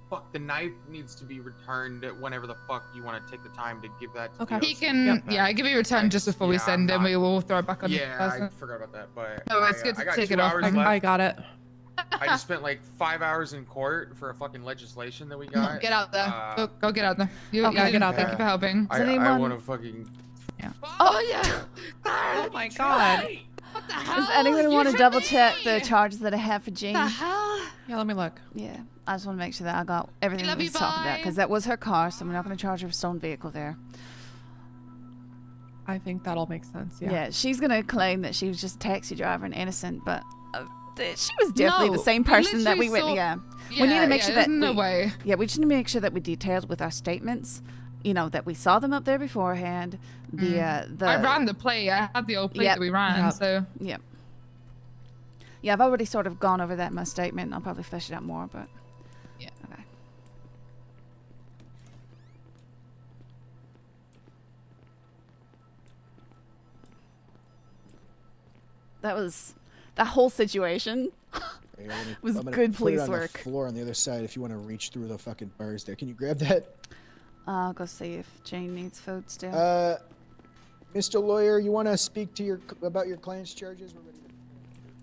Fuck, the knife needs to be returned whenever the fuck you want to take the time to give that to Okay. the He OC. can. Yeah, give you a return just before we yeah, send I'm him. not- We will throw it back on the Yeah, person. I forgot about that, but No, it's good I to got take 2 it off hours him. left. I got it. I just spent like 5 hours in court for a fucking legislation that we got. Get out there. Go get out there. You, Okay, you get out Thank there. you for helping. I, Does I anyone- want to fucking. Yeah. Oh yeah. Oh my god. What the Does anyone want to double check the charges that I have for Jean? Yeah, let me look. Yeah, I just want to make sure that I got everything Love that you, was talking about bye. because that was her car, so we're not going to charge her for stolen vehicle there. I think that'll make sense. Yeah. Yeah, she's going to claim that she was just a taxi driver and innocent, but she was definitely No, the same we person that we literally went. saw- Yeah, we need to make sure there's that no we, way. Yeah, we just need to make sure that we detailed with our statements. You know that we saw them up there beforehand. The I ran the play. I had the old play Yep. that we ran. Yep. So Yep. Yeah, I've already sort of gone over that in my statement. I'll probably flesh it out more, but Yeah. Okay. That whole situation Hey, I'm gonna- was I'm gonna good put it police on work. The floor on the other side. If you want to reach through the fucking bars there, can you grab that? I'll go see if Jane needs food still. Mr. Lawyer, you want to speak to about your client's charges? We're ready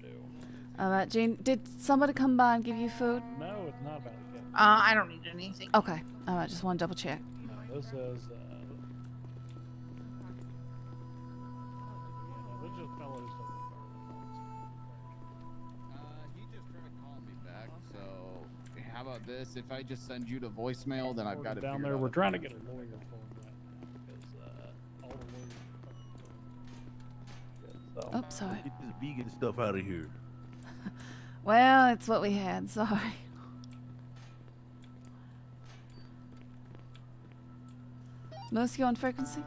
to All right, Jane, did somebody come by and give you food? No, it's not about it. I don't need anything. Okay. All right, just want to double check. No, this is. This is about this? If I just send you to voicemail, then I've got it down figured there. out We're if trying you to want get a lawyer for him because all the lawyers. Oh, sorry. Get this vegan stuff out of here. Well, it's what we had. Sorry. Most you on frequency?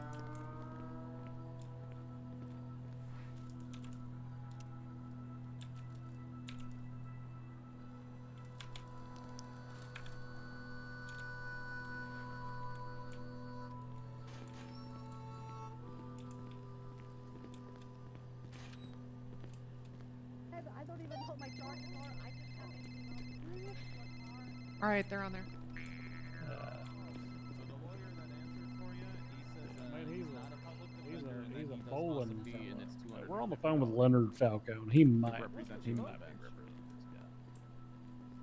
I don't even hold my charge for. I just have it. All right, they're on there. He's a bowling fella. We're on the phone with Leonard Falcone. He might be representing this guy.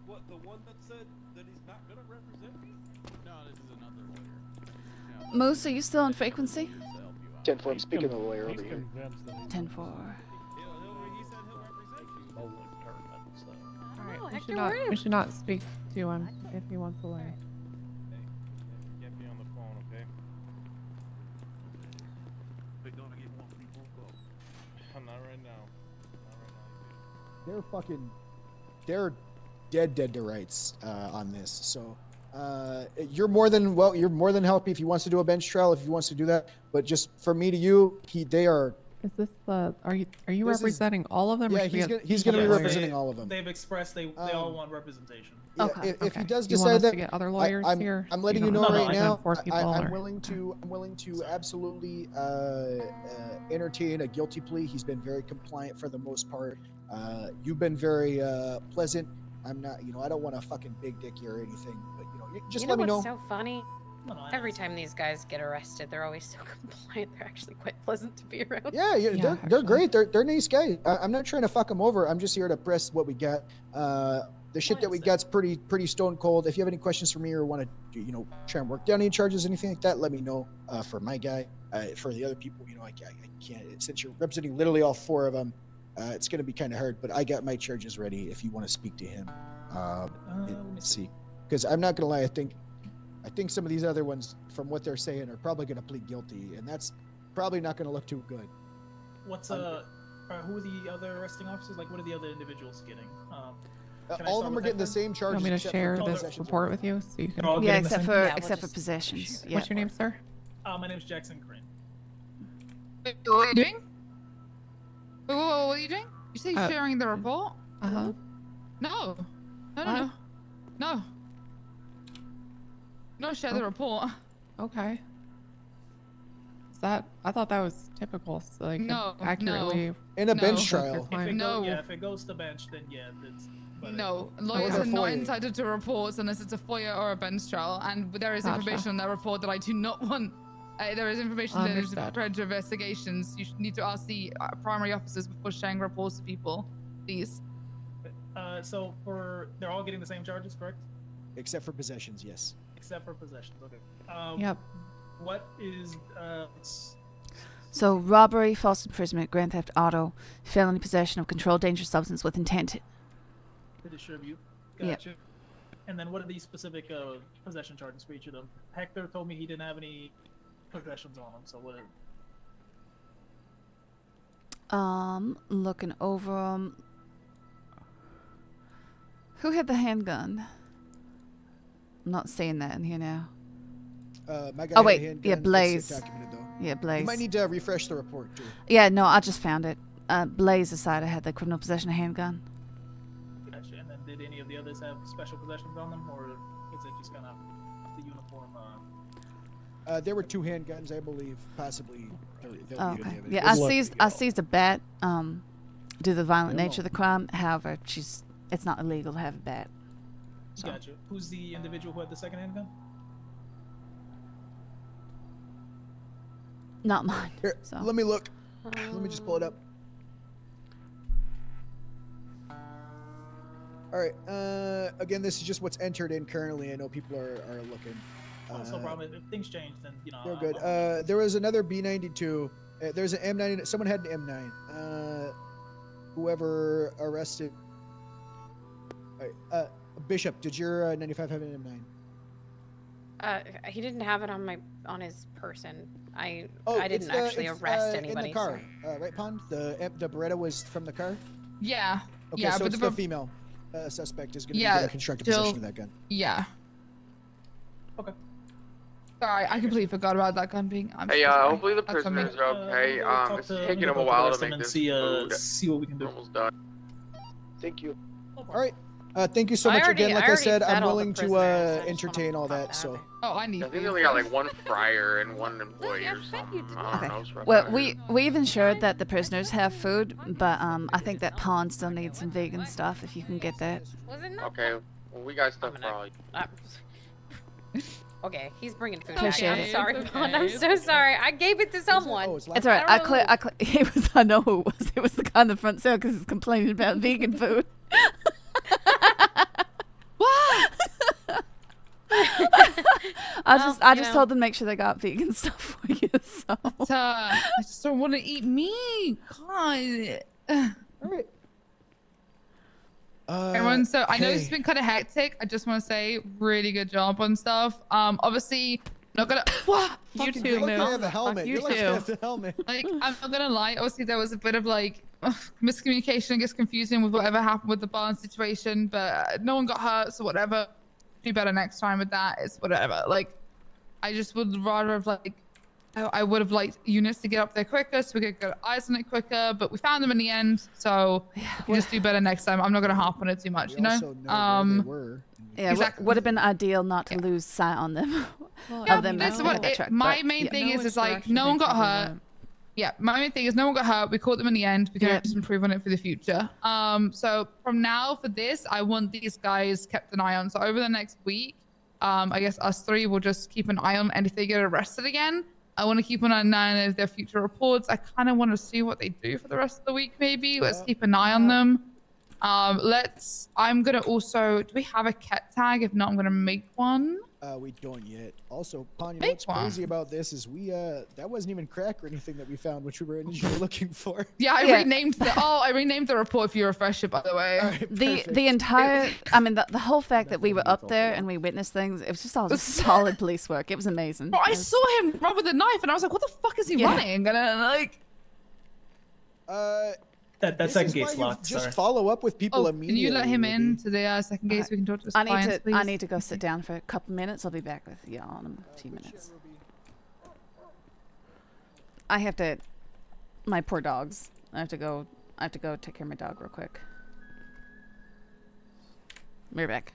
What, the one that said that he's not gonna represent me? No, this is another lawyer. Moose, are you still on frequency? 10-4, I'm speaking to the lawyer over He's here. convinced that he's 10-4. He said he'll represent you. bowling tournament. So. All right, Oh, we Hector, should not. where are you? We should not speak to him if he wants to lawyer. Get me on the phone, okay? We're gonna get more people. Not right now. They're fucking, they're dead to rights on this. So you're more than happy if he wants to do a bench trial, if he wants to do that. But just from me to you, they are. Is this the? Are you This is- representing all of them? or Yeah, should we he's get gonna be lawyers? representing all of them. They've expressed they all want representation. Yeah, Okay. If he does You want decide us that, to get other lawyers I'm, here? I'm letting you don't- know no, right I now. can force people I'm or- willing to absolutely entertain a guilty plea. He's been very compliant for the most part. You've been very pleasant. I'm not, I don't want a fucking big dick here or anything, but just You let know me know. what's so funny? Every time these guys get arrested, they're always so compliant. They're actually quite pleasant to be around. Yeah, they're great. They're nice guys. I'm not trying to fuck them over. I'm just here to press what we got. The shit that we got's pretty stone cold. If you have any questions for me or want to, try and work down any charges, anything like that, let me know. For my guy, for the other people, I can't. Since you're representing literally all four of them, it's going to be kind of hard. But I got my charges ready. If you want to speak to him, let's see. Because I'm not going to lie, I think some of these other ones, from what they're saying, are probably going to plead guilty, and that's probably not going to look too good. What's who are the other arresting officers? Like, what are the other individuals getting? Can I all of start them are with getting the Hector? same You charges. want me to except for share this possessions. report with you so you can? They're all Yeah, getting the except same- for Yeah, we'll except for just- possessions. Yeah. What's your name, sir? My name's Jackson Crane. What are you doing? Wait, what are you doing? You say Uh, sharing the report? Uh-huh. No. No, no, What? no. No. No, share the Oh. report. Okay. Is that? I thought that was typical. So like No, accurately. In a No. bench If trial. it No. if it goes to bench, then yeah, it's. but No, was lawyers a are not FOIA. entitled to reports unless it's a FOIA or a bench trial, and there is Gotcha. information on that report that I do not want. There is information that is Understood. prior to investigations. You should need to ask the primary officers before sharing reports to people, please. So they're all getting the same charges, correct? Except for possessions, yes. Except for possessions. Okay. Yep. What is So robbery, false imprisonment, grand theft auto, felony possession of controlled dangerous substance with intent. to distribute? Yeah. Gotcha. And then what are the specific possession charges for each of them? Hector told me he didn't have any possessions on him, so what? Looking over 'em. Who had the handgun? I'm not seeing that in here now. My guy Oh had a wait, handgun. yeah, It's Blaze. documented, though. Yeah, You Blaze. might need to refresh the report too. Yeah, no, I just found it. Blaze decided had the criminal possession of handgun. Gotcha. And then did any of the others have special possessions on them, or is it just kind of the uniform? There were 2 handguns, I believe, possibly. Oh, okay. Yeah, I seized a bat. Due to the violent nature of the crime. However, it's not illegal to have a bat. So. Gotcha. Who's the individual who had the second handgun? Not mine. Here, So. let me look. Let me just pull it up. All right. Again, this is just what's entered in currently. I know people are looking. Oh, it's no problem. If things change, then They're good. There was another B92. There's an M9. Someone had an M9. Whoever arrested. All right, Bishop, did your 95 have an M9? He didn't have it on his person. I It's didn't actually arrest in anybody. the car, right, Pond? The Beretta was from the car. Yeah. Okay, yeah, so but it's the female suspect is going to be Yeah, in constructive Jill- possession of that gun. Yeah. Okay. Sorry, I completely forgot about that gun being. Hey, hopefully the That's on me. prisoners are okay. It's taking them a go while arrest to them make and this see food. see what we can do. We're almost done. Thank you. All right. Thank you so much again. Like I said, I'm willing to entertain all that. So. Oh, I need. I think they only got like one fryer and one employee or something. I don't know. It's rough Well, out we've ensured that the prisoners have food, but I think that Pond still needs some vegan stuff. If you can get that. here. Okay, well, we got stuff for all you. Okay, he's bringing food back. Appreciate I'm it. sorry, It's Bond. okay. I'm so sorry. I gave it to someone. It's alright. It was. I know who it was. It was the guy in the front cell because he's complaining about vegan food. I just told them to make sure they got vegan stuff for you. So. I just don't want to eat meat. God. Alright. Everyone, so I know this has hey. been kind of hectic. I just want to say, really good job on stuff. Obviously, not gonna. You too, You're lucky I have a helmet. You You're lucky I too. have the helmet. Like, I'm not gonna lie. Obviously, there was a bit of like miscommunication. I guess confusion with whatever happened with the barn situation, but no one got hurt, so whatever. Do better next time with that. It's whatever. Like, I just would rather have like. I would have liked units to get up there quicker so we could get eyes on it quicker, but we found them in the end, so we can just do better next time. I'm not gonna harp on it too much, you know? Yeah, exactly. would have been ideal not to lose sight on them. Yeah, of them that's making what it that truck, my but, main yeah. thing is like no one got hurt. Yeah, my main thing is no one got hurt. We caught them in the end. We can just improve on it for the future. So from now for this, I want these guys kept an eye on. So over the next week, I guess us three will just keep an eye on, and if they get arrested again, I want to keep an eye on their future reports. I kind of want to see what they do for the rest of the week, maybe. Let's keep an eye on them. I'm gonna also, do we have a cat tag? If not, I'm gonna make one. We don't yet. Also, Panya, what's crazy about this is that wasn't even crack or anything that we found, which we were initially looking for. Yeah, I renamed the report if you refresh it, by the way. The entire, I mean, the whole fact that we were up there and we witnessed things, it was just all solid police work. It was amazing. Bro, I saw him run with a knife, and I was like, "What the fuck is he running?" And like, that second gate's locked. Just Sorry. follow up with people can immediately. you let him in to the second gate so we can talk to his clients, please? I need to go sit down for a couple minutes. I'll be back with you all in a few minutes. I have to. My poor dogs. I have to go take care of my dog real quick. We're back.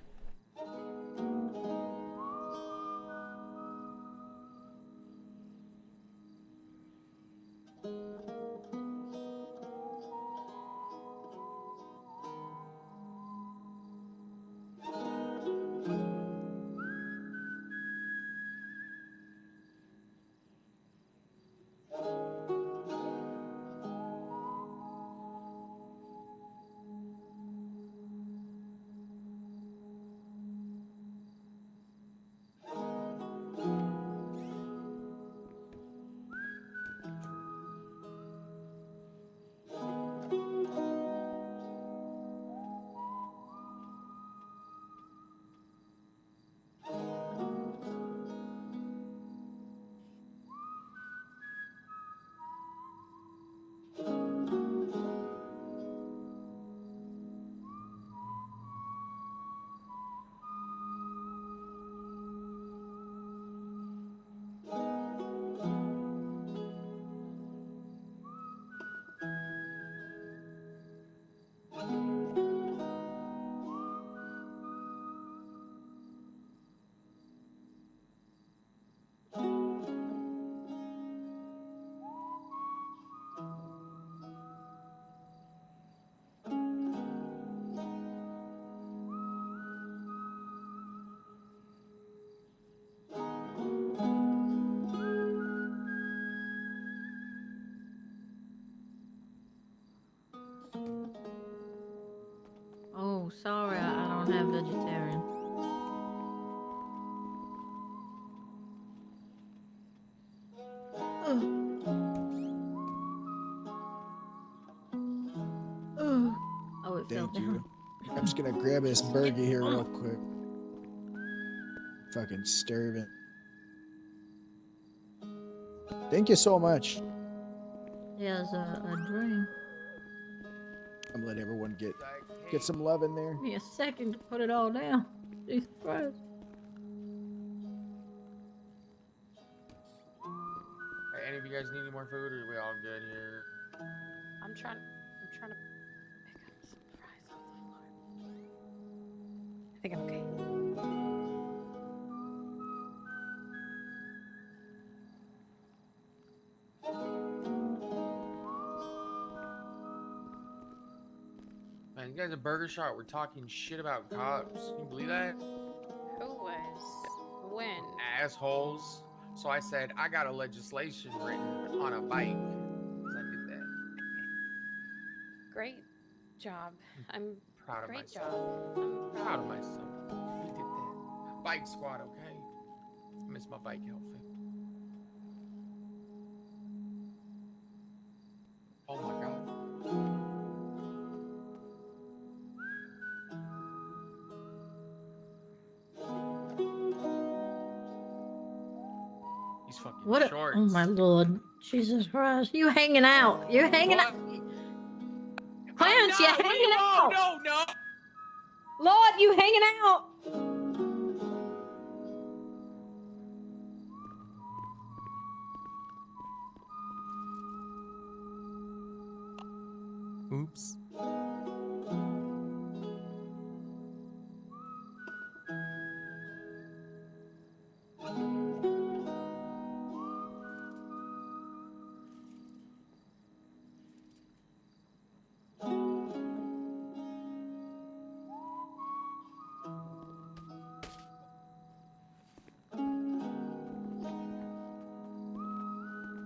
Oh, sorry, I don't have vegetarian. Oh, it fell Thank you. down. I'm just gonna grab this burger here real quick. Fucking starving. Thank you so much. There's a drink. I'm gonna let everyone get some love in there. Give me a second to put it all down. Jesus Christ. Hey, any of you guys need any more food, or are we all good here? I'm trying to pick up some fries off the floor. I think I'm okay. Man, you guys at Burger Shot were talking shit about cops. Can you believe that? Who was? When? Assholes. So I said, I got a legislation written on a bike. I did that. Great job. I'm Proud of great myself. job. I'm Proud of myself. We did that. Bike squad, okay? I miss my bike outfit. Oh my god. These fucking What? shorts. Oh my lord. Jesus Christ. You hanging out. You're hanging out. Clarence, you're hanging out. No. Lord, you hanging out. Oops.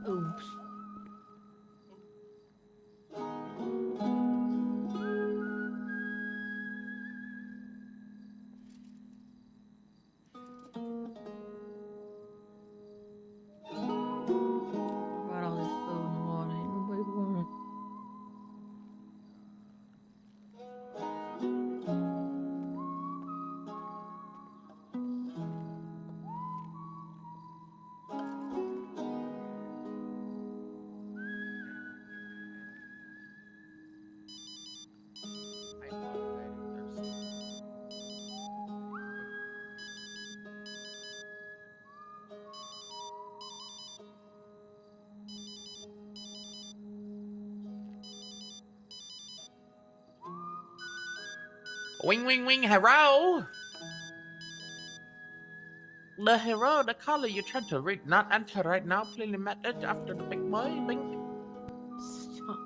Oops. Brought all this food in the morning. Everybody want Wing, wing, wing, hero! The hero, the color you're trying to read, not enter right now, plainly mattered after the big boy, bing. Stop.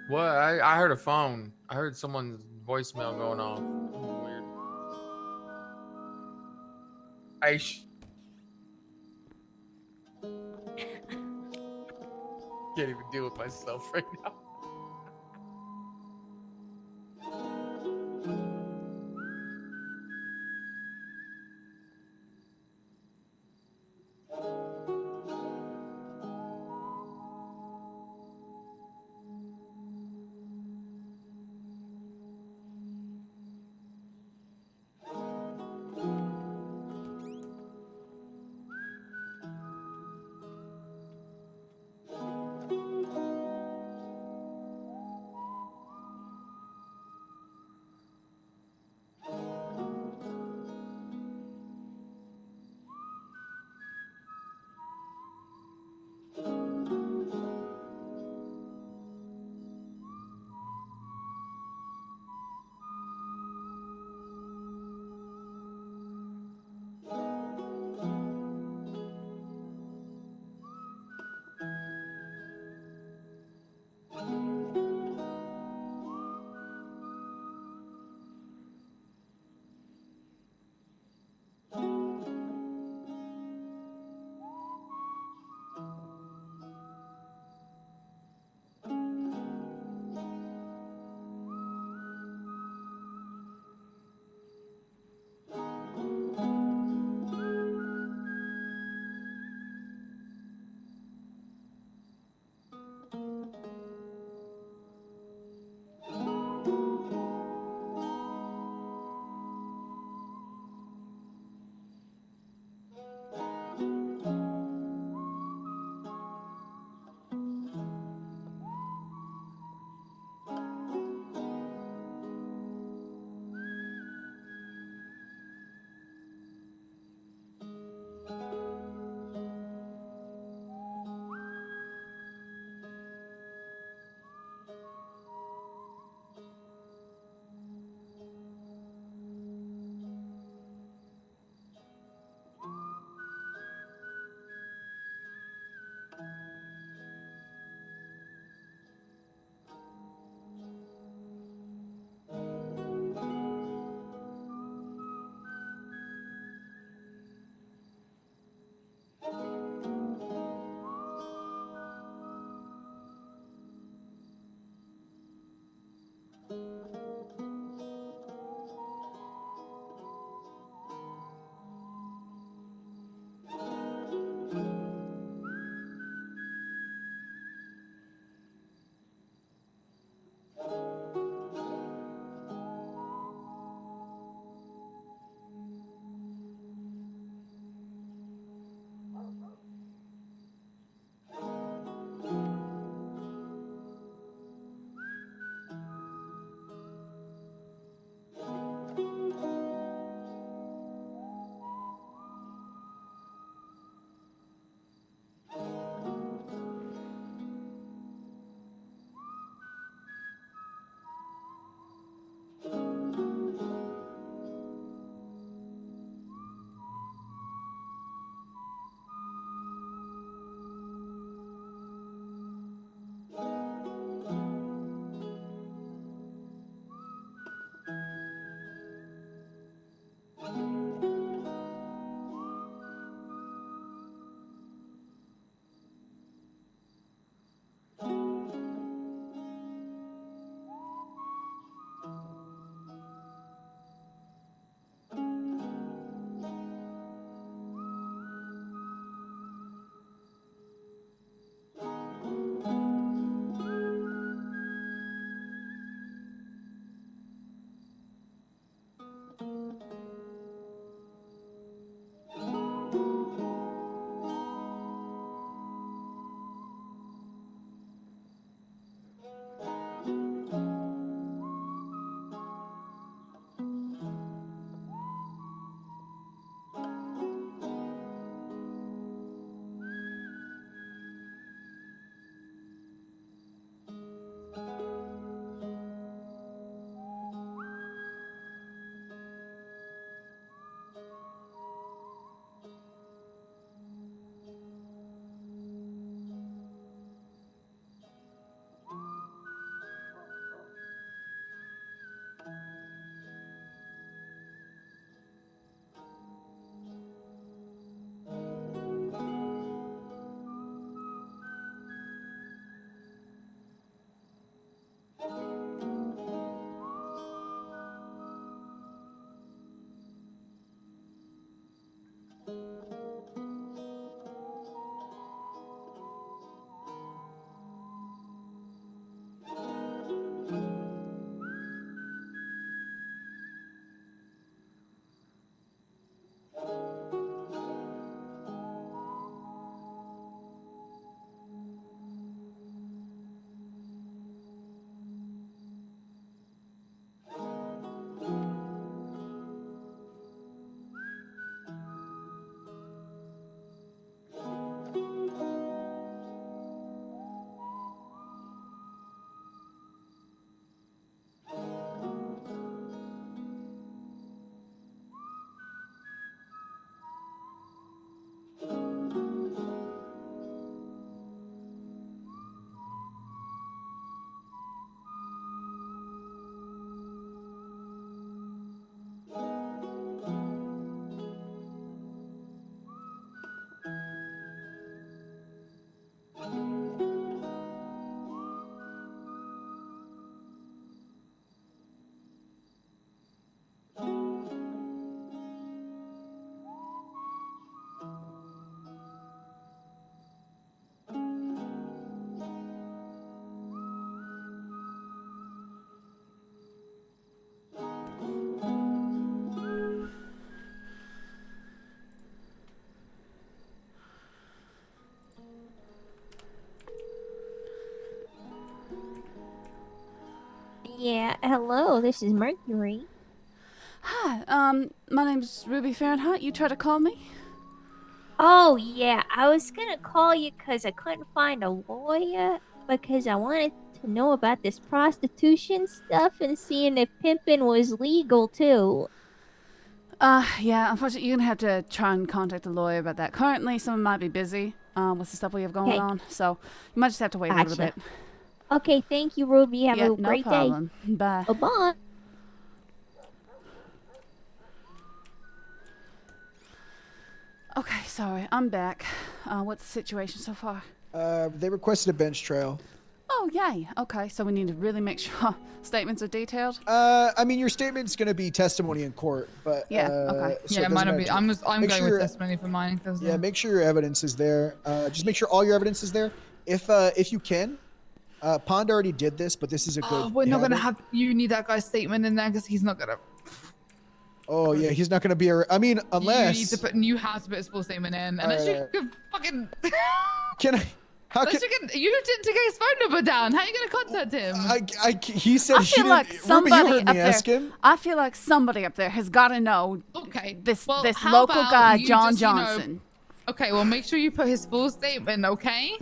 What? I heard a phone. I heard someone's voicemail going off. Weird. Can't even deal with myself right now. Hello, this is Mercury. Hi, my name's Ruby Fahrenheit. You tried to call me? Oh, yeah, I was gonna call you because I couldn't find a lawyer because I wanted to know about this prostitution stuff and seeing if pimping was legal too. Yeah, unfortunately, you're gonna have to try and contact a lawyer about that. Currently, someone might be busy, with the stuff we have going Okay. on, so you might just have to wait a little Gotcha. bit. Okay, thank you, Ruby. Have Yeah, a no great problem. Bye. day. Bye-bye. Okay, sorry, I'm back. What's the situation so far? They requested a bench trial. Oh, yay. Okay, so we need to really make sure statements are detailed. I mean, your statement's gonna be testimony in court, but Yeah, okay. so Yeah, it doesn't mine will matter be. too- I'm Make going sure- with testimony for mine. Cause, Yeah, make sure your evidence is there. Just make sure all your evidence is there. If you can, Pond already did this, but this is a good. Oh, we're not gonna habit. have. You need that guy's statement in there because he's not gonna. Oh yeah, he's not gonna be. I mean, unless. You need to put. You have to put his full statement in, unless you Alright. can fucking. Can I? How unless can? you didn't take his phone number down. How are you gonna contact him? He said I he feel didn't. like Ruby, somebody you heard up me there. ask him. I feel like somebody up there has got to know. Okay. This Well, this how local about guy, you John just, you know- Johnson. Okay, well, make sure you put his full statement. Okay.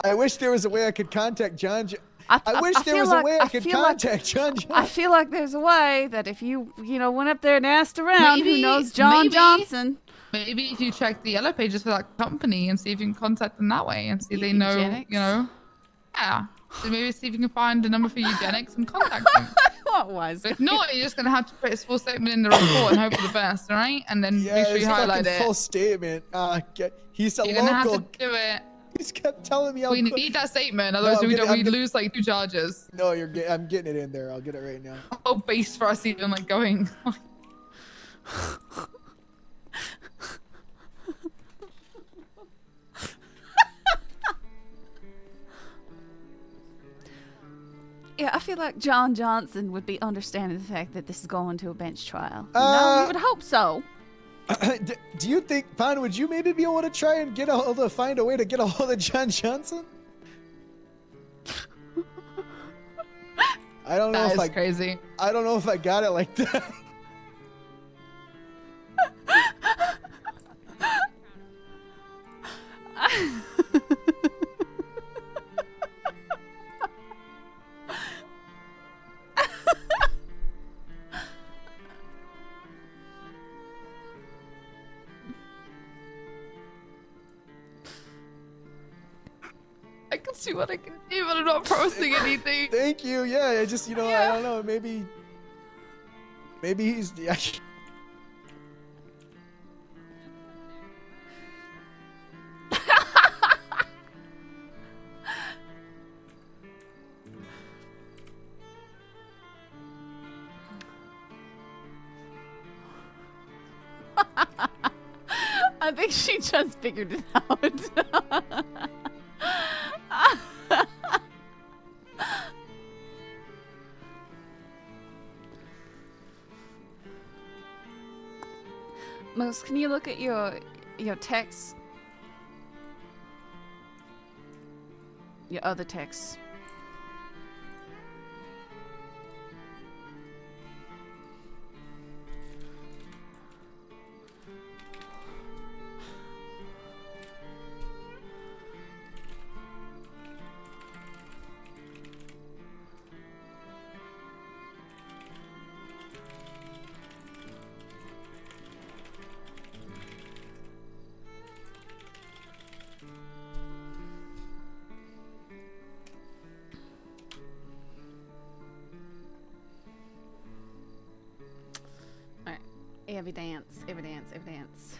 I wish there was a way I could contact John. I wish there feel was like- a way I I could feel like- contact John. I feel like there's a way that if you went up there and asked around, who Maybe- knows John maybe- Johnson? Maybe if you check the yellow pages for that company and see if you can contact them that way and see if they know, Eugenics? you know. Yeah. So maybe see if you can find a number for eugenics and contact them. What was? But if not, you're just gonna have to put his full statement in the report and hope for the best, all right? And then Yeah, make sure his you highlight fucking it. full statement. He's a You're gonna have local. to do it. He's kept telling me. We need that statement, otherwise I'm we getting- lose like 2 charges. No, I'm getting it in there. I'll get it right now. Oh, base for us even like going. Yeah, I feel like John Johnson would be understanding the fact that this is going to a bench trial. You would hope so. Do you think, Pond, would you maybe be able to try and find a way to get a hold of John Johnson? I don't know That if is crazy. I don't know if I got it like that. I can see what I can do, but I'm not promising anything. Thank you. Yeah, I just, I don't know. Maybe he's. I think she just figured it out. Moose, can you look at your text? Your other texts. Evidence.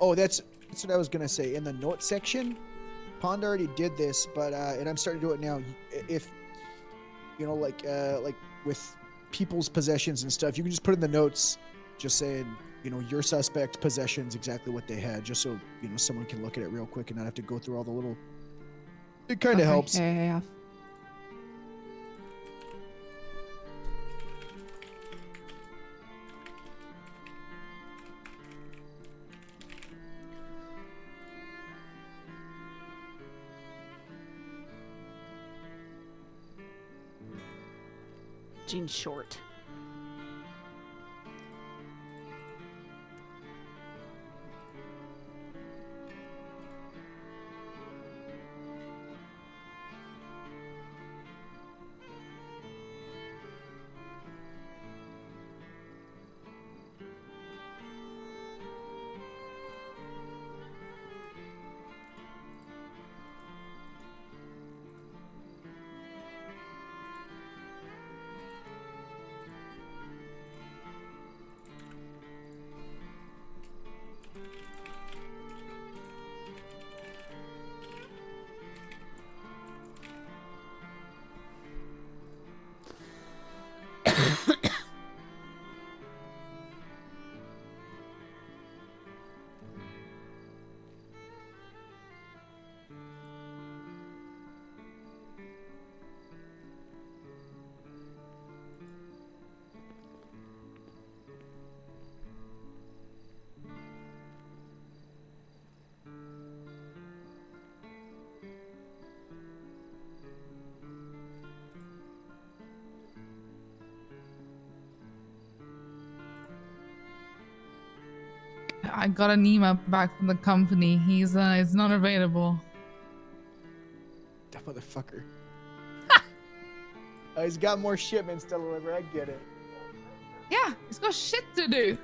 Oh, that's what I was gonna say. In the note section, Pond already did this, but and I'm starting to do it now. If like with people's possessions and stuff, you can just put in the notes, just saying, you know, your suspect possessions, exactly what they had, just so, you know, someone can look at it real quick and not have to go through all the little. It kind of helps. Yeah. Jeans short. I got an email back from the company. He's not available. That motherfucker. Oh, he's got more shipments to deliver. I get it. Yeah, he's got shit to do.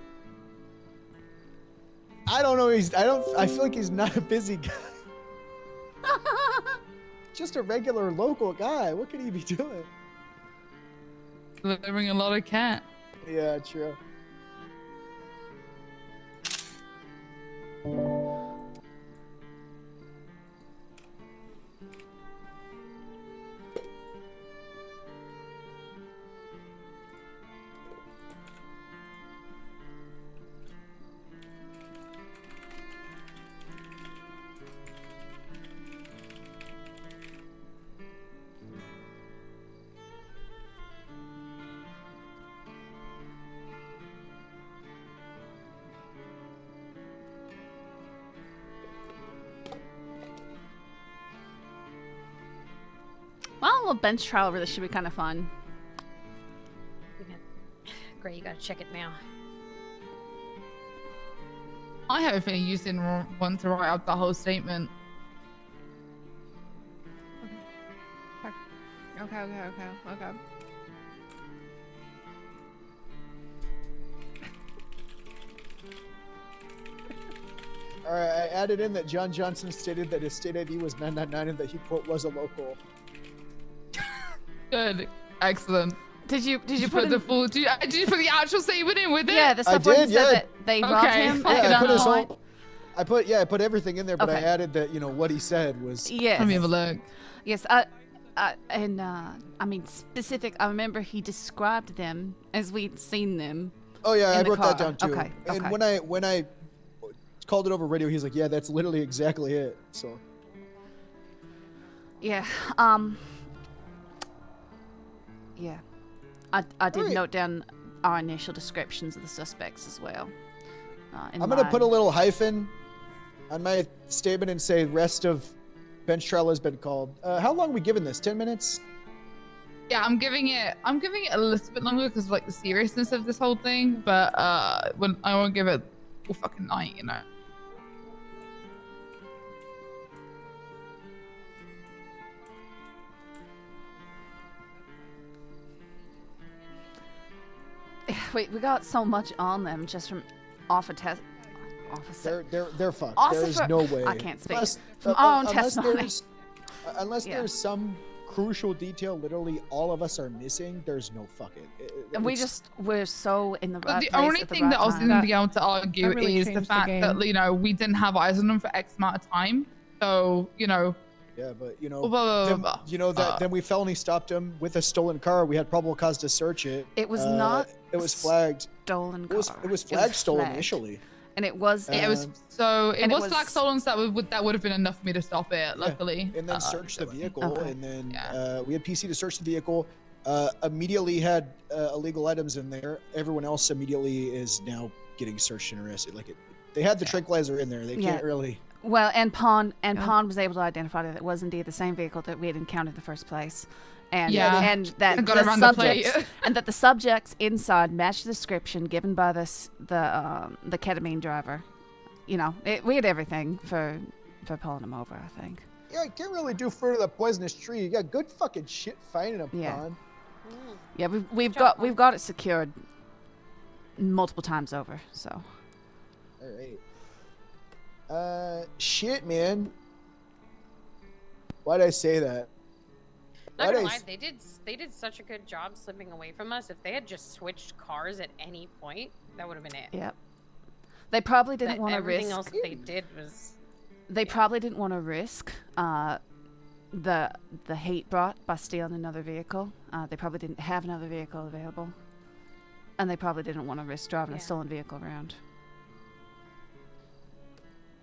I don't know. I feel like he's not a busy guy. Just a regular local guy. What could he be doing? Delivering a lot of cat. Yeah, true. Well, a little bench trial really should be kind of fun. Great, you gotta check it now. I have a feeling you didn't want to write out the whole statement. Okay. All right, I added in that John Johnson stated that his state ID was 999 and that he, quote, was a local. Good. Excellent. Did you put the full? Did you put the actual statement in with it? Yeah, the stuff where he said that they robbed him. Yeah, I put everything in there, but I added that, you know, what he said was. Yes. Let me have a look. Yes. And I mean specific. I remember he described them as we'd seen them. Oh yeah, I wrote that car. down too. Okay. And when I called it over radio, he's like, "Yeah, that's literally exactly it." So. Yeah. Yeah. I did note down our initial descriptions of the suspects as well. I'm gonna put a little hyphen on my statement and say rest of bench trial has been called. How long are we giving this? 10 minutes? Yeah, I'm giving it a little bit longer because of like the seriousness of this whole thing, but when I won't give it all fucking night, you know. Wait, we got so much on them just from off a test. They're fucked. Also There's no way. I can't speak. From our own testimony. Unless there's some crucial detail, literally all of us are missing. There's no fucking. And we're so in the right The place only at the thing right that I was time. going to be able to argue really is the changed the fact game. that, you know, we didn't have eyes on them for X amount of time. So, you know, Yeah, but you know, then we felony stopped him with a stolen car. We had probable cause to search it. It was not. It was flagged. Stolen car. It was flagged stolen flagged. initially. And it was. It was flag stolen, so that would have been enough for me to stop it. Luckily. And then search the vehicle, and then we had PC to search the vehicle. Immediately had illegal items in there. Everyone else immediately is now getting searched and arrested. Like they had the tranquilizer in there. They can't really. Well, and Pond was able to identify that it was indeed the same vehicle that we had encountered in the first place, and that the subjects inside matched the description given by the ketamine driver. You know, we had everything for pulling him over. I think. Yeah, I can't really do fruit of the poisonous tree. You got good fucking shit finding him, Pond. Yeah, we've got it secured multiple times over. So. All right. Shit, man. Why'd I say that? Not gonna lie, they did such a good job slipping away from us. If they had just switched cars at any point, that would have been it. Yep. They probably didn't want to risk. Everything else they did was. They probably didn't want to risk the hate brought by stealing another vehicle. They probably didn't have another vehicle available, and they probably didn't want to risk driving a stolen vehicle around.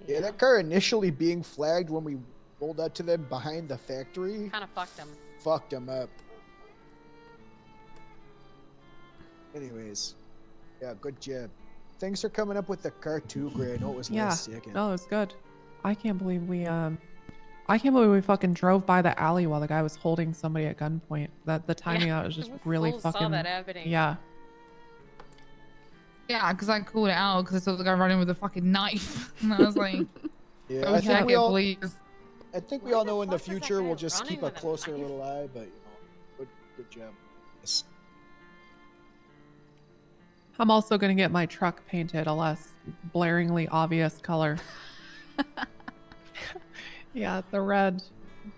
Yeah, that car initially being flagged when we rolled out to them behind the factory. Kind of fucked them. Fucked them up. Anyways, yeah, good job. Thanks for coming up with the car too, Gray. I know it was last second. No, it was good. I can't believe we fucking drove by the alley while the guy was holding somebody at gunpoint. That the timing out was just really fucking. Saw that happening. Yeah. Yeah, because I called it out because I saw the guy running with a fucking knife, and I was like, yeah, "Go check it, please." I think we all know in the future we'll just keep a closer little eye, but you know, good job. Yes. I'm also gonna get my truck painted a less blaringly obvious color. Yeah, the red.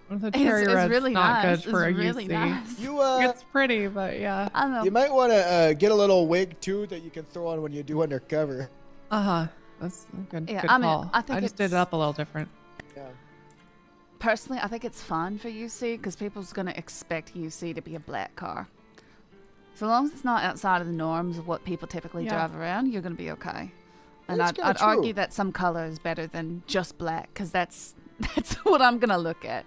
The cherry red's really not nice. good for it's a really UC. Nice. It's pretty, but yeah. I know. You might want to get a little wig too that you can throw on when you do undercover. That's a good, Yeah, good I mean, call. I think just did it up a little different. Yeah. Personally, I think it's fun for UC because people's gonna expect UC to be a black car. So long as it's not outside of the norms of what people typically drive around, you're gonna be okay. And I'd argue that some color is better than just black because that's what I'm gonna look at.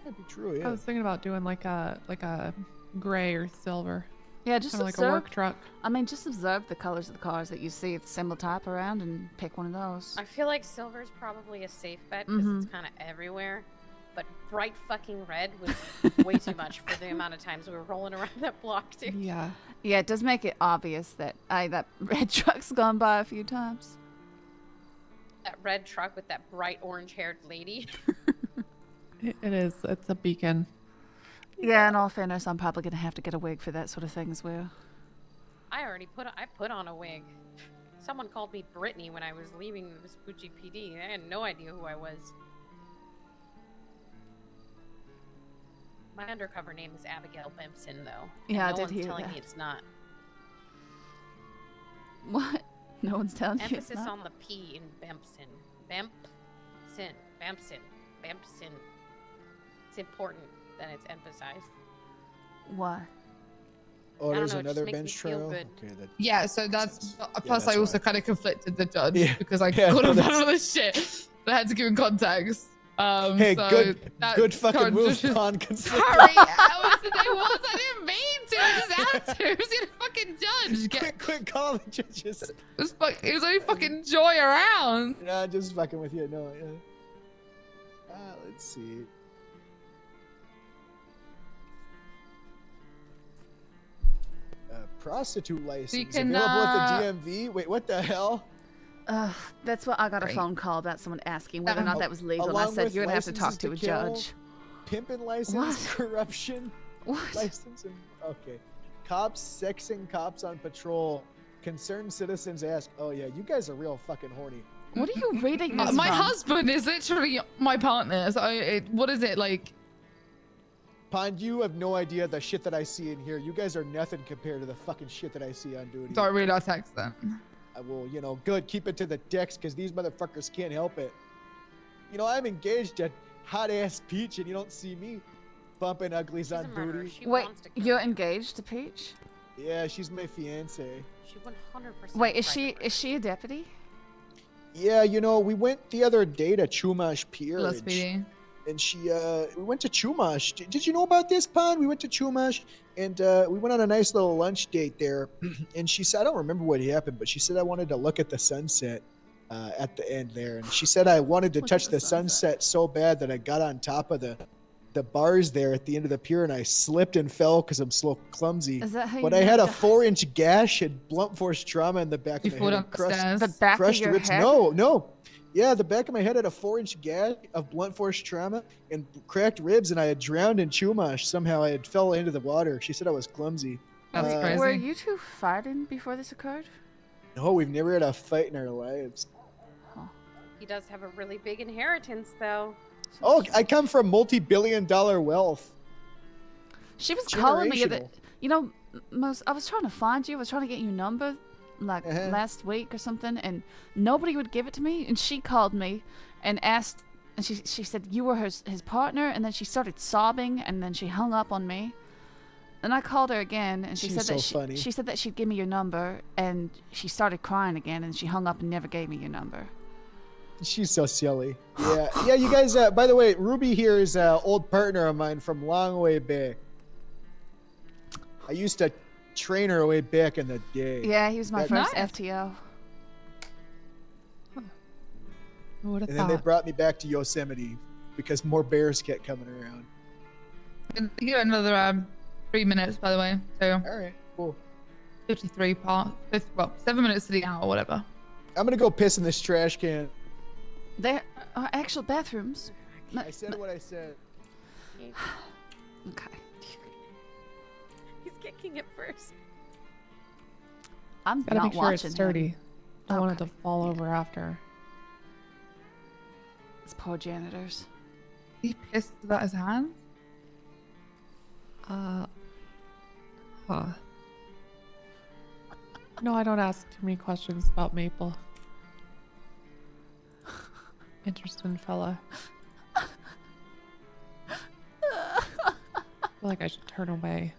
That'd be true, yeah. I was thinking about doing like a gray or silver. Yeah, just kinda observe, like a work truck. I mean, just observe the colors of the cars that you see of similar type around and pick one of those. I feel like silver's probably a safe bet because it's kind of everywhere. But bright fucking red was way too much for the amount of times we were rolling around that block, too. Yeah. Yeah, it does make it obvious that that red truck's gone by a few times. That red truck with that bright orange-haired lady. It is. It's a beacon. Yeah, in all fairness, I'm probably gonna have to get a wig for that sort of thing as well. I put on a wig. Someone called me Brittany when I was leaving the Vespucci PD. I had no idea who I was. My undercover name is Abigail Bempson, though. Yeah, I no did one's hear telling that. me it's not. What? No one's telling you it's Emphasis not? on the P in Bempson. Bempson. Bempson. Bempson. It's important that it's emphasized. Why? Oh, there's know, it just another makes me bench feel trial. good. Okay, that Yeah, so that's plus that's I also why. kind of conflicted the judge Yeah. because I Yeah, called no, him that's- out of this shit. But I had to give him context. Hey, so that good fucking move, judge- Con. Sorry, I didn't mean to. I just had to. Who's gonna fucking judge? Quick call the judges. It was only fucking Joy around. Nah, just fucking with you. No, yeah. Let's see. Prostitute license can, available at the DMV. Wait, what the hell? That's what I got a Great. phone call about someone asking whether or not that was legal. And I Along said with you're gonna have to talk licenses to a kill, judge. Pimping license, What? corruption, What? license, and okay. Cops sexing cops on patrol. Concerned citizens ask, "Oh yeah, you guys are real fucking horny." What are you reading this My from? husband is literally my partner. So what is it like? Pond, you have no idea the shit that I see in here. You guys are nothing compared to the fucking shit that I see on duty. Don't read our text then. I will, good. Keep it to the decks because these motherfuckers can't help it. You know, I'm engaged to hot ass Peach, and you don't see me bumping uglies on booty. Wait, you're engaged to Peach? Yeah, she's my fiance. She 100%. Wait, is she a deputy? Yeah, you know, we went the other day to Chumash Pier. Hello, and sweetie. And we went to Chumash. Did you know about this, Pon? We went to Chumash, and we went on a nice little lunch date there. And she said, I don't remember what happened, but she said I wanted to look at the sunset at the end there. And she said I wanted to touch the sunset so bad that I got on top of the bars there at the end of the pier, and I slipped and fell because I'm so clumsy. Is that how But you I had a met 4-inch gash and blunt force trauma in the back of my head. The back crushed of your ribs. head? No. Yeah, the back of my head had a 4-inch gash of blunt force trauma and cracked ribs, and I had drowned in Chumash. Somehow I had fell into the water. She said I was clumsy. Were you two fighting before this occurred? No, we've never had a fight in our lives. He does have a really big inheritance, though. Oh, I come from multi-billion-dollar wealth. She was calling me. Generational. You know, I was trying to find you. I was trying to get your number, like last week or something, and nobody would give it to me. And she called me and asked, and she said you were his partner, and then she started sobbing, and then she hung up on me. And I called her again, and she She's said that so funny. she said that she'd give me your number, and she started crying again, and she hung up and never gave me your number. She's so silly. Yeah, you guys, by the way, Ruby here is an old partner of mine from long way back. I used to train her way back in the day. Yeah, he was my first Nice. FTO. Who would have And then they thought? brought me back to Yosemite because more bears kept coming around. Give it another 3 minutes, by the way. So. All right, cool. 53 part. Well, 7 minutes to the hour, whatever. I'm gonna go piss in this trash can. There are actual bathrooms. I said what I said. Okay. He's kicking it first. I'm Gotta not make sure watching it's sturdy. him. Don't want it to fall over after. It's poor janitors. He pissed about his hand? Huh. No, I don't ask too many questions about Maple. Interesting fella. I feel like I should turn away.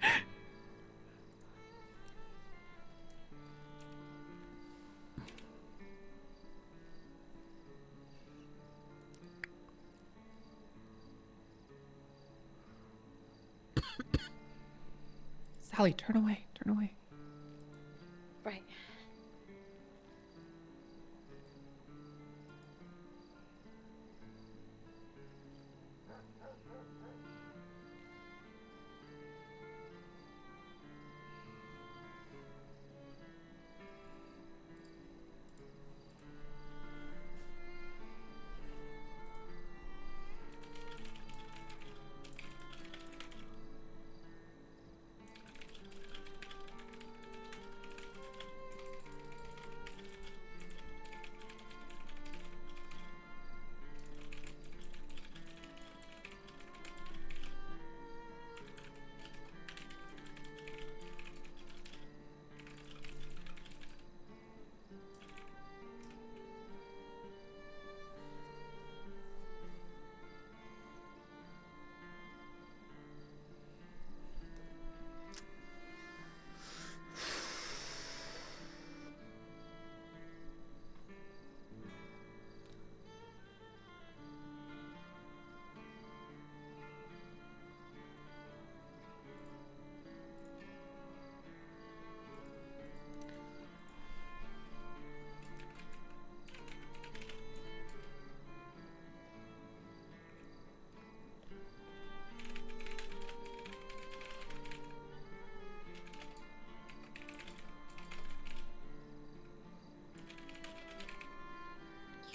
Sally, turn away. Turn away. Right.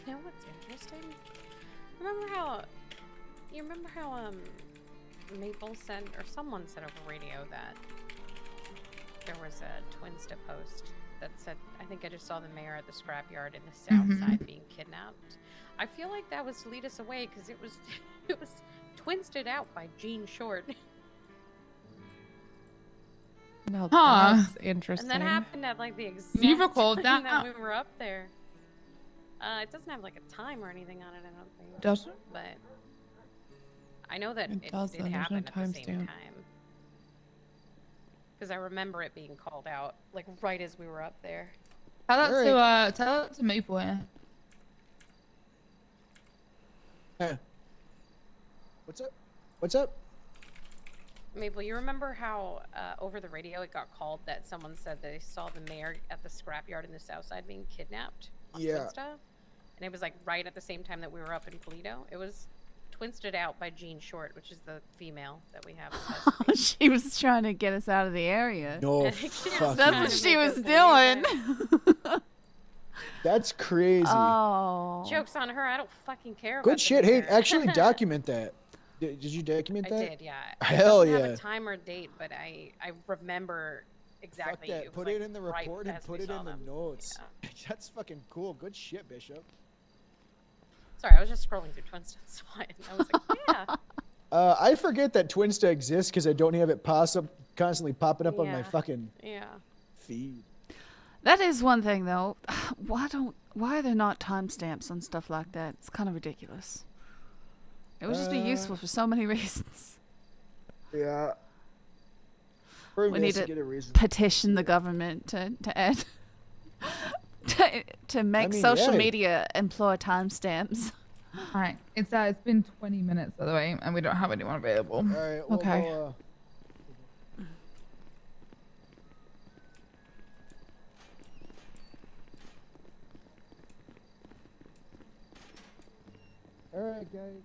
You know what's interesting? You remember how Maple said, or someone said over radio that there was a Twinsta post that said, I think I just saw the mayor at the scrapyard in the south side being kidnapped. I feel like that was to lead us away because it was Twinsted out by Gene Short. No, Huh. that's interesting. And that happened at like the exact You recalled time that? we were up there. It doesn't have like a time or anything on it, I don't think. Does it? But I know that It it doesn't. did There's no happen at the same timestamp. time. Because I remember it being called out, like right as we were up there. Tell that to Maple here. Hey. What's up? What's up? Maple, you remember how over the radio it got called that someone said they saw the mayor at the scrapyard in the south side being kidnapped on Twinsta? And it was like right at the same time that we were up in Polito. It was Twinsted out by Jean Short, which is the female that we have. She was trying to get us out of the area. No, That's what she was doing. That's crazy. Oh. Joke's on her. I don't fucking care. Good about shit. the Hey, mayor. actually document that. Did you document that? I did, yeah. Hell It doesn't yeah. have a time or date, but I remember exactly. Fuck that. was, Put like, it in the right report and as put we it saw in the them. notes. That's fucking cool. Good shit, Bishop. Sorry, I was just scrolling through Twinsta. That's why. And I was like, yeah. I forget that Twinsta exists because I don't have it constantly popping up on my fucking feed. That is one thing, though. Why are there not timestamps on stuff like that? It's kind of ridiculous. It would just be useful for so many reasons. Yeah. We need to petition the government to add to make social media employ timestamps. All right, it's been 20 minutes by the way, and we don't have anyone available. All right. We'll okay. Go, all right, guys.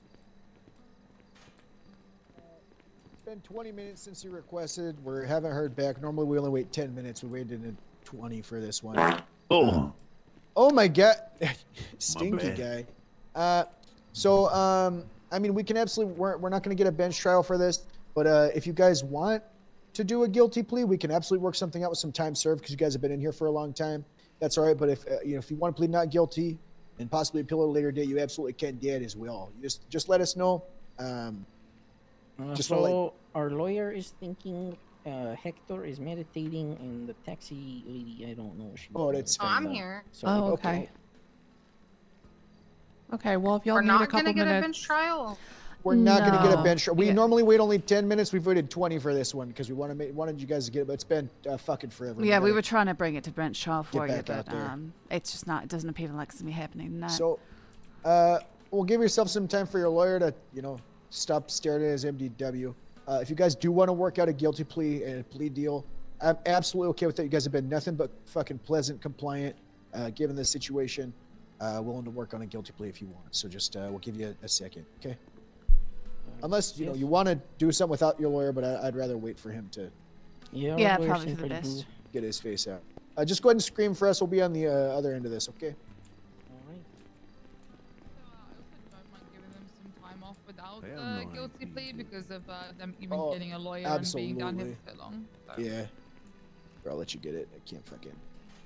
It's been 20 minutes since you requested. We haven't heard back. Normally we only wait 10 minutes. We waited 20 for this one. Oh. Oh my god. Stinky guy. I mean, we can absolutely, we're not going to get a bench trial for this, but if you guys want to do a guilty plea, we can absolutely work something out with some time served because you guys have been in here for a long time. That's all right. But if if you want to plead not guilty and possibly appeal at a later date, you absolutely can do it as well. You just let us know. So our lawyer is thinking Hector is meditating, and the taxi lady, I don't know. That's I'm here. Sorry. Okay. Okay, well, if y'all We're need not a couple gonna get minutes. a bench trial. We're not going to get a bench trial. We normally wait only 10 minutes. We've waited 20 for this one because we wanted you guys to get it, but it's been fucking forever. Yeah, we were trying to bring it to bench trial for you, back out but there. it's just not. It doesn't appear like it's gonna be happening tonight. So, we'll give yourself some time for your lawyer to, stop staring at his MDW. If you guys do want to work out a guilty plea and a plea deal, I'm absolutely okay with that. You guys have been nothing but fucking pleasant, compliant, given the situation. Willing to work on a guilty plea if you want. So just, we'll give you a second, okay? Unless, you want to do something without your lawyer, but I'd rather wait for him to Yeah, probably for the best. get his face out. Just go ahead and scream for us. We'll be on the other end of this, okay? Without guilty plea because of them even getting a lawyer and being down here for so long. So. Yeah. Or I'll let you get it. I can't fucking...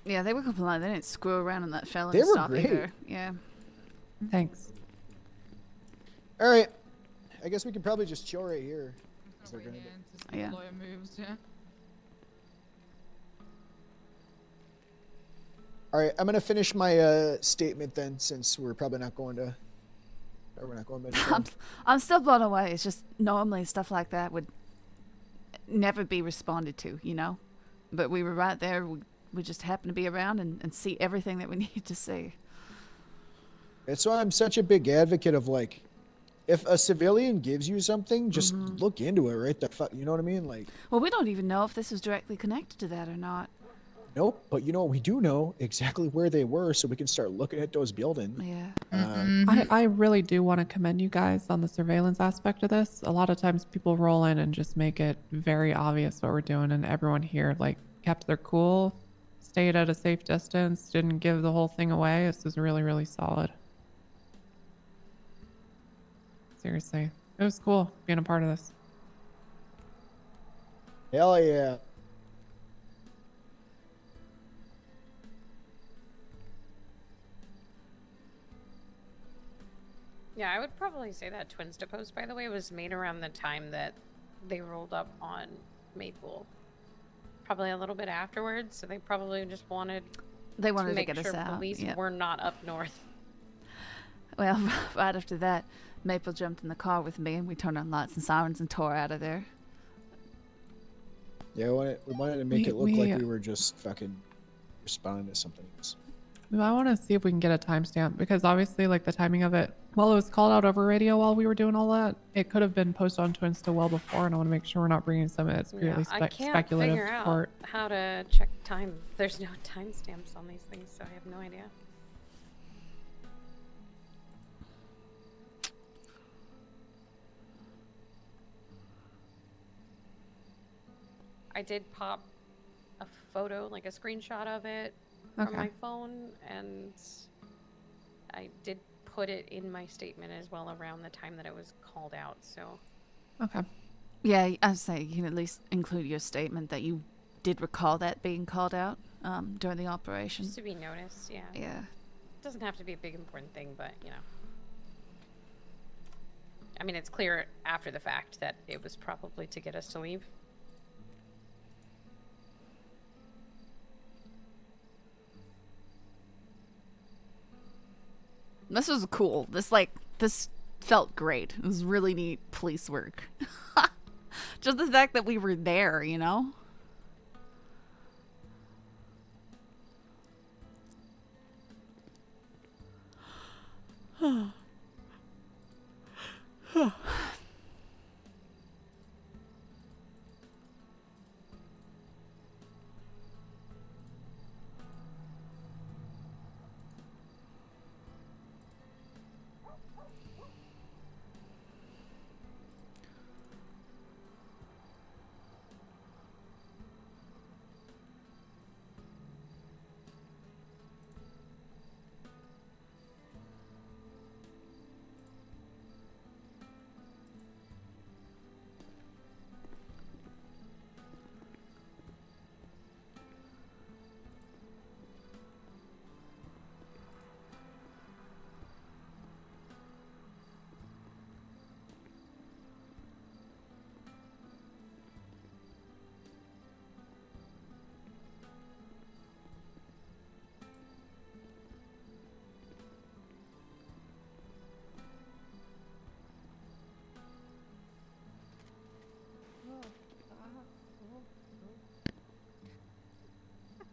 Yeah, they were compliant. They didn't screw around on that felony They were stop great. either. Yeah. Thanks. All right. I guess we can probably just chill right here. Yeah. Lawyer moves, yeah. All right, I'm gonna finish my statement then, since we're probably not going to. Or we're not going to. I'm still blown away. It's just normally stuff like that would never be responded to, But we were right there. We just happened to be around and see everything that we need to see. That's why I'm such a big advocate of if a civilian gives you something, just look into it, right? You know what I mean? Well, we don't even know if this was directly connected to that or not. Nope. But we do know exactly where they were, so we can start looking at those buildings. Yeah. I really do want to commend you guys on the surveillance aspect of this. A lot of times people roll in and just make it very obvious what we're doing, and everyone here kept their cool, stayed at a safe distance, didn't give the whole thing away. This was really, really solid. Seriously. It was cool being a part of this. Hell yeah. Yeah, I would probably say that Twinsta post, by the way, was made around the time that they rolled up on Maple. Probably a little bit afterwards, so they probably just wanted to make get sure us out. police Yep. were not up north. Well, right after that, Maple jumped in the car with me, and we turned on lights and sirens and tore out of there. Yeah, we wanted to make it look like we were just fucking responding to something else. We might want to see if we can get a timestamp because obviously, like the timing of it, while it was called out over radio while we were doing all that, it could have been posted on Insta well before, and I want to make sure we're not bringing some of it's purely I can't speculative figure to out court. how to check time. There's no timestamps on these things, so I have no idea. I did pop a photo, like a screenshot of it from my phone, and I did put it in my statement as well around the time that it was called out, so. Okay. Yeah, I'd say you can at least include your statement that you did recall that being called out during the operation. Just to be noticed, yeah. Yeah. It doesn't have to be a big important thing, but, you know. I mean, it's clear after the fact that it was probably to get us to leave. This was cool. This felt great. It was really neat police work. Just the fact that we were there, you know?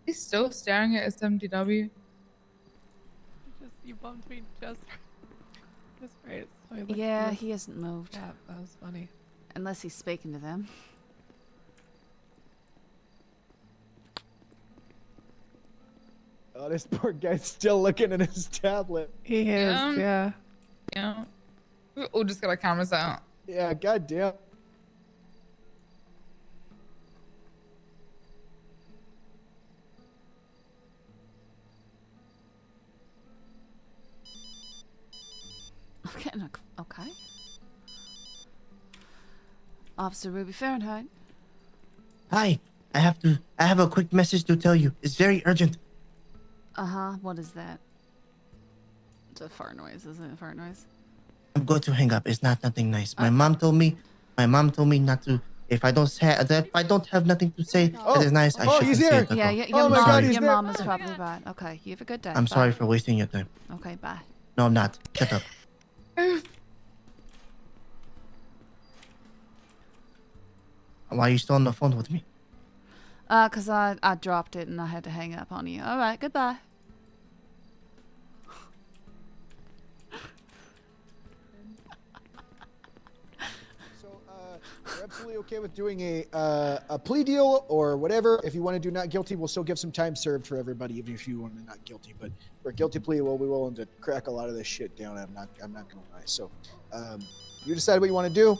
He's still staring at SMDW. You bumped me just right. So Yeah, he hasn't moved. Yeah, that was funny. Unless he's speaking to them. Oh, this poor guy's still looking at his tablet. He is, yeah. Yeah. We all just got our cameras out. Yeah, goddamn. Okay. Officer Ruby Fahrenheit. Hi, I have a quick message to tell you. It's very urgent. Uh-huh, what is that? It's a fart noise, isn't it? A fart noise? I'm going to hang up. It's not nothing nice. My mom told me not to. If I don't have nothing to say that is nice, I shouldn't say it. Yeah, your mom is probably right. Okay, you have a good day. I'm Bye. sorry for wasting your time. Okay, bye. No, I'm not. Shut up. Why are you still on the phone with me? 'Cause I dropped it and I had to hang up on you. All right, goodbye. We're absolutely okay with doing a plea deal or whatever. If you want to do not guilty, we'll still give some time served for everybody, even if you want to not guilty. But for a guilty plea, we'll be willing to crack a lot of this shit down. I'm not gonna lie. So, you decide what you want to do.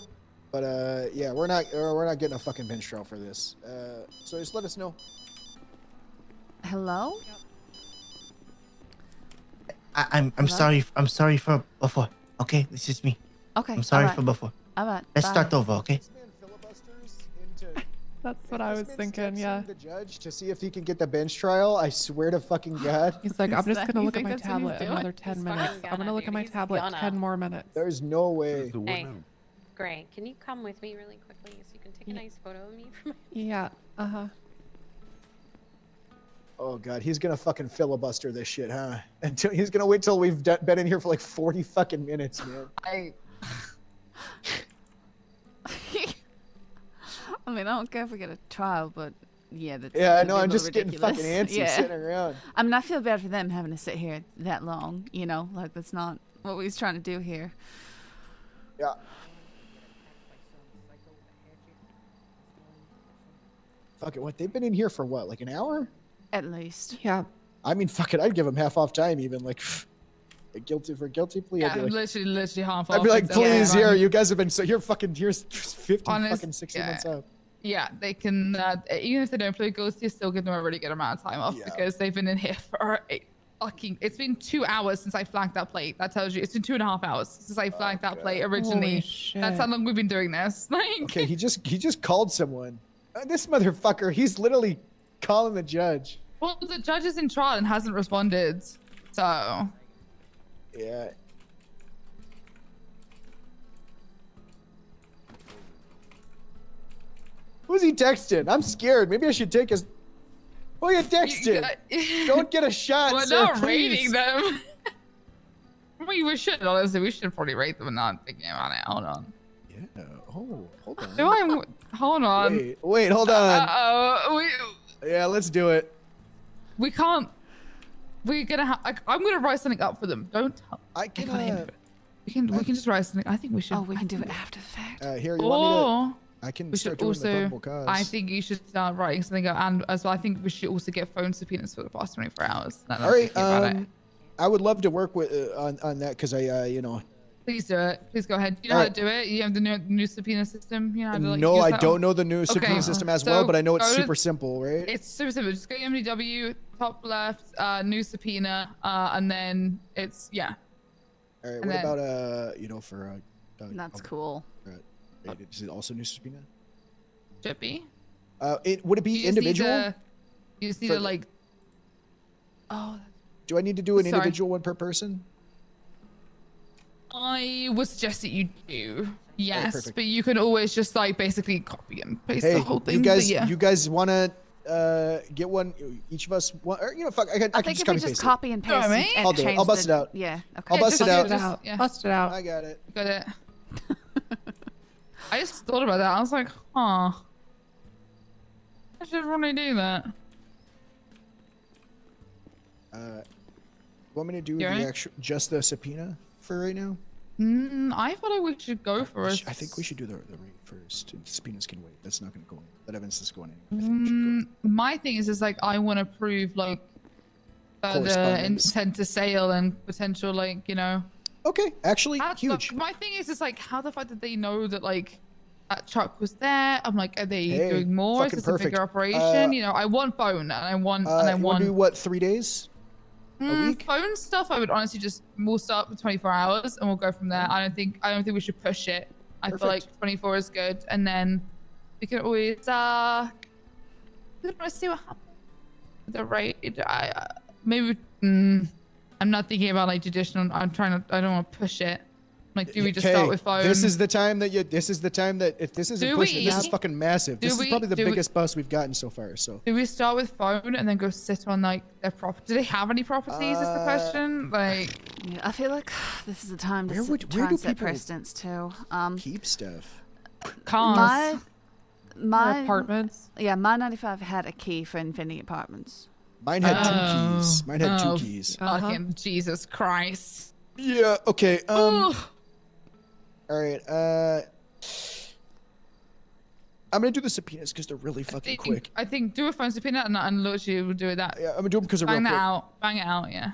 But yeah, we're not getting a fucking bench trial for this. So just let us know. Hello? I'm sorry. I'm sorry for before. Okay, this is me. Okay. I'm sorry for before. All right. Let's bye. start over, okay? That's what I was thinking, yeah. The judge to see if he can get the bench trial. I swear to fucking God. He's like, I'm just gonna look at my tablet another 10 minutes. I'm gonna look at my tablet 10 more minutes. There's no way. Hey, Gray, can you come with me really quickly so you can take a nice photo of me? Yeah. Uh-huh. Oh god, he's gonna fucking filibuster this shit, huh? Until he's gonna wait till we've been in here for like 40 fucking minutes, man. I mean, I don't care if we get a trial, but yeah, that's Yeah, I gonna know. be a I'm little just getting ridiculous. fucking antsy Yeah. sitting around. I mean, I feel bad for them having to sit here that long. You know, like that's not what we was trying to do here. Yeah. Fuck it, what? They've been in here for what, like an hour? At least. Yeah. I mean, fuck it, I'd give them half off time even. Like, guilty for guilty plea. yeah, I'd be like, literally half I'd off. be like, It's please, okay. here, you guys have been so. Here, fucking, here's 50, Honest, fucking 60 months out. Yeah, they can, even if they don't play guilty, still give them a really good amount of time off because they've been in here for it's been 2 hours since I flagged that plate. That tells you, it's been 2.5 hours since I flagged that plate originally. Holy shit. That's how long we've been doing this. Like, Okay, he just called someone. This motherfucker, he's literally calling the judge. well, the judge is in trial and hasn't responded, so. Yeah. Who's he texting? I'm scared. Maybe I should take his. Oh, you texted. Don't get a shot, We're sir, not please. rating them. We should, honestly, we should probably rate them and not thinking about it. Hold on. Yeah. Oh, hold on. Do I? Hold on. Wait, hold on. Uh-oh. Yeah, let's do it. We can't. We're gonna have. I'm gonna write something up for them. Don't tell. I can. We can just write something. I think we should. Oh, we can do it after the fact. Here, you want me Or to? I can we start should doing the also. probable cause. I think you should start writing something up, and as well, I think we should also get phone subpoenas for the past 24 hours. Now that I'm All right. thinking about it. I would love to work with on that because I you know. Please do it. Please go ahead. Do you know how to do it? You have the new subpoena system. You know how to, like, No, use I that don't one? know the new subpoena Okay. system as So well, but I know it's go to- super simple, right? It's super simple. Just go to MDW, top left, new subpoena, and then it's yeah. All right. and What then- about you know for That's cool. Is it also new subpoena? Should be. Would it be You just individual? You just need For- to like. Oh, Do I need to do an Sorry. individual one per person? I would suggest that you do. Yes, perfect. but you can always just like basically copy and paste Hey, the whole thing. you but guys, yeah. you guys want to each of us one? Or, you know, fuck, I can I think just if we copy just paste it. copy and paste me? and I'll do it. change I'll bust the- it out. Yeah. Okay. I'll bust it out. Yeah. Bust it out. I got it. Got it. I just thought about that. I was like, huh. I should really do that. Want me to do You the alright? actual just the subpoena for right now? I thought we should go for it. I think we should do the raid first. Subpoenas can wait. That's not going to go in. That evidence is going in. My thing is like I want to prove like the Correspondence. intent to sale and potential like Okay, actually, huge. My thing is like how the fuck did they know that like that truck was there? I'm like, are they Hey, doing more? Is fucking this a bigger perfect. operation? I want phone and I want you want to do what? 3 days? phone stuff. I would honestly we'll start with 24 hours and we'll go from there. I don't think we should push it. I feel like 24 is good, and then we can always let's see what happens. The rate, maybe. I'm not thinking about like judicial. I don't want to push it. Like, do we just start with phone? This is the time that if this isn't pushing, this is fucking massive. This is probably the biggest bust we've gotten so far. So do we start with phone and then go sit on like their property? Do they have any properties? Is the question. Like, yeah, I feel like this is the time to where try do and set people precedents too. keep stuff? Cars. My apartments. Yeah, my 95 had a key for Infinity Apartments. Mine had 2 keys. Mine had 2 keys. Fucking Jesus Christ. Yeah. Okay. All right. I'm gonna do the subpoenas because they're really fucking quick. I think do a phone subpoena and literally we'll do it that. Yeah, I'm gonna do them because they're real Bang quick. that out. Bang it out. Yeah.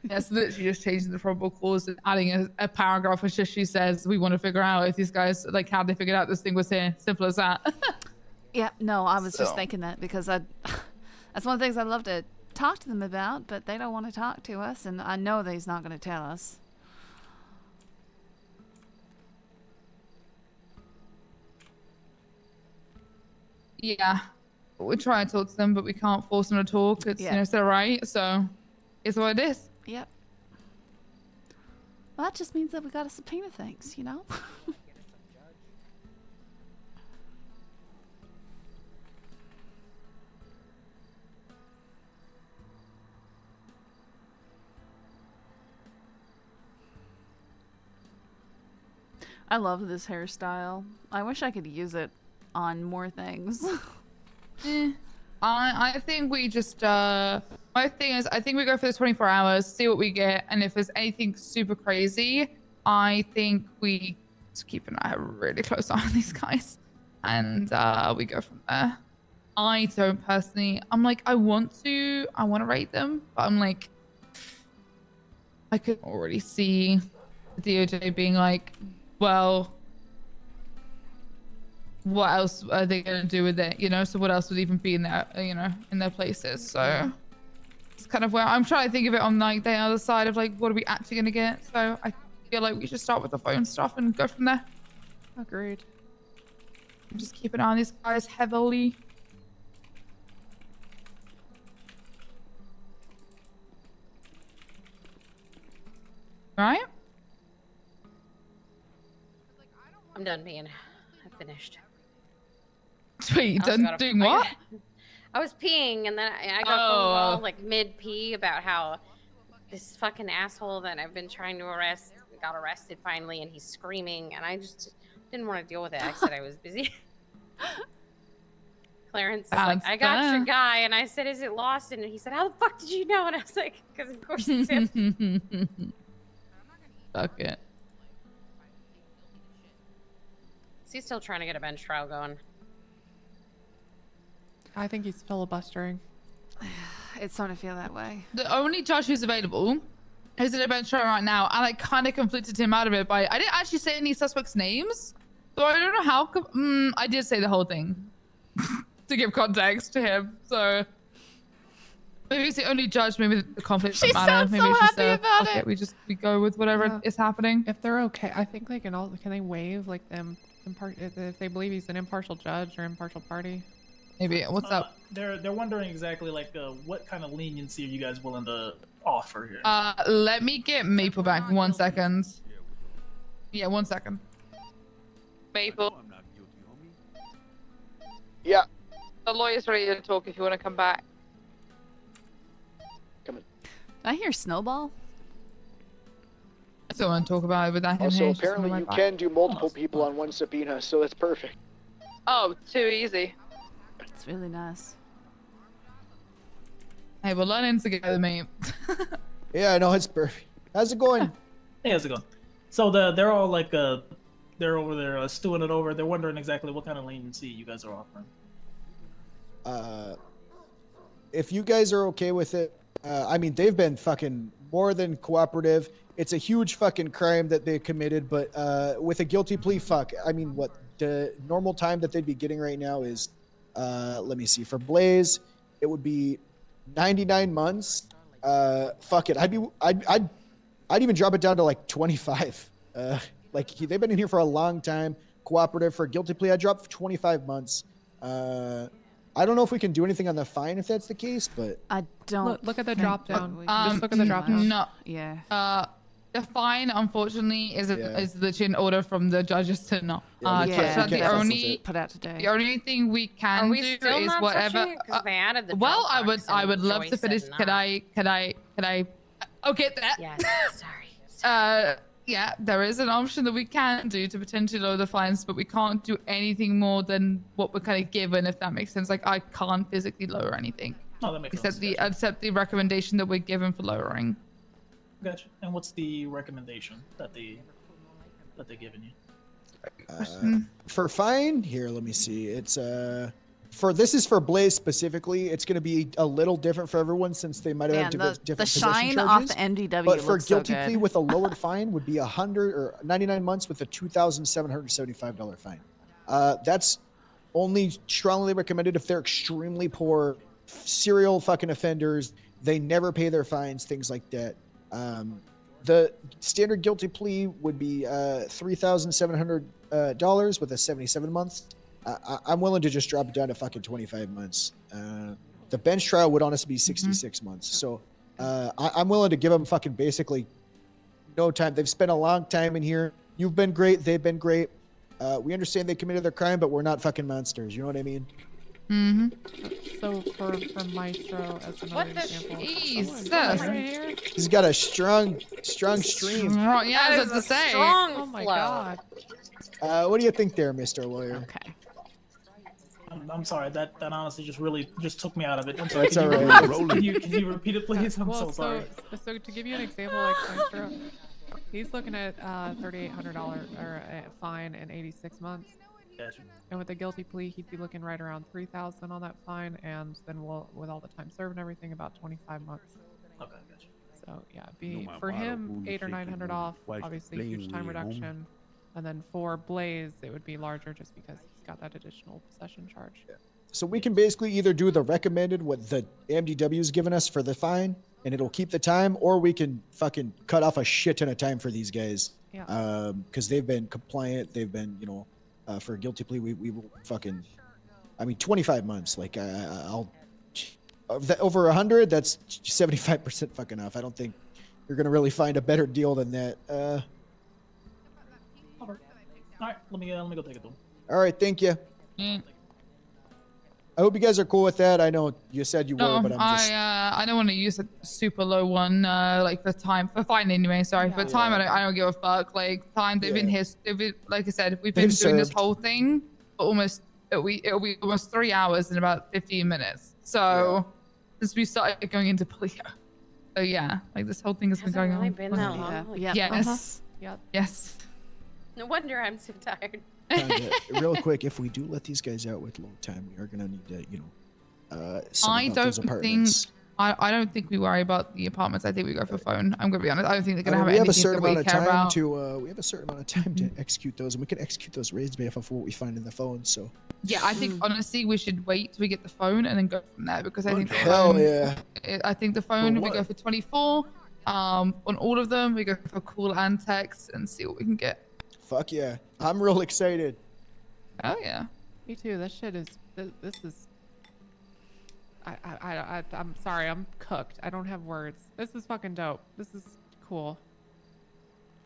Yes, literally just changing the probable cause and adding a paragraph which just she says we want to figure out if these guys like how they figured out this thing was here. Simple as that. Yeah, no, I was just So. thinking that because that's one of the things I'd love to talk to them about, but they don't want to talk to us, and I know that he's not going to tell us. Yeah. We try and talk to them, but we can't force them to talk. It's it's their right, so it's what it is. Yep. Well, that just means that we got to subpoena things, you know? I love this hairstyle. I wish I could use it on more things. I think we just my thing is I think we go for the 24 hours, see what we get, and if there's anything super crazy, I think we just keep an eye, a really close eye on these guys, and we go from there. I don't personally. I'm like I want to rate them, but I'm like I could already see the DOJ being like, well, what else are they gonna do with it? You know, so what else would even be in their, you know, in their places? So it's kind of where I'm trying to think of it on like the other side of like, what are we actually gonna get? So I feel like we should start with the phone stuff and go from there. Agreed. Just keep an eye on these guys heavily. Right? I'm done being. I finished. Wait, you done doing what? I was peeing and then I got a phone call like mid pee about how this fucking asshole that I've been trying to arrest got arrested finally and he's screaming and I just didn't want to deal with it. I said I was busy. Clarence is like, I got your guy, and I said, is it lost? And he said, how the fuck did you know? And I was like, because of course it's him. Fuck it. Is he still trying to get a bench trial going? I think he's filibustering. It's starting to feel that way. The only judge who's available is in a bench trial right now, and I kind of conflicted him out of it by I didn't actually say any suspects' names, so I don't know how. I did say the whole thing to give context to him, so maybe it's the only judge. Maybe the conflict She doesn't matter. sounds Maybe so it's just happy about it. we go with whatever is happening. If they're okay, I think they can all. Can they waive like them? If they believe he's an impartial judge or impartial party? Maybe. What's up? They're wondering exactly like what kind of leniency are you guys willing to offer here? Let me get Maple back 1 second. Yeah, 1 second. Maple. Yeah. The lawyer's ready to talk if you want to come back. Did I hear Snowball? I still want to talk about it with that. Also, apparently you can do multiple people on one subpoena, so that's perfect. Oh, too easy. It's really nice. Hey, we're learning together, mate. Yeah, I know it's perfect. How's it going? Hey, how's it going? So they're all like they're over there stewing it over. They're wondering exactly what kind of leniency you guys are offering. If you guys are okay with it, I mean they've been fucking more than cooperative. It's a huge fucking crime that they committed, but with a guilty plea, fuck. I mean, what the normal time that they'd be getting right now is, let me see. For Blaze, it would be 99 months. Fuck it. I'd even drop it down to like 25. They've been in here for a long time. Cooperative for a guilty plea, I'd drop 25 months. I don't know if we can do anything on the fine if that's the case, but I don't. Look at the drop down. Just look at the drop down. No. Yeah. The fine, unfortunately, is the in order from the judges to not. The only put out today. The only thing we can do is whatever. They added the well, I Dropbox would and love to Joy finish. said Could I? Okay, that. Yes. Sorry. Yeah, there is an option that we can do to potentially lower the fines, but we can't do anything more than what we're kind of given, if that makes sense. Like, I can't physically lower anything. No, that makes sense. Except the recommendation that we're given for lowering. Gotcha. And what's the recommendation that they're giving you? For fine, here, let me see. It's this is for Blaze specifically. It's going to be a little different for everyone since they might have different the possession shine charges. off the MDW But for looks so guilty good. plea with a lowered fine would be 100 or 99 months with a $2,775 fine. That's only strongly recommended if they're extremely poor, serial fucking offenders. They never pay their fines, things like that. The standard guilty plea would be $3,700 with a 77 months. I'm willing to just drop it down to fucking 25 months. The bench trial would honestly be 66 months. So I'm willing to give them fucking basically no time. They've spent a long time in here. You've been great. They've been great. We understand they committed their crime, but we're not fucking monsters. You know what I mean? Mm-hmm. So for Maestro, as another What the example, Jesus? right here. He's got a strong stream. Strong, yeah, That I is was a about to say. strong Oh my flow. god. What do you think there, Mr. Lawyer? Okay. I'm sorry. That honestly just took me out of it. I'm sorry. That's all right. Can you repeat it, please? I'm Well, so sorry. So to give you an example, like Maestro, he's looking at $3,800 or fine in 86 months. Gotcha. And with a guilty plea, he'd be looking right around 3,000 on that fine, and then with all the time served and everything, about 25 months. Okay, gotcha. So yeah, for him, $800 or $900 off, obviously huge time reduction, and then for Blaze, it would be larger just because he's got that additional possession charge. Yeah. So we can basically either do the recommended, what the MDW's given us for the fine, and it'll keep the time, or we can fucking cut off a shit ton of time for these guys. Yeah. Because they've been compliant, they've been, for a guilty plea, we will fucking, 25 months. Like I'll over 100. That's 75% fucking off. I don't think you're gonna really find a better deal than that. All right, let me go take it to him. All right, thank you. Mm. I hope you guys are cool with that. I know you said you were, No, but I'm just. I don't want to use a super low one, like for fine anyway. Sorry, for time I don't give a fuck. Like time, they've been here. Like I said, we've been doing this whole thing for it'll be almost 3 hours in about 15 minutes. So since we started going into plea, so yeah, like this whole thing has been going really on. been that long? Holy Yes. Yep. Yes. No wonder I'm so tired. Real quick, if we do let these guys out with load time, we are gonna need to, I don't think we worry about the apartments. I think we go for phone. I'm gonna be honest. I don't think they're gonna have anything that we care about. We have a certain amount of time to execute those, and we can execute those raids based off of what we find in the phone. So yeah, I think honestly we should wait till we get the phone and then go from there, because I think I think the phone we go for 24. On all of them we go for call and text and see what we can get. Fuck yeah, I'm real excited. Oh yeah. Me too. This shit is. This is. I'm sorry. I'm cooked. I don't have words. This is fucking dope. This is cool.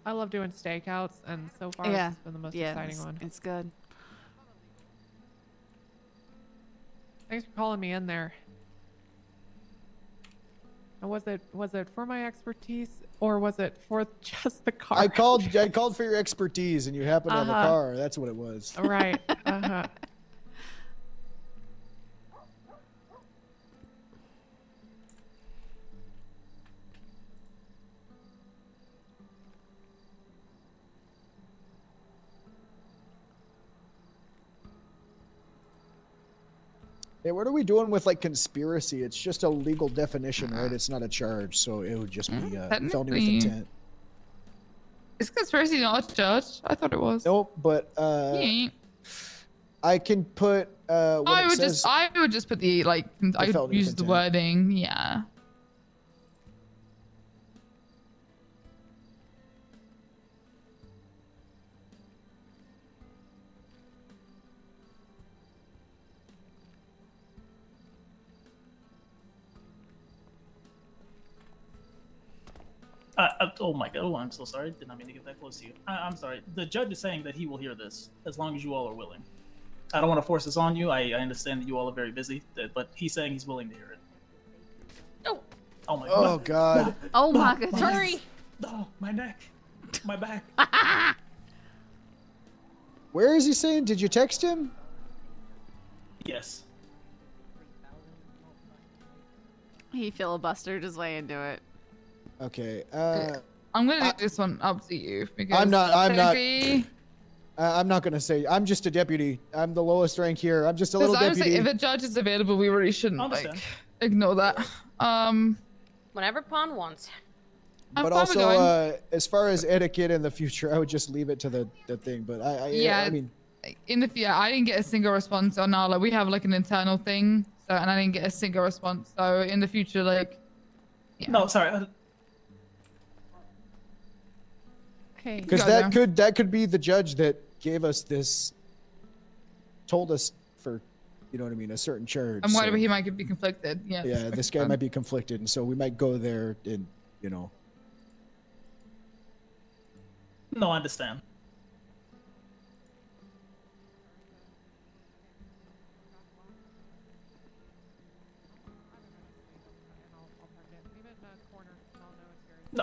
I love doing stakeouts, and so far this has been the most exciting one. It's good. Thanks for calling me in there. And was it for my expertise, or was it for just the car? I called for your expertise, and you happened to have a car. That's what it was. Right. Hey, what are we doing with like conspiracy? It's just a legal definition, right? It's not a charge, so it would just be felony with intent. Is conspiracy not a charge? I thought it was. Nope, but I can put. I would just put the I would use the wording. Yeah. Oh my god! Oh, I'm so sorry. Did not mean to get that close to you. I'm sorry. The judge is saying that he will hear this as long as you all are willing. I don't want to force this on you. I understand that you all are very busy, but he's saying he's willing to hear it. Oh. Oh my. Oh god. Oh my goodness. Sorry. Oh, my neck. My back. Where is he saying? Did you text him? Yes. He filibustered his way into it. Okay. I'm gonna leave this one up to you because I'm not gonna say. I'm just a deputy. I'm the lowest rank here. I'm just a little deputy. If a judge is available, we really shouldn't ignore that. Whenever Pawn wants. But also, as far as etiquette in the future, I would just leave it to the thing. But I mean, I didn't get a single response on Nala. We have like an internal thing, and I didn't get a single response. So in the future, no, sorry. Because that could be the judge that gave us this, told us for, you know what I mean, a certain charge. I'm worried he might be conflicted. Yeah. Yeah, this guy might be conflicted, and so we might go there and No, I understand.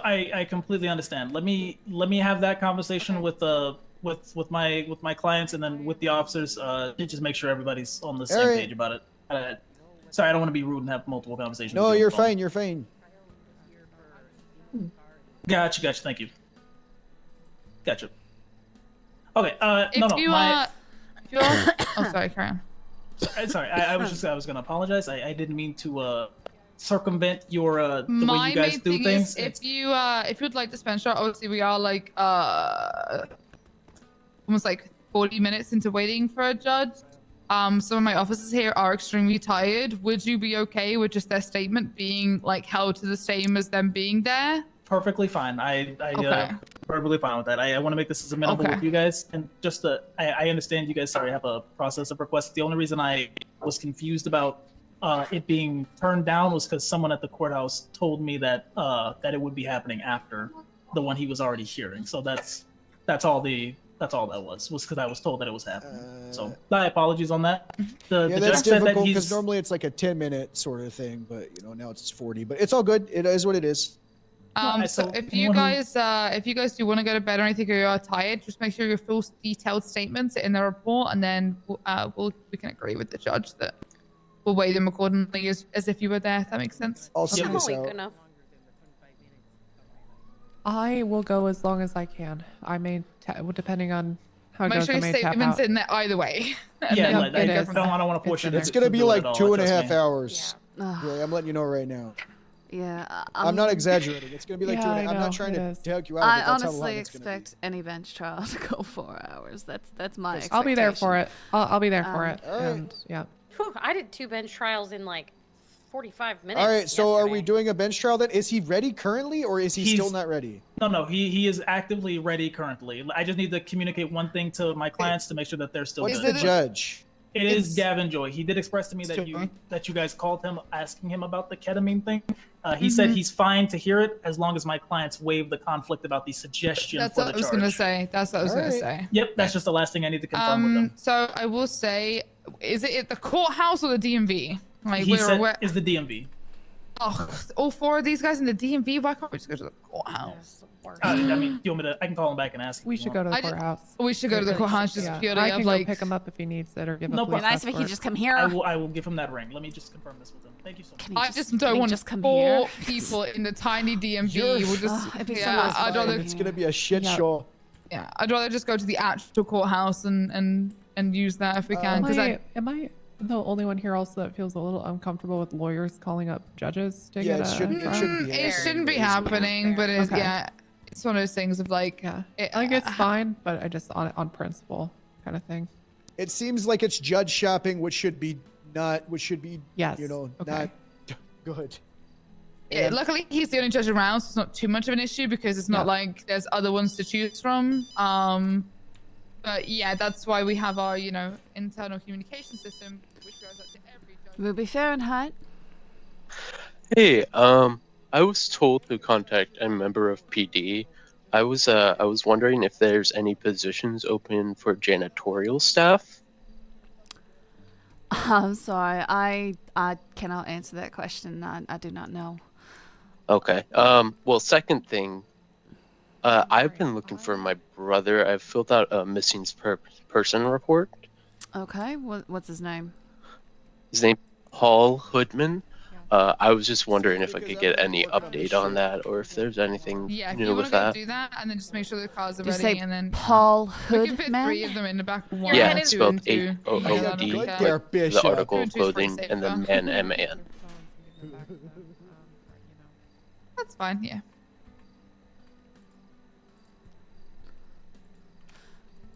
I completely understand. Let me have that conversation with my clients and then with the officers. To just make sure everybody's on the same Alright. page about it. Sorry, I don't want to be rude and have multiple conversations. No, with you you're on the phone. fine. You're fine. Gotcha. Thank you. Gotcha. Okay. If you oh, sorry, carry on. Sorry, I was gonna apologize. I didn't mean to circumvent your the way you guys do thing things. is, if you'd like to spend short, obviously we are like almost like 40 minutes into waiting for a judge. Some of my officers here are extremely tired. Would you be okay with just their statement being like held to the same as them being there? Perfectly fine. Okay. Perfectly fine with that. I want to make this as amenable with you guys, and just I understand you guys have a process of requests. The only reason I was confused about it being turned down was because someone at the courthouse told me that it would be happening after the one he was already hearing. So that's all that was because I was told that it was happening. So my apologies on that. The Yeah, judge that's said that difficult he's because normally it's like a 10-minute sort of thing, but now it's 40. But it's all good. It is what it is. So if you guys do want to go to bed or anything, or you are tired, just make sure your full detailed statements are in the report, and then we can agree with the judge that we'll weigh them accordingly as if you were there. If that makes sense. I'll see this Good out. enough. I will go as long as I can. I may, depending on how it Make goes, sure I your may tap statements out. in there either way. And yeah. then Like, we I go from there. don't want to push it. It's gonna be like 2.5 me. hours. Really, I'm letting you know right now. Yeah, I'm not exaggerating. It's gonna be like Yeah, 2.5. I I'm know, not trying it to is. tag you out. I but that's how long honestly it's gonna be. expect any bench trial to go 4 hours. That's my expectation. I'll be there for it. I'll be there for it. All right. And yeah. Whew, I did 2 bench trials in like 45 minutes. All right. So are we yesterday. doing a bench trial then? Is he ready currently, or is he still not ready? No. He is actively ready currently. I just need to communicate one thing to my clients to make sure that they're still What's good. the judge? It is Gavin Joy. He did express to me that you guys called him asking him about the ketamine thing. He said he's fine to hear it as long as my clients waive the conflict about the suggestion That's for what the I was charge. gonna say. That's what I was gonna say. Yep, that's just the last thing I need to confirm with them. So I will say, is it at the courthouse or the DMV? Like He said where? is the DMV. Oh, all 4 of these guys in the DMV. Why can't we just go to the courthouse? I mean, you want me to? I can call him back and ask. We should go to the courthouse. We should go to the courthouse just purely I of can like. go pick him up if he needs it or give No a police problem. Nice if he escort. just come here. I will give him that ring. Let me just confirm this with him. Thank you so much. I just don't want just come 4 here? people in the tiny DMV. You're- We'll just it'd be so yeah. much I'd rather It's gonna be a shit show. yeah. I'd rather just go to the actual courthouse and use that if we can. Because Am I the only one here also that feels a little uncomfortable with lawyers calling up judges to Yeah, get it shouldn't be. it shouldn't be happening, but it's Okay. yeah. It's one of those things of like like it's fine, but I just on principle kind of thing. It seems like it's judge shopping, which should be not Yes. not good. Yeah, luckily he's the only judge around, so it's not too much of an issue because it's not like there's other ones to choose from. But yeah, that's why we have our internal communication system, which goes out to every judge. Ruby Fahrenheit. Hey, I was told to contact a member of PD. I was wondering if there's any positions open for janitorial staff. I'm sorry. I cannot answer that question. I do not know. Okay. Well, second thing, I've been looking for my brother. I've filled out a missing person report. Okay. What's his name? His name Paul Hoodman. I was just wondering if I could get any update on that, or if there's anything Yeah, if new you with want to that. do that, and then just make sure the cars are Did you ready, say and then Paul we can fit Hoodman? 3 of them in the back of one. Yeah, or it's 2 spelled and 2. H-O-O-D, Okay. like there, the Bishop. article 2 of and 2 is pretty clothing, safe, and then though. man, M-A-N. That's fine. Yeah.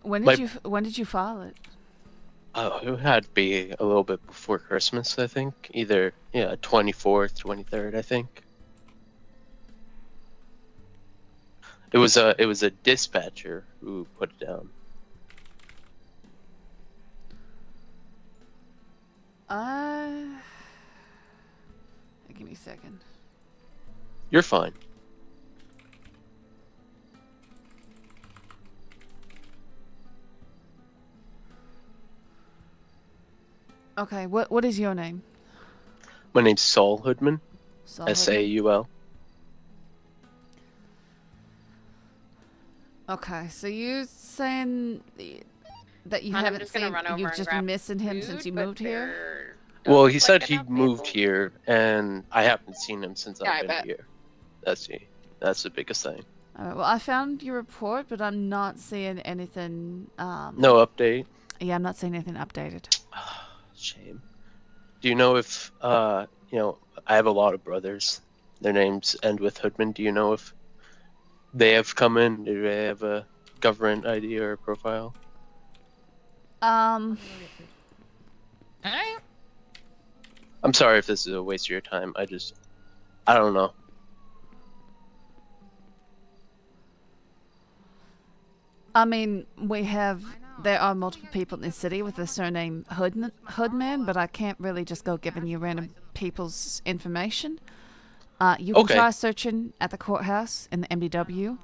When My- did you file it? It had to be a little bit before Christmas, I think. Either 24th, 23rd, I think. It was a dispatcher who put it down. Give me a second. You're fine. Okay. What is your name? My name's Saul Hoodman. Saul S-A-U-L. Okay, so you saying that you I'm haven't just gonna seen, run over you've and just grab been missing him since food, you but moved here? Well, he said he moved here, and I haven't seen him since Yeah, I I've been bet. here. That's the biggest thing. Alright, well, I found your report, but I'm not seeing anything. No update. Yeah, I'm not seeing anything updated. Shame. Do you know if I have a lot of brothers. Their names end with Hoodman. Do you know if they have come in? Do they have a government ID or a profile? Um. I'm sorry if this is a waste of your time. I don't know. I mean, there are multiple people in the city with the surname Hoodman, but I can't really just go giving you random people's information. You can try searching at the courthouse in the MDW,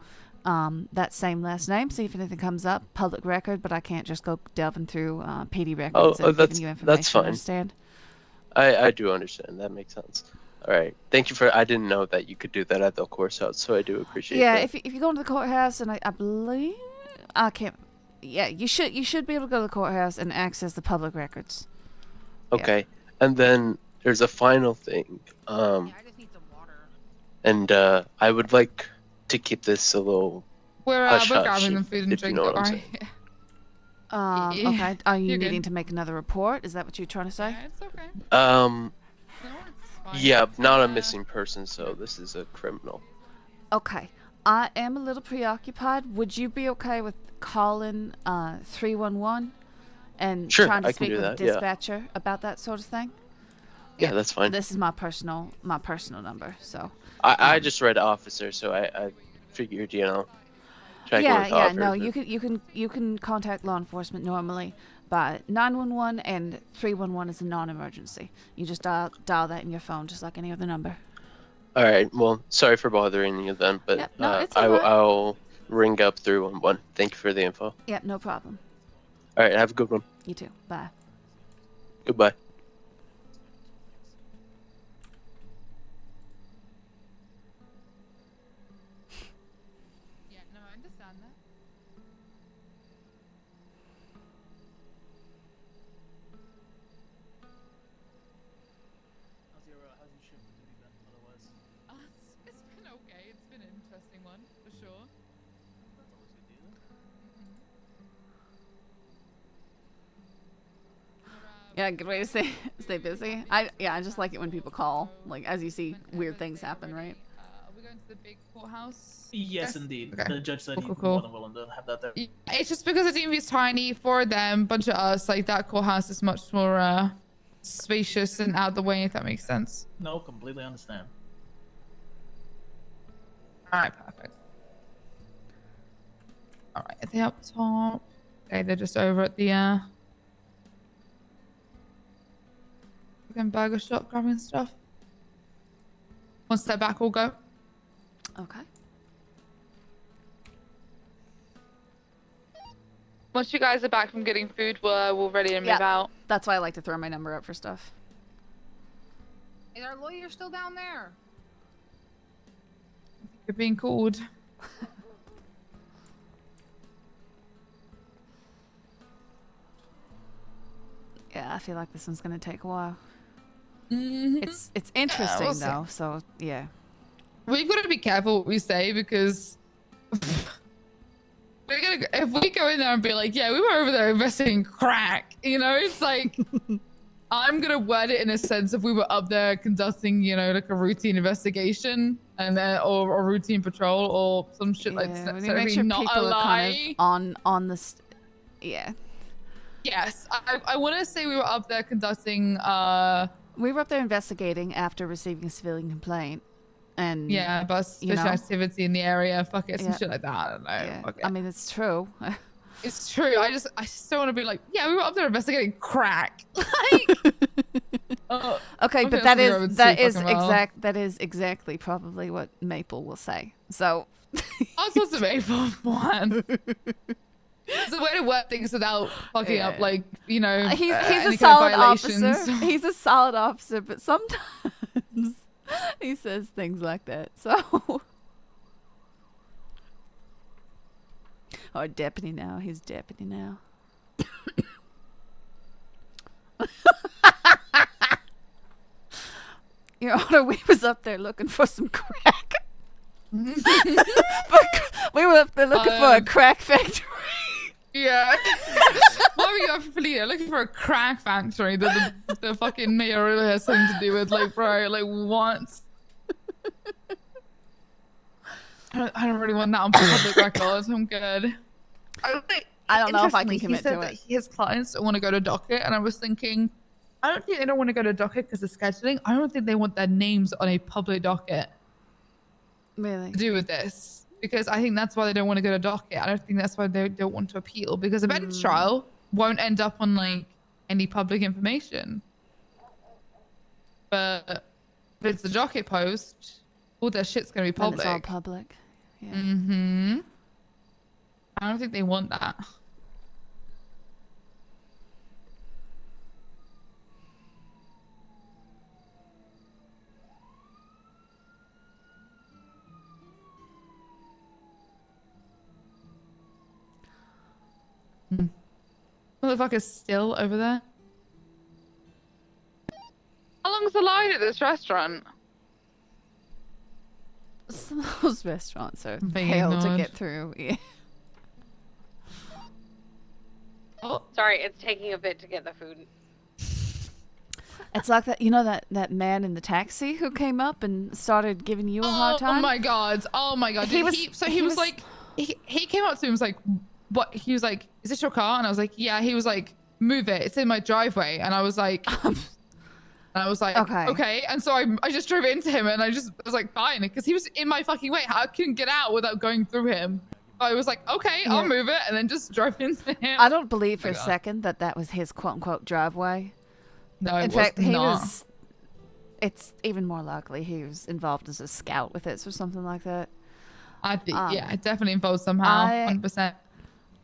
that same last name, see if anything comes up, public record, but I can't just go delving through PD records and giving you information. That's fine. Understand? I do understand. That makes sense. All right. Thank you for. I didn't know that you could do that at the courthouse, so I do appreciate Yeah, that. if you go into the courthouse, and I believe I can't. Yeah, you should be able to go to the courthouse and access the public records. Okay. And then there's a final thing. And I would like to keep this a little We're hush hush, grabbing them food and if you drink. know what Don't I'm worry. saying. Okay. Are you You're needing good. to make another report? Is that what you're trying to say? Yeah, it's okay. Yeah, not a missing person, so this is a criminal. Okay. I am a little preoccupied. Would you be okay with calling 311 and Sure, trying to I can speak do with that, the yeah. dispatcher about that sort of thing? Yeah, that's fine. This is my personal number, so. I just read officer, so I figured, try to go with Yeah. officer. No, you can contact law enforcement normally, but 911 and 311 is a non-emergency. You just dial that in your phone, just like any other number. All right. Well, sorry for bothering you then, but Yep, no, it's all right. I'll ring up 311. Thank you for the info. Yep, no problem. All right. Have a good one. You too. Bye. Goodbye. Yeah, no, I understand that. It's been okay. It's been an interesting one, for sure. Yeah, good way to stay busy. I just like it when people call, like as you see weird things happen, right? Are we going to the big courthouse? Yes, indeed. Okay. The judge said Cool, he's cool. more than willing to have that there. It's just because the DMV is tiny for them, bunch of us, like that courthouse is much more spacious and out the way, if that makes sense. No, completely understand. Alright, perfect. Alright, at the up top. Okay, they're just over at the fucking burger shop grabbing stuff. One step back, we'll go. Okay. Once you guys are back from getting food, we're ready to move out. That's why I like to throw my number up for stuff. Is our lawyer still down there? You're being called. Yeah, I feel like this one's gonna take a while. Mhm. It's interesting we'll see. though, so yeah. We've got to be careful what we say because if we go in there and be like, yeah, we were over there investigating crack, it's like I'm gonna word it in a sense if we were up there conducting, like a routine investigation and then or a routine patrol or some shit like Yeah, that. we need So to make it'd be sure not a people are lie. kind of on this. Yeah. Yes, I want to say we were up there conducting. We were up there investigating after receiving a civilian complaint, and Yeah, about suspicious activity in the area. Fuck it, some Yeah. shit like that. I don't know. Yeah. Fuck it. I mean, it's true. It's true. I just don't want to be like, yeah, we were up there investigating crack. Okay, I but think that that's is what we were too fucking well. that is exactly probably what Maple will say. So. I was to Maple one. It's a way to work things without fucking up, like he's any a kind of solid violations. officer. He's a solid officer, but sometimes he says things like that. So. Or deputy now. He's deputy now. Your Honor, we was up there looking for some crack. We were up there looking for a crack factory. Yeah. Why were you up for looking for a crack factory that the fucking mayor really has something to do with? Like, bro, like, what? I don't really want that on public record. I'm good. I don't know if I can Interestingly, commit he said to that it. his clients don't want to go to docket, and I was thinking, I don't think they don't want to go to docket because of scheduling. I don't think they want their names on a public docket. Really? To do with this. Because I think that's why they don't want to go to docket. I don't think that's why they don't want to appeal. Because a bench trial won't end up on like any public information. But if it's a docket post, all their shit's gonna be Then public. it's all public. Yeah. Mm-hmm. I don't think they want that. Motherfucker's still over there. How long's the line at this restaurant? Some of those restaurants are Very hell to good. get through. Yeah. Oh, sorry, it's taking a bit to get the food. It's like that, you know, that man in the taxi who came up and started giving you a hard time? Oh my god. Oh my god. He Did was- he was like he came up to me and was like, what? He was like, is this your car? And I was like, yeah. He was like, move it. It's in my driveway. And I was like, okay. And so I just drove into him and I was like, fine. Because he was in my fucking way. I couldn't get out without going through him. I was like, okay, I'll move it. And then just drove into him. I don't believe for Oh a my God. second that was his quote-unquote driveway. No, it in was fact, he not. was... It's even more likely he was involved as a scout with it or something like that. I think, yeah, it definitely involved somehow. 100%.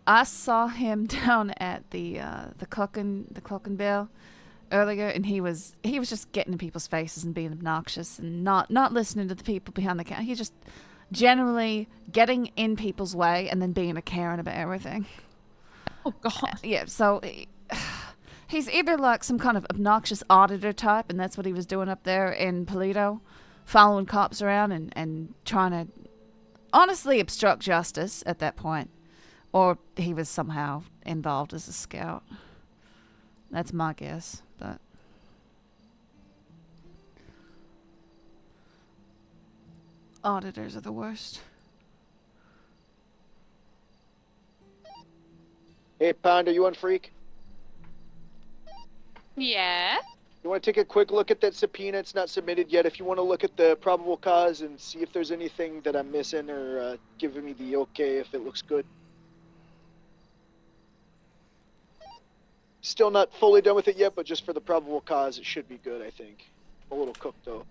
I saw him down at the Clocken Bell earlier, and he was just getting in people's faces and being obnoxious and not listening to the people behind the counter. He just generally getting in people's way and then being a Karen about everything. Oh God. Yeah. So he's either like some kind of obnoxious auditor type, and that's what he was doing up there in Polito, following cops around and trying to honestly obstruct justice at that point. Or he was somehow involved as a scout. That's my guess, but... Auditors are the worst. Hey, Pond, are you on Freak? Yeah. You want to take a quick look at that subpoena? It's not submitted yet. If you want to look at the probable cause and see if there's anything that I'm missing or giving me the okay if it looks good. Still not fully done with it yet, but just for the probable cause, it should be good, I think. A little cooked, though.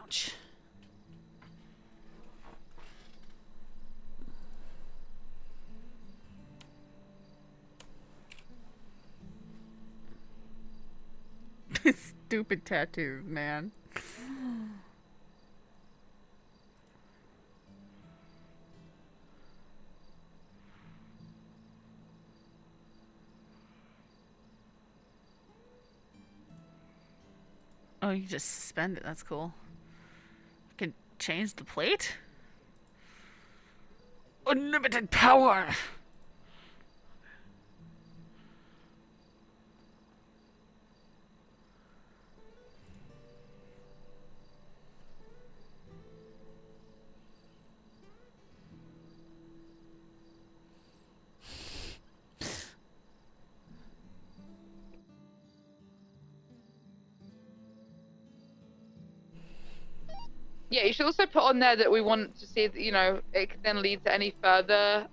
Ouch. Stupid tattoos, man. Oh, you just suspend it. That's cool. I can change the plate? Unlimited power! Yeah, you should also put on there that we want to see that, you know, it can then lead to any further,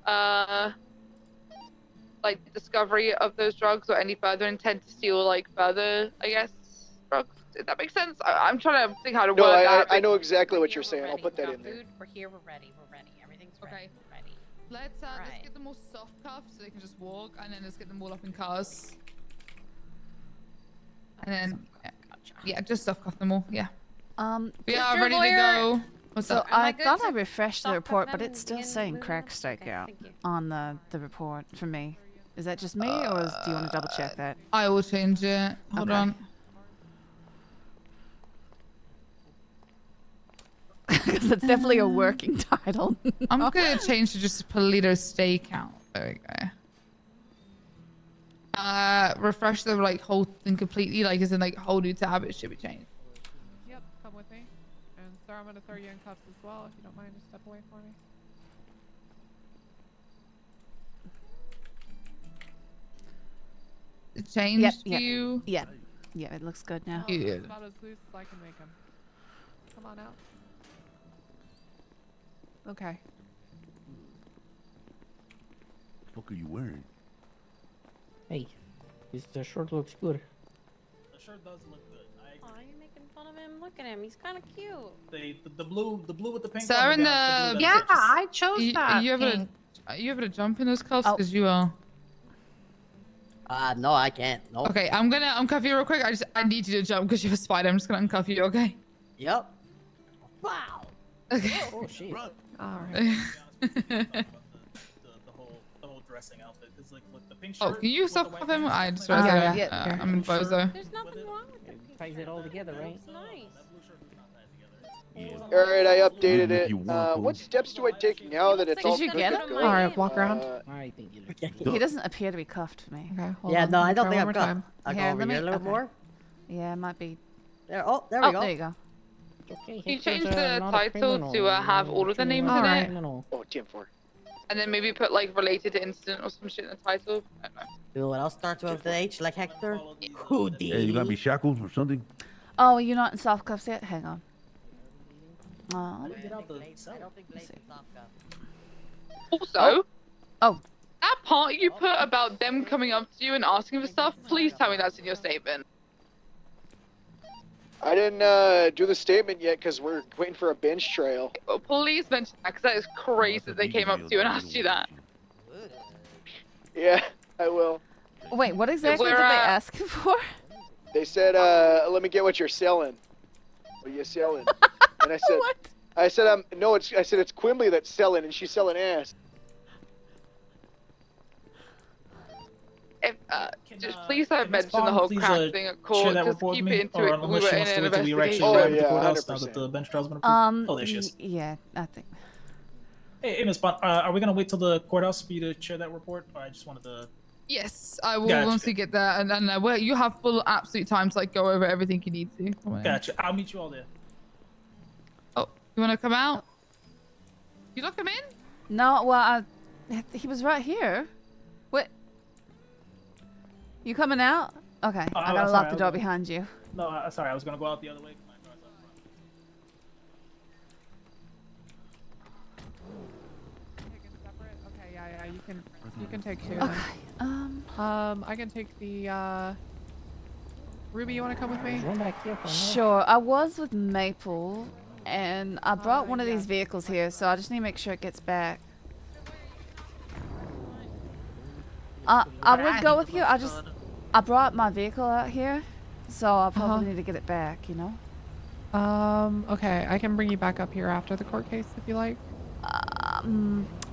like, discovery of those drugs or any further intent to steal, like, further, I guess, drugs. Did that make sense? I'm trying to think how to No, word that. I know exactly what you're saying. I'll put that in there. Food, we're here, we're ready, everything's ready, we're ready. Let's get them all soft cuffed so they can just walk, and then let's get them all up in cars. And then, yeah, just soft cuff them all. Yeah. Yeah, ready to go. What's so up? I thought I refreshed the report, but it's still saying crack stakeout on the report for me. Is that just me, or do you want to double check that? I will change it. Hold on. Because it's definitely a working title. I'm gonna change to just Polito Stakeout. There we go. Refresh the like whole thing completely, like as in like whole new tab. It should be changed. Yep, come with me. And sir, I'm gonna throw you in cuffs as well if you don't mind to step away for me. It changed you. Yeah, it looks good now. Oh, it's about as loose as I can make them. Come on out. Okay. What are you wearing? Hey, the shirt looks good. The shirt does look good. Oh, you're making fun of him. Look at him. He's kind of cute. The blue with the pink. Sarah, on the Yeah, I chose that. Are you able to jump in those cuffs? Because you are. No, I can't. Nope. Okay, I'm gonna uncuff you real quick. I need you to jump because you're a spider. I'm just gonna uncuff you. Okay. Yep. Wow. Okay. Oh shit. All right. the whole dressing outfit. Cause like look, the pink shirt. Oh, can you soft cuff him? I just Yeah, realized I'm in Bozo. There's nothing wrong with it. Ties it all together, right? It's nice. All right, I updated it. What steps do I take now that it's all Did you good get to him? go? All right, walk around. I think you He doesn't appear to be cuffed for me. Okay, hold Yeah, on. no, Let me I don't try think one I'm more cuffed. time. I'll go Yeah, over let me- here a little okay. more. Yeah, it might be. There. Oh, there we go. There you go. Okay, Can you Hector's, change the not a title criminal. to have all of the names in Alright. it? Criminal. Oh, TM4. And then maybe put like related to incident or some shit in the title? I don't know. Do what else starts with the H, like Hector? Hoodie. Hey, you got me shackled or something? Oh, you're not in soft cuffs yet? Hang on. Get out the Also, Oh. that part you put about them coming up to you and asking for stuff, please tell me that's in your statement. I didn't do the statement yet because we're waiting for a bench trial. Oh, please mention that because that is crazy that they came up to you and asked you that. Yeah, I will. Wait, what exactly We're, did they ask him for? They said, let me get what you're selling. What are you selling? And I said, What? I said, I said it's Quimbley that's selling, and she's selling ass. If, just please don't mention the whole crack thing at court. Share that Just report keep with it me, into or it. We unless were she in wants to an wait till we actually investigation. Oh, arrive at the yeah, courthouse now that 100%. the bench trial's been approved. Oh, there she is. Yeah, I think. Hey, Miss Bond, are we gonna wait till the courthouse for you to share that report? Or I just wanted to. Yes, I will Gotcha. once we get there, and then well, you have full absolute time to like go over everything you need to. Come on. Gotcha. I'll meet you all there. Oh, you wanna come out? You lock him in? No, well, he was right here. What? You coming out? Okay, Oh, I gotta sorry, lock I the was door gonna- behind you. No, sorry, I was gonna go out the other way. Okay, yeah, you can take two. Okay. Then. I can take the Ruby, you want to come with me? Run back here for a minute. Sure. I was with Maple, and I brought one of these vehicles here, so I just need to make sure it gets back. I would go with you. I brought my vehicle out here, so I probably need to get it back. You know. Okay, I can bring you back up here after the court case if you like.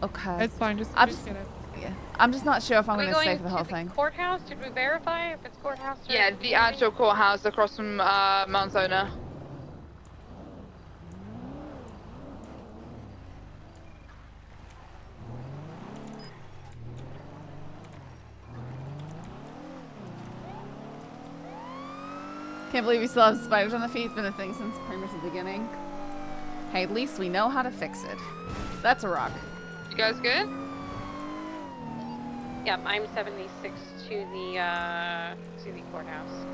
Okay. It's fine. Just I just just get it. Yeah, I'm just not sure if I'm Are we going to stay going for the to whole the thing. courthouse? Did we verify if it's courthouse? Or Yeah, the actual courthouse across from Mount Zona. Can't believe we still have spiders on the feet. It's been a thing since pretty much the beginning. Hey, at least we know how to fix it. That's a rock. You guys good? Yep, I'm 76 to the courthouse.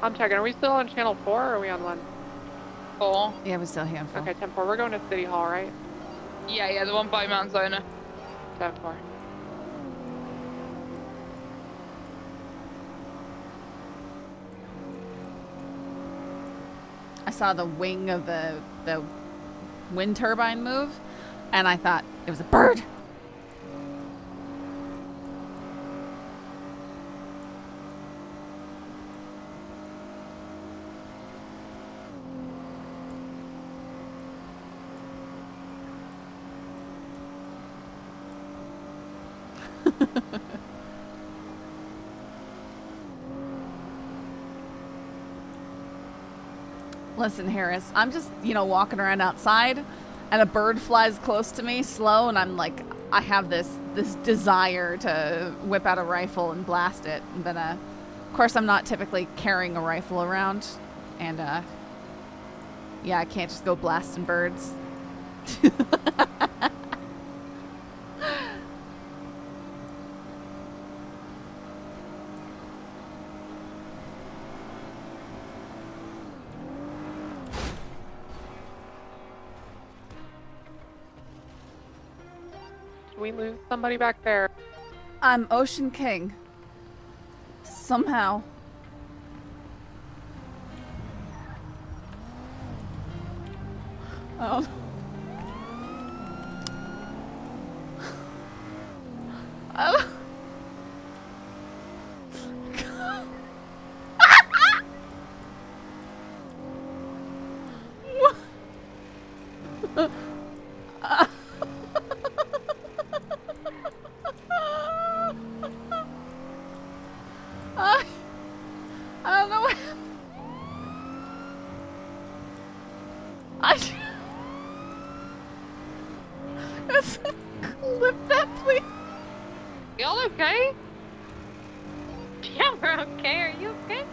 I'm checking. Are we still on channel 4 or are we on 1? 4. Yeah, we're still here on 4. Okay, 10-4. We're going to City Hall, right? Yeah, the one by Mount Zona. 10-4. I saw the wing of the wind turbine move, and I thought it was a bird. Listen, Harris, I'm just, walking around outside and a bird flies close to me slow and I'm like, I have this desire to whip out a rifle and blast it. But, of course, I'm not typically carrying a rifle around. And, yeah, I can't just go blasting birds. We lose somebody back there. I'm Ocean King. Somehow. Oh. Oh. I don't know what. Just clip that, please. Y'all okay? Yeah, we're okay. Are you okay?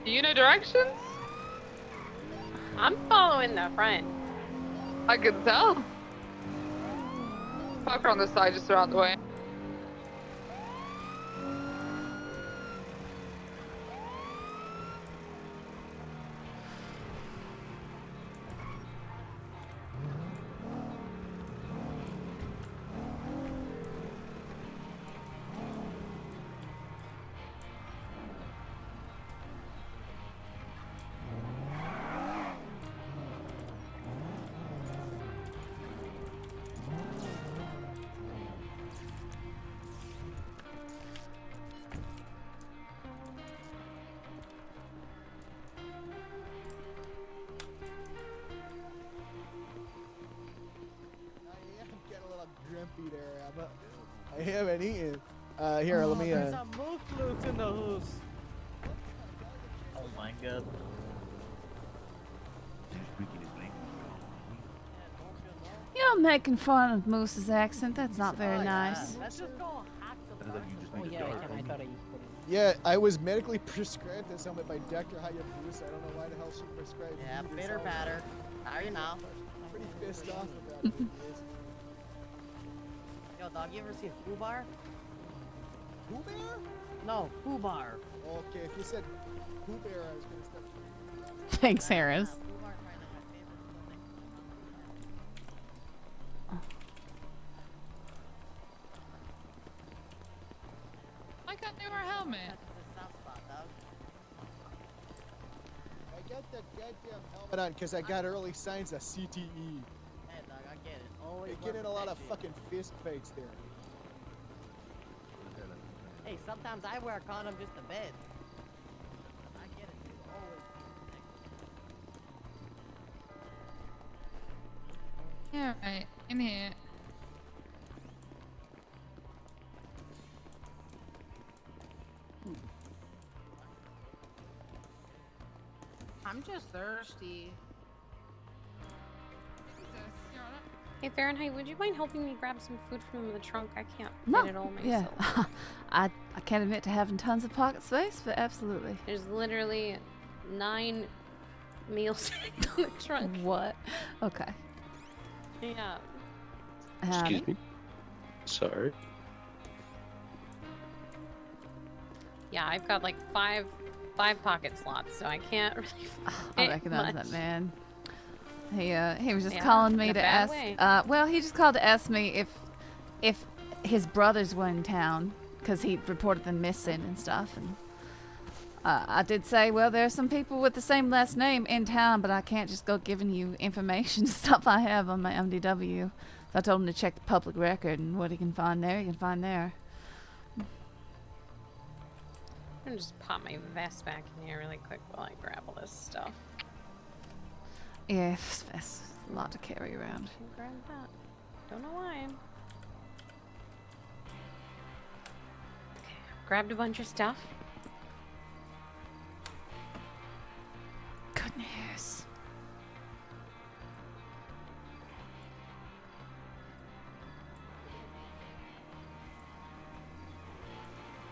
Do you know directions? I'm following the front. I can tell. Park on the side just around the way. Grumpy there, but I haven't eaten. Here, let me. There's a moose loose in the hoose. Oh my god. You're making fun of Moose's accent. That's not very nice. Let's just go hack the bar. Oh yeah, I thought I used it. Yeah, I was medically prescribed this helmet by Dr. Hayabusa. I don't know why the hell she prescribed Yeah, me this bitter helmet. batter. How are you now? Pretty pissed off about it. Yo, dog, you ever seen Pooh Bar? Pooh Bear? No, Pooh Bar. Okay, if you said Pooh Bear, I was gonna start. Thanks, Harris. I can't do our helmet. I got that goddamn helmet on because I got early signs of CTE. Hey, dog, I get it. Always They get in a lot of shit. fucking fist fights there. Hey, sometimes I wear a condom just to bed. I get it, dude. Always. Yeah, right. In here. I'm just thirsty. Hey Fahrenheit, would you mind helping me grab some food from the trunk? I can't No, fit it all yeah. myself. I can't admit to having tons of pocket space, but absolutely. There's literally 9 meals in the trunk. What? Okay. Yeah. Excuse me. Sorry. Yeah, I've got like five pocket slots, so I can't really I fit recognize much. that man. He was just Yeah, calling in me a to bad ask. way. Well, he just called to ask me if his brothers were in town because he reported them missing and stuff. And I did say, well, there are some people with the same last name in town, but I can't just go giving you information stuff I have on my MDW. So I told him to check the public record, and what he can find there, he can find there. I'm gonna just pop my vest back in here really quick while I grab all this stuff. Yeah, it's a lot to carry around. Grab that. Don't know why. Okay, grabbed a bunch of stuff. Goodness.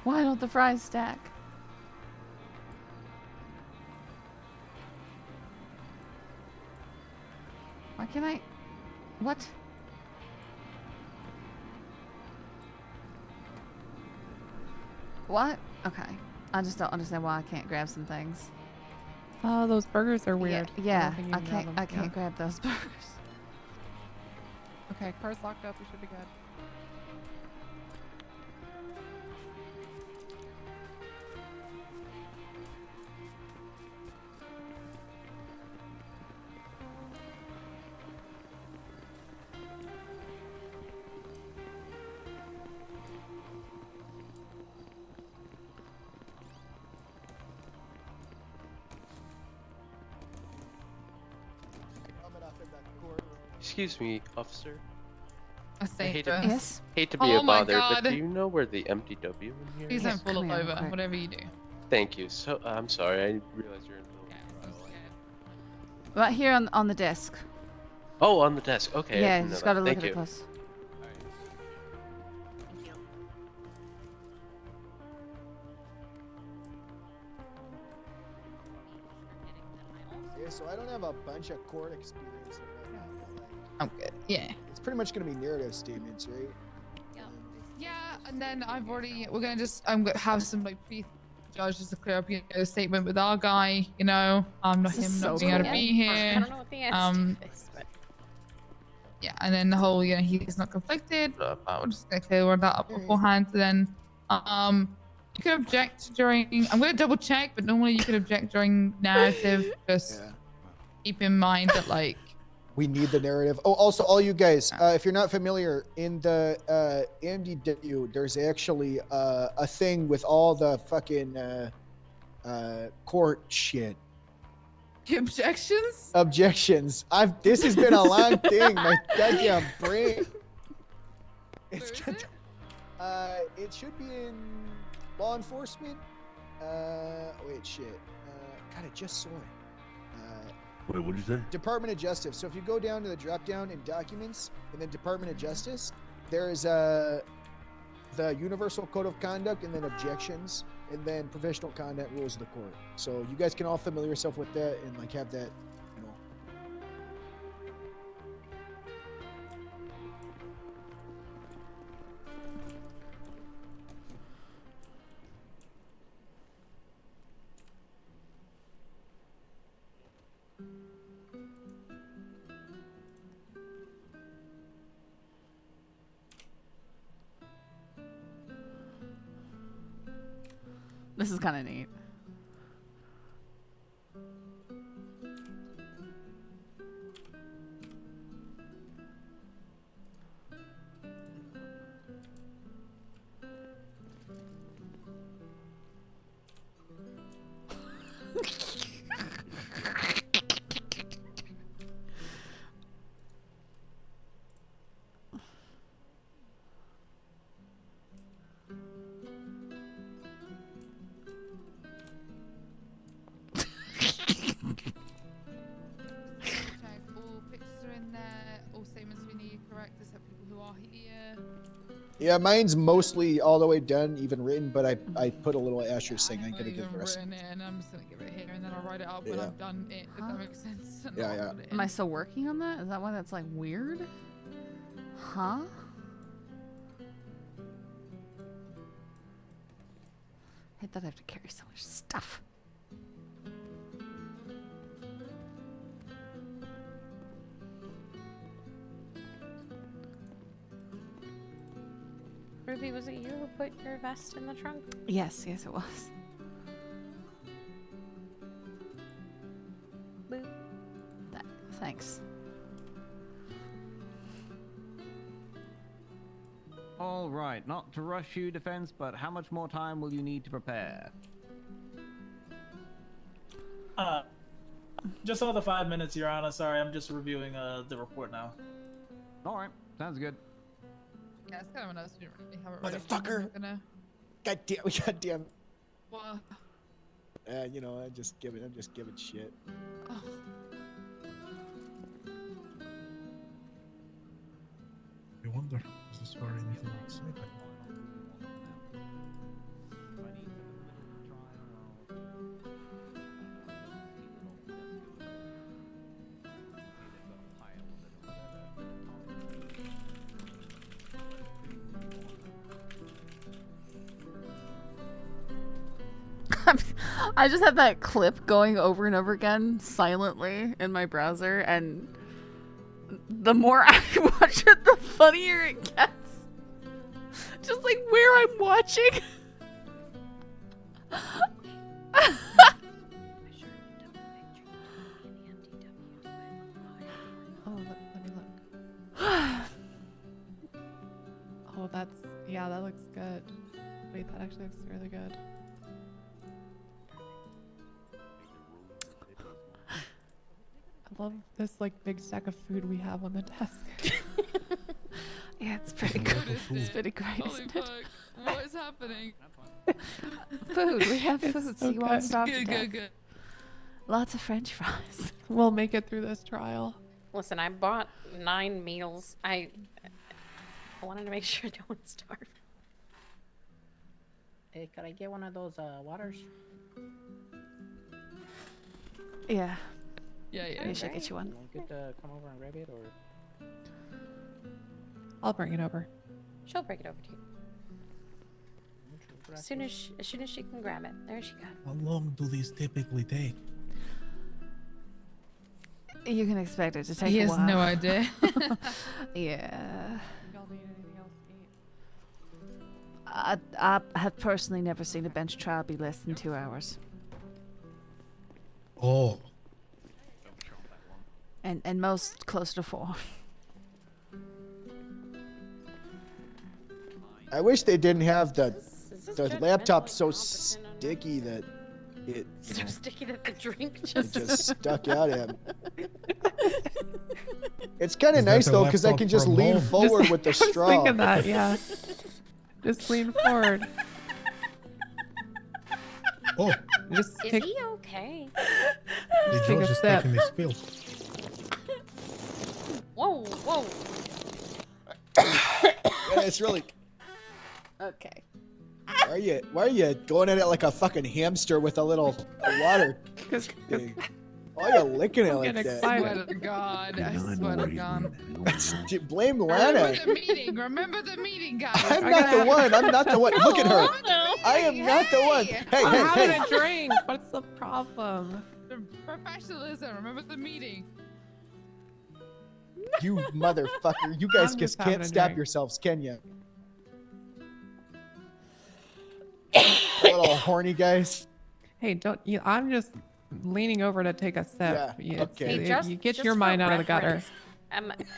Why don't the fries stack? Why can't I? What? What? Okay. I just don't understand why I can't grab some things. Oh, those burgers are weird. Yeah, don't think you I can grab can't. them. I can't Yeah. grab those burgers. Okay, car's locked up. We should be good. Excuse me, officer. I I say hate to, Yes? hate to be Oh a my bother, God. but do you know where the MDW in here Please is? don't fall come here real over, quick. whatever you do. Thank you. So I'm sorry. I realized you're in the middle of the trial. Right here on the desk. Oh, on the desk. Okay. I Yeah, didn't you know just that. gotta look Thank at you. it close. Yeah, so I don't have a bunch of court experience right now. But like, I'm good. Yeah. it's pretty much gonna be narrative statements, right? Yeah, and then we're gonna just have some like pre-judges to clear up a statement with our guy, not This is him so not being able to cool. be here. I don't know what the answer is, but Yeah, and then the whole, he's not conflicted, blah, blah. We're just gonna clear all that up beforehand. And then, you can object during. I'm gonna double check, but normally you can object during narrative. Just keep in mind that We need the narrative. Oh, also, all you guys, if you're not familiar, in the MDW, there's actually a thing with all the fucking court shit. Objections? Objections. This has been a long thing. My goddamn brain. It's it should be in law enforcement. Wait, shit. God, I just saw it. Wait, what did you say? Department of Justice. So if you go down to the drop down in documents and then Department of Justice, there is the Universal Code of Conduct and then objections and then professional conduct rules of the court. So you guys can all familiar yourself with that and have that, This is kind of neat. Check all pictures are in there. All statements we need correct, except people who are here. Yeah, mine's mostly all the way done, even written, but I put a little asterisk saying I'm Not gonna give even the rest. written it, and I'm just gonna give it here, and then I'll write it up when Yeah. I'm done it. If that makes sense. And Yeah, I'll yeah. put it Am I in. still working on that? Is that why that's like weird? Huh? I thought I have to carry so much stuff. Ruby, was it you who put your vest in the trunk? Yes, yes, it was. Thanks. All right, not to rush you, Defense, but how much more time will you need to prepare? Just another 5 minutes, Your Honor. Sorry, I'm just reviewing the report now. All right, sounds good. Yeah, it's kind of nice. We didn't really have it ready. Motherfucker. Gonna... Goddamn. What? You know, I'm just giving shit. Oh. I wonder, is this for anything exciting? I just have that clip going over and over again silently in my browser, and the more I watch it, the funnier it gets. Just like where I'm watching. Oh, let me look. Oh, yeah, that looks good. Wait, that actually looks really good. I love this like big stack of food we have on the desk. Yeah, it's pretty good. It's pretty great, Holy isn't it? fuck. What is happening? Food. We have It's food, so so you won't good. starve to Good, death. good, good. Lots of French fries. We'll make it through this trial. Listen, I bought 9 meals. I wanted to make sure no one starved. Hey, could I get one of those waters? Yeah. Yeah. We should get you one. You could come over and grab it, or I'll bring it over. She'll bring it over to you. As soon as she can grab it. There she goes. How long do these typically take? You can expect it to take He a has while. no idea. Yeah. Y'all need anything else to eat? I have personally never seen a bench trial be less than 2 hours. Oh, And most closer to 4. I wish they didn't have the judgmental laptop so incompetent on sticky that it So sticky that the drink it just just stuck out at me. It's kind of Is that nice the though because I laptop can just from lean home? forward with the I was straw. thinking that, yeah. Just lean forward. oh, Just Is take, he okay? the take a judge is sip. taking his pills. Whoa. Yeah, it's really. Okay. Why are you going at it like a fucking hamster with a little water? Cause Why are you licking it I'm like getting that? I excited. swear to God. I swear to God. Blame Lana. Remember the meeting. Remember the meeting, guys. I'm not the one. I'm not the one. Look at her. No. I am not the one. Hey, I'm hey, having hey. a drink. What's the problem? The professionalism. Remember the meeting. You motherfucker. You guys I'm just just having can't a stop drink. yourselves, can you? Oh, little horny guys. Hey, don't you? I'm just leaning over to take a sip. Yeah, It's- Hey, you get just your for mind out of the gutter. reference,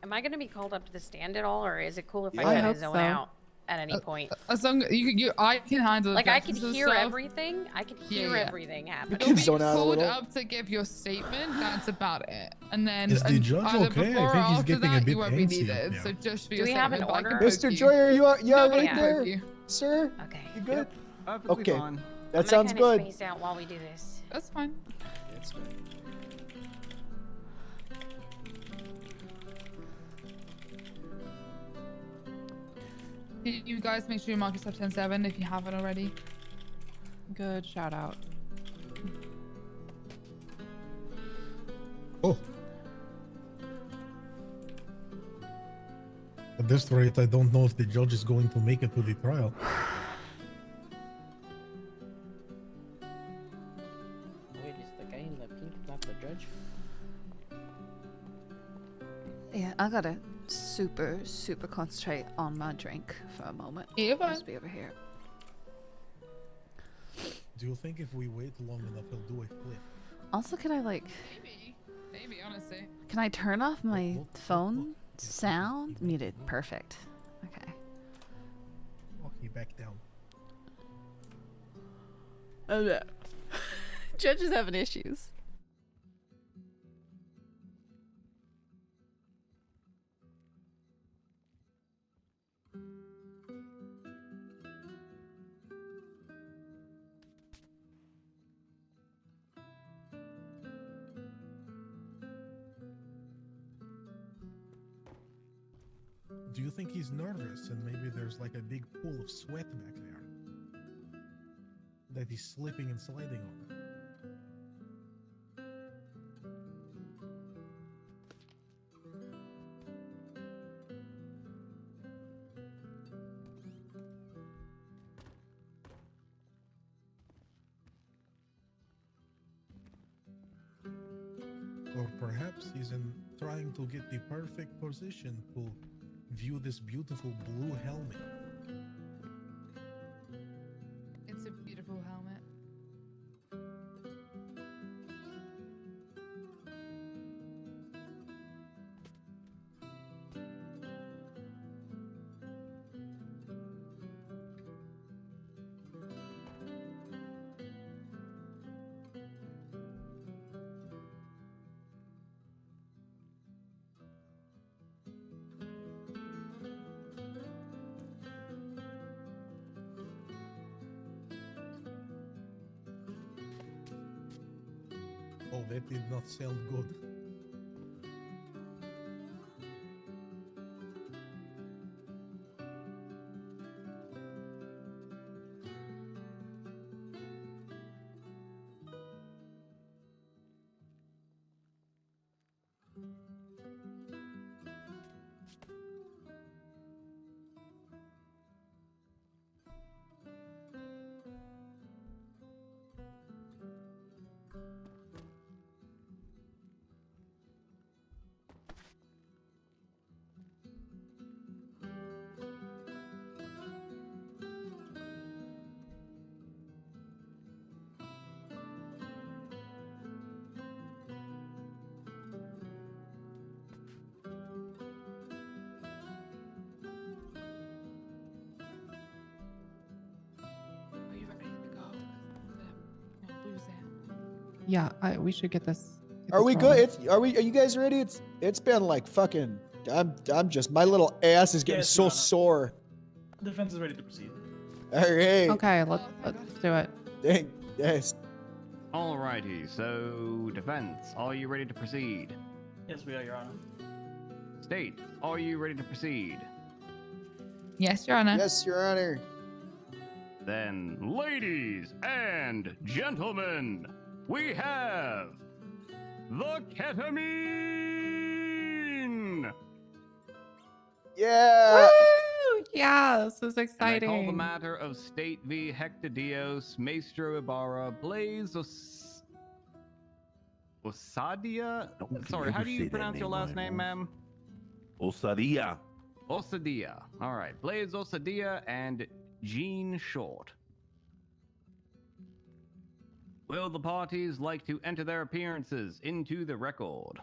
Am I going to be called up to the stand at all, or is it cool if Yeah. I I kind hope of zone so. out at any point? As long I can handle Like I can objections and hear stuff. everything. I can hear everything happening. You'll be zone out a called little. up to give your statement. That's about it. And then Is the judge either okay? I before or think he's after getting a that, bit you won't be antsy. needed. Yeah. So just for Do your we have an statement, but I can order? poke Mr. you. Joy, are you No, but I right can there, poke you. sir? Okay. You good? Perfectly Okay, fine. that I'm sounds gonna kinda good. space out while we do this. That's fine. That's good. You guys make sure you mark yourself 10-7 if you haven't already. Good shout out. Oh. At this rate, I don't know if the judge is going to make it to the trial. Wait, is the guy in the pink not the judge? Yeah, I gotta super concentrate on my drink for a moment. Yeah, fine. Just be over here. Do you think if we wait long enough, he'll do a flip? Also, can I Maybe, honestly. can I turn off my phone sound? Muted. Perfect. Okay. Okay, back down. Oh no. Judge is having issues. Do you think he's nervous and maybe there's like a big pool of sweat back there that he's slipping and sliding on? Or perhaps he's trying to get the perfect position to view this beautiful blue helmet. It's a beautiful helmet. Oh, that did not sound good. Are you ready to go? Lose it. Yeah, we should get this. Are we good? Are you guys ready? It's been like fucking. I'm just my little ass is getting Yes, so Your Honor. sore. Defense is ready to proceed. All right. Okay, let's do it. Dang, yes. Alrighty, so defense, are you ready to proceed? Yes, we are, Your Honor. State, are you ready to proceed? Yes, Your Honor. Yes, Your Honor. Then, ladies and gentlemen, we have the ketamine! Yeah. Woo! Yeah, this is And I call the exciting. matter of State v. Hector Dios, Maestro Ibarra, Blaze Osadia? Don't Sorry, you how ever do say you that pronounce your name last right, name, man. ma'am? Osadilla. Osadia. All right, Blaze Osadia and Jean Short. Will the parties like to enter their appearances into the record?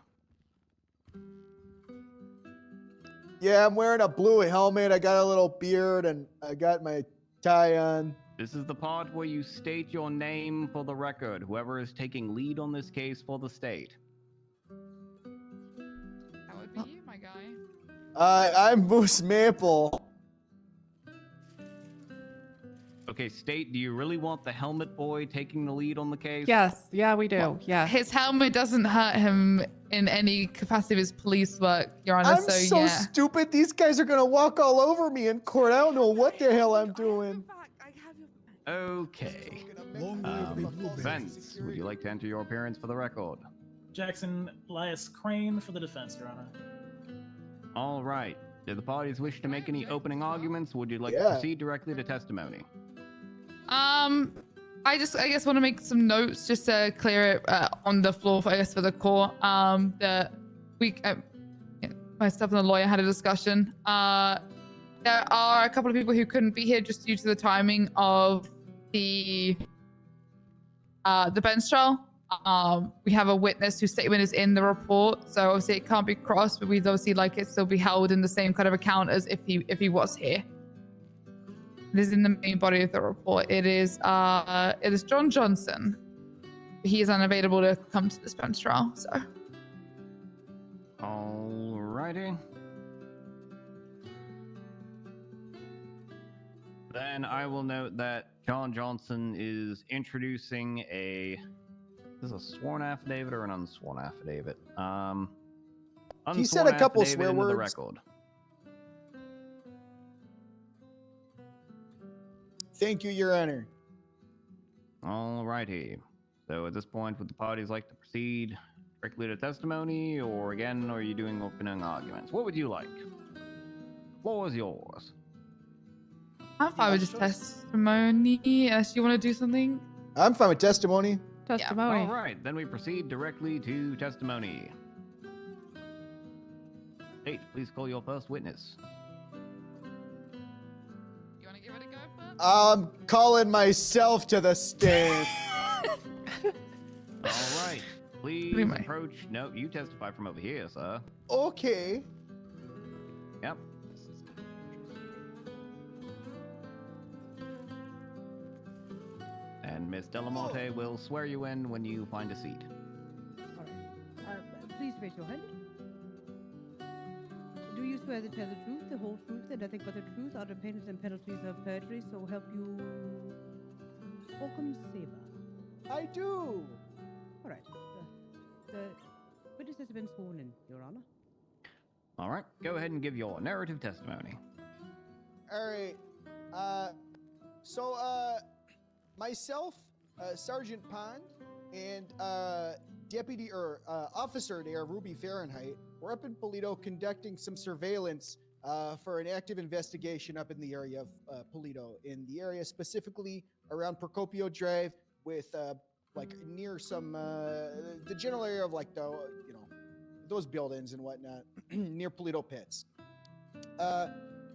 Yeah, I'm wearing a blue helmet. I got a little beard, and I got my tie on. This is the part where you state your name for the record, whoever is taking lead on this case for the state. That would be you, my guy. I'm Moose Maple. Okay, state, do you really want the helmet boy taking the lead on the case? Yes, yeah, we do. Yeah. His helmet doesn't hurt him in any capacity of his police work, Your Honor. I'm so yeah. stupid. These guys are gonna walk all over me in court. I don't know what the hell I'm doing. Okay. Vince, would you like to enter your appearance for the record? Jackson Elias Crane for the defense, Your Honor. All right. Do the parties wish to make any opening arguments? Would you like to proceed directly to testimony? I guess want to make some notes just to clear it on the floor for the court. That myself and the lawyer had a discussion. There are a couple of people who couldn't be here just due to the timing of the bench trial. We have a witness whose statement is in the report, so obviously it can't be crossed, but we'd obviously like it still be held in the same kind of account as if he was here. It is in the main body of the report. It is John Johnson. He is unavailable to come to this bench trial, so. Alrighty. Then I will note that John Johnson is introducing is this a sworn affidavit or an unsworn affidavit? He said a couple swear into words. The record. Thank you, Your Honor. Alrighty. So at this point, would the parties like to proceed directly to testimony, or again, are you doing opening arguments? What would you like? Floor is yours. I'm fine with just testimony. Yes, you want to do something? I'm fine with testimony. Testimony. All right, then we proceed directly to testimony. Hey, please call your first witness. You want to give it a go first? I'm calling myself to the stand. All right, please approach. No, you testify from over here, sir. Okay. Yep. And Miss Delamonte will swear you in when you find a seat. Please raise your hand. Do you swear to tell the truth, the whole truth, and nothing but the truth, under pain and penalties of perjury, so help you Welcome Saber? I do. All right. The witness has been sworn in, Your Honor. All right, go ahead and give your narrative testimony. All right. Myself, Sergeant Pond, and Deputy or Officer there, Ruby Fahrenheit, we're up in Polito conducting some surveillance for an active investigation up in the area of Polito, in the area specifically around Procopio Drive, with like near some the general area of like the those buildings and whatnot near Polito Pits.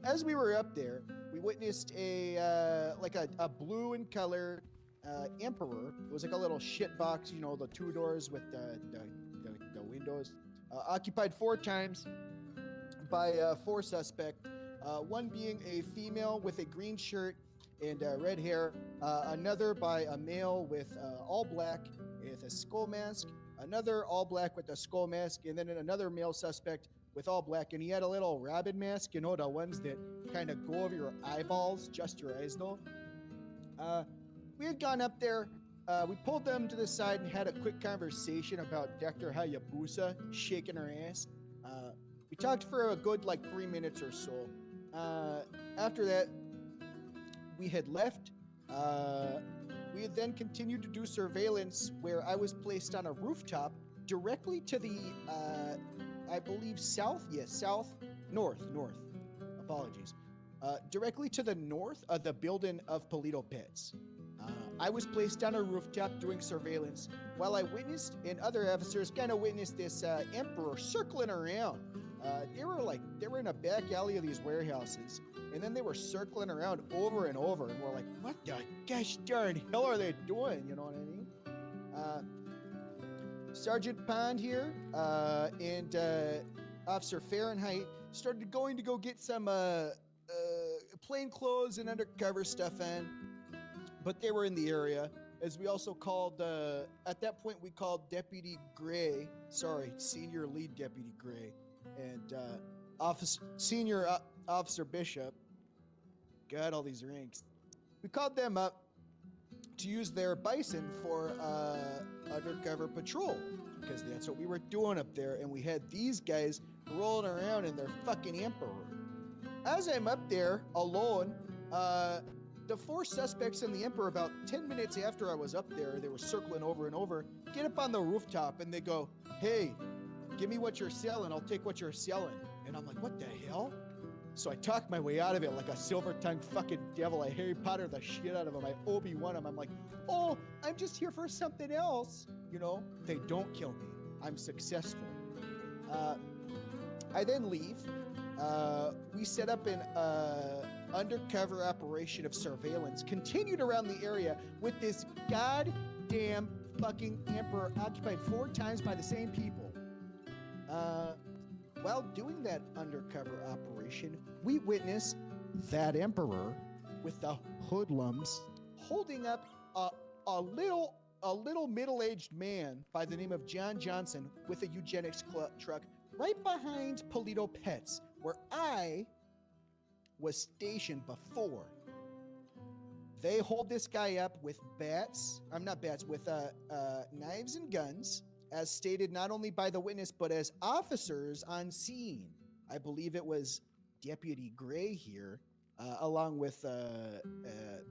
As we were up there, we witnessed a blue in color Emperor. It was like a little shit box, the two doors with the windows. Occupied 4 times by 4 suspects. One being a female with a green shirt and red hair. Another by a male with all black with a skull mask. Another all black with a skull mask, and then another male suspect with all black, and he had a little rabbit mask, the ones that kind of go over your eyeballs, just your eyes though. We had gone up there, we pulled them to the side and had a quick conversation about Dr. Hayabusa shaking her ass. We talked for a good 3 minutes or so. After that, we had left. We had then continued to do surveillance where I was placed on a rooftop directly to the, I believe north, apologies. Directly to the north of the building of Polito Pits. I was placed on a rooftop doing surveillance while I witnessed, and other officers kind of witnessed this Emperor circling around. They were in a back alley of these warehouses, and then they were circling around over and over, and we're like, what the gosh darn hell are they doing? You know what I mean? Sergeant Pond here and Officer Fahrenheit started going to go get some plain clothes and undercover stuff in, but they were in the area. As we also called, at that point, we called Deputy Gray, Senior Lead Deputy Gray, and Senior Officer Bishop. Got all these ranks. We called them up to use their bison for undercover patrol, because that's what we were doing up there, and we had these guys rolling around in their fucking Emperor. As I'm up there alone, the 4 suspects in the Emperor, about 10 minutes after I was up there, they were circling over and over, get up on the rooftop and they go, "Hey, give me what you're selling, I'll take what you're selling." And I'm like, what the hell? So I talked my way out of it like a silver-tongued fucking devil. I Harry Potter the shit out of him. I Obi-Wan him. I'm like, "Oh, I'm just here for something else." You know, they don't kill me. I'm successful. I then leave. We set up an undercover operation of surveillance, continued around the area with this goddamn fucking Emperor occupied 4 times by the same people. While doing that undercover operation, we witnessed that Emperor with the hoodlums holding up a little middle-aged man by the name of John Johnson with a eugenics truck right behind Polito Pets, where I was stationed before. They hold this guy up with with knives and guns, as stated not only by the witness, but as officers on scene. I believe it was Deputy Gray here, along with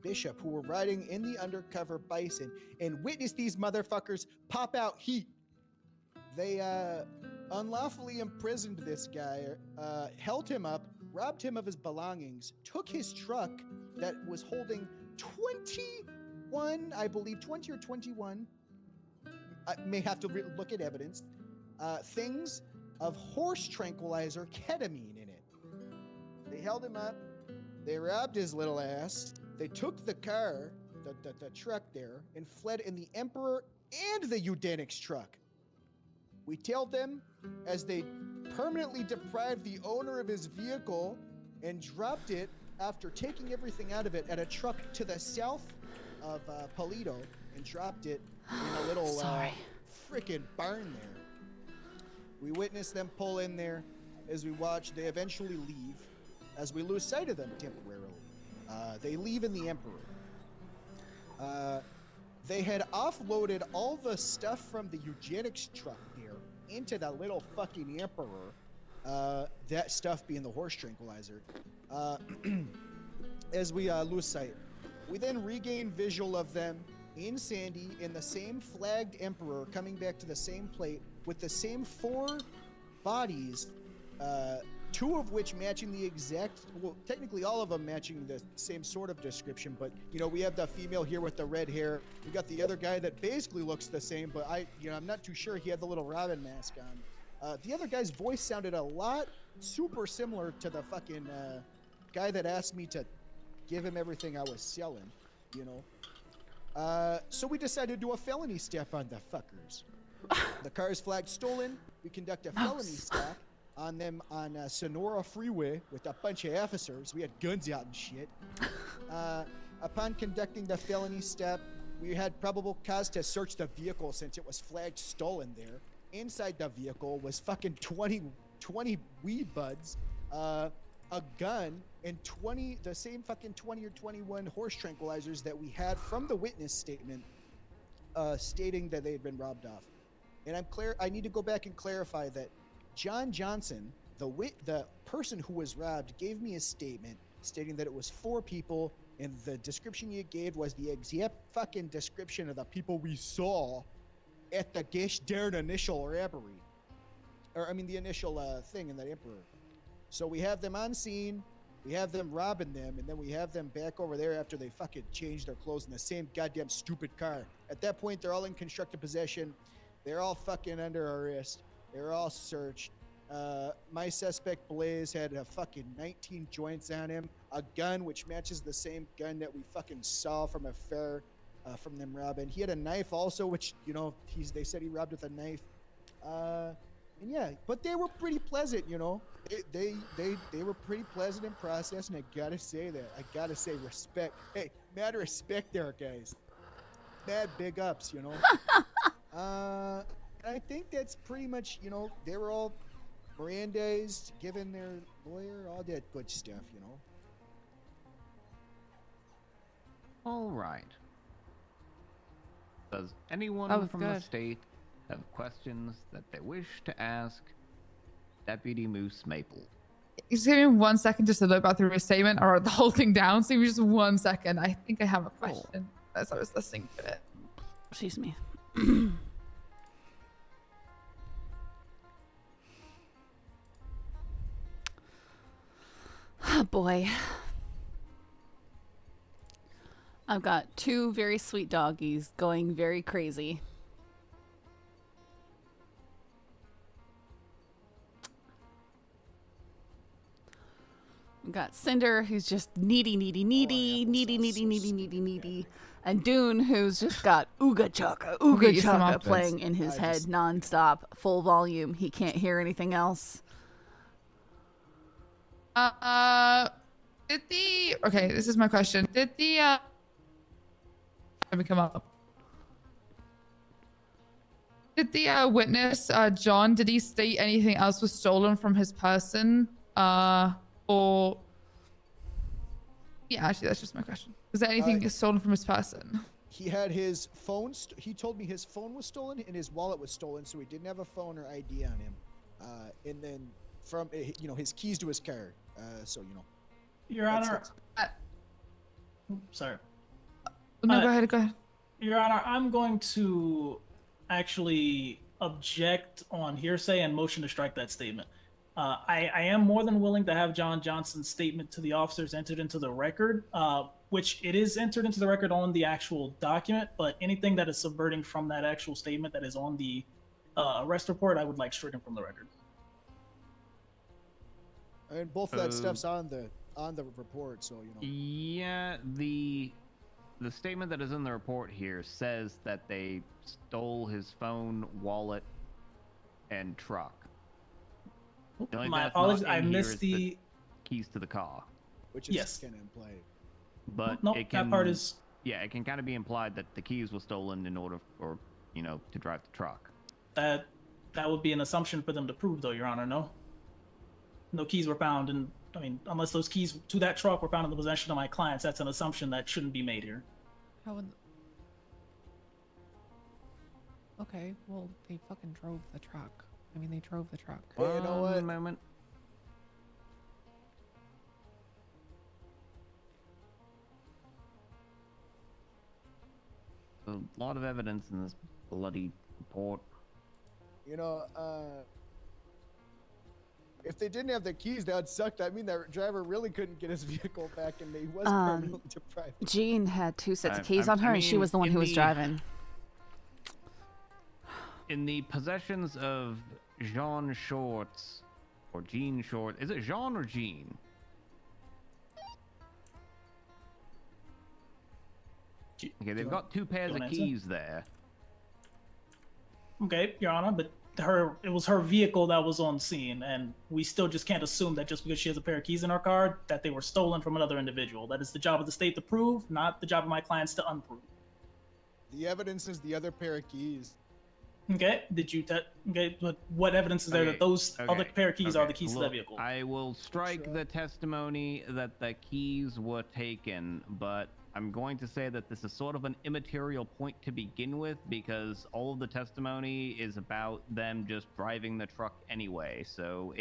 Bishop, who were riding in the undercover bison, and witnessed these motherfuckers pop out heat. They unlawfully imprisoned this guy, held him up, robbed him of his belongings, took his truck that was holding 20 or 21, I may have to look at evidence, things of horse tranquilizer ketamine in it. They held him up, they robbed his little ass, they took the car, the truck there, and fled in the Emperor and the eugenics truck. We tailed them as they permanently deprived the owner of his vehicle and dropped it after taking everything out of it at a truck to the south of Polito, and dropped it in a little frickin' barn there. We witnessed them pull in there. As we watch, they eventually leave as we lose sight of them temporarily. They leave in the Emperor. They had offloaded all the stuff from the eugenics truck there into the little fucking Emperor, that stuff being the horse tranquilizer. As we lose sight, we then regain visual of them in Sandy in the same flagged Emperor, coming back to the same plate with the same 4 bodies, 2 of which matching the exact, well, technically all of them matching the same sort of description, but, you know, we have the female here with the red hair. We got the other guy that basically looks the same, but I'm not too sure. He had the little Robin mask on. The other guy's voice sounded a lot super similar to the fucking guy that asked me to give him everything I was selling, you know. So we decided to do a felony step on the fuckers. The car is flagged stolen. We conduct a felony stop on them on Sonora Freeway with a bunch of officers. We had guns out and shit. Upon conducting the felony step, we had probable cause to search the vehicle since it was flagged stolen there. Inside the vehicle was fucking 20 weed buds, a gun, and the same fucking 20 or 21 horse tranquilizers that we had from the witness statement, stating that they had been robbed off. And I need to go back and clarify that John Johnson, the person who was robbed, gave me a statement stating that it was 4 people, and the description you gave was the exact fucking description of the people we saw at the gosh darn initial robbery. The initial thing in that Emperor. So we have them on scene, we have them robbing them, and then we have them back over there after they fucking changed their clothes in the same goddamn stupid car. At that point, they're all in constructive possession. They're all fucking under arrest. They're all searched. My suspect, Blaze, had a fucking 19 joints on him, a gun which matches the same gun that we fucking saw from a fair, from them robbing. He had a knife also, which they said he robbed with a knife. And yeah, but they were pretty pleasant, They were pretty pleasant in process, and I gotta say that. I gotta say respect. Hey, mad respect there, guys. Mad big ups, I think that's pretty much, they were all Mirandized, given their lawyer, all that good stuff, All right. Does That anyone was from the good. state have questions that they wish to ask Deputy Moose Maple? Just give me 1 second just to look back through his statement. I wrote the whole thing down. So give me just 1 second. I think I have a question as I was listening to it. Excuse me. Oh boy. I've got 2 very sweet doggies going very crazy. We've got Cinder, who's just needy, and Dune, who's just got Ooga Chaka playing in his head nonstop, full volume. He can't hear anything else. Okay, this is my question. Did the let me come up. Did the witness, John, did he state anything else was stolen from his person? Or yeah, actually, that's just my question. Was there anything stolen from his person? He had his phone. He told me his phone was stolen and his wallet was stolen, so he didn't have a phone or ID on him. And then from his keys to his car. Your Honor. Sorry. No, go ahead. Your Honor, I'm going to actually object on hearsay and motion to strike that statement. I am more than willing to have John Johnson's statement to the officers entered into the record, which it is entered into the record on the actual document, but anything that is subverting from that actual statement that is on the arrest report, I would like stricken from the record. And both of that stuff's on the report, so Yeah, the statement that is in the report here says that they stole his phone, wallet, and truck. The only My thing that's apologies, not I in here missed is the keys to the car. Which is Yes. kind of implied. But No, it can, that part is. Yeah, it can kind of be implied that the keys were stolen in order for to drive the truck. That would be an assumption for them to prove, though, Your Honor. No keys were found, and I mean, unless those keys to that truck were found in the possession of my clients, that's an assumption that shouldn't be made here. How would... Okay, well, they fucking drove the truck. I mean, they drove the truck. Hey, you know what? One moment. A lot of evidence in this bloody report. If they didn't have the keys, that would suck. That mean that driver really couldn't get his vehicle back, and he was permanently deprived. Jean had 2 sets of keys on her, and she was the one who was driving. In the possessions of Jean Shorts, or Jean Short, is it Jean or Jean? Okay, they've got 2 pairs of keys there. Okay, Your Honor, but it was her vehicle that was on scene, and we still just can't assume that just because she has a pair of keys in her car, that they were stolen from another individual. That is the job of the state to prove, not the job of my clients to unprove. The evidence is the other pair of keys. Okay, okay, but what evidence is there that those other pair of keys are the keys to that Look, vehicle? I will strike the testimony that the keys were taken, but I'm going to say that this is sort of an immaterial point to begin with, because all of the testimony is about them just driving the truck anyway. So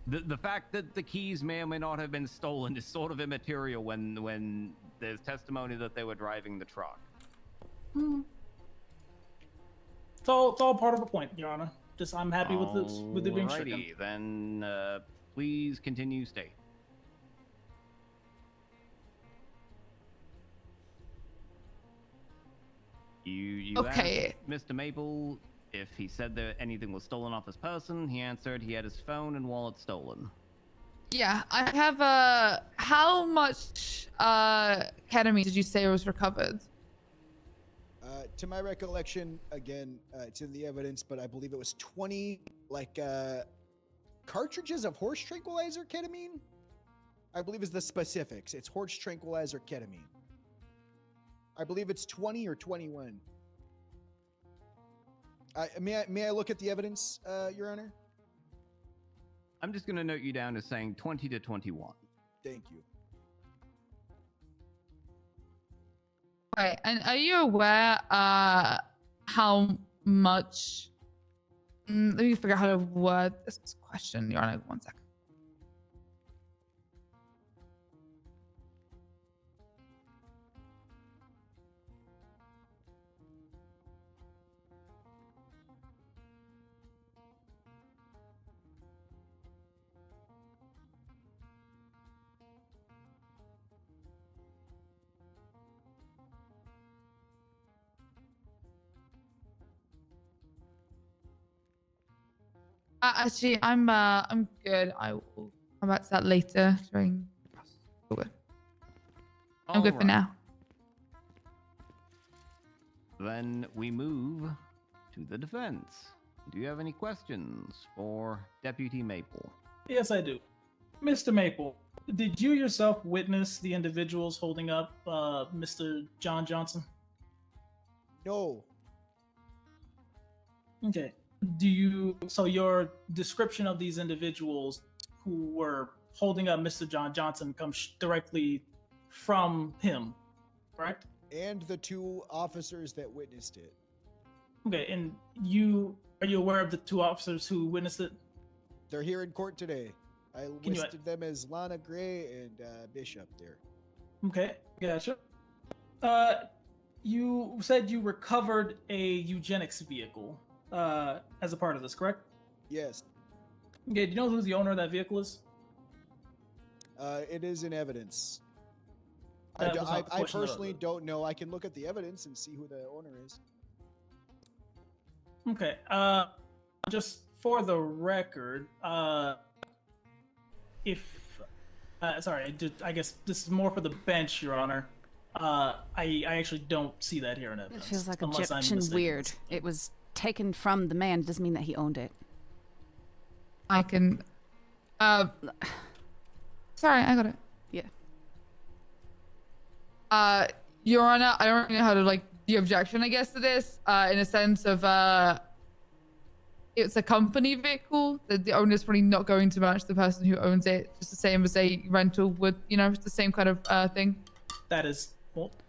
the fact that the keys may or may not have been stolen is sort of immaterial when there's testimony that they were driving the truck. It's all part of the point, Your Honor. Just I'm happy with this, with it being stricken. Alrighty, then please continue state. You Okay. asked Mr. Maple if he said that anything was stolen off his person. He answered he had his phone and wallet stolen. Yeah, I have how much ketamine did you say was recovered? To my recollection, again, it's in the evidence, but I believe it was 20 cartridges of horse tranquilizer ketamine. I believe is the specifics. It's horse tranquilizer ketamine. I believe it's 20 or 21. May I look at the evidence, Your Honor? I'm just going to note you down as saying 20 to 21. Thank you. Right, and are you aware how much? Let me figure out how to word this question. Your Honor, 1 second. Actually, I'm good. I will come back to that later during. I'm good for now. Then we move to the defense. Do you have any questions for Deputy Maple? Yes, I do. Mr. Maple, did you yourself witness the individuals holding up Mr. John Johnson? No. Okay. So your description of these individuals who were holding up Mr. John Johnson comes directly from him, correct? And the 2 officers that witnessed it. Okay, and are you aware of the 2 officers who witnessed it? They're here in court today. I listed them as Lana Gray and Bishop there. Okay, gotcha. You said you recovered a eugenics vehicle as a part of this, correct? Yes. Okay, do you know who the owner of that vehicle is? It is in evidence. I personally don't know. I can look at the evidence and see who the owner is. Okay. Just for the record, I guess this is more for the bench, Your Honor. I actually don't see that here in evidence. It feels like unless I'm Egyptian mistaken. weird. It was taken from the man. It doesn't mean that he owned it. I can. Sorry, I got it. Yeah. Your Honor, I don't know how to the objection, I guess, to this, in a sense of it's a company vehicle. The owner's probably not going to match the person who owns it, just the same as a rental would. It's the same kind of thing. That is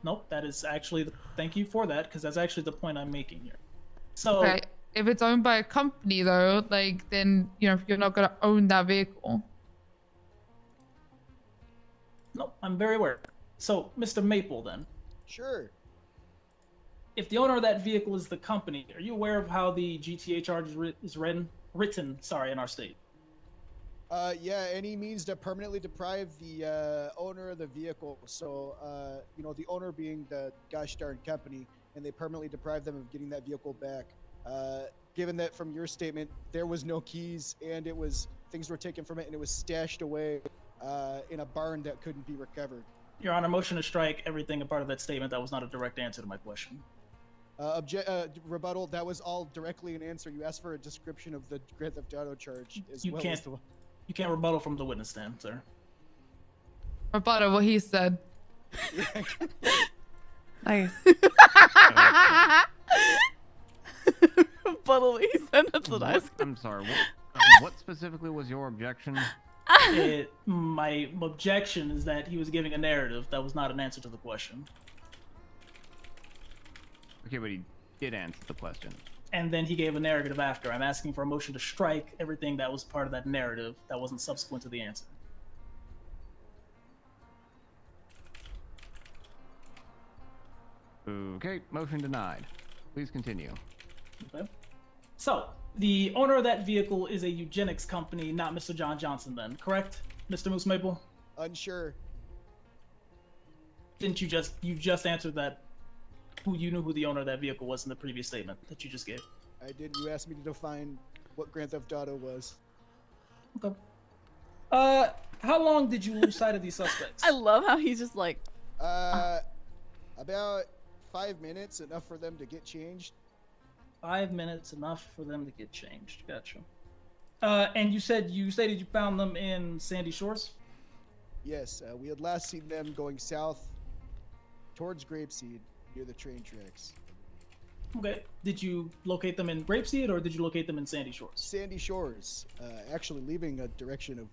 nope. That is actually thank you for that, because that's actually the point I'm making here. So okay, if it's owned by a company though, then you're not gonna own that vehicle. No, I'm very aware. So, Mr. Maple, then. Sure. If the owner of that vehicle is the company, are you aware of how the GTA charge is written in our state? Yeah, any means to permanently deprive the owner of the vehicle. So, the owner being the gosh darn company, and they permanently deprive them of getting that vehicle back. Given that from your statement, there was no keys and things were taken from it and it was stashed away in a barn that couldn't be recovered. Your Honor, motion to strike everything a part of that statement. That was not a direct answer to my question. Rebuttal, that was all directly an answer. You asked for a description of the Grand Theft Auto charge as You well can't, as the... You can't rebuttal from the witness stand, sir. Rebuttal what he said. Nice. Rebuttal what he said. That's what I said. I'm sorry. What specifically was your objection? My objection is that he was giving a narrative that was not an answer to the question. Okay, but he did answer the question. And then he gave a narrative after. I'm asking for a motion to strike everything that was part of that narrative that wasn't subsequent to the answer. Okay, motion denied. Please continue. Okay. So, the owner of that vehicle is a eugenics company, not Mr. John Johnson then, correct, Mr. Moose Maple? Unsure. Didn't you just answered that you knew who the owner of that vehicle was in the previous statement that you just gave? I did. You asked me to define what Grand Theft Auto was. Okay. How long did you lose sight of these suspects? I love how he's just like... About 5 minutes enough for them to get changed? 5 minutes enough for them to get changed. Gotcha. And you stated you found them in Sandy Shores? Yes, we had last seen them going south towards Grapeseed near the train tracks. Okay. Did you locate them in Grapeseed or did you locate them in Sandy Shores? Sandy Shores, actually leaving a direction of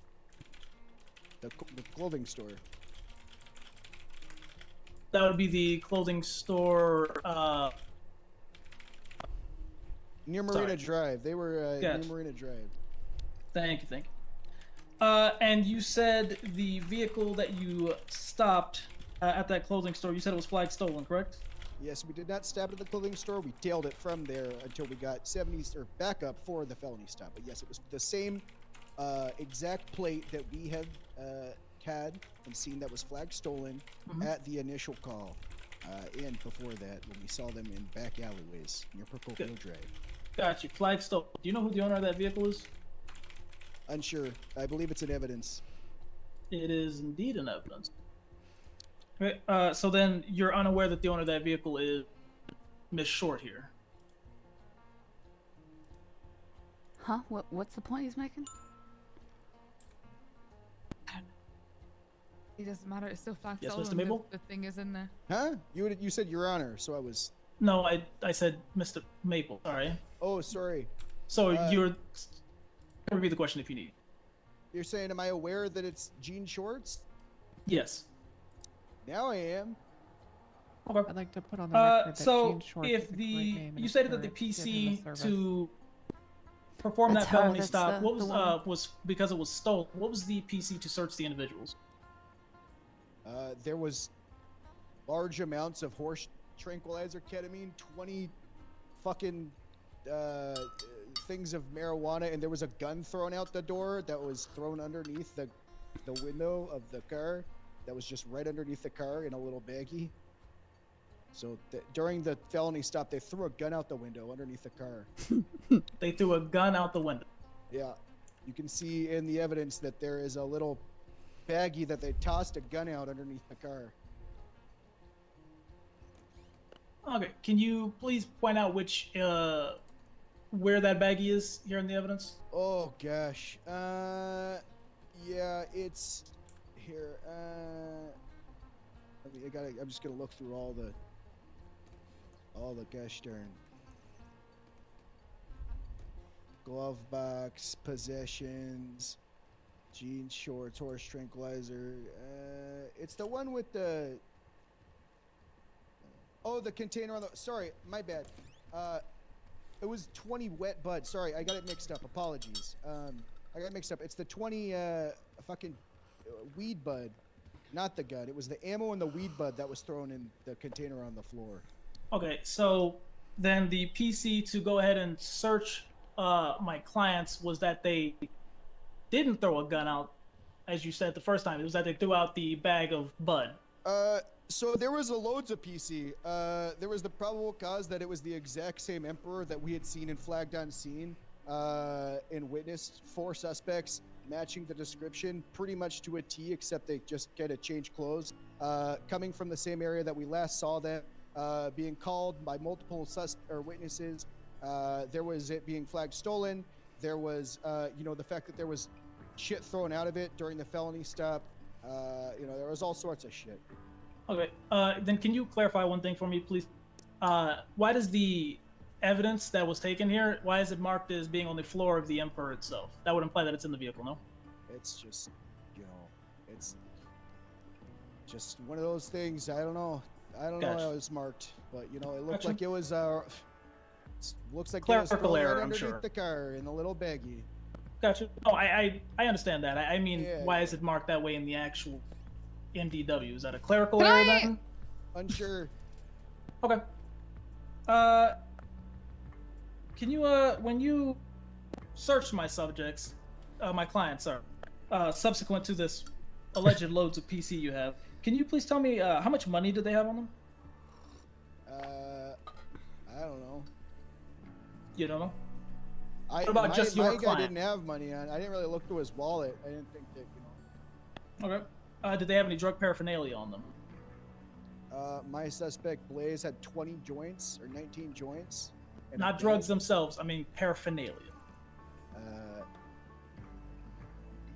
the clothing store. That would be the clothing store. Near Marina Drive. They were Gotcha. near Marina Drive. Thank you. And you said the vehicle that you stopped at that clothing store, you said it was flagged stolen, correct? Yes, we did not stop at the clothing store. We tailed it from there until we got 70s or backup for the felony stop. But yes, it was the same exact plate that we had had and seen that was flagged stolen at the initial call. And before that, when we saw them in back alleyways near Procopio Drive. Gotcha. Flag stolen. Do you know who the owner of that vehicle is? Unsure. I believe it's in evidence. It is indeed in evidence. Okay, so then you're unaware that the owner of that vehicle is Miss Short here. Huh? What's the point he's making? It doesn't matter. It's still flagged Yes, stolen. Mr. Mabel? The thing is in there. Huh? You said Your Honor, so I was. No, I said Mr. Maple. Sorry. Oh, sorry. So you're. Repeat the question if you need. You're saying, am I aware that it's jean shorts? Yes. Now I am. Okay. I'd like to put on the record that so Jean Shorts if is a great the name and you it's stated that the for giving PC the service. to perform That's that her, felony that's stop, the what one. was because it was stolen? What was the PC to search the individuals? There was large amounts of horse tranquilizer ketamine, 20 fucking things of marijuana, and there was a gun thrown out the door that was thrown underneath the window of the car. That was just right underneath the car in a little baggie. So during the felony stop, they threw a gun out the window underneath the car. They threw a gun out the window. Yeah, you can see in the evidence that there is a little baggie that they tossed a gun out underneath the car. Okay, can you please point out which where that baggie is here in the evidence? Oh gosh, yeah, it's here. I'm just gonna look through all the gosh darn glove box, possessions, jean shorts, horse tranquilizer. It's the one with the. Oh, the container on the. Sorry, my bad. It was 20 wet bud. Sorry, I got it mixed up. Apologies. I got it mixed up. It's the 20 fucking weed bud, not the gun. It was the ammo and the weed bud that was thrown in the container on the floor. Okay, so then the PC to go ahead and search my clients was that they didn't throw a gun out, as you said the first time. It was that they threw out the bag of bud. So there was loads of PC. There was the probable cause that it was the exact same Emperor that we had seen and flagged on scene and witnessed. 4 suspects matching the description pretty much to a T, except they just kind of changed clothes. Coming from the same area that we last saw them, being called by multiple witnesses. There was it being flagged stolen. There was, the fact that there was shit thrown out of it during the felony stop. There was all sorts of shit. Okay, then can you clarify one thing for me, please? Why does the evidence that was taken here, why is it marked as being on the floor of the Emperor itself? That would imply that it's in the vehicle, no? It's just, it's just one of those things. I don't know Gotcha. how it's marked, but it looked Gotcha. like it was looks like Clerical it was thrown error, right I'm underneath sure. the car in a little baggie. Gotcha. Oh, I understand that. I mean, Yeah, why yeah. is it marked that way in the actual MDW? Is that a clerical Can error I- then? Unsure. Okay. Can you, when you searched my subjects, my clients, sorry, subsequent to this alleged loads of PC you have, can you please tell me how much money do they have on them? I don't know. You don't know? What about just your my guy client? didn't have money on. I didn't really look through his wallet. I didn't think that. Okay. Did they have any drug paraphernalia on them? My suspect Blaze had 20 joints or 19 joints. and a Not bag. drugs themselves. I mean paraphernalia.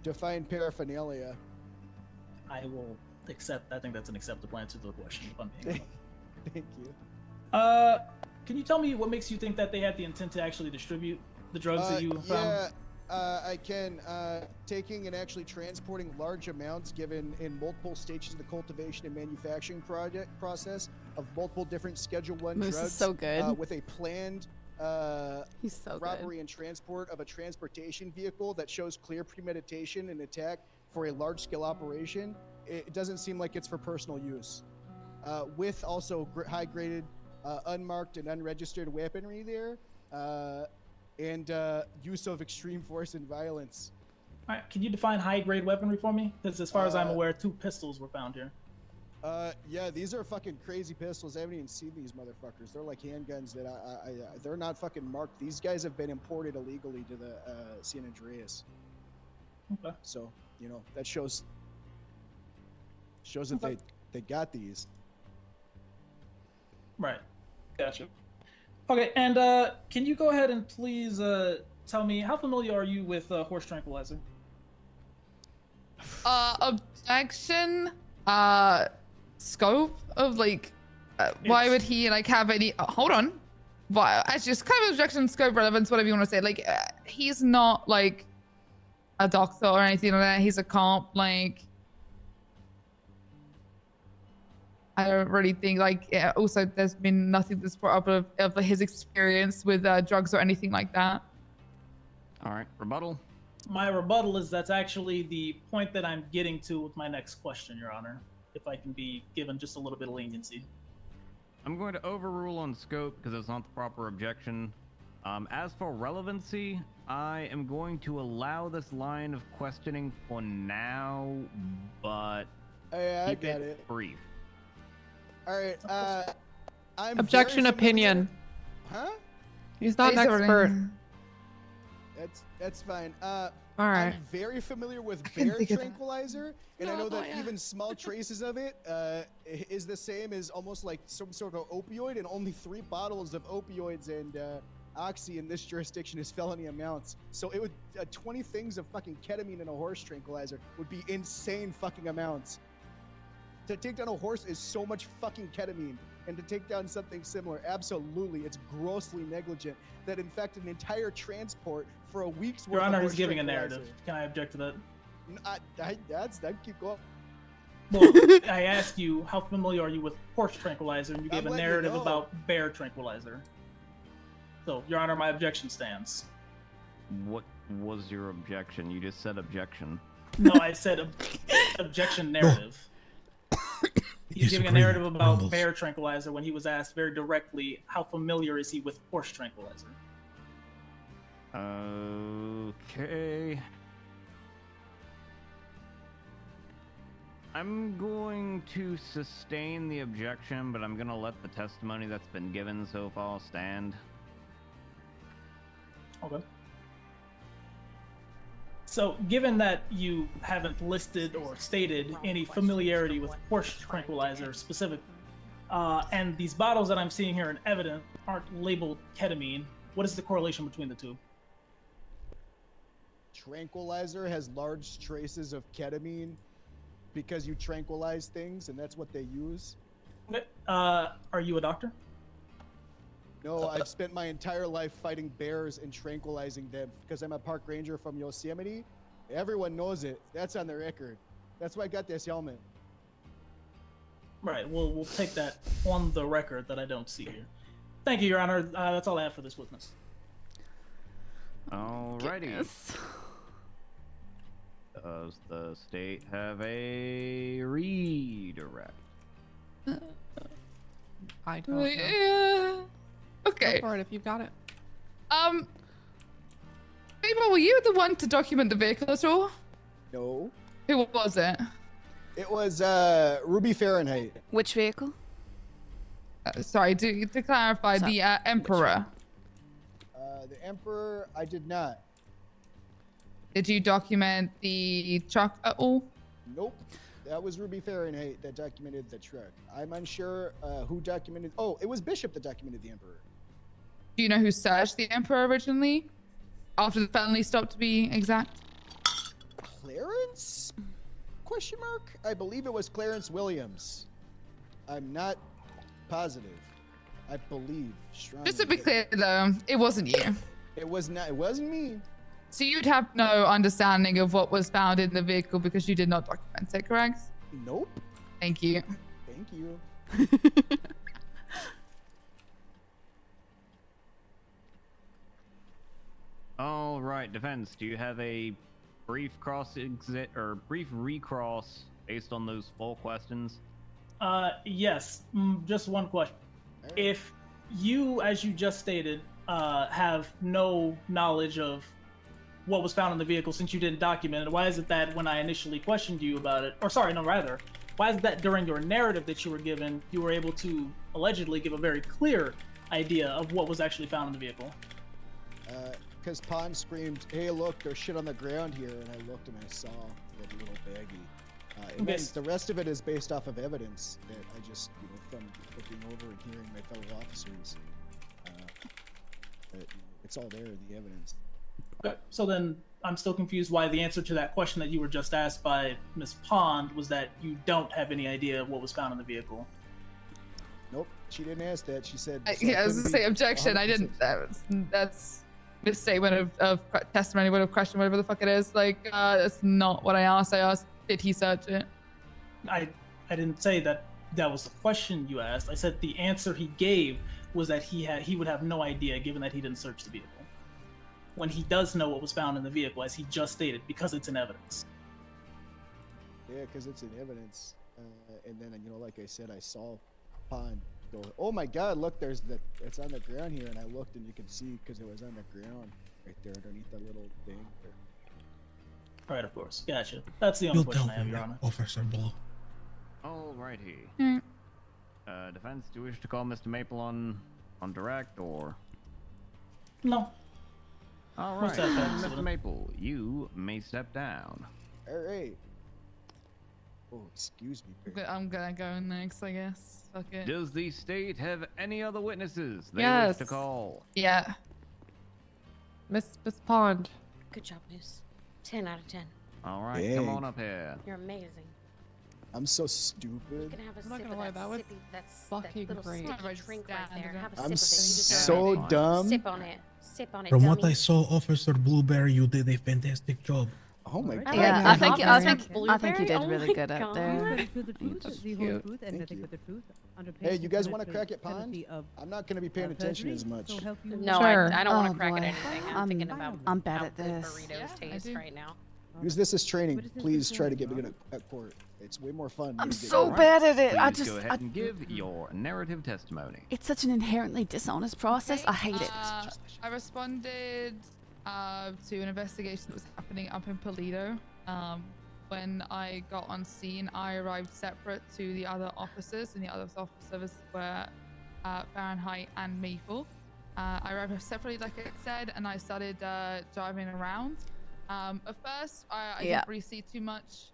Define paraphernalia. I will accept. I think that's an acceptable answer to the question. If I'm being honest. Thank you. Can you tell me what makes you think that they had the intent to actually distribute the drugs that you found? Yeah, I can. Taking and actually transporting large amounts given in multiple stages of the cultivation and manufacturing process of multiple different Schedule 1 Moose drugs. is so good. With a planned He's so robbery and transport of a transportation vehicle that shows clear premeditation and attack for a large-scale operation. It doesn't seem like it's for personal use. With also high-graded, unmarked and unregistered weaponry there, and use of extreme force and violence. All right, can you define high-grade weaponry for me? Because as far as I'm aware, 2 pistols were found here. Yeah, these are fucking crazy pistols. I haven't even seen these motherfuckers. They're like handguns that they're not fucking marked. These guys have been imported illegally to the San Andreas. Okay. So, you know, that shows that they got these. Right. Gotcha. Okay, and can you go ahead and please tell me how familiar are you with horse tranquilizer? Objection. Scope of like, why would he like have any? Hold on. Why? Actually, just kind of objection, scope, relevance, whatever you want to say. Like, he's not like a doctor or anything like that. He's a cop. Like, I don't really think like. Also, there's been nothing that's brought up of his experience with drugs or anything like that. All right, rebuttal. My rebuttal is that's actually the point that I'm getting to with my next question, Your Honor. If I can be given just a little bit of leniency. I'm going to overrule on scope because it's not the proper objection. As for relevancy, I am going to allow this line of questioning for now, but I keep got it brief. All right. I'm Objection very familiar- opinion. Huh? He's not an expert. That's fine. All right. I'm very familiar with bear tranquilizer, and I know that even small traces of it is the same as almost like some sort of opioid, and only 3 bottles of opioids and oxy in this jurisdiction is felony amounts. So it would 20 things of fucking ketamine in a horse tranquilizer would be insane fucking amounts. To take down a horse is so much fucking ketamine. And to take down something similar, absolutely, it's grossly negligent. That in fact, an entire transport for a week's worth. Your Honor, of he's horse giving a tranquilizer. narrative. Can I object to that? That keep going. Well, I asked you how familiar are you with horse tranquilizer, and you gave a letting you narrative know. about bear tranquilizer. So, Your Honor, my objection stands. What was your objection? You just said objection. No, I said objection narrative. He's giving a narrative about bear tranquilizer when he was asked very directly how familiar is he with horse tranquilizer. Okay. I'm going to sustain the objection, but I'm going to let the testimony that's been given so far stand. Okay. So, given that you haven't listed or stated any familiarity with horse tranquilizer specific, and these bottles that I'm seeing here in evidence aren't labeled ketamine, what is the correlation between the two? Tranquilizer has large traces of ketamine because you tranquilize things, and that's what they use. Okay. Are you a doctor? No, I've spent my entire life fighting bears and tranquilizing them because I'm a park ranger from Yosemite. Everyone knows it. That's on the record. That's why I got this helmet. Right. We'll take that on the record that I don't see here. Thank you, Your Honor. That's all I have for this witness. Alrighty. Does the state have a redirect? I don't know. Yeah. Okay. Go for it if you've got it. Mabel, were you the one to document the vehicle at all? No. Who was it? It was Ruby Fahrenheit. Which vehicle? Sorry, to clarify, the Emperor. The Emperor, I did not. Did you document the truck at all? Nope. That was Ruby Fahrenheit that documented the truck. I'm unsure who documented. Oh, it was Bishop that documented the Emperor. Do you know who searched the Emperor originally? After the felony stopped, to be exact. Clarence? Question mark? I believe it was Clarence Williams. I'm not positive. I believe strongly. Just to be clear, though, it wasn't you. It was not. It wasn't me. So you'd have no understanding of what was found in the vehicle because you did not document it, correct? Nope. Thank you. Thank you. All right, defense. Do you have a brief brief recross based on those 4 questions? Yes. Just one question. If you, as you just stated, have no knowledge of what was found in the vehicle since you didn't document it, why is it that when I initially questioned you about it, or sorry, no, rather, why is it that during your narrative that you were given, you were able to allegedly give a very clear idea of what was actually found in the vehicle? Because Pond screamed, "Hey, look, there's shit on the ground here," and I looked and I saw that little baggie. And then the rest of it is based off of evidence that I just, from looking over and hearing my fellow officers. That, it's all there, the evidence. Okay, so then I'm still confused why the answer to that question that you were just asked by Miss Pond was that you don't have any idea of what was found in the vehicle. Nope, she didn't ask that. She said. Yeah, I was going to say objection. I didn't. That's misstatement of testimony, would have questioned whatever the fuck it is. Like, that's not what I asked. I asked, did he search it? I didn't say that was the question you asked. I said the answer he gave was that he would have no idea given that he didn't search the vehicle. When he does know what was found in the vehicle, as he just stated, because it's in evidence. Yeah, because it's in evidence. And then, like I said, I saw Pond go, "Oh my God, look, it's on the ground here." And I looked and you could see because it was on the ground right there underneath that little thing. Right, of course. Gotcha. That's the only You'll question tell I have, me, Your Honor. Officer Ball. Alrighty. Defense, do you wish to call Mr. Maple on direct or? No. All What's right, that, Mr. Maple, you may step down. All right. Oh, excuse me. I'm gonna go next, I guess. Fuck it. Does the state have any other witnesses they Yes. wish to call? Yeah. Miss Pond. Good job, Moose. 10 out of 10. All right, come Dang. on up here. You're amazing. I'm so stupid. You can have a I'm not sip gonna of lie, that that was sippy, that's fucking that little great. sticky drink right there. Have a I'm sip of it. You deserve so it. dumb. Sip on it. Sip on it, From what dummy. I saw, Officer Blueberry, you did a fantastic job. Oh my God. Yeah, I think you did Oh really my good up God. there. The truth, the whole truth, and nothing but the truth. Under Hey, you guys want to penalty crack at Pond? of I'm not going to be paying attention perjury, as much. so help you No, Sure. I don't want Oh, to crack boy. at anything. I'm thinking about I'm bad how at good this. burritos taste right now. Use this as training. Please try to get me good at court. It's way more fun. I'm when you get so good. bad at it. Please I go just, ahead and give your narrative testimony. it's such an inherently dishonest process. I hate it. I responded to an investigation that was happening up in Toledo. When I got on scene, I arrived separate to the other officers, and the other officers were Fahrenheit and Maple. I arrived separately, like I said, and I started driving around. At first, I didn't really see too much.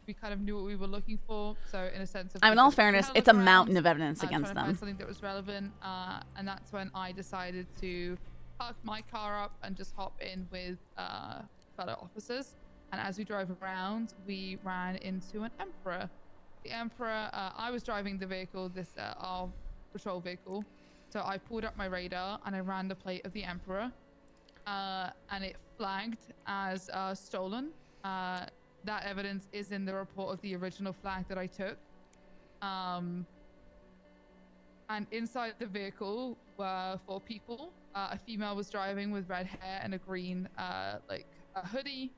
We kind of knew what we were looking for, so in a sense of. I mean, in all fairness, it's a mountain of evidence against trying to find them. something that was relevant, and that's when I decided to park my car up and just hop in with fellow officers. And as we drove around, we ran into an Emperor. The Emperor, I was driving the vehicle, our patrol vehicle. So I pulled up my radar and I ran the plate of the Emperor. And it flagged as stolen. That evidence is in the report of the original flag that I took. And inside the vehicle were 4 people. A female was driving with red hair and a green, like a hoodie.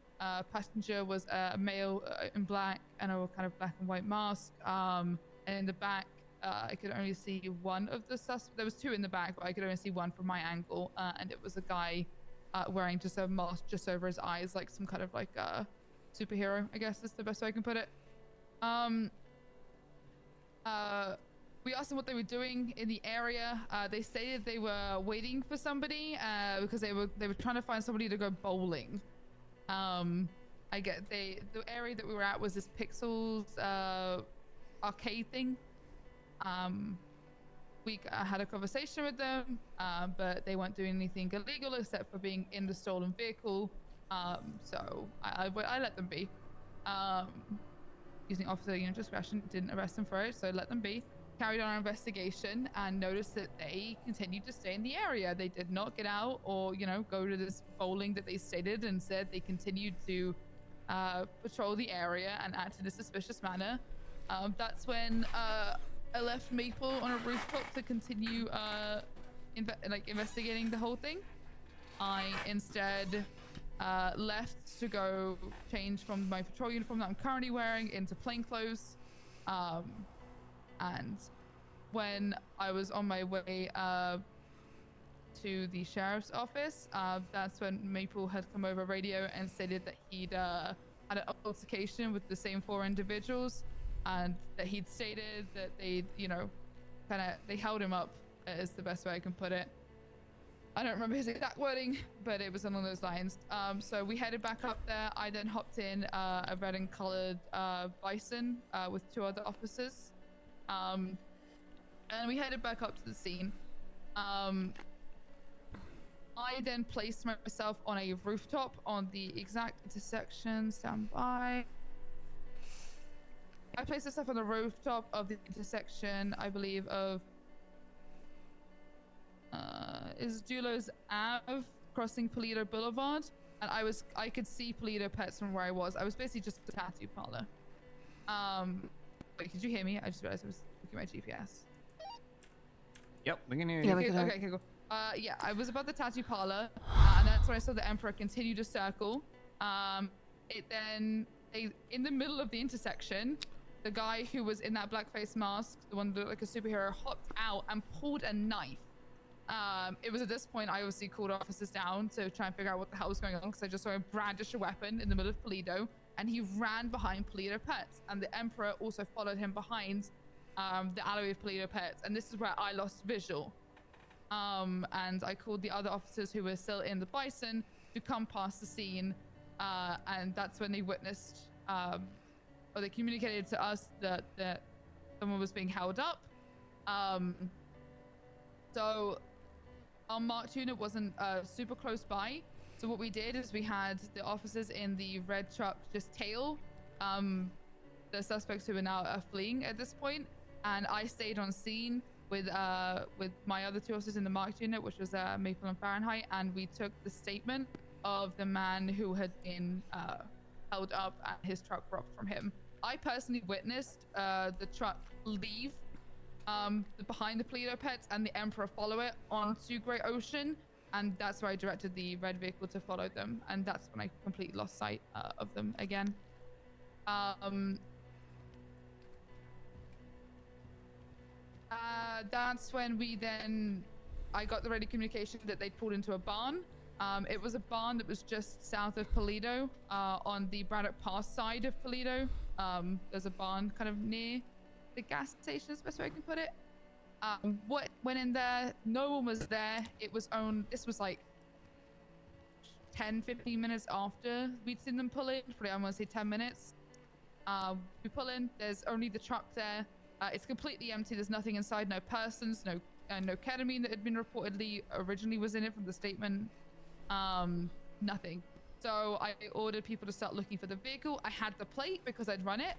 Passenger was a male in black and a kind of black and white mask. And in the back, I could only see one of the suspects. There was 2 in the back, but I could only see one from my angle. And it was a guy wearing just a mask just over his eyes, like some kind of like superhero, I guess is the best way I can put it. We asked them what they were doing in the area. They stated they were waiting for somebody because they were trying to find somebody to go bowling. And the area that we were at was this Pixels arcade thing. I had a conversation with them, but they weren't doing anything illegal except for being in the stolen vehicle. So I let them be. Using officer discretion, didn't arrest them for it, so let them be. Carried on our investigation and noticed that they continued to stay in the area. They did not get out or, go to this bowling that they stated, and said they continued to patrol the area and act in a suspicious manner. That's when I left Maple on a rooftop to continue investigating the whole thing. I instead left to go change from my patrol uniform that I'm currently wearing into plainclothes. And when I was on my way to the sheriff's office, that's when Maple had come over radio and stated that he'd had an altercation with the same 4 individuals, and that he'd stated that they'd, they held him up, is the best way I can put it. I don't remember his exact wording, but it was along those lines. So we headed back up there. I then hopped in a red and colored Bison with 2 other officers. And we headed back up to the scene. I then placed myself on a rooftop on the exact intersection. Stand by. I placed myself on the rooftop of the intersection, I believe, of is Dulos Ave crossing Polito Boulevard, and I could see Polito Pets from where I was. I was basically just a tattoo parlor. Wait, could you hear me? I just realized I was looking at my GPS. Yep, we can hear you. Yeah, okay, cool. Yeah, I was about the tattoo parlor, and that's when I saw the Emperor continue to circle. In the middle of the intersection, the guy who was in that blackface mask, the one that looked like a superhero, hopped out and pulled a knife. It was at this point I obviously called officers down to try and figure out what the hell was going on, because I just saw him brandish a weapon in the middle of Polito, and he ran behind Polito Pets, and the Emperor also followed him behind the alleyway of Polito Pets, and this is where I lost visual. And I called the other officers who were still in the Bison to come past the scene, and that's when they witnessed, or they communicated to us that someone was being held up. So our marked unit wasn't super close by, so what we did is we had the officers in the red truck just tail the suspects who are now fleeing at this point, and I stayed on scene with my other 2 officers in the marked unit, which was Maple and Fahrenheit, and we took the statement of the man who had been held up and his truck robbed from him. I personally witnessed the truck leave behind the Polito Pets and the Emperor follow it onto Great Ocean, and that's where I directed the red vehicle to follow them, and that's when I completely lost sight of them again. That's when I got the radio communication that they'd pulled into a barn. It was a barn that was just south of Polito, on the Braddock Pass side of Polito. There's a barn kind of near the gas station, is the best way I can put it. What went in there? No one was there. This was like 10-15 minutes after we'd seen them pull in. Probably I want to say 10 minutes. We pull in. There's only the truck there. It's completely empty. There's nothing inside. No persons. No ketamine that had been reportedly originally was in it from the statement. Nothing. So I ordered people to start looking for the vehicle. I had the plate because I'd run it.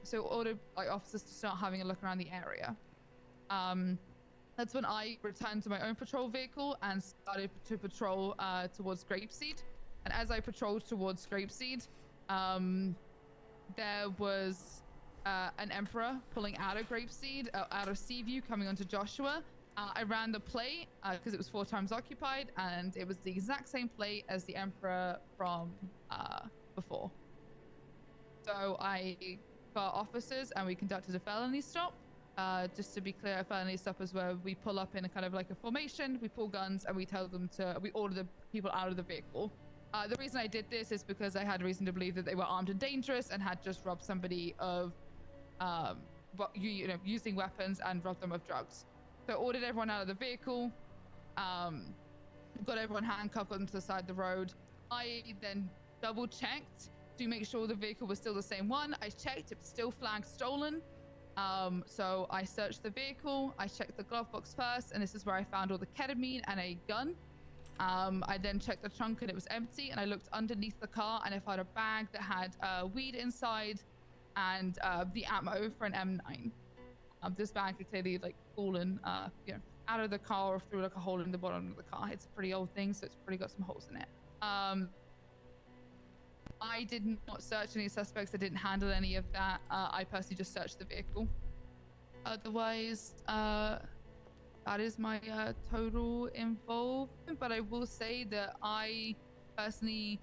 So ordered officers to start having a look around the area. That's when I returned to my own patrol vehicle and started to patrol towards Grapeseed. And as I patrolled towards Grapeseed, there was an Emperor pulling out of Grapeseed, out of Seaview, coming onto Joshua. I ran the plate because it was 4 times occupied, and it was the exact same plate as the Emperor from before. So I got officers and we conducted a felony stop. Just to be clear, a felony stop is where we pull up in a kind of like a formation, we pull guns, and we order the people out of the vehicle. The reason I did this is because I had reason to believe that they were armed and dangerous and had just robbed somebody of, using weapons and robbed them of drugs. So I ordered everyone out of the vehicle, got everyone handcuffed, got them to the side of the road. I then double checked to make sure the vehicle was still the same one. I checked, it was still flagged stolen. So I searched the vehicle, I checked the glove box first, and this is where I found all the ketamine and a gun. I then checked the trunk and it was empty, and I looked underneath the car and I found a bag that had weed inside and the ammo for an M9. This bag had clearly like fallen out of the car or through like a hole in the bottom of the car. It's a pretty old thing, so it's probably got some holes in it. I did not search any suspects. I didn't handle any of that. I personally just searched the vehicle. Otherwise, that is my total involvement. But I will say that I personally,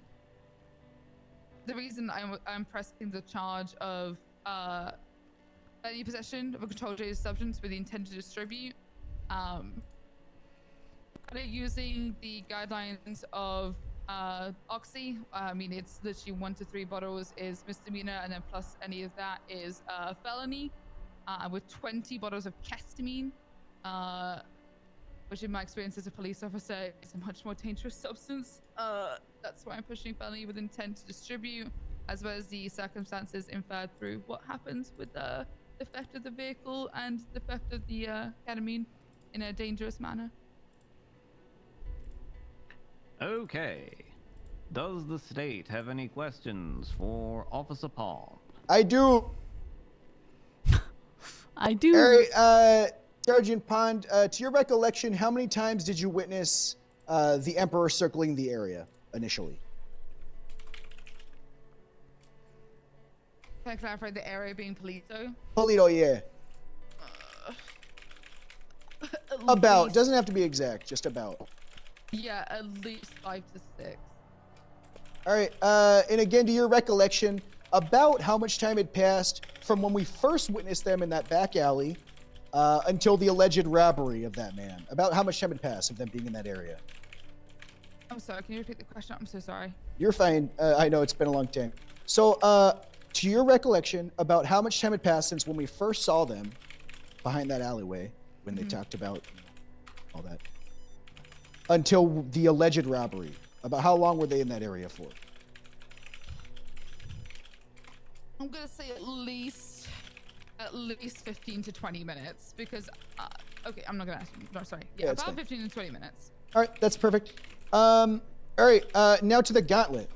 the reason I'm pressing the charge of any possession of a controlled substance with the intent to distribute, using the guidelines of Oxy, I mean, it's literally 1 to 3 bottles is misdemeanor, and then plus any of that is felony. With 20 bottles of ketamine, which in my experience as a police officer is a much more dangerous substance. That's why I'm pushing felony with intent to distribute, as well as the circumstances inferred through what happens with the theft of the vehicle and the theft of the ketamine in a dangerous manner. Okay. Does the state have any questions for Officer Paul? I do. I do. Sergeant Pond, to your recollection, how many times did you witness the Emperor circling the area initially? Can I clarify the area being Polito? Polito, yeah. About. Doesn't have to be exact, just about. Yeah, at least 5 to 6. All right. And again, to your recollection, about how much time had passed from when we first witnessed them in that back alley until the alleged robbery of that man? About how much time had passed of them being in that area? I'm sorry, can you repeat the question? I'm so sorry. You're fine. I know it's been a long time. So, to your recollection, about how much time had passed since when we first saw them behind that alleyway, when they talked about all that, until the alleged robbery? About how long were they in that area for? I'm gonna say at least 15 to 20 minutes because, okay, I'm not gonna ask you. No, sorry. Yeah, about 15 to 20 minutes. All right, that's perfect. All right, now to the gauntlet.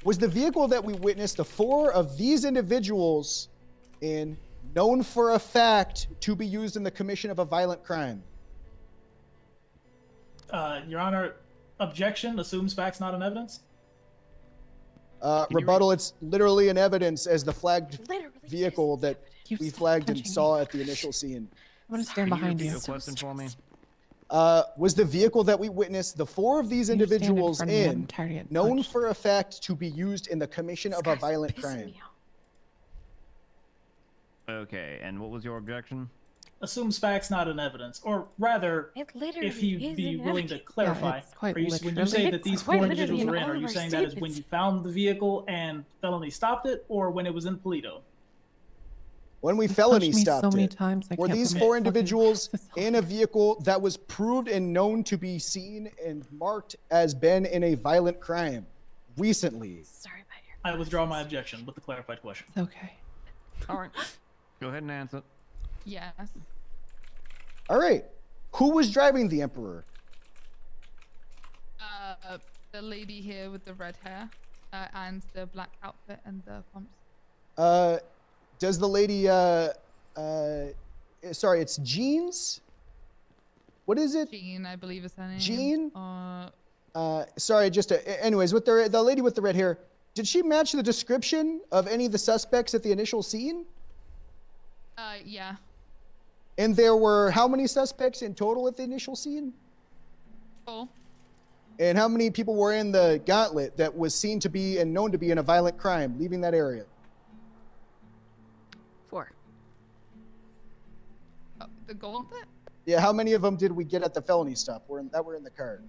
Was the vehicle that we witnessed the 4 of these individuals in known for a fact to be used in the commission of a violent crime? Your Honor, objection assumes facts, not an evidence. Rebuttal, it's literally an evidence as the flagged vehicle that we flagged and saw at the initial scene. I'm going to stand behind you. Question for me. Was the vehicle that we witnessed the 4 of these individuals in known for a fact to be used in the commission of a violent crime? Okay, and what was your objection? Assumes facts, not an evidence. Or rather, if he'd be willing to clarify, when you say that these 4 individuals were in, are you saying that is when you found the vehicle and felony stopped it, or when it was in Polito? When we felony stopped so many it, times, were these 4 individuals in a vehicle that was proved and known to be seen and marked as been in a violent crime recently? Sorry about your. I withdraw my objection with the clarified question. It's okay. All right. Go ahead and answer. Yes. All right. Who was driving the Emperor? The lady here with the red hair and the black outfit and the pumps. Does the lady, sorry, it's Jean's? What is it? Jean, I believe is her name. Jean? Sorry, just, anyways, with the lady with the red hair, did she match the description of any of the suspects at the initial scene? Yeah. And there were how many suspects in total at the initial scene? 4. And how many people were in the gauntlet that was seen to be and known to be in a violent crime, leaving that area? 4. Oh, the gauntlet? Yeah, how many of them did we get at the felony stop that were in the car?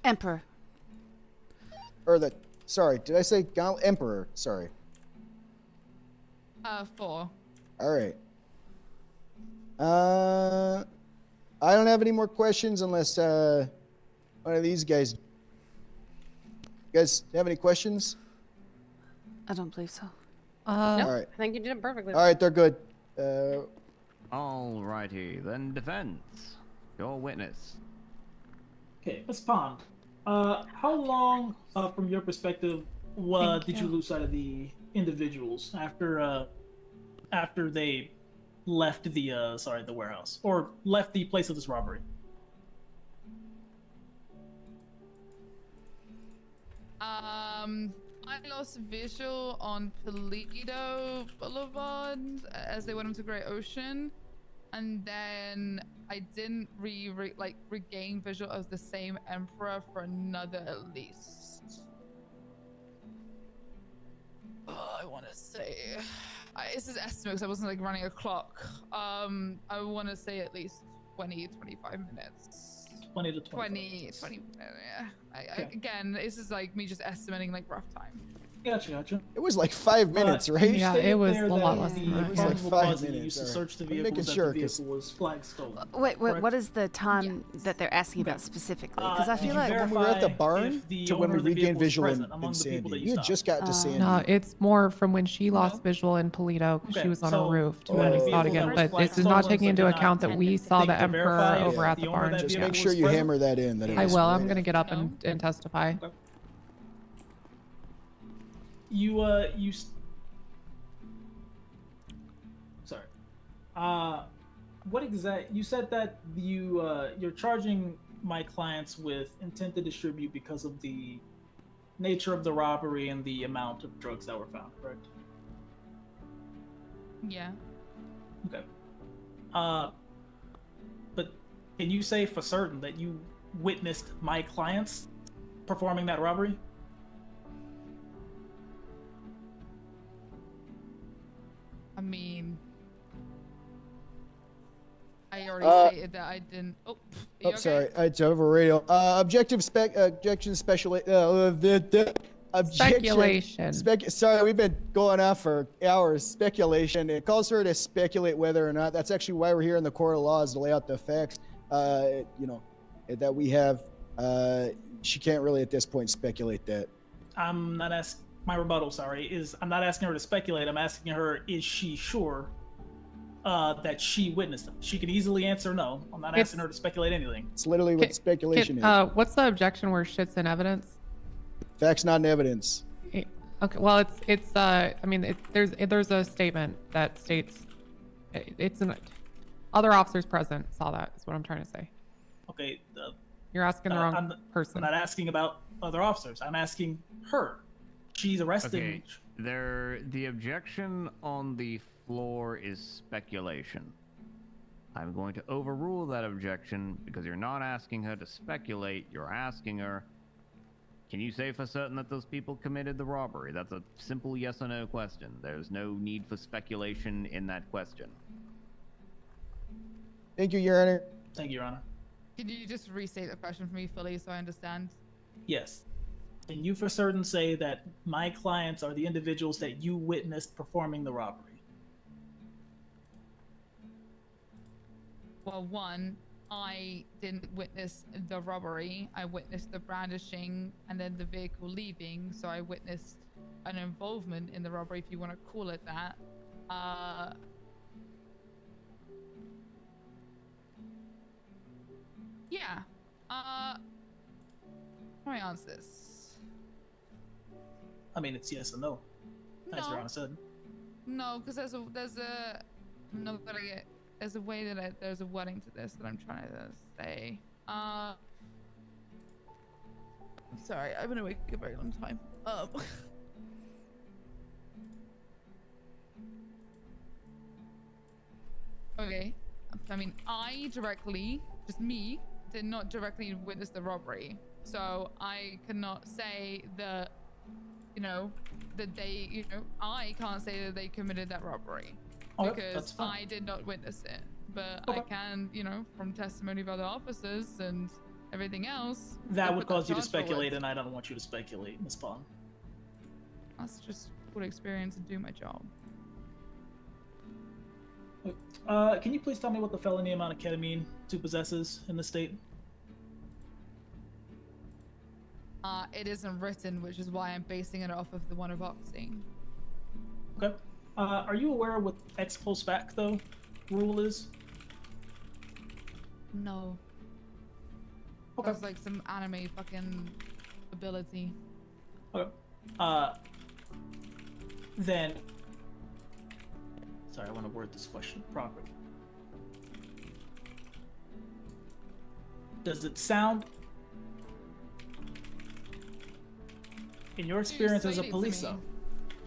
Emperor. Or sorry, did I say gauntlet? Emperor, sorry. 4. All right. I don't have any more questions unless one of these guys. You guys have any questions? I don't believe so. Nope, All right. I think you did it perfectly. All right, they're good. Alrighty, then defense. Your witness. Okay, Miss Pond. How long, from your perspective, did you lose sight of the individuals after they left the warehouse or left the place of this robbery? I lost visual on Toledo Boulevard as they went into Great Ocean, and then I didn't regain visual of the same Emperor for another at least. I want to say, this is estimates. I wasn't like running a clock. I want to say at least 20-25 minutes. 20 to 20. 20, yeah. Again, this is like me just estimating like rough time. Gotcha. It was like 5 minutes, right? Yeah, it was a lot less than that. It was like 5 You minutes. used to all search the right. I'm vehicle. making That sure, the 'cause- vehicle was flag stolen. Wait, correct? what is the time that they're asking about specifically? Because I Did feel you like when we were at the verify barn if the to when owner we of the regained vehicle was visual in, present among the people Sandy. that You had stopped? just got to Sandy. No, it's more from when she lost visual in Polito because Okay, she was on so a roof to you when had a we saw it vehicle again. that But was this is not stolen, taking so into you're not account that we saw the think to Emperor verify if over at the the owner of barn. that Just vehicle make was sure you present? hammer that in. That it I was will. right I'm gonna at- get up and testify. Sorry. You said that you're charging my clients with intent to distribute because of the nature of the robbery and the amount of drugs that were found, correct? Yeah. Okay. But can you say for certain that you witnessed my clients performing that robbery? I mean, I already stated that I didn't. Oh, Oh, sorry. It's over radio. Objection. Speculation. Sorry, we've been going on for hours. Speculation. It calls for her to speculate whether or not. That's actually why we're here in the court of law, is to lay out the facts. That we have. She can't really at this point speculate that. I'm not asking. My rebuttal, I'm not asking her to speculate. I'm asking her, is she sure that she witnessed them? She can easily answer no. I'm not asking her to speculate anything. It's literally what speculation is. What's the objection where shit's in evidence? Facts, not in evidence. Okay, well, there's a statement that states other officers present saw that. Is what I'm trying to say. Okay. You're asking the wrong person. I'm not asking about other officers. I'm asking her. She's arrested. Okay, the objection on the floor is speculation. I'm going to overrule that objection because you're not asking her to speculate. You're asking her, can you say for certain that those people committed the robbery? That's a simple yes or no question. There's no need for speculation in that question. Thank you, Your Honor. Thank you, Your Honor. Can you just restate the question for me fully so I understand? Yes. Can you for certain say that my clients are the individuals that you witnessed performing the robbery? Well, one, I didn't witness the robbery. I witnessed the brandishing and then the vehicle leaving. So I witnessed an involvement in the robbery, if you want to call it that. Yeah. How do I answer this? I mean, it's yes or no, as Your Honor said. No, because there's a way that there's a wording to this that I'm trying to say. Sorry, I've been awake a very long time. Okay. I mean, just me, did not directly witness the robbery. So I cannot say that, I can't say that they committed that robbery. Okay, Because that's fine. I did not witness it. But I can, from testimony of other officers and everything else. That I'll would put cause you to charge forward. speculate, and I don't want you to speculate, Ms. Bond. That's just what experience and do my job. Can you please tell me what the felony amount of ketamine 2 possesses in the state? it isn't written, which is why I'm basing it off of the one of Oxing. Okay. Are you aware what ex post facto rule is? No. Okay. That's like some anime fucking ability. Okay. Then. Sorry, I want to word this question properly. Does it sound, in your experience as a police officer?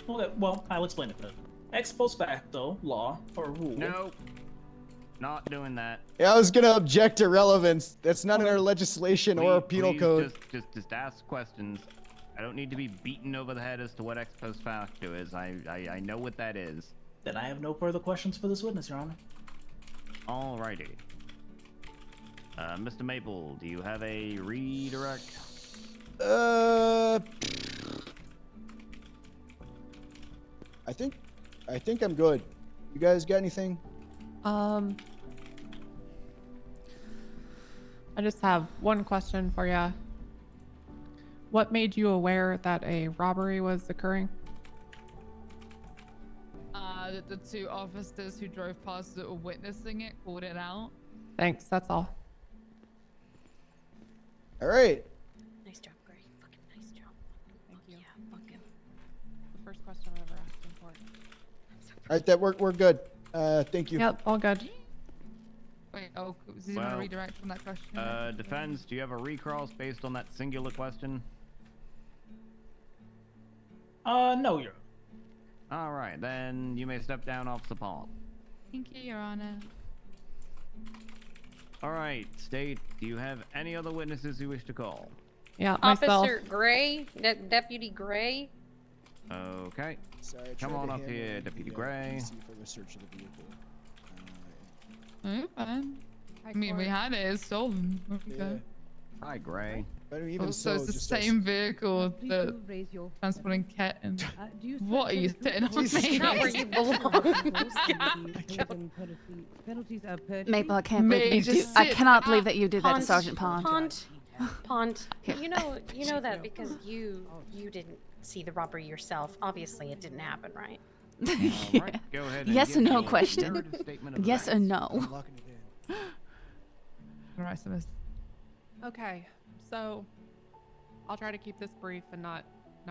Okay, well, I'll explain it then. Ex post facto law or rule. No, not doing that. Yeah, I was gonna object to relevance. That's not in our legislation or our penal Please code. Just ask questions. I don't need to be beaten over the head as to what ex post facto is. I know what that is. Then I have no further questions for this witness, Your Honor. Alrighty. Mr. Maple, do you have a redirect? I think I'm good. You guys got anything? I just have one question for you. What made you aware that a robbery was occurring? The two officers who drove past that were witnessing it called it out. Thanks, that's all. All right. Nice job, Gray. Fucking nice job. Thank you. Yeah, fuck him. The first question I've ever asked him for. All right, that we're good. Thank you. Yep, all good. Wait, oh, is he gonna redirect from that question? Defense, do you have a recross based on that singular question? No, Your Honor. All right, then you may step down, Officer Paul. Thank you, Your Honor. All right, State, do you have any other witnesses you wish to call? Yeah, myself. Officer Gray, Deputy Gray. Okay. Sorry, I Come tried on to up handle here, the, Deputy Gray. PC for the search of the vehicle. Fine. I mean, we had it. It's stolen. Okay. Hi, Gray. But even Also, it's the just same vehicle Please that do raise your transporting Ket and. do you What are you sitting on me? Not where you belong. Penalties are perjury. Maple, I can't believe May you do. just I sit cannot believe that you did that to Pond, Sergeant Pond. Pond. You know that because you didn't see the robbery yourself. Obviously, it didn't happen, right? Right, go ahead and Yes give or no me a question. narrative statement of Yes or events. no. Alright, so this. Okay, so I'll try to keep this brief and not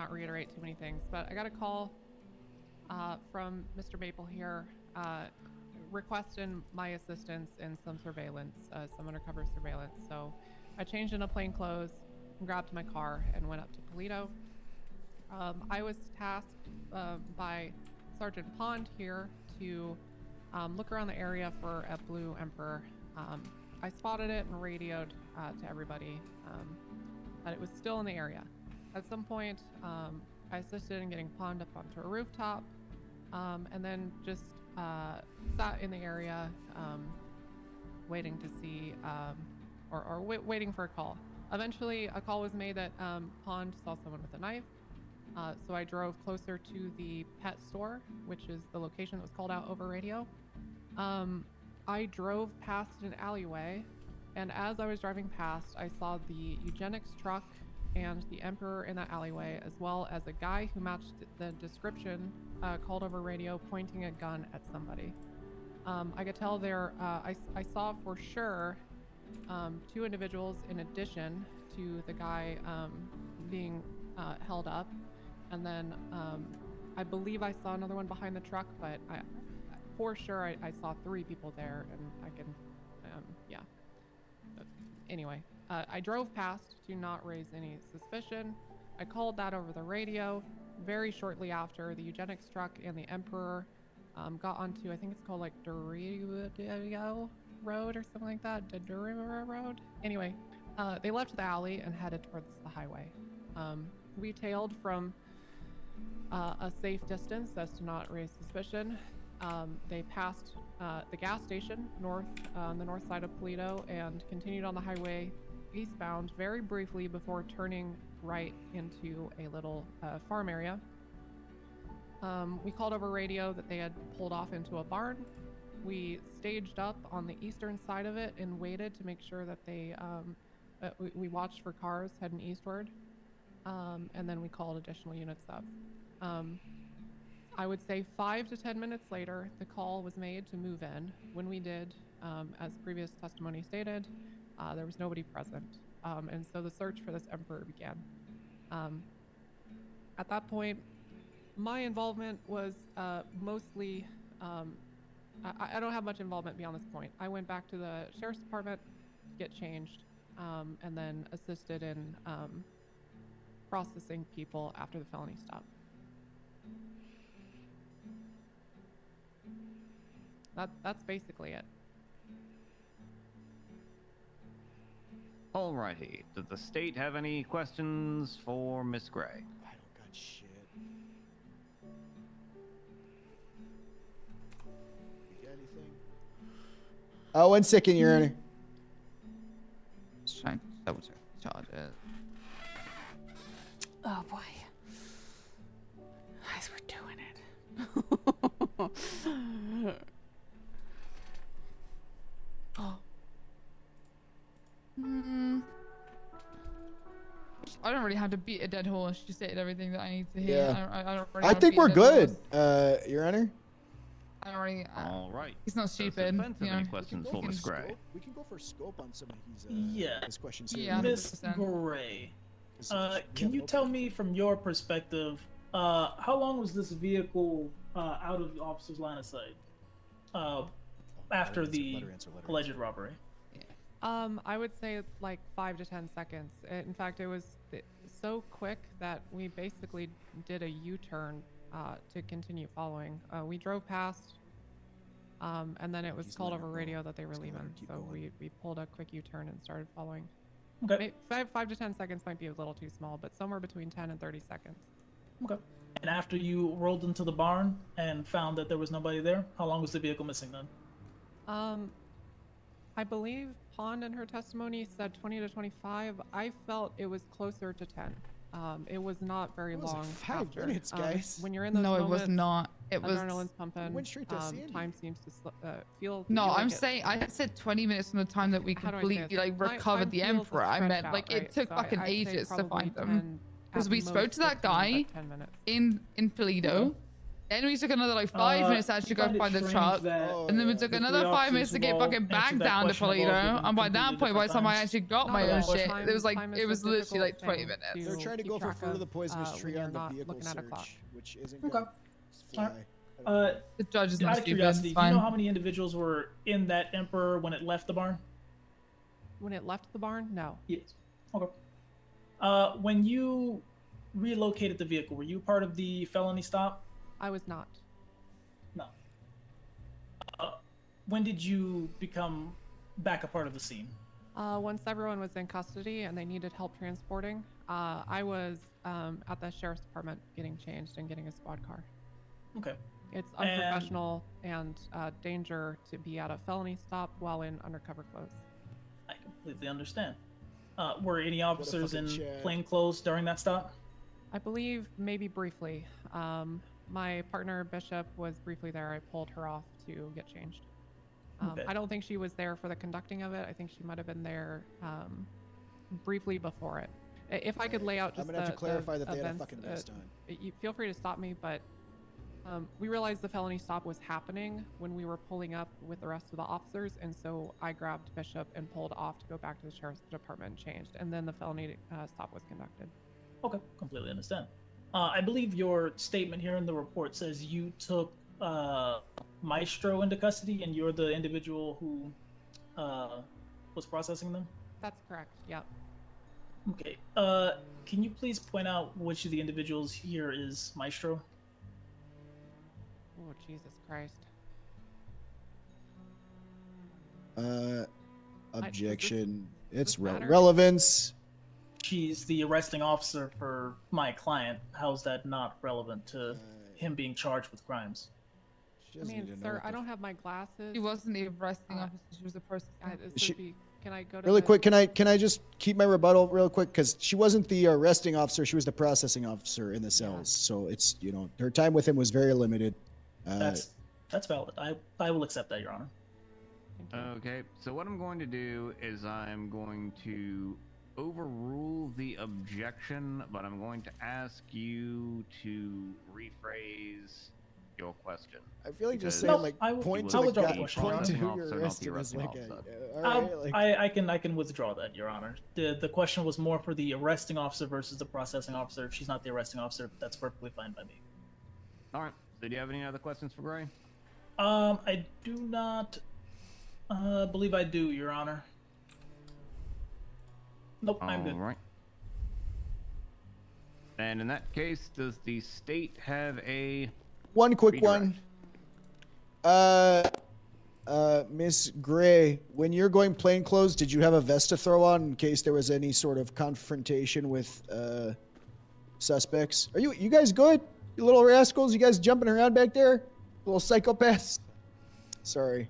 reiterate too many things, but I got a call from Mr. Maple here requesting my assistance in some surveillance, some undercover surveillance. So I changed into plain clothes, grabbed my car, and went up to Polito. I was tasked by Sergeant Pond here to look around the area for a blue Emperor. I spotted it and radioed to everybody that it was still in the area. At some point, I assisted in getting Pond up onto a rooftop, and then just sat in the area waiting to see, waiting for a call. Eventually, a call was made that Pond saw someone with a knife, so I drove closer to the pet store, which is the location that was called out over radio. I drove past an alleyway, and as I was driving past, I saw the eugenics truck and the Emperor in that alleyway, as well as a guy who matched the description called over radio, pointing a gun at somebody. I could tell there, I saw for sure 2 individuals in addition to the guy being held up, and then I believe I saw another one behind the truck, but for sure I saw 3 people there, and I can, yeah. But anyway, I drove past to not raise any suspicion. I called that over the radio. Very shortly after, the eugenics truck and the Emperor got onto, I think it's called like Derivo Road or something like that, Derivo Road. Anyway, they left the alley and headed towards the highway. We tailed from a safe distance as to not raise suspicion. They passed the gas station on the north side of Polito and continued on the highway eastbound very briefly before turning right into a little farm area. We called over radio that they had pulled off into a barn. We staged up on the eastern side of it and waited to make sure that they we watched for cars heading eastward. and then we called additional units up. I would say 5 to 10 minutes later, the call was made to move in. When we did, as previous testimony stated, there was nobody present. And so the search for this emperor began. At that point, my involvement was mostly, I don't have much involvement beyond this point. I went back to the sheriff's department to get changed, and then assisted in processing people after the felony stop. That's basically it. Alrighty. Does the state have any questions for Miss Gray? I don't got shit. You got anything? 1 second, Your Honor. Just trying to double check charges. Oh boy. Guys, we're doing it. Oh. I don't really have to beat a dead horse. She stated everything that I need to hear. Yeah. I don't really I wanna think beat a we're dead good, horse. Your Honor. I don't really. All right. He's not Does the stupid. defense have You know. any questions for Miss Gray? We can go for scope on some of his, Yeah. his questions here. Yeah. Miss 100%. Gray, we can have you no tell me from your perspective, how long was this vehicle out of the officer's line of sight after the alleged robbery? I would say like 5 to 10 seconds. In fact, it was so quick that we basically did a U-turn to continue following. We drove past, and then it was called over radio that they were leaving. So we pulled a quick U-turn and started following. Okay. 5 to 10 seconds might be a little too small, but somewhere between 10 and 30 seconds. Okay. And after you rolled into the barn and found that there was nobody there, how long was the vehicle missing then? I believe Pond in her testimony said 20 to 25. I felt it was closer to 10. It was not very What was it, long. 5 after. minutes, guys? When you're in those No, it moments, was not. It was. adrenaline's pumping. went straight to Sandy. Time seems to feel. No, feel I'm like it- saying I said 20 minutes from the time that we How do I say completely this? like Time recovered the feels emperor. I stretched meant out, like right? it took So fucking I'd say ages to probably find 10, them because at we spoke most to that 15, guy but 10 minutes. in Toledo. Then we took another like 5 minutes to actually go find the truck, and then we took another 5 minutes to get fucking back down to Toledo. And by that point, by the time I actually got my own shit, it was like it was literally like 20 minutes. They're trying to go for fruit of the poisonous tree when on the you're not vehicle looking at a clock. search, which isn't Okay. gonna fly. The judge is not Out of stupid. curiosity, It's do you know fine. how many individuals were in that Emperor when it left the barn? When it left the barn, no. Yes. Okay. When you relocated the vehicle, were you part of the felony stop? I was not. No. When did you become back a part of the scene? Once everyone was in custody and they needed help transporting, I was at the sheriff's department getting changed and getting a squad car. Okay. It's unprofessional and danger to be at a felony stop while in undercover clothes. I completely understand. Were any officers in fucking Chad. plain clothes during that stop? I believe maybe briefly. My partner Bishop was briefly there. I pulled her off to get changed. Okay. I don't think she was there for the conducting of it. I think she might have been there briefly before it. If I could lay out just I'm gonna have to clarify the that they had a events, fucking vest on. You feel free to stop me, but we realized the felony stop was happening when we were pulling up with the rest of the officers, and so I grabbed Bishop and pulled off to go back to the sheriff's department and changed, and then the felony stop was conducted. Okay, completely understand. I believe your statement here in the report says you took Maestro into custody, and you're the individual who was processing them? That's correct, yep. Okay. Can you please point out which of the individuals here is Maestro? Oh, Jesus Christ. Objection. It's matter? relevance. She's the arresting officer for my client. How's that not relevant to him being charged with crimes? I mean, sir, I don't have my glasses. She wasn't the arresting officer. She was the person. Can I go to Really the- quick, can I just keep my rebuttal real quick? Because she wasn't the arresting officer; she was the processing officer in the cells. So it's her time with him was very limited. That's valid. I will accept that, Your Honor. Okay, so what I'm going to do is I'm going to overrule the objection, but I'm going to ask you to rephrase your question. I feel like just because saying like I will- point I to will the withdraw guy, the question, point to Your who Honor. you're Not the arresting as arresting like officer. all right, like I can withdraw that, Your Honor. The question was more for the arresting officer versus the processing officer. If she's not the arresting officer, that's perfectly fine by me. All right. So do you have any other questions for Gray? I do not believe I do, Your Honor. Nope, I'm good. All right. And in that case, does the state have a one quick redirect? one. Miss Gray, when you're going plainclothes, did you have a vest to throw on in case there was any sort of confrontation with suspects? Are you guys good? You little rascals, you guys jumping around back there? Little psychopaths. Sorry.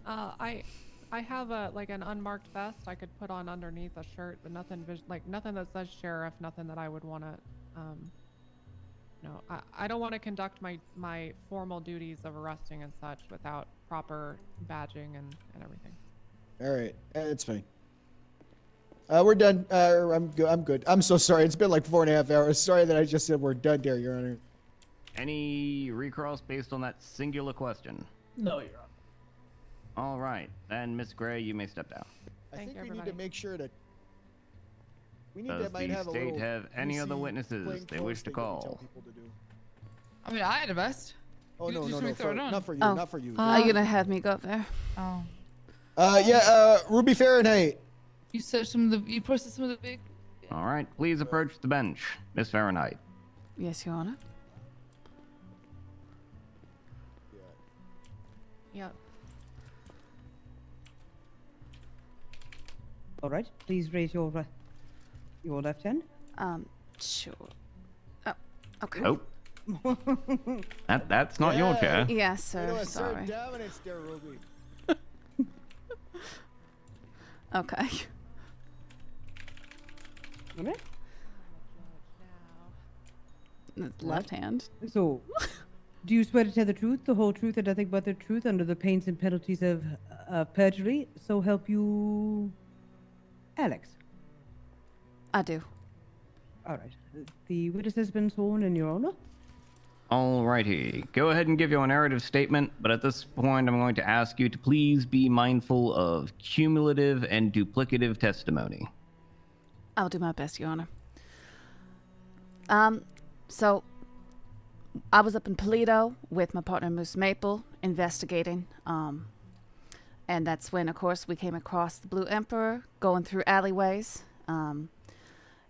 I have a an unmarked vest I could put on underneath a shirt, but nothing nothing that says sheriff, nothing that I would want to no, I don't want to conduct my formal duties of arresting and such without proper badging and everything. All right, it's fine. We're done. I'm good. I'm so sorry. It's been like 4.5 hours. Sorry that I just said we're done there, Your Honor. Any recross based on that singular question? No, Your Honor. All right. Then, Miss Gray, you may step down. I think we need to make sure that we need Does to might the have a state little have any other PC witnesses they plainclothes wish to thing that we tell call? people to do. I mean, I had a vest. Oh You no, just no, want me no, to throw it on? not for you, Oh. not for you. Are you gonna have me go up there? Oh. Ruby Fahrenheit. You searched some of the. You processed some of the big. All right. Please approach the bench, Miss Fahrenheit. Yes, Your Honor. Yeah. All right, please raise your left hand. Sure. Oh, okay. Oh. That's not your chair. Yes, sir. You know, Sorry. dominance there, Ruby. Okay. All right. Left hand. So, do you swear to tell the truth, the whole truth, and nothing but the truth, under the pains and penalties of perjury? So help you, Alex. I do. All right. The witness has been sworn in, Your Honor. Alrighty. Go ahead and give your narrative statement, but at this point I'm going to ask you to please be mindful of cumulative and duplicative testimony. I'll do my best, Your Honor. So I was up in Toledo with my partner Moose Maple investigating. And that's when, of course, we came across the Blue Emperor going through alleyways.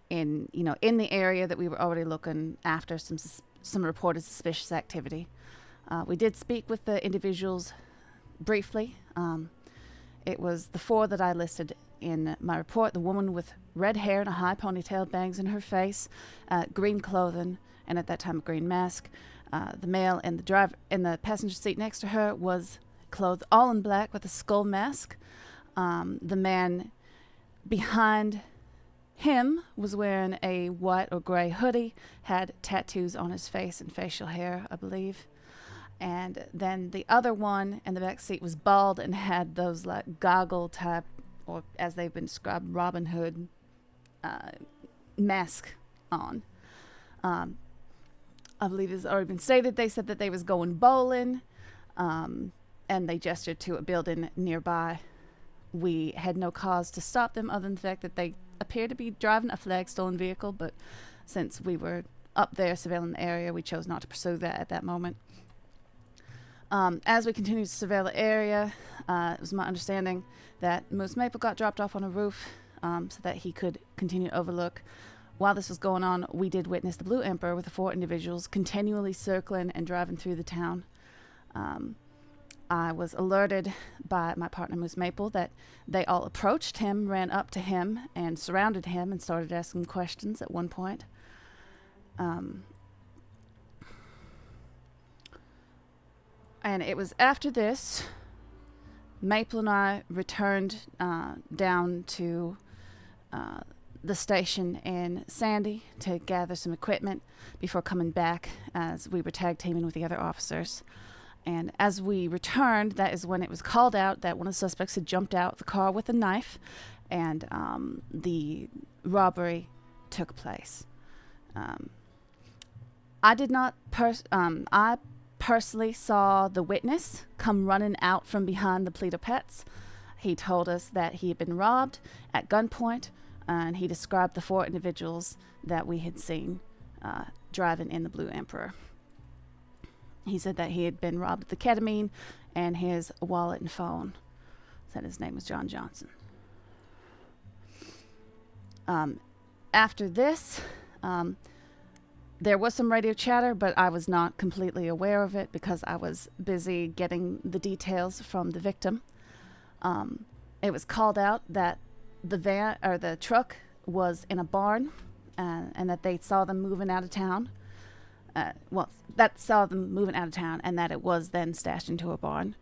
In the area that we were already looking after some reported suspicious activity. We did speak with the individuals briefly. It was the 4 that I listed in my report: the woman with red hair and a high ponytail, bangs in her face, green clothing, and at that time a green mask. The male in the passenger seat next to her was clothed all in black with a skull mask. The man behind him was wearing a white or gray hoodie, had tattoos on his face and facial hair, I believe. And then the other one in the back seat was bald and had those like goggle type, or as they've been described, Robin Hood mask on. I believe it's already been stated. They said that they was going bowling, and they gestured to a building nearby. We had no cause to stop them other than the fact that they appeared to be driving a flag-stolen vehicle, but since we were up there surveilling the area, we chose not to pursue that at that moment. As we continued to surveil the area, it was my understanding that Moose Maple got dropped off on a roof so that he could continue to overlook. While this was going on, we did witness the Blue Emperor with the 4 individuals continually circling and driving through the town. I was alerted by my partner Moose Maple that they all approached him, ran up to him, and surrounded him and started asking questions at one point. And it was after this, Maple and I returned down to the station in Sandy to gather some equipment before coming back as we were tag teaming with the other officers. And as we returned, that is when it was called out that one of the suspects had jumped out of the car with a knife and the robbery took place. I did not I personally saw the witness come running out from behind the Pleader Pets. He told us that he had been robbed at gunpoint, and he described the 4 individuals that we had seen driving in the Blue Emperor. He said that he had been robbed of the ketamine and his wallet and phone. Said his name was John Johnson. After this, there was some radio chatter, but I was not completely aware of it because I was busy getting the details from the victim. It was called out that the truck was in a barn, and that they saw them moving out of town. That saw them moving out of town, and that it was then stashed into a barn.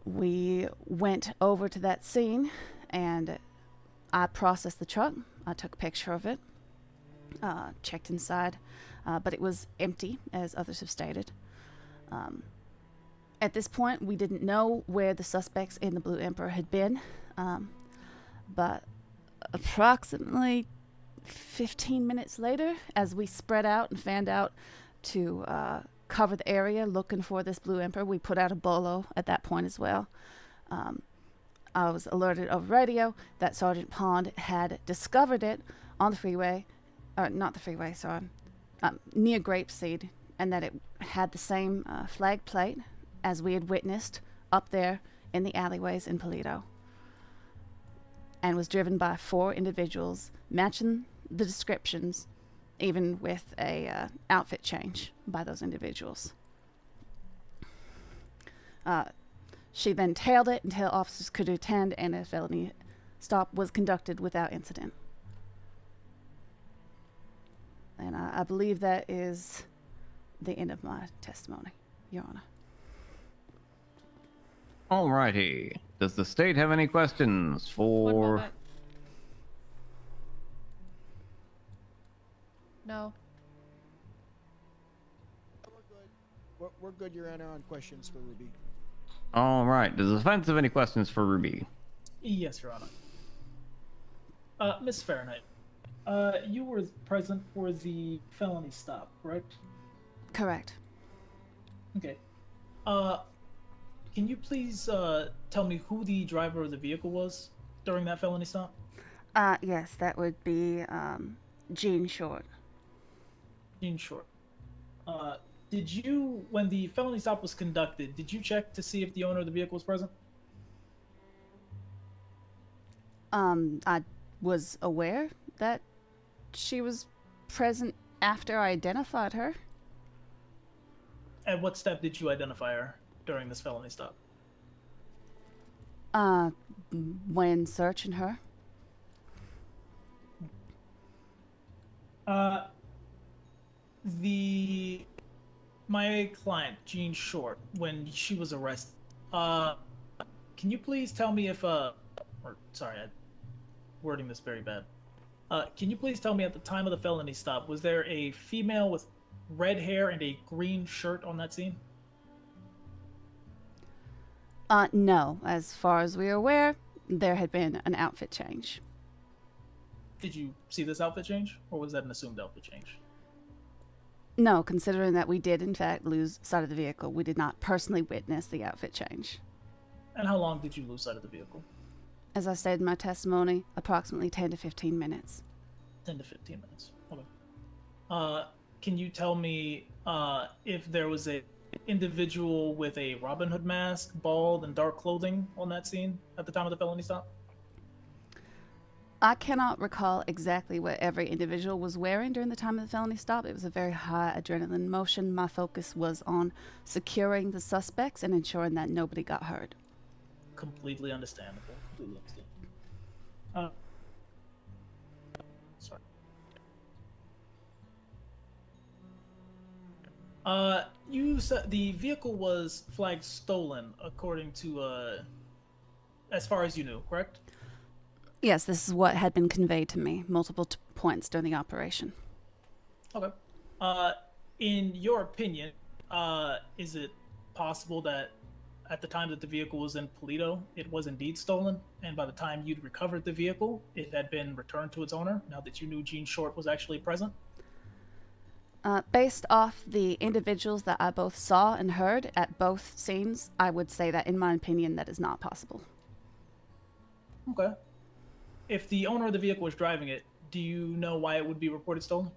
We went over to that scene, and I processed the truck. I took a picture of it, checked inside, but it was empty, as others have stated. At this point, we didn't know where the suspects in the Blue Emperor had been, but approximately 15 minutes later, as we spread out and fanned out to cover the area looking for this Blue Emperor, we put out a bolo at that point as well. I was alerted over radio that Sergeant Pond had discovered it on the freeway, not the freeway, sorry, near Grapeseed, and that it had the same flag plate as we had witnessed up there in the alleyways in Paleto, and was driven by 4 individuals matching the descriptions, even with a outfit change by those individuals. She then tailed it until officers could attend, and a felony stop was conducted without incident. And I believe that is the end of my testimony, Your Honor. Alrighty. Does the state have any questions for... No. We're good, Your Honor, on questions for Ruby. Alright. Does the defense have any questions for Ruby? Yes, Your Honor. Miss Fahrenheit, you were present for the felony stop, correct? Correct. Okay. Can you please tell me who the driver of the vehicle was during that felony stop? Yes, that would be Gene Short. Gene Short. Did you, when the felony stop was conducted, did you check to see if the owner of the vehicle was present? I was aware that she was present after I identified her. At what step did you identify her during this felony stop? When searching her. My client, Jean Short, when she was arrested, can you please tell me if, I'm wording this very bad. Can you please tell me at the time of the felony stop, was there a female with red hair and a green shirt on that scene? No. As far as we are aware, there had been an outfit change. Did you see this outfit change, or was that an assumed outfit change? No, considering that we did, in fact, lose sight of the vehicle, we did not personally witness the outfit change. And how long did you lose sight of the vehicle? As I stated in my testimony, approximately 10 to 15 minutes. 10 to 15 minutes. Okay. Can you tell me if there was a individual with a Robin Hood mask, bald, and dark clothing on that scene at the time of the felony stop? I cannot recall exactly what every individual was wearing during the time of the felony stop. It was a very high adrenaline motion. My focus was on securing the suspects and ensuring that nobody got hurt. Completely understandable. Completely understandable. Sorry. You said the vehicle was flagged stolen, according to, as far as you knew, correct? Yes, this is what had been conveyed to me multiple points during the operation. Okay. In your opinion, is it possible that at the time that the vehicle was in Polito, it was indeed stolen, and by the time you'd recovered the vehicle, it had been returned to its owner, now that you knew Gene Short was actually present? Based off the individuals that I both saw and heard at both scenes, I would say that, in my opinion, that is not possible. Okay. If the owner of the vehicle was driving it, do you know why it would be reported stolen?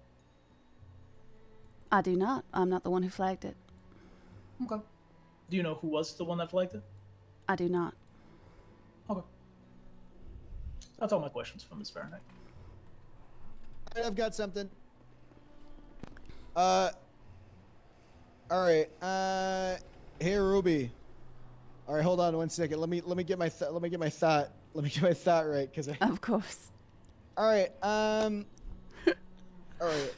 I do not. I'm not the one who flagged it. Okay. Do you know who was the one that flagged it? I do not. Okay. That's all my questions from Ms. Fahrenheit. I've got something. All right. Hey, Ruby. All right, hold on 1 second. Let me get my thought right, because I. Of course. All right. All right.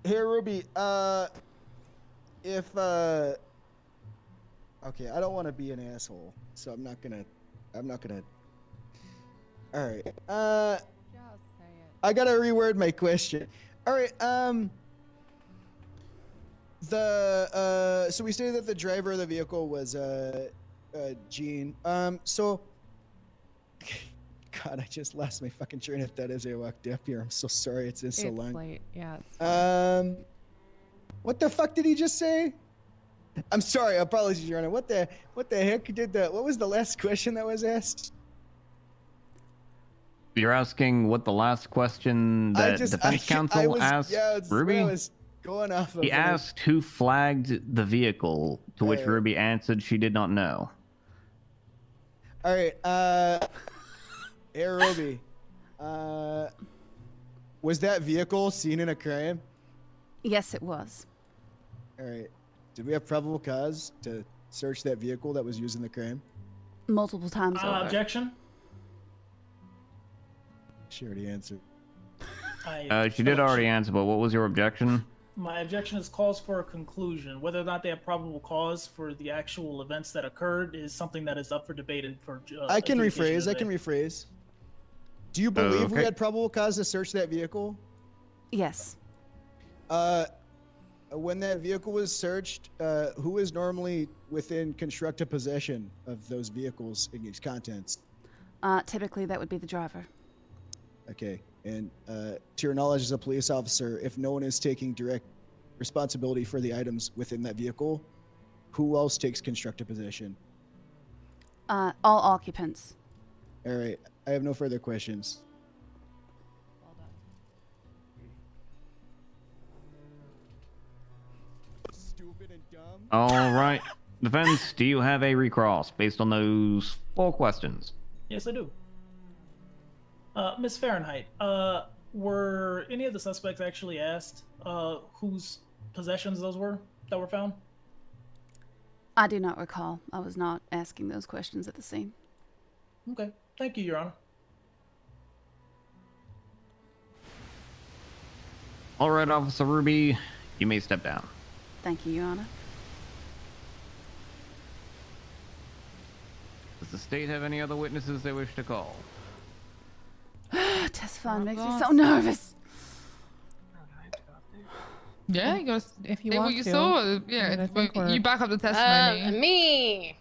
Hey, Ruby. If okay, I don't want to be an asshole, so I'm not gonna. All right. I gotta reword my question. All right. So we stated that the driver of the vehicle was Gene. So. God, I just lost my fucking train of thought as I walked up here. I'm so sorry. It's been so long. It's late. Yeah. It's what the fuck did he just say? I'm sorry. Apologies, Your Honor. What the heck what was the last question that was asked? You're asking what the last question that defense counsel asked Ruby? I was going off of. He asked who flagged the vehicle, to which Ruby answered she did not know. All right. Hey, Ruby. Was that vehicle seen in a crime? Yes, it was. All right. Did we have probable cause to search that vehicle that was used in the crime? Multiple times over. Objection. She already answered. She did already answer, but what was your objection? My objection is calls for a conclusion. Whether or not they have probable cause for the actual events that occurred is something that is up for debate and for. I can rephrase. Do you believe we had probable cause to search that vehicle? Yes. When that vehicle was searched, who is normally within constructive possession of those vehicles and its contents? Typically, that would be the driver. Okay. And to your knowledge as a police officer, if no one is taking direct responsibility for the items within that vehicle, who else takes constructive possession? All occupants. All right. I have no further questions. Stupid and dumb. All right. Defense, do you have a recross based on those 4 questions? Yes, I do. Ms. Fahrenheit, were any of the suspects actually asked whose possessions those were that were found? I do not recall. I was not asking those questions at the scene. Okay. Thank you, Your Honor. All right, Officer Ruby, you may step down. Thank you, Your Honor. Does the state have any other witnesses they wish to call? Testifying makes me so nervous. Yeah, you gotta if you say want what you to. saw. Yeah, you back up the testimony. Me.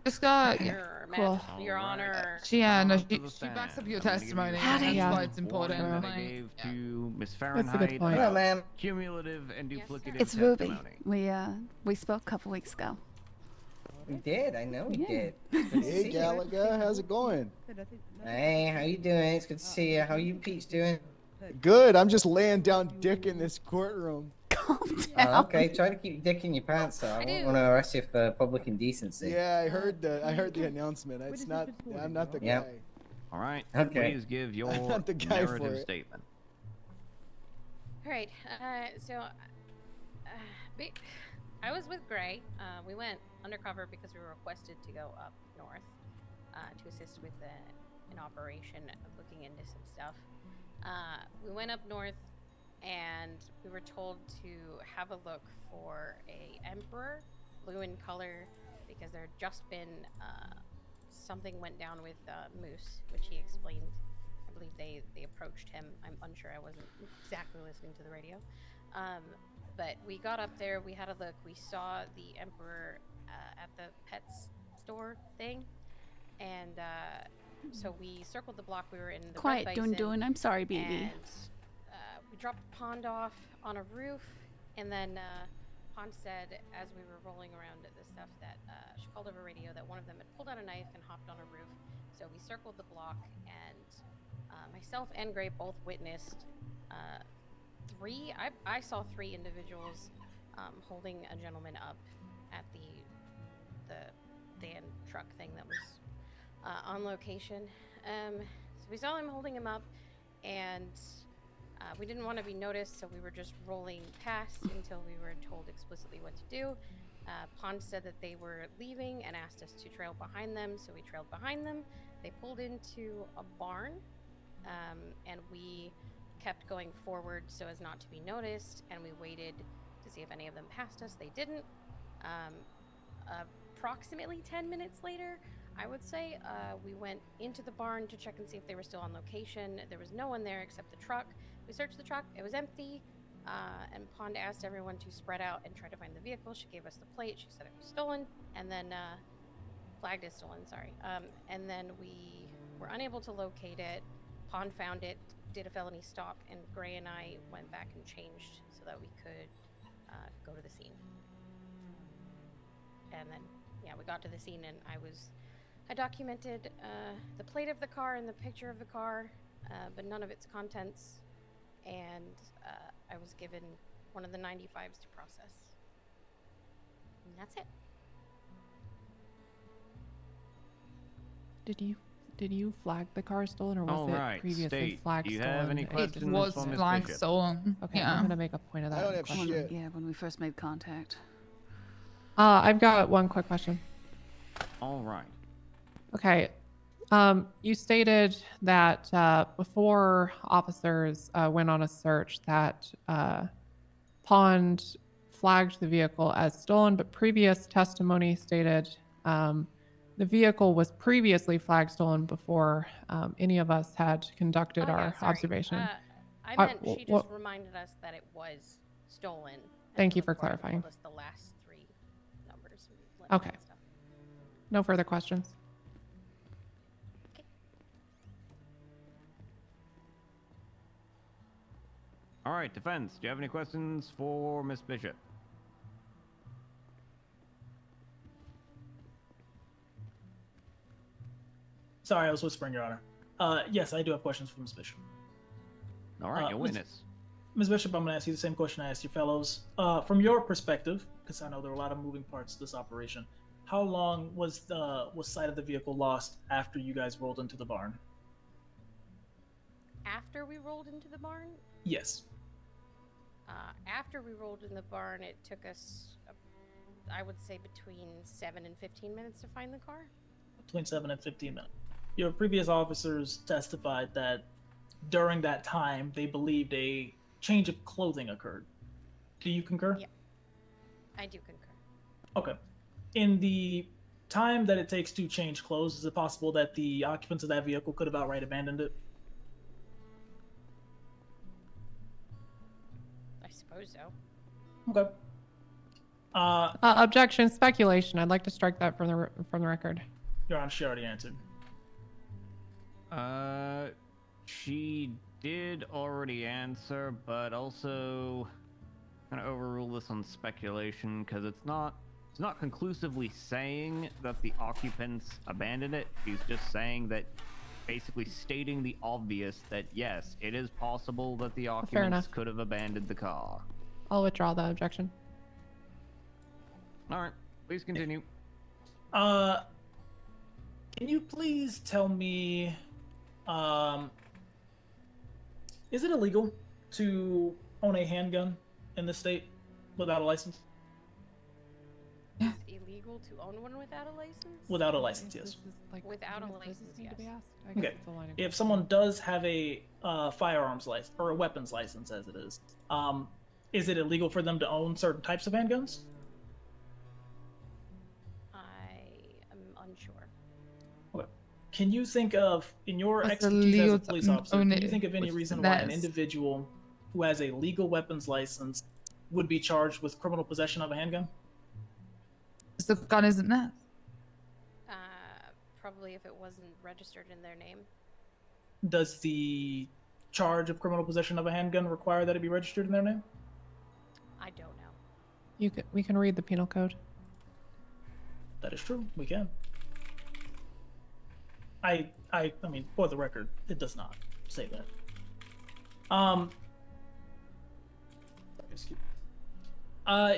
Just got. Your Honor. Yeah, no, she backs up your testimony. That's why it's important. Warning that I gave to Ms. That's a good Fahrenheit point. about ma'am. cumulative and duplicative It's Ruby. testimony. We spoke a couple weeks ago. We did. I know we did. Hey, Gallagher, how's it going? Hey, how you doing? It's good to see you. How you Peach doing? Good. I'm just laying down dick in this courtroom. Oh, okay. Try to keep your dick in your pants, though. I won't want to arrest you for public indecency. Yeah, I heard the announcement. It's not. I'm not the guy. All right. Okay. Please give your I'm not the guy for narrative it. statement. All right. I was with Gray. We went undercover because we were requested to go up north to assist with an operation of looking into some stuff. We went up north, and we were told to have a look for a emperor, blue in color, because there had just been something went down with Moose, which he explained. I believe they approached him. I'm unsure. I wasn't exactly listening to the radio. But we got up there, we had a look, we saw the Emperor at the pets store thing, and so we circled the block. We were in the Quiet, Red Bison, Dune. I'm sorry, BB. and we dropped Pond off on a roof, and then Pond said, as we were rolling around the stuff, that she called over radio that one of them had pulled out a knife and hopped on a roof. So we circled the block, and myself and Gray both witnessed I saw 3 individuals holding a gentleman up at the van truck thing that was on location. So we saw him holding him up, and we didn't want to be noticed, so we were just rolling past until we were told explicitly what to do. Pond said that they were leaving and asked us to trail behind them, so we trailed behind them. They pulled into a barn, and we kept going forward so as not to be noticed, and we waited to see if any of them passed us. They didn't. Approximately 10 minutes later, I would say, we went into the barn to check and see if they were still on location. There was no one there except the truck. We searched the truck. It was empty, and Pond asked everyone to spread out and try to find the vehicle. She gave us the plate. She said it was stolen, and then flagged as stolen, sorry. And then we were unable to locate it. Pond found it, did a felony stop, and Gray and I went back and changed so that we could go to the scene. And then, yeah, we got to the scene, and I documented the plate of the car and the picture of the car, but none of its contents, and I was given one of the 95s to process. And that's it. Did you flag the car stolen, or was it previously State, flagged do you stolen? have any questions It was for Miss flag Bishop? stolen. Okay, Yeah. I'm gonna make a point of that. I don't have question. shit. Yeah, when we first made contact. I've got one quick question. All right. Okay. You stated that before officers went on a search that Pond flagged the vehicle as stolen, but previous testimony stated the vehicle was previously flagged stolen before any of us had conducted our observation. I meant she just reminded us that it was stolen. Thank you for clarifying. Told us the last 3 numbers. Okay. No further questions. All right, defense. Do you have any questions for Miss Bishop? Sorry, I was whispering, Your Honor. Yes, I do have questions for Ms. Bishop. All right, your witness. Ms. Bishop, I'm going to ask you the same question I asked your fellows. From your perspective, because I know there are a lot of moving parts to this operation, how long was sight of the vehicle lost after you guys rolled into the barn? After we rolled into the barn? Yes. After we rolled in the barn, it took us, I would say, between 7 and 15 minutes to find the car. Between 7 and 15 minutes. Your previous officers testified that during that time, they believed a change of clothing occurred. Do you concur? Yeah, I do concur. Okay. In the time that it takes to change clothes, is it possible that the occupants of that vehicle could have outright abandoned it? I suppose so. Okay. Objection, speculation. I'd like to strike that from the record. Your Honor, she already answered. She did already answer, but also kind of overrule this on speculation because it's not conclusively saying that the occupants abandoned it. She's just saying that, basically stating the obvious that yes, it is possible that the occupants could have abandoned the car. I'll withdraw the objection. All right, please continue. Can you please tell me, is it illegal to own a handgun in this state without a license? It's illegal to own one without a license? Without a license, yes. Without a license, yes. Okay. If someone does have a firearms license or a weapons license, as it is it illegal for them to own certain types of handguns? I am unsure. Okay. Can you think of, in your What's expertise as illegal a police to officer, own can you it? think of any What's reason why an that? individual who has a legal weapons license would be charged with criminal possession of a handgun? The gun isn't there. Probably if it wasn't registered in their name. Does the charge of criminal possession of a handgun require that it be registered in their name? I don't know. We can read the penal code. That is true. We can. I mean, for the record, it does not say that.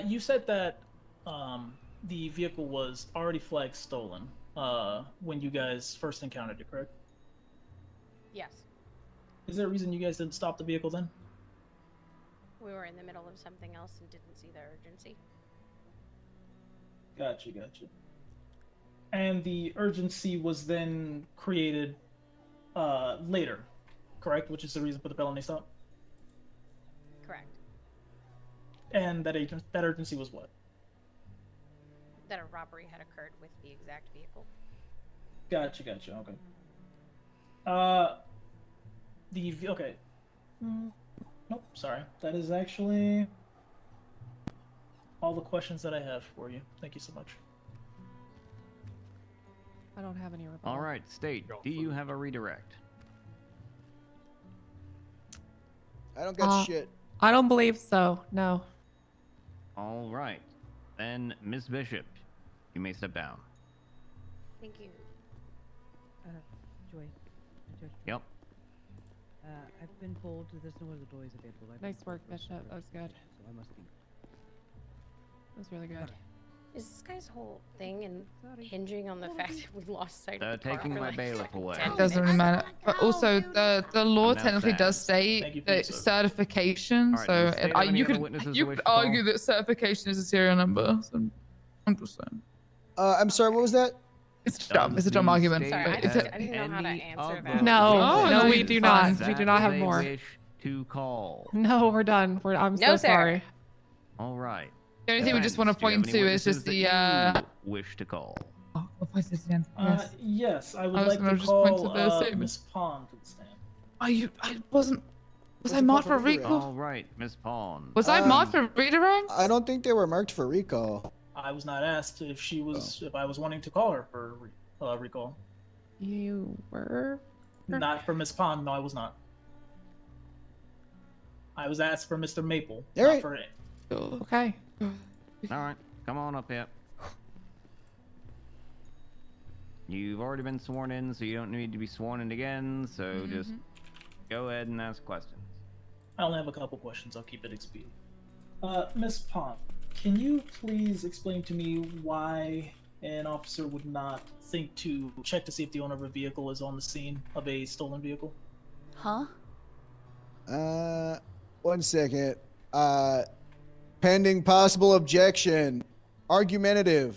You said that the vehicle was already flagged stolen when you guys first encountered it, correct? Yes. Is there a reason you guys didn't stop the vehicle then? We were in the middle of something else and didn't see the urgency. Gotcha. And the urgency was then created later, correct? Which is the reason for the felony stop? Correct. And that urgency was what? That a robbery had occurred with the exact vehicle. Gotcha. Okay. Okay. Nope, sorry. That is actually all the questions that I have for you. Thank you so much. I don't have any rebuttal. All right, State, do you have a redirect? I don't get shit. I don't believe so. No. All right. Then, Miss Bishop, you may step down. Thank you. Joy. Yep. I've been told there's no other doors available. Nice work, Bishop. That was good. So I must be. That was really good. Is this guy's whole thing and hinging on the fact that we lost sight of the car Taking for my like bailiff away. $10 It doesn't really matter. But also, the law And that's technically that. does say that certification. All right, So does the state have any you other could witnesses you who wish could to call? argue that certification is a serial number. So I'm just saying. I'm sorry, what was that? It's dumb. It's a dumb argument. Sorry, but I it's didn't know how to answer that. No, no, we it's do fine. not. We do not have They more. wish to call. No, we're done. I'm No, so sir. sorry. All right. The only thing we just want to Defense, do you have point any to is just witnesses the that you wish to call. Yes, I would I was like gonna to just point call to the statement. Miss Pond to the stand. I wasn't. Was I marked for recall? All right, Miss Pawn. Was I marked for redirect? I don't think they were marked for recall. I was not asked if she was, if I was wanting to call her for recall. You were? Not for Miss Pond. No, I was not. I was asked for Mr. Maple. All not right. for Okay. All right, come on up here. You've already been sworn in, so you don't need to be sworn in again. So just go ahead and ask questions. I only have a couple questions. I'll keep it expedient. Miss Pond, can you please explain to me why an officer would not think to check to see if the owner of a vehicle is on the scene of a stolen vehicle? Huh? 1 second. Pending possible objection. Argumentative.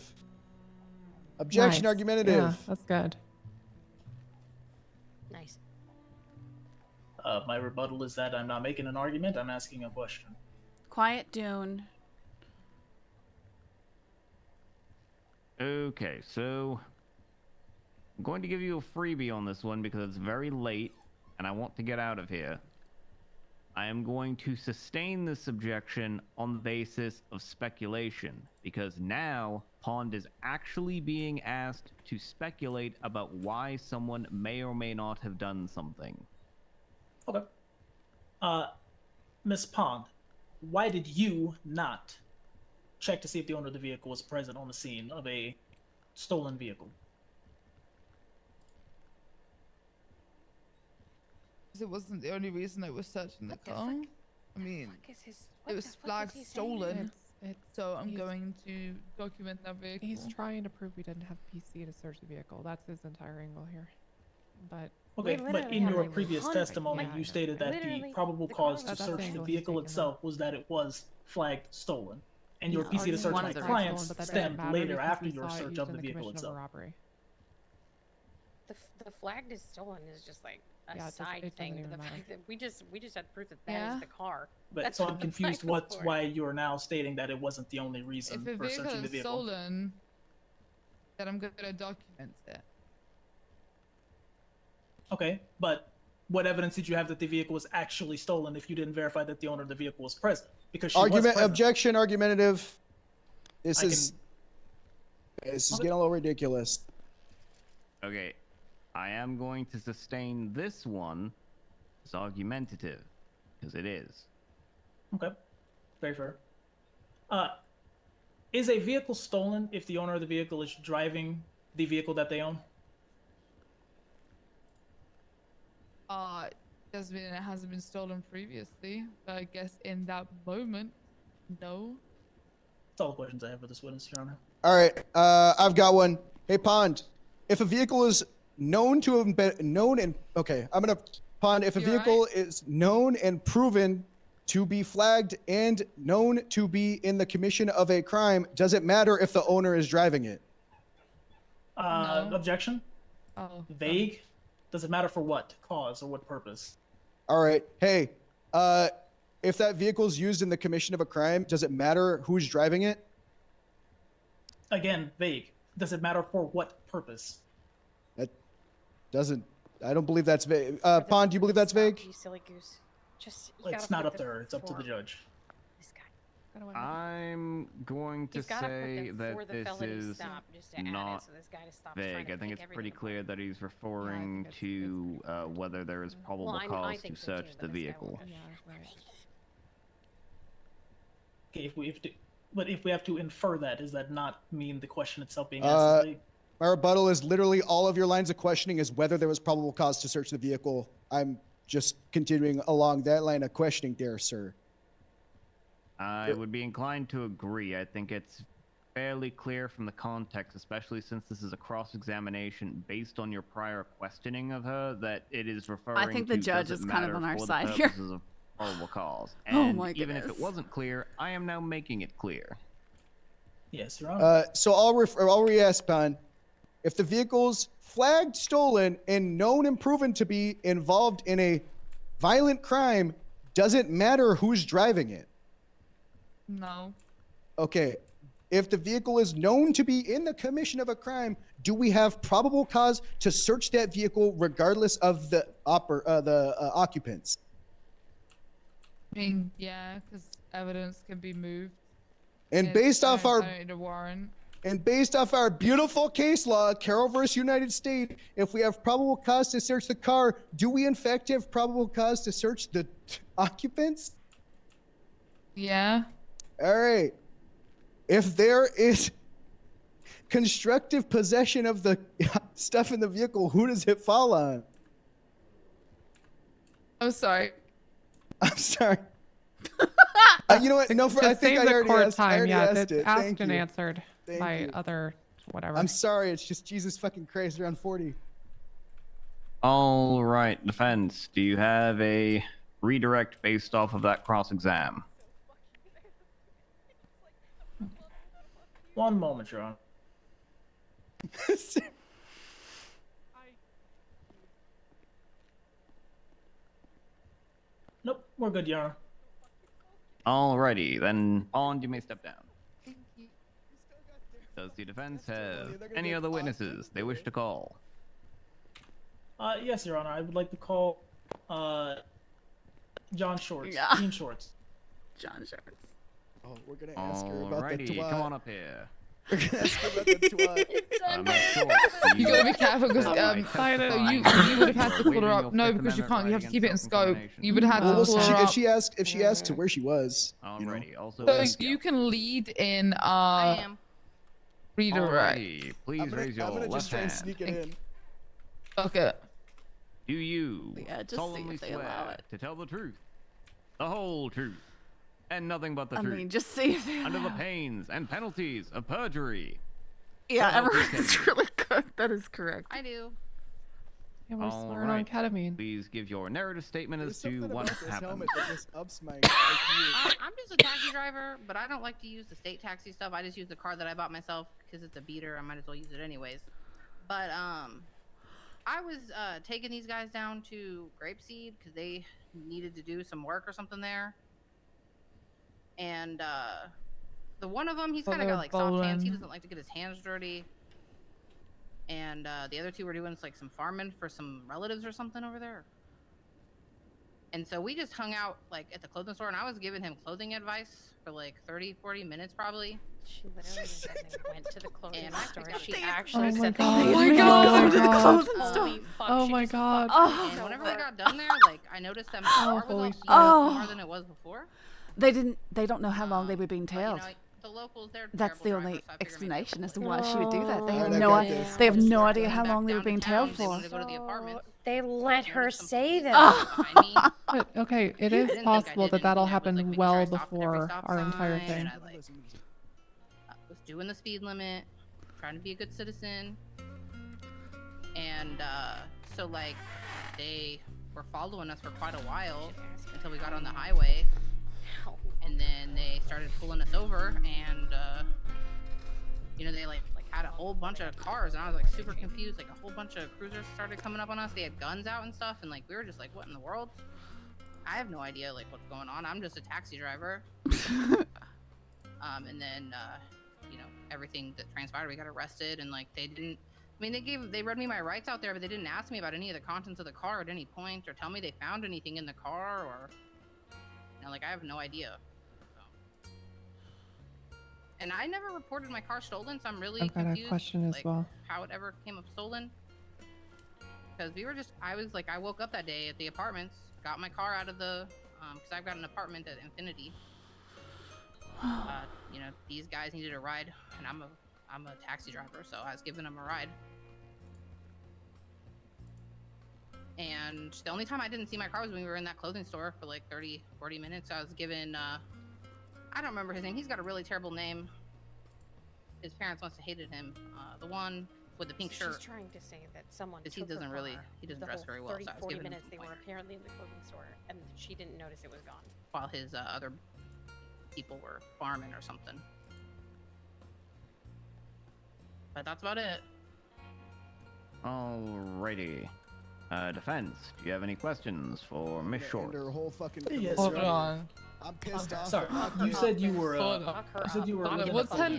Objection, Nice. argumentative. Yeah, that's good. Nice. My rebuttal is that I'm not making an argument. I'm asking a question. Quiet, Dune. Okay, so I'm going to give you a freebie on this one because it's very late and I want to get out of here. I am going to sustain this objection on the basis of speculation because now Pond is actually being asked to speculate about why someone may or may not have done something. Okay. Miss Pond, why did you not check to see if the owner of the vehicle was present on the scene of a stolen vehicle? It wasn't the only reason I was searching the car. I mean, it was flagged stolen. So I'm going to document that vehicle. He's trying to prove we didn't have PC to search the vehicle. That's his entire angle here. But Okay, but in your previous testimony, you stated that the probable cause to That's the search the angle he's vehicle taking, itself was that it was flagged stolen, and your He's PC to arguing search one my of the clients stolen, but that stemmed doesn't matter later because after we your saw it search used of in the the vehicle commission of a itself. robbery. The flagged is stolen is just like a Yeah, it side doesn't thing. even The matter. fact that we just had proof that that is Yeah. the car. But That's so what I'm the confused. flag was What's for. why you are now stating that it wasn't the only reason If a for vehicle searching the is vehicle? stolen, then I'm gonna document it. Okay, but what evidence did you have that the vehicle was actually stolen if you didn't verify that the owner of the vehicle was present? because she was present. Objection, argumentative. This I is getting a little ridiculous. Okay, I am going to sustain this one as argumentative, because it is. Okay, very fair. Is a vehicle stolen if the owner of the vehicle is driving the vehicle that they own? Doesn't mean it hasn't been stolen previously, but I guess in that moment, no. That's all the questions I have for this witness, Your Honor. All right, I've got one. Hey, Pond, if a vehicle is known to have been known and okay, I'm gonna Pond. If a vehicle is known and proven to be flagged and known to be in the commission of a crime, does it matter if the owner is driving it? No. Objection. Oh. Vague. Does it matter for what cause or what purpose? All right. Hey, if that vehicle is used in the commission of a crime, does it matter who's driving it? Again, vague. Does it matter for what purpose? That doesn't. I don't believe that's vague. Pond, do you believe that's vague? You silly goose. Just. It's not up there. It's up to the judge. I'm going to say that this is not vague. I think it's pretty clear that he's referring to whether there is probable cause to search the vehicle. Okay, if we have to infer that, does that not mean the question itself being asked? My rebuttal is literally all of your lines of questioning is whether there was probable cause to search the vehicle. I'm just continuing along that line of questioning there, sir. I would be inclined to agree. I think it's fairly clear from the context, especially since this is a cross-examination based on your prior questioning of her, that it is referring to. I think the judge does it is kind of matter on our for the side here. purposes of probable cause. Oh And my even if goodness. it wasn't clear, I am now making it clear. Yes, Your Honor. So I'll re-ask, Pon. If the vehicle's flagged, stolen, and known and proven to be involved in a violent crime, does it matter who's driving it? No. Okay. If the vehicle is known to be in the commission of a crime, do we have probable cause to search that vehicle regardless of the occupants? I mean, yeah, because evidence can be moved. And based off our I don't need a warrant. And based off our beautiful case law, Carroll versus United States, if we have probable cause to search the car, do we in fact have probable cause to search the occupants? Yeah. All right. If there is constructive possession of the stuff in the vehicle, who does it fall on? Oh, sorry. I'm sorry. You know what? No, Just I think save I the already court asked, time. I already Yeah, asked it's it. asked Thank and you. answered Thank by you. other whatever. I'm sorry. It's just Jesus fucking Christ around 40. All right, defense. Do you have a redirect based off of that cross-exam? One moment, Your Honor. Nope, we're good, Your Honor. Alrighty, then Bond, you may step down. Does the defense have any other witnesses they wish to call? Yes, Your Honor. I would like to call John Shorts. Yeah. Dean Shorts. John Shorts. Oh, we're gonna ask her about the Alrighty, twat. come on up here. We're gonna ask her about the twat. You gotta be careful because excited. so you would have had to call her up. No, because you can't. You have to keep it in scope. You would have had to Well, call her up. if she asks where she was, Alrighty, also. So you can lead in I am. redirect. Alrighty, please I'm raise your gonna left just try and hand. sneak it in. Okay. Do you Yeah, just see solemnly if they allow swear it. to tell the truth, the whole truth, and nothing but the I truth? mean, just see if they under the allow it. pains and penalties of perjury. Yeah, So help you everyone's God. really good. That is correct. I do. Yeah, we're All swearing on right. ketamine. Please give your narrative statement There's as to something what about this happened. helmet that just ups my IQ. I'm just a taxi driver, but I don't like to use the state taxi stuff. I just use the car that I bought myself because it's a beater. I might as well use it anyways. But I was taking these guys down to Grapeseed because they needed to do some work or something there. And the one of them, he's kind of got like soft hands. He doesn't like to get his hands dirty. And the other two were doing like some farming for some relatives or something over there. And so we just hung out like at the clothing store, and I was giving him clothing advice for like 30-40 minutes probably. She literally said they went to the clothing store. She Oh actually my said God. they Oh my God. to the clothing Oh. store. Oh my God. And whenever we got done there, like I noticed that my car was all holy beat shit. up more than it was before. They don't know how long they were being tailed. The locals, they're That's the terrible only drivers, so I figured maybe explanation as to why she would do that. They Oh, have I no got idea. this. They have no Just idea going how back long they were down to being town, tailed they for. wanted to go to the apartment. They let her say that. But, okay, it is possible that that'll happen well before our entire thing. Was doing the speed limit, trying to be a good citizen, and so like they were following us for quite a while until we got on the highway, and then they started pulling us over, and you know, they like had a whole bunch of cars, and I was like super confused. Like a whole bunch of cruisers started coming up on us. They had guns out and stuff, and like we were just like, what in the world? I have no idea like what's going on. I'm just a taxi driver. And then you know, everything that transpired, we got arrested, and like they didn't. I mean, they read me my rights out there, but they didn't ask me about any of the contents of the car at any point, or tell me they found anything in the car, or you know, like I have no idea. And I never reported my car stolen, so I'm really I've got a confused, question as like, well. how it ever came up stolen. Because I woke up that day at the apartments, got my car out of the, because I've got an apartment at Infinity. You know, these guys needed a ride, and I'm a taxi driver, so I was giving them a ride. And the only time I didn't see my car was when we were in that clothing store for like 30-40 minutes. I was given, I don't remember his name. He's got a really terrible name. His parents must have hated him. The one with the pink shirt. She's trying to say that someone Because took he doesn't her really, car he doesn't the dress whole very well. 30, So I was 40 giving him minutes they some were pointers. apparently in the clothing store, and she didn't notice it was gone. While his other people were farming or something. But that's about it. Alrighty. Defense, do you have any questions for Miss Short? Her whole fucking Yes, Hold sir. on. I'm pissed off. Sorry, you said you were. You said you were. What's her?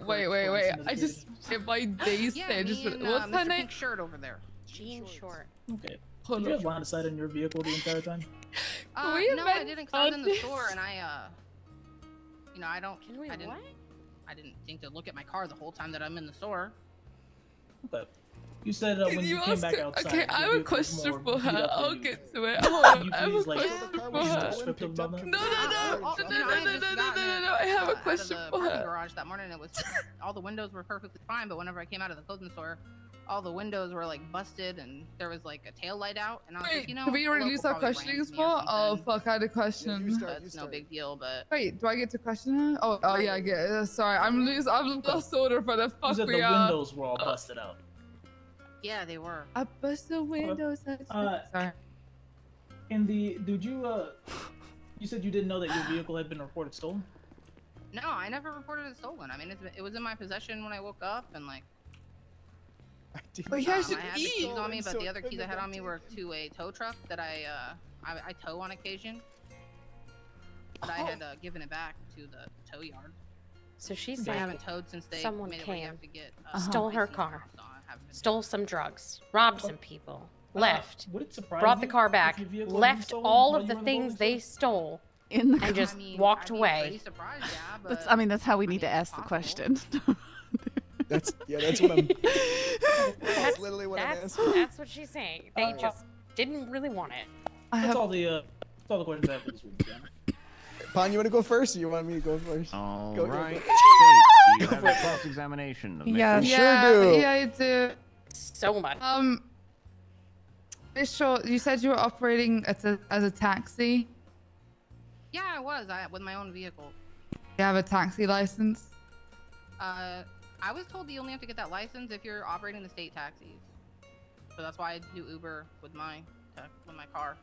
Wait. I just if my day said just what's her name? Pink shirt over there. Jean Short. Okay. Did you have line of sight in your vehicle the entire time? No, I didn't. Cause I was in the store, and you know, I didn't think to look at my car the whole time that I'm in the store. Okay. You said when you came back outside. Okay, I have a question for her. I'll get to it. Hold on. I have a question for her. No. I have a question for her. Garage that morning, it was all the windows were perfectly fine, but whenever I came out of the clothing store, all the windows were like busted, and there was like a tail light out, and I was like, you know, Can we already use our questioning spot? Oh fuck, I had a question. That's no big deal, but wait, do I get to question her? Oh yeah, I get it. Sorry, I'm lost order for the fuck You said we the are. windows were all busted out. yeah, they were. I bust the windows. Sorry. Did you you said you didn't know that your vehicle had been reported stolen? No, I never reported it stolen. I mean, it was in my possession when I woke up, and like. But yeah, I I should had the eat. keys on me, but the other keys I had on me were to a tow truck that I tow on occasion. But I had given it back to the tow yard. So she's I saying haven't towed since they someone made it where you came, have to get, stole her car, stole some drugs, robbed some people, left, would it surprise brought the you car if back, your vehicle had been left stolen all while of you the were in the things building? they stole, In the and just walked away. I mean, that's how we need to ask the question. That's what I'm. That's literally what I'm asking. That's what she's saying. They just didn't really want it. That's all the questions I have for this week. Pon, you want to go first, or you want me to go first? All Go, right. Go. Do you have a cross-examination? Yeah, sure do. Yeah, I do. So much. Miss Short, you said you were operating as a taxi. Yeah, I was. With my own vehicle. You have a taxi license? I was told you only have to get that license if you're operating the state taxis. So that's why I do Uber with my car.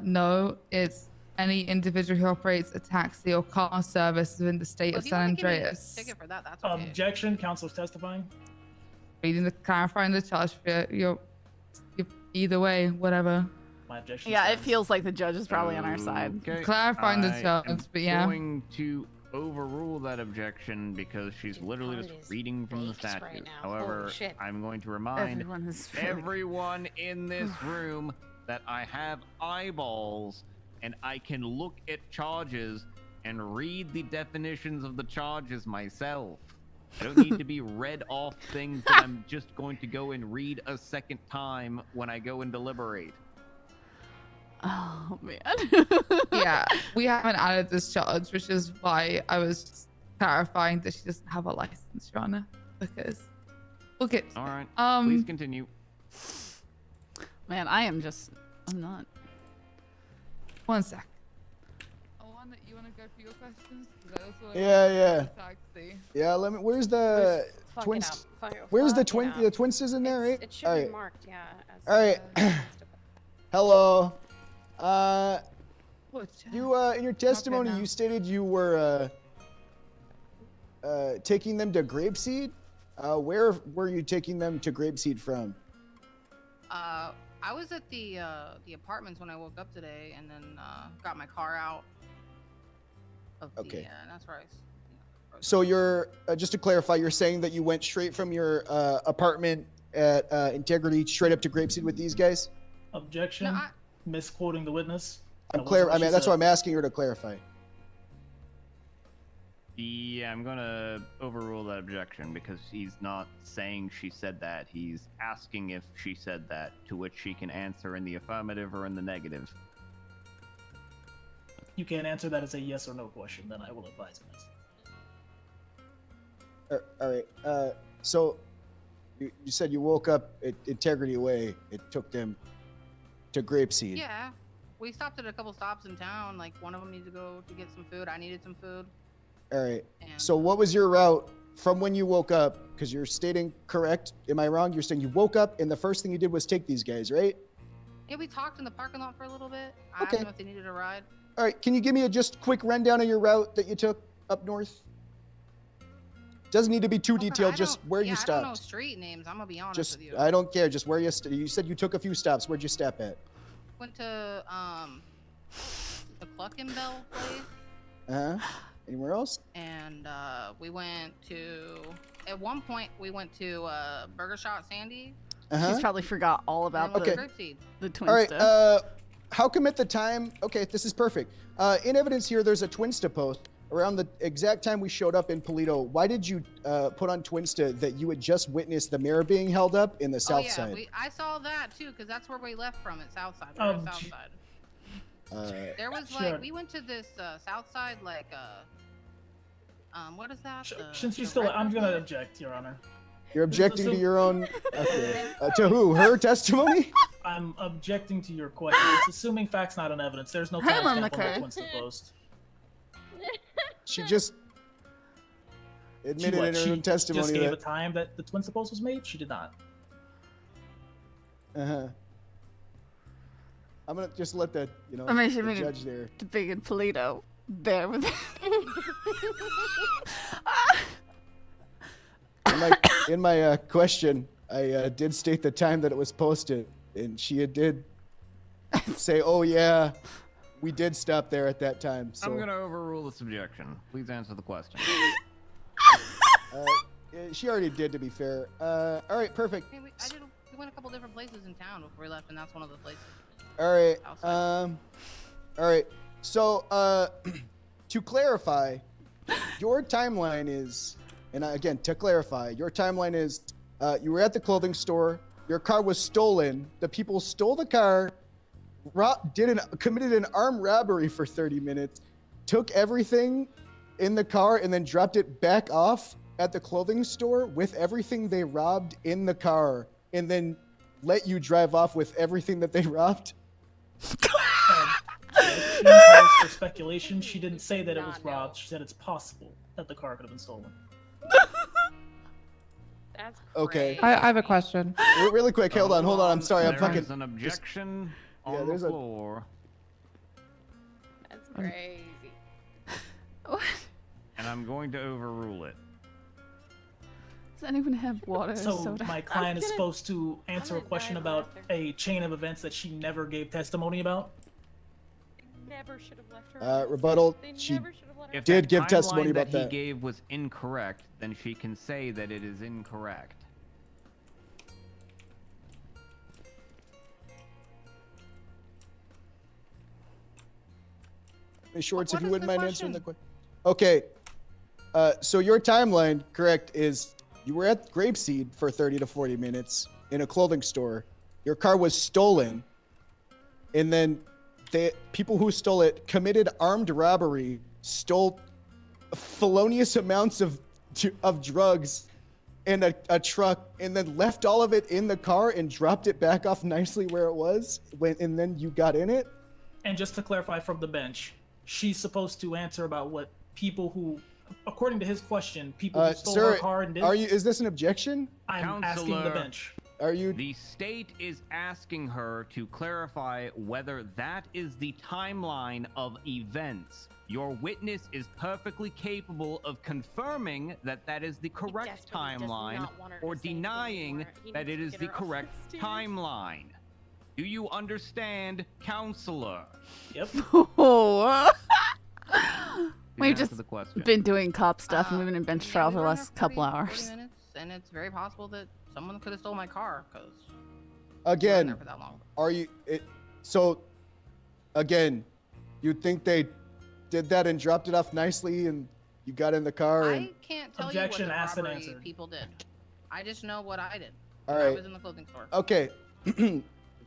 No, it's any individual who operates a taxi or car service within the state Well, of if you San wanna give me a Andreas. ticket for that, that's okay. Objection. Counsel's testifying. Reading the clarifying the charge for you're either way, whatever. My objection. Yeah, it feels like the judge is probably on our side. Okay. Clarifying the I charge, am but yeah. going to overrule that objection because she's literally just reading from the statute. right now. However, Holy shit. I'm going to remind Everyone is really- everyone in this room that I have eyeballs and I can look at charges and read the definitions of the charges myself. I don't need to be read off things that I'm just going to go and read a second time when I go and deliberate. Oh man. Yeah, we haven't added this charge, which is why I was clarifying that she doesn't have a license, Your Honor. Because we'll get to All it. right. Please continue. Man, I'm not. One sec. You want to go for your questions? 'Cause I also wanna Yeah, go yeah. for the taxi. Yeah, let me. Where's the Fuck it twins? up. Where's the Fuck twin? it up. The twins in there, right? It should All be right. marked, yeah. As, All right. Hello. What? You in your testimony, you stated you were taking them to Grapeseed. Where were you taking them to Grapeseed from? I was at the apartments when I woke up today, and then got my car out. Okay. And that's where I. So you're just to clarify, you're saying that you went straight from your apartment at Integrity straight up to Grapeseed with these guys? Objection. Misquoting the witness. I'm That clear. wasn't I what mean, she that's said. what I'm asking her to clarify. Yeah, I'm gonna overrule that objection because he's not saying she said that. He's asking if she said that, to which she can answer in the affirmative or in the negative. You can't answer that as a yes or no question, then I will advise myself. All right. So you said you woke up at Integrity Way. It took them to Grapeseed. Yeah, we stopped at a couple stops in town. Like one of them needed to go to get some food. I needed some food. All right. So what was your route from when you woke up? Because you're stating correct. Am I wrong? You're saying you woke up and the first thing you did was take these guys, right? Yeah, we talked in the parking lot for a little bit. I asked them if they needed a ride. All right. Can you give me a just quick rundown of your route that you took up north? Doesn't need to be too detailed. Just where you I don't know stopped. street names. I'm gonna be honest Just with you. I don't care. Just where you you said you took a few stops. Where'd you stop at? Went to the Cluckenbell place, Anywhere else? and we went to. At one point, we went to Burger Shot Sandy. She's probably forgot all about and we the, went to Grapeseed. the twin All right. stuff. How come at the time? Okay, this is perfect. In evidence here, there's a Twinsta post around the exact time we showed up in Polito. Why did you put on Twinsta that you had just witnessed the mayor being held up in the south side? I saw that too, because that's where we left from at Southside. We were at Southside. There was like we went to this Southside like what is that? Since you're still, I'm gonna object, Your Honor. You're objecting to your own. Okay. To who? Her testimony? I'm objecting to your question. It's assuming facts, not on evidence. There's no Hang on, timestamp on the okay. Twinsta post. She just admitted in her own testimony just gave a that. time that the Twinsta post was made. She did not. I'm gonna just let the I mean, she the made judge there. it big in Polito. Bear with In my question, I did state the time that it was posted, and she did say, "Oh yeah, we did stop there at that time." So I'm gonna overrule this objection. Please answer the question. She already did, to be fair. All right, perfect. We went a couple different places in town before we left, and that's one of the places. All right. All right. So, to clarify, your timeline is, and again, to clarify, your timeline is, you were at the clothing store, your car was stolen, the people stole the car, committed an armed robbery for 30 minutes, took everything in the car, and then dropped it back off at the clothing store with everything they robbed in the car, and then let you drive off with everything that they robbed? She calls for speculation. She didn't say that it was robbed. She said it's possible that the car could have been stolen. That's Okay. I have a question. Really quick, hold on. I'm sorry. I'm There fucking. is an objection on there's the a- floor, That's crazy. and I'm going to overrule it. Does anyone have water or So soda? my client is supposed to answer a question about a chain of events that she never gave testimony about. Never should have left her. Rebuttal. They She never should have let her. If did that give testimony timeline about that that. he gave was incorrect, then she can say that it is incorrect. Ms. Schwartz, What if you is wouldn't the mind answering the question. Okay. So your timeline, correct, is you were at Grapeseed for 30 to 40 minutes in a clothing store. Your car was stolen, and then people who stole it committed armed robbery, stole felonious amounts of drugs in a truck, and then left all of it in the car and dropped it back off nicely where it was. And then you got in it. And just to clarify from the bench, she's supposed to answer about what people who, according to his question, people who stole Sir, her car and did. is this an objection? I'm asking the bench. Are you? The state is asking her to clarify whether that is the timeline of events. Your witness is perfectly capable of confirming that that is the correct timeline or denying that it is the correct timeline. Do you understand, counselor? Yep. We've just been doing cop stuff and we've been in bench trial for the last couple hours. 40 minutes, and it's very possible that someone could have stole my car because Again, for that long. are you? So, again, you think they did that and dropped it off nicely, and you got in the car? And... I can't tell Objection, you what asked the and robbery answered. people did. I just know what I did. All when right. I was in the clothing store. Okay.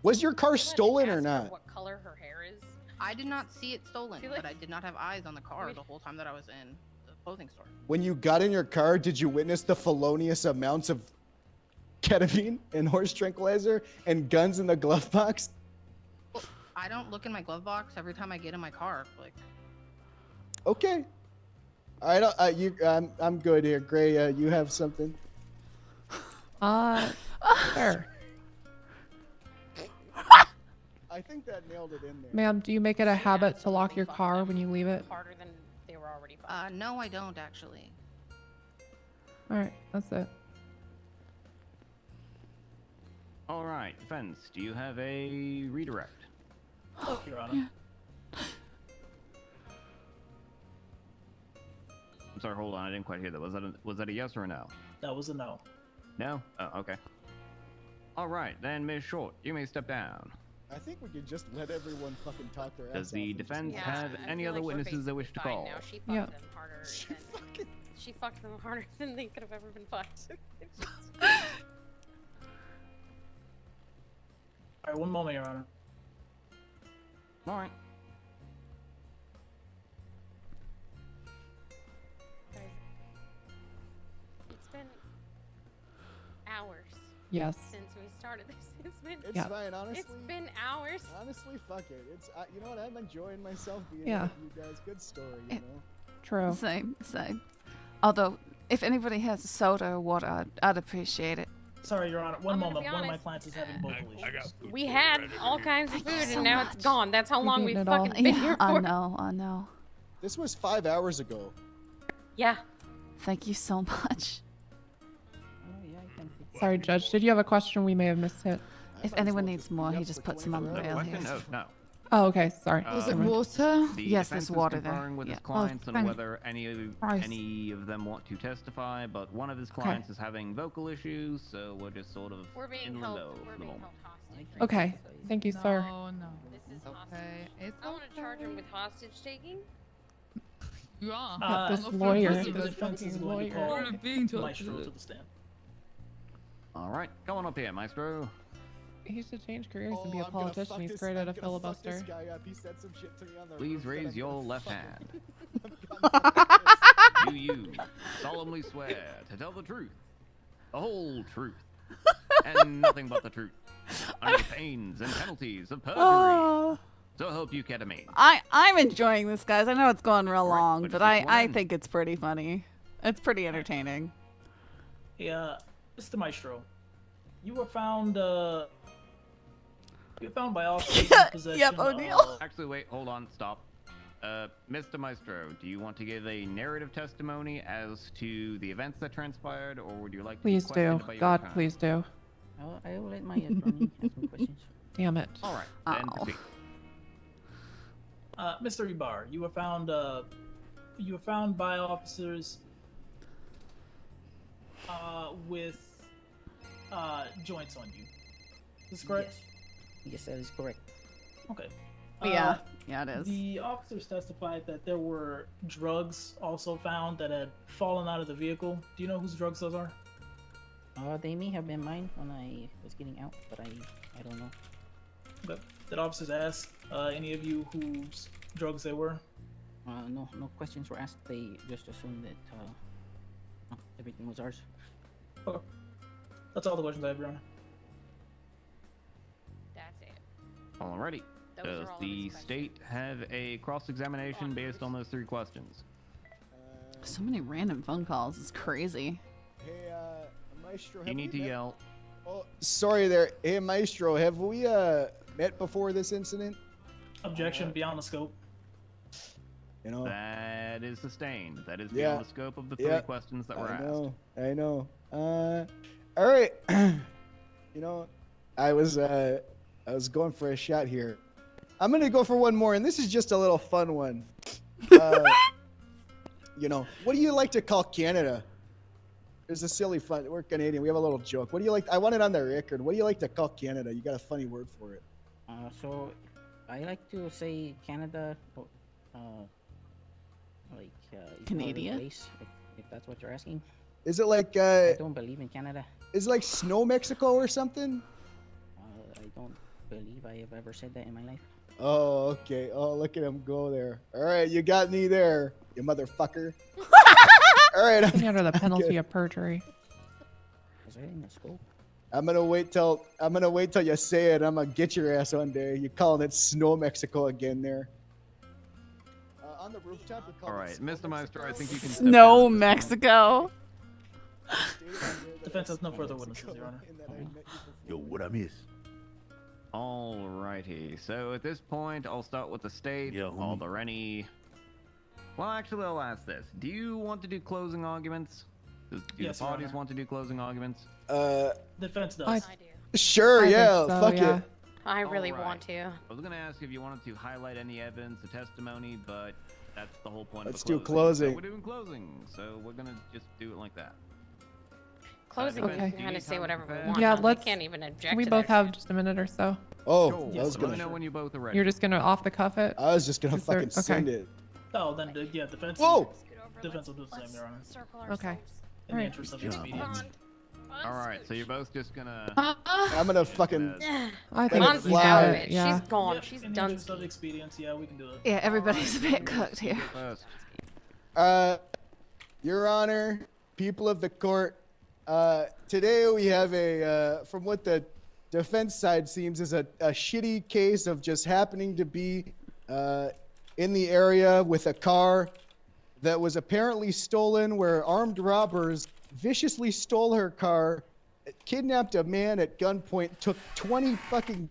Was your car stolen or not? What color her hair is? I did not see it stolen, but I did not have eyes on the car the whole time that I was in the clothing store. When you got in your car, did you witness the felonious amounts of ketamine and horse tranquilizer and guns in the glove box? Well, I don't look in my glove box every time I get in my car. Like, Okay. All right. I'm good here. Gray, you have something? There. I think that nailed it in there. Ma'am, do you make it a habit to lock your car when you leave it? Harder than they were already. no, I don't actually. All right, that's it. All right, Fence, do you have a redirect? Your Honor. I'm sorry, hold on, I didn't quite hear that. Was that a yes or a no? That was a no. No? Oh, okay. All right, then Ms. Short, you may step down. I think we could just let everyone fucking talk their ass Does the off and just defense go. have any other witnesses they wish to call? Now she fucked them harder. She fucked them harder than they could have ever been fucked. All right, one moment, Your Honor. All right. It's been hours. Yes. Since we started this. It's fine, honestly. It's been hours. Honestly, fuck it. It's you know what? I'm enjoying myself being Yeah. with you guys. Good story, you know. True. Same. Although, if anybody has a soda or water, I'd appreciate it. Sorry, Your Honor. One I'm gonna moment. be One of my honest. clients is having vocal issues. We had all kinds of food, and now it's gone. That's how long we've eaten it all. fucking been Yeah, here for. I know. This was 5 hours ago. Yeah. Thank you so much. Sorry, Judge. Did you have a question? We may have missed it. If anyone needs more, he just puts them on the rail here. No. Oh, okay. Sorry. Never mind. water? The Yes, defense there's is water there. conferring with Yeah. his clients Oh, on thank whether any of them want to testify, but one of his clients is having vocal issues, so we're just sort of We're being in held. limbo We're for the being moment. held hostage. Okay. Thank you, sir. No. This is Okay. hostage. I want to charge him with hostage taking. You are. This I'm lawyer. afraid the defense is going to call We're being Maestro tortured. to the stand. All right, come on up here, Maestro. He should change careers and be a I'm gonna politician. fuck He's this- great I'm at a gonna fuck this filibuster. guy up. He said some shit to me on the Please roof that raise I'm your gonna left fuck hand. him. Do you solemnly swear to tell the truth, the whole truth, and nothing but the truth, under pains and penalties of perjury? Oh. So help you, ketamine. I'm enjoying this, guys. I know it's going real long, but but just one I in. think it's pretty funny. It's pretty entertaining. Hey, Mr. Maestro, you were found by officers in possession. Yep, O'Neill. Actually, wait, hold on, stop. Mr. Maestro, do you want to give a narrative testimony as to the events that transpired, or would you like to be Please do. questioned by your God, attorney? please do. I will let my attorney ask some questions. Damn it. All right, then proceed. Mr. Ibar, you were found by officers with joints on you. Is this correct? Yes, that is correct. Okay. Yeah, it is. The officers testified that there were drugs also found that had fallen out of the vehicle. Do you know whose drugs those are? They may have been mine when I was getting out, but I don't know. Okay. Did officers ask any of you whose drugs they were? No questions were asked. They just assumed that everything was ours. Okay. That's all the questions I have, Your Honor. That's it. Alrighty. Those Does are all of the his state have a cross-examination based on those 3 questions? So many random phone calls. It's crazy. Hey, Maestro. You need to yell. Oh, sorry there. Hey, Maestro, have we met before this incident? Objection beyond the scope. You know. That is sustained. That is beyond the scope of the 3 questions that were asked. I know. All right. You know, I was going for a shot here. I'm gonna go for one more, and this is just a little fun one. You know, what do you like to call Canada? There's a silly fun. We're Canadian. We have a little joke. What do you like? I want it on the record. What do you like to call Canada? You got a funny word for it. So I like to say Canada, Canadian? Place, if that's what you're asking. Is it like? I don't believe in Canada. Is it like Snow Mexico or something? I don't believe I have ever said that in my life. Oh, okay. Oh, look at him go there. All right, you got me there, you motherfucker. All right, under the penalty of perjury. Was that in the scope? I'm gonna wait till you say it. I'm gonna get your ass one day. You calling it Snow Mexico again there? On the rooftop. We call All right, Mr. Maestro, I think you can. Snow Mexico. Defense has no further witnesses, Your Honor. Yo, what I miss? Alrighty. So at this point, I'll start with the state. Yeah, Are there any? Well, actually, I'll ask this. Do you want to do closing arguments? Do Yes, the Your parties Honor. want to do closing arguments? Defense does. I do. Sure, I yeah, think so, fuck yeah. it. I really Alright. want to. I was gonna ask if you wanted to highlight any evidence or testimony, but that's the whole point. Let's of do So closing. we're doing closing, so we're gonna just do it like that. Closing, Okay. we Do can you kind need of say time to whatever we prepare? want. Yeah, They let's. can't even object. Can we to both that have shit. just a minute or so? Oh, Sure. I was Let gonna. me know when you both are ready. You're just gonna off the cuff it. I was just gonna Is there- fucking send okay. it. Oh, then yeah, defense. Whoa! Defense will do the same, Your Honor. Okay. In the Alright. interest of Yeah. expedience. All right, so you're both just gonna. I'm gonna fucking. I think Let it it's fly. out of good, it. yeah. She's gone. Yep, She's in the done. interest of expedience, yeah, we can do it. Yeah, everybody's a bit cooked here. First. Your Honor, people of the court, today we have a, from what the defense side seems, is a shitty case of just happening to be in the area with a car that was apparently stolen, where armed robbers viciously stole her car, kidnapped a man at gunpoint, took 20 fucking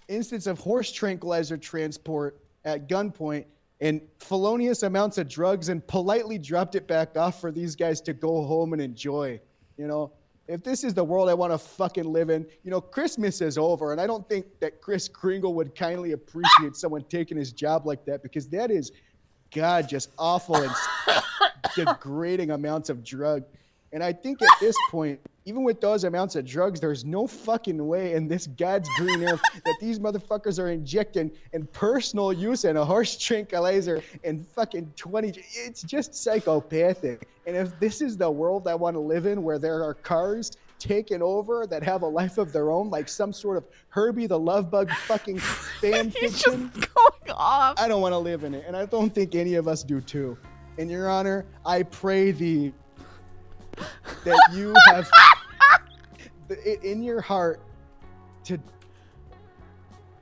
instances of horse tranquilizer transport at gunpoint, and felonious amounts of drugs, and politely dropped it back off for these guys to go home and enjoy. You know, if this is the world I want to fucking live in, you know, Christmas is over, and I don't think that Chris Kringle would kindly appreciate someone taking his job like that, because that is, God, just awful and degrading amounts of drug. And I think at this point, even with those amounts of drugs, there's no fucking way in this God's green earth that these motherfuckers are injecting in personal use and a horse tranquilizer and fucking 20. It's just psychopathic. And if this is the world I want to live in, where there are cars taken over that have a life of their own, like some sort of Herbie the Love Bug fucking fan fiction, Going off. I don't want to live in it. And I don't think any of us do too. And Your Honor, I pray thee that you have it in your heart to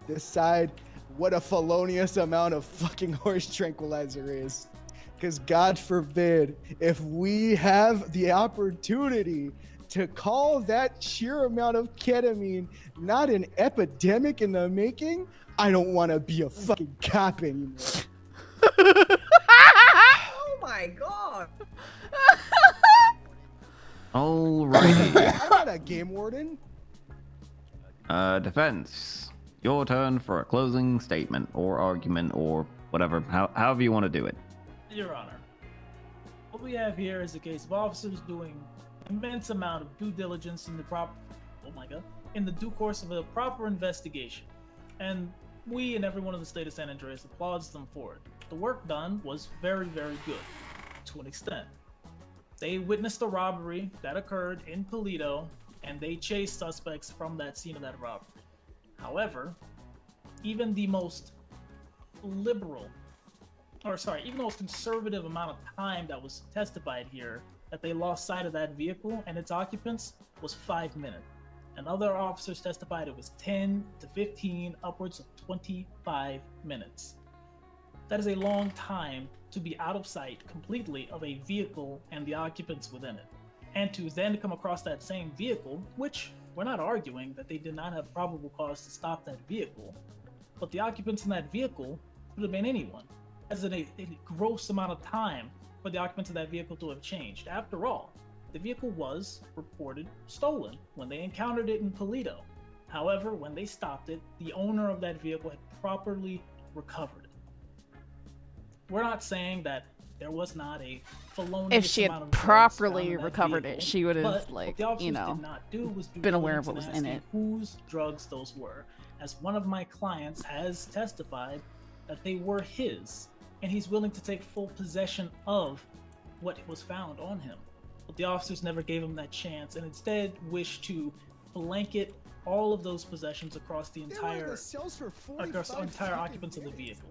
decide what a felonious amount of fucking horse tranquilizer is. Because God forbid, if we have the opportunity to call that sheer amount of ketamine not an epidemic in the making, I don't want to be a fucking cop anymore. Oh my god. Alrighty. I'm not a game warden. Defense. Your turn for a closing statement or argument or whatever, however you want to do it. Your Honor, what we have here is a case of officers doing immense amount of due diligence in the in the due course of a proper investigation. And we and everyone in the state of San Andreas applauds them for it. The work done was very, very good, to an extent. They witnessed a robbery that occurred in Polito, and they chased suspects from that scene of that robbery. However, even the most even the most conservative amount of time that was testified here that they lost sight of that vehicle and its occupants was 5 minutes. And other officers testified it was 10 to 15, upwards of 25 minutes. That is a long time to be out of sight completely of a vehicle and the occupants within it. And to then come across that same vehicle, which we're not arguing that they did not have probable cause to stop that vehicle, but the occupants in that vehicle could have been anyone. As in a gross amount of time for the occupants of that vehicle to have changed. After all, the vehicle was reported stolen when they encountered it in Polito. However, when they stopped it, the owner of that vehicle had properly recovered it. We're not saying that there was not a felonious If she amount had of drugs properly found in that recovered vehicle, it, she would have, but like, what the officers you know, did not do was do been due aware of what was diligence in and it. asking whose drugs those were, as one of my clients has testified that they were his, and he's willing to take full possession of what was found on him. But the officers never gave him that chance, and instead wished to blanket all of those possessions across the entire occupants of the vehicle.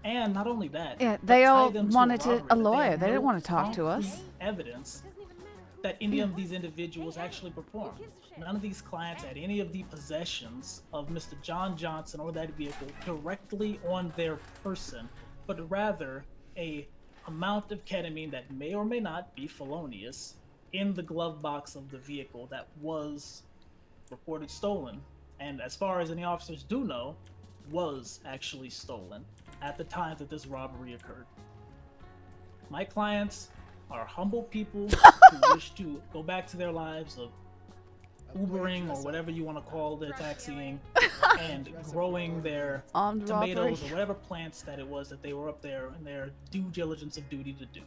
And not only that, Yeah, but they tie all them to wanted robbery a that lawyer. had They didn't no want to talk to us. concrete evidence that any of these individuals actually performed. None of these clients had any of the possessions of Mr. John Johnson or that vehicle directly on their person, but rather a amount of ketamine that may or may not be felonious in the glove box of the vehicle that was reported stolen, and as far as any officers do know, was actually stolen at the time that this robbery occurred. My clients are humble people who wish to go back to their lives of Ubering or whatever you want to call their taxiing and growing their tomatoes or whatever plants that it was that they were up there in their due diligence of duty to do.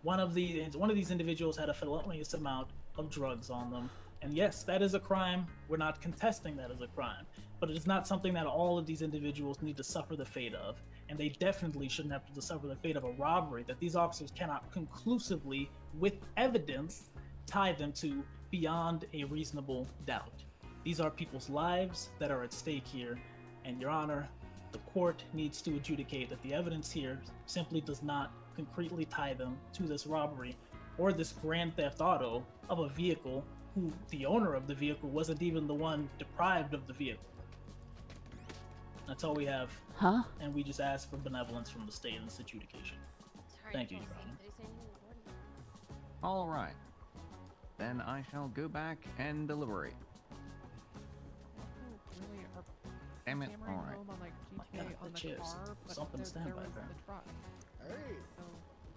One of these individuals had a felonious amount of drugs on them. And yes, that is a crime. We're not contesting that as a crime, but it is not something that all of these individuals need to suffer the fate of. And they definitely shouldn't have to suffer the fate of a robbery that these officers cannot conclusively, with evidence, tie them to beyond a reasonable doubt. These are people's lives that are at stake here, and Your Honor, the court needs to adjudicate that the evidence here simply does not concretely tie them to this robbery or this grand theft auto of a vehicle who the owner of the vehicle wasn't even the one deprived of the vehicle. That's all we have. Huh? And we just ask for benevolence from the state in this adjudication. Thank you, Your Honor. All right. Then I shall go back and deliberate. Damn it. All right. The chairs. Something stand by there. All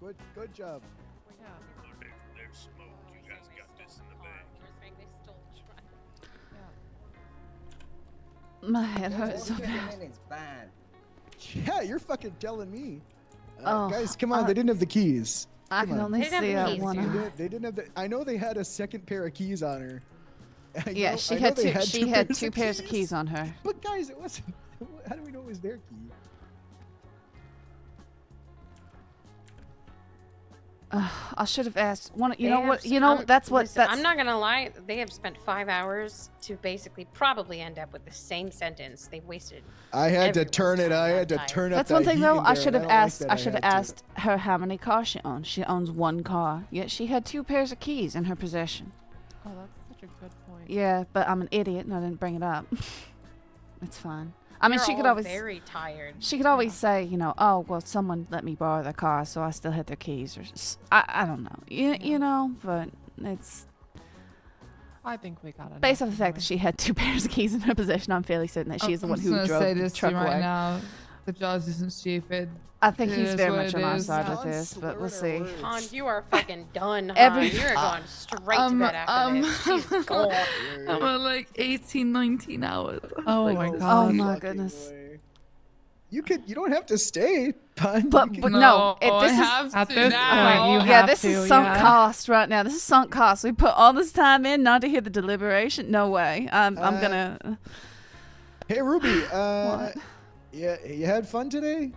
right. Good job. There's smoke. You guys got this in the bag. My head hurts so bad. It's bad. Yeah, you're fucking telling me. Oh, guys, come on. They didn't have the keys. I Come can on. only see one. They didn't have the. I know they had a second pair of keys on her. Yeah, she had two. She had two pairs of keys on her. But guys, it wasn't. How do we know it was their key? I should have asked one. You know what? You know that's what. Listen, That's. I'm not gonna lie. They have spent 5 hours to basically probably end up with the same sentence. They've wasted. I had to turn it. I had to turn up. That's one that thing heat though. in I there, should and have don't like asked. that I should have had to. asked her how many cars she owns. She owns one car. Yet she had two pairs of keys in her possession. Oh, that's such a good point. Yeah, but I'm an idiot and I didn't bring it up. It's fine. I mean, You're she could all always. very tired. She could always say, you know, oh well, someone let me borrow their car, so I still had their keys, or I don't know, you know, but it's. I think we got it. Based on the fact that she had two pairs of keys in her possession, I'm fairly certain that she is the one who drove say the this to truck you right away. now. The judge isn't stupid. I think It he's is very what much it on our is. side with this, but we'll see. Han, you are fucking done, Han. Every- You're going straight to bed after this. She's gone. I'm at like 18, 19 hours. Oh Like my this. god. Oh my goodness. You don't have to stay, Pun. But no, if this I is have At to this now. point, you yeah, have this to, is sunk yeah. cost right now. This is sunk cost. We put all this time in not to hear the deliberation. No way. I'm gonna. Hey, Ruby. What? Yeah, you had fun today?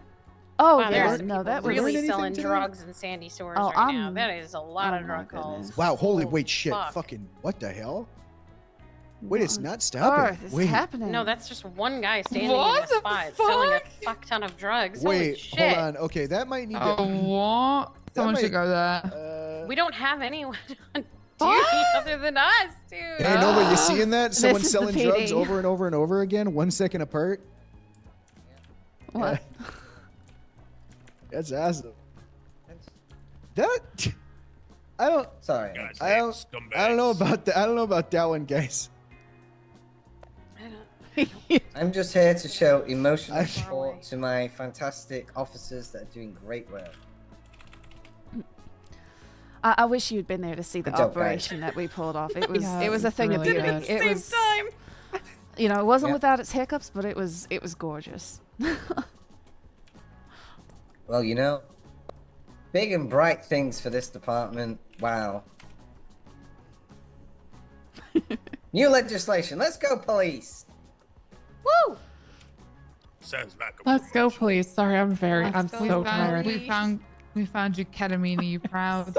Oh, Wow, yeah. there's No, people that was really anything selling today? drugs in Sandy Shores Oh, right now. I'm- That is a lot oh of my drug calls. goodness. Wow, holy Oh, wait, shit. fuck. Fucking, what the hell? Wait, What it's on not stopping. earth is Wait, happening? No, that's just one guy standing What in the the spot selling a fuck? fuck ton of drugs. Holy wait, shit. hold on. Okay, that might need to. Oh, what? Someone should go there. We don't have anyone on duty other than us, dude. Hey, no, but you seeing that? This Someone is the selling drugs PD. over and over and over again, 1 second apart? What? That's awesome. That I don't. Sorry. I don't know about that. I don't know about that one, guys. I'm just here to show emotional support to my fantastic officers that are doing great work. I wish you'd been there to see the Good job, operation guys. that we pulled off. It was Yeah, it was a it's thing really of beauty. good. It Same was time. you know, it wasn't Yeah. without its hiccups, but it was gorgeous. Well, you know, big and bright things for this department. Wow. New legislation. Let's go, police. Woo! Sounds like a Let's go, please. Sorry, I'm Let's go, so police. tired. We found your ketamine. Are you proud?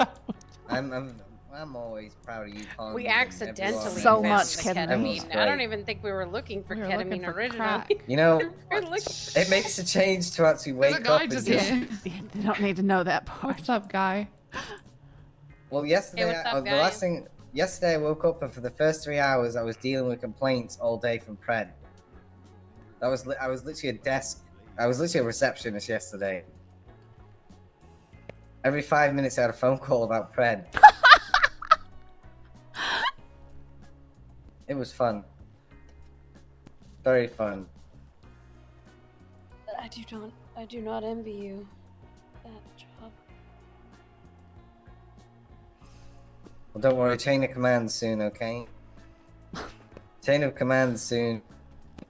I'm always proud of you, Pond. We and accidentally everyone. So found much the ketamine. Everyone's ketamine. I don't great. even think we were looking for We were ketamine looking for originally. crack. You know, We're looking- it makes a change to actually There's a wake guy up and just just. here. They don't need to know that part. What's up, guy? Well, yesterday, Hey, what's up, the guys? last thing. Yesterday, I woke up and for the first 3 hours, I was dealing with complaints all day from Pred. I was literally a desk. I was literally a receptionist yesterday. Every 5 minutes, I had a phone call about Pred. It was fun. Very fun. I do not envy you that job. Well, don't worry, chain of command soon, okay? Chain of command soon.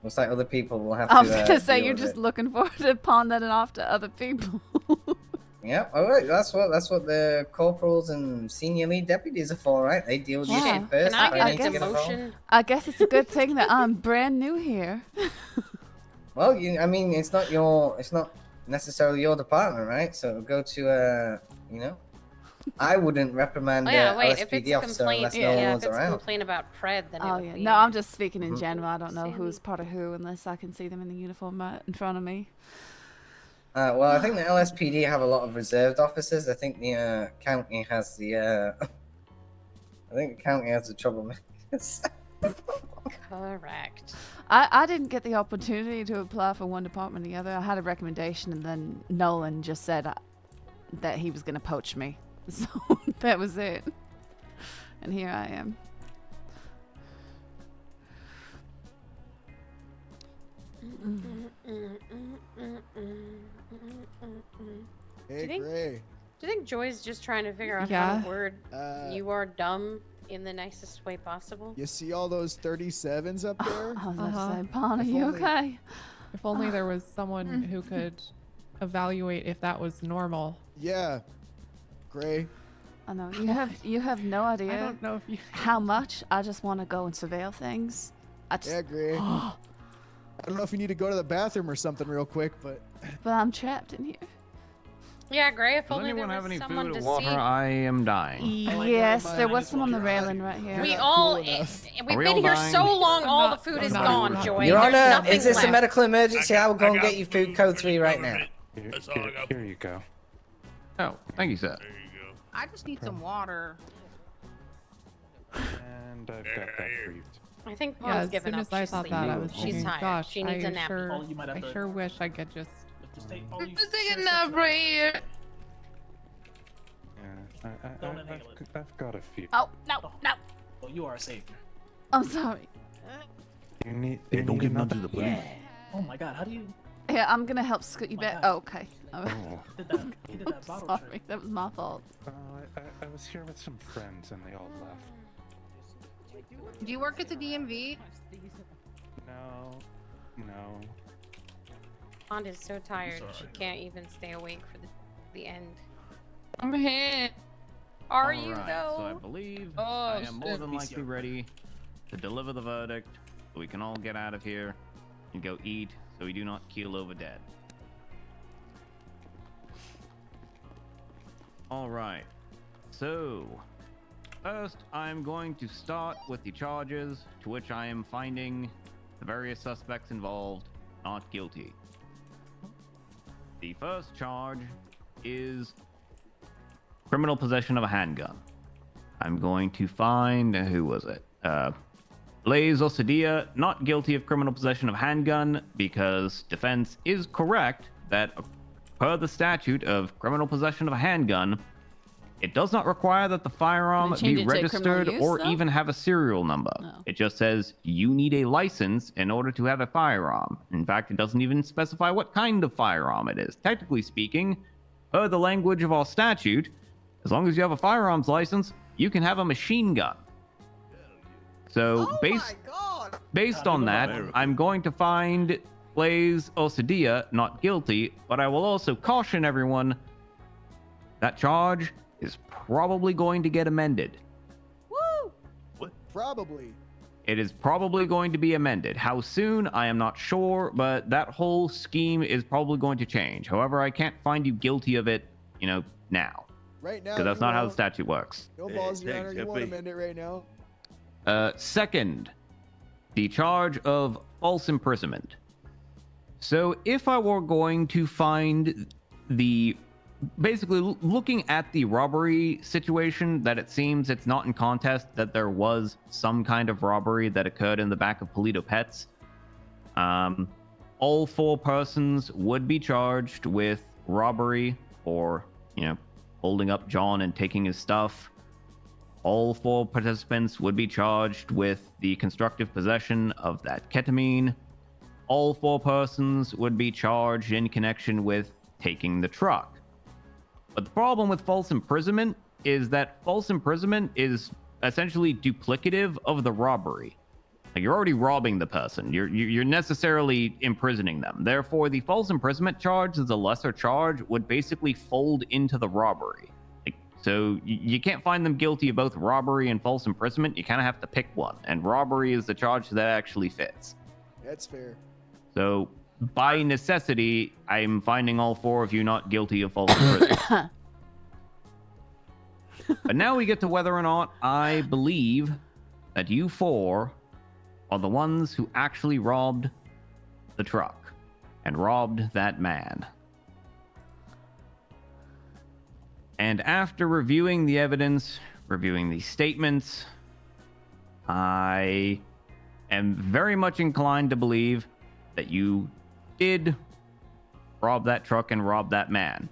Looks like other people will have to. I was gonna say deal you're with just it. looking forward to pawn that off to other people. Yep. All right. That's what the corporals and senior lead deputies are for, right? They deal with the Yeah. issue first. Can I before get a need to involved. demotion? I guess it's a good thing that I'm brand new here. Well, I mean, it's not necessarily your department, right? So it'll go to I wouldn't reprimand Oh yeah, a wait. If it's LSPD a officer complaint, unless no yeah, one if was it's a around. complaint about Pred, then it Oh would yeah. be. No, I'm just speaking in Mhm. general. I don't know who's part of who unless I can see them in the uniform right in front of me. Well, I think the LSPD have a lot of reserved officers. I think the county has the. I think the county has the troublemakers. Correct. I didn't get the opportunity to apply for one department or the other. I had a recommendation, and then Nolan just said that he was going to poach me. So that was it. And here I am. Hey, think- Gray. Do you think Joy's just trying to figure out how Yeah. to word "you are dumb" in the nicest way possible? You see all those 37s up there? I was about Uh-huh. to say, Pawn, are If you only- okay? If only there was someone who could evaluate if that was normal. Yeah. Gray. I know you have no idea. I don't know if you. how much I just want to go and surveil things. I just, Yeah, Gray. I don't know if you need to go to the bathroom or something real quick, but but I'm trapped in here. Yeah, Gray. If Does only there anyone have was any someone food to or water? see. I am dying. Yes, there was some on the railing right here. We not all. cool enough. We've Are we been all here dying? so long. I'm All not- the food I'm is not- gone, I'm Joy. Your There's Honor, nothing is this a left. medical emergency? I will go and get you food code 3 right now. Here you go. Oh, thank you, sir. I just need some water. And I've got that for you. I think Yeah, Pawn's as given soon up. as I She's thought sleeping. that, I was She's thinking, tired. gosh, She needs a I nap. sure, Oh, you might have I to- sure wish I could just. Just take, I'm just taking a nap right here. Yeah, Don't inhale it. I've got a few. Oh no, no! Well, you are a savior. I'm sorry. You need. Hey, you don't need give none another- to the police. Oh my God, how do you? Here, I'm gonna help scoot you My back. God. Oh, okay. Oh, He did that bottle Sorry, trick. that was my fault. I was here with some friends and they all left. Do you work at the DMV? No. Pond is so tired. She sorry. can't even stay awake for the end. I'm here. Are you Alright, though? So I believe Oh, I am more shit. than likely ready to deliver the verdict. So we can all get out of here. and go eat so we do not keel over dead. All right. So, first, I'm going to start with the charges to which I am finding the various suspects involved not guilty. The first charge is criminal possession of a handgun. I'm going to find, who was it? Blaze Osadia, not guilty of criminal possession of handgun because defense is correct that per the statute of criminal possession of a handgun, it does not require that the firearm be registered or even have a serial number. It just says you need a license in order to have a firearm. In fact, it doesn't even specify what kind of firearm it is. Technically speaking, per the language of our statute, as long as you have a firearms license, you can have a machine gun. So based on that, I'm going to find Blaze Osadia not guilty, but I will also caution everyone that charge is probably going to get amended. Woo! What? Probably. It is probably going to be amended. How soon, I am not sure, but that whole scheme is probably going to change. However, I can't find you guilty of it, now. Right now. Because that's not how the statute works. No balls, Your Honor. You won't amend it right now. Second, the charge of false imprisonment. So if I were going to find basically looking at the robbery situation, that it seems it's not in contest that there was some kind of robbery that occurred in the back of Polito Pets. All 4 persons would be charged with robbery or, holding up John and taking his stuff. All 4 participants would be charged with the constructive possession of that ketamine. All 4 persons would be charged in connection with taking the truck. But the problem with false imprisonment is that false imprisonment is essentially duplicative of the robbery. Like, you're already robbing the person. You're necessarily imprisoning them. Therefore, the false imprisonment charge as a lesser charge would basically fold into the robbery. So you can't find them guilty of both robbery and false imprisonment. You kind of have to pick one. And robbery is the charge that actually fits. That's fair. So by necessity, I'm finding all 4 of you not guilty of false imprisonment. But now we get to whether or not I believe that you 4 are the ones who actually robbed the truck and robbed that man. And after reviewing the evidence, reviewing the statements, I am very much inclined to believe that you did rob that truck and rob that man.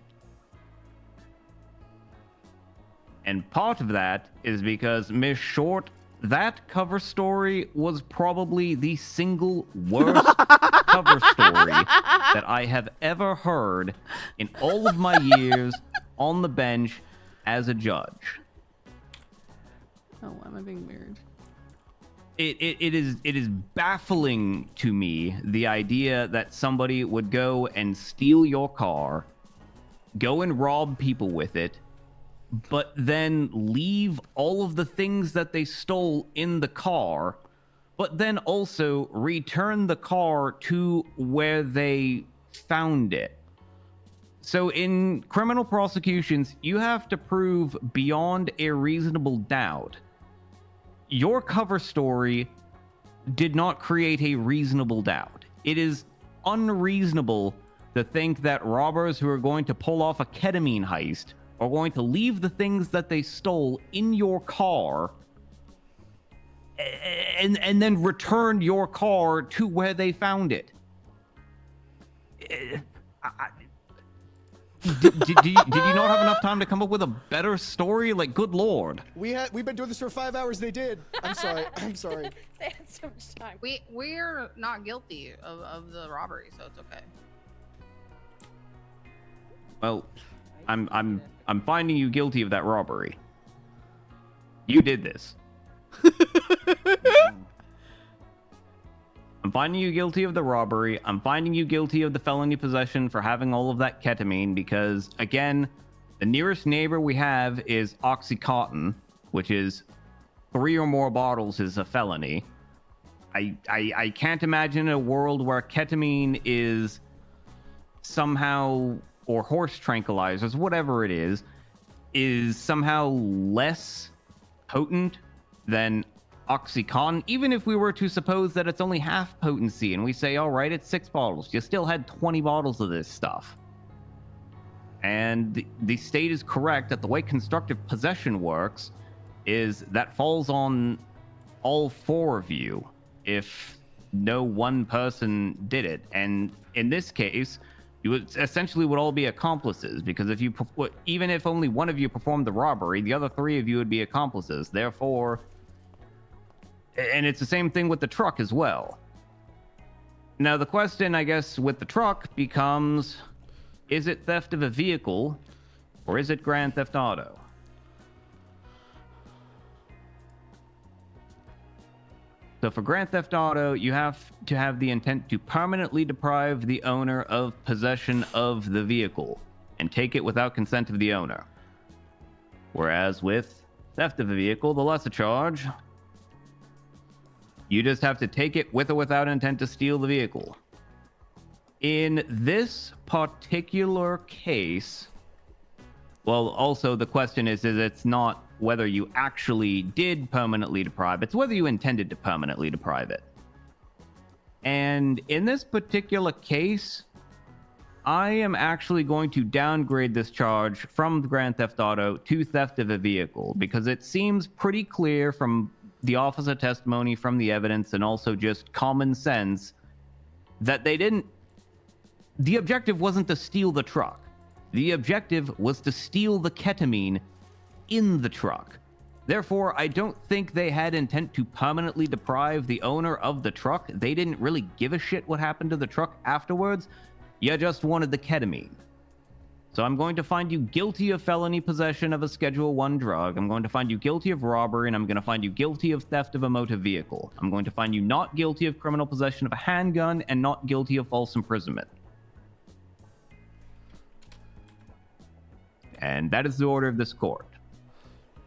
And part of that is because, Miss Short, that cover story was probably the single worst cover story that I have ever heard in all of my years on the bench as a judge. Oh, why am I being weird? It is baffling to me, the idea that somebody would go and steal your car, go and rob people with it, but then leave all of the things that they stole in the car, but then also return the car to where they found it. So in criminal prosecutions, you have to prove beyond a reasonable doubt. Your cover story did not create a reasonable doubt. It is unreasonable to think that robbers who are going to pull off a ketamine heist are going to leave the things that they stole in your car and then return your car to where they found it. Did you not have enough time to come up with a better story? Like, good lord. We've been doing this for 5 hours. They did. I'm sorry. I'm sorry. They had so much time. We're not guilty of the robbery, so it's okay. Well, I'm finding you guilty of that robbery. You did this. I'm finding you guilty of the robbery. I'm finding you guilty of the felony possession for having all of that ketamine because, again, the nearest neighbor we have is Oxycontin, which is 3 or more bottles is a felony. I can't imagine a world where ketamine is somehow, or horse tranquilizers, whatever it is somehow less potent than Oxycontin, even if we were to suppose that it's only half potency and we say, all right, it's 6 bottles. You still had 20 bottles of this stuff. And the state is correct that the way constructive possession works is that falls on all 4 of you if no one person did it. And in this case, you would essentially would all be accomplices, because if you even if only one of you performed the robbery, the other 3 of you would be accomplices. Therefore, and it's the same thing with the truck as well. Now, the question, I guess, with the truck becomes, is it theft of a vehicle or is it Grand Theft Auto? So for Grand Theft Auto, you have to have the intent to permanently deprive the owner of possession of the vehicle and take it without consent of the owner. Whereas with theft of a vehicle, the lesser charge, you just have to take it with or without intent to steal the vehicle. In this particular case, well, also the question is it's not whether you actually did permanently deprive, it's whether you intended to permanently deprive it. And in this particular case, I am actually going to downgrade this charge from Grand Theft Auto to theft of a vehicle, because it seems pretty clear from the officer testimony, from the evidence, and also just common sense that they didn't. The objective wasn't to steal the truck. The objective was to steal the ketamine in the truck. Therefore, I don't think they had intent to permanently deprive the owner of the truck. They didn't really give a shit what happened to the truck afterwards. You just wanted the ketamine. So I'm going to find you guilty of felony possession of a Schedule 1 drug. I'm going to find you guilty of robbery, and I'm going to find you guilty of theft of a motor vehicle. I'm going to find you not guilty of criminal possession of a handgun and not guilty of false imprisonment. And that is the order of this court.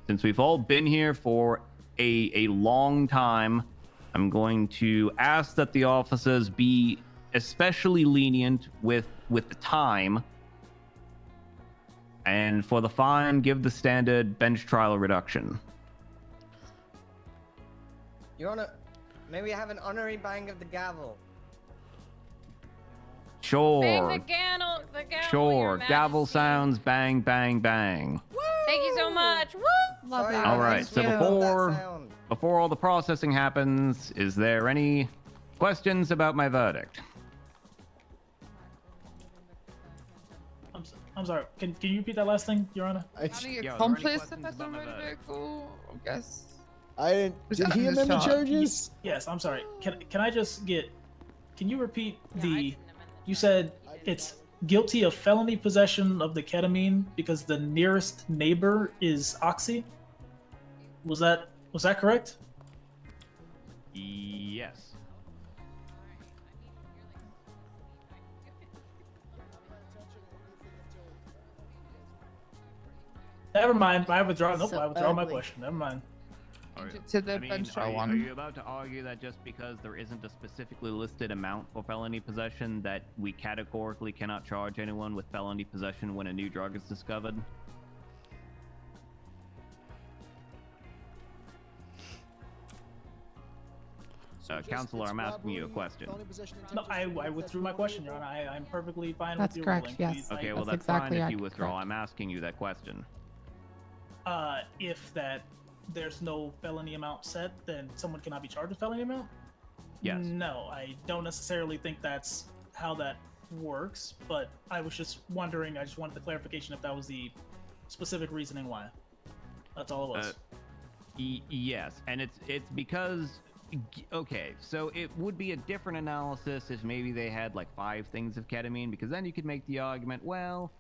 Since we've all been here for a long time, I'm going to ask that the officers be especially lenient with the time. And for the fine, give the standard bench trial reduction. Your Honor, may we have an honorary bang of the gavel? Sure. Bang the gavel, Sure. Your Gavel Majesty. sounds bang, bang, bang. Thank you so much. Woo! Love it. All right. So before all the processing happens, is there any questions about my verdict? I'm sorry. Can you repeat that last thing, Your Honor? Accomplice in a motor vehicle, I guess. I didn't. Did he amend the charges? Yes, I'm sorry. Can I just get? Can you repeat the? You said it's guilty of felony possession of the ketamine because the nearest neighbor is Oxy. Was that correct? Yes. Never mind. I withdraw. Nope. So I withdraw my ugly. question. Never mind. To the I mean, bench trial are one. you about to argue that just because there isn't a specifically listed amount for felony possession that we categorically cannot charge anyone with felony possession when a new drug is discovered? Counselor, I'm asking you a question. No, I withdrew my question, Your Honor. I'm perfectly fine That's with your correct, ruling. yes. Please, Okay, well, That's that's exactly fine if you correct. withdraw. I'm asking you that question. If that there's no felony amount set, then someone cannot be charged with felony amount? Yes. No, I don't necessarily think that's how that works, but I was just wondering, I just wanted the clarification if that was the specific reasoning why. That's all it was. Yes, and it's because, okay, so it would be a different analysis if maybe they had like 5 things of ketamine, because then you could make the argument, well,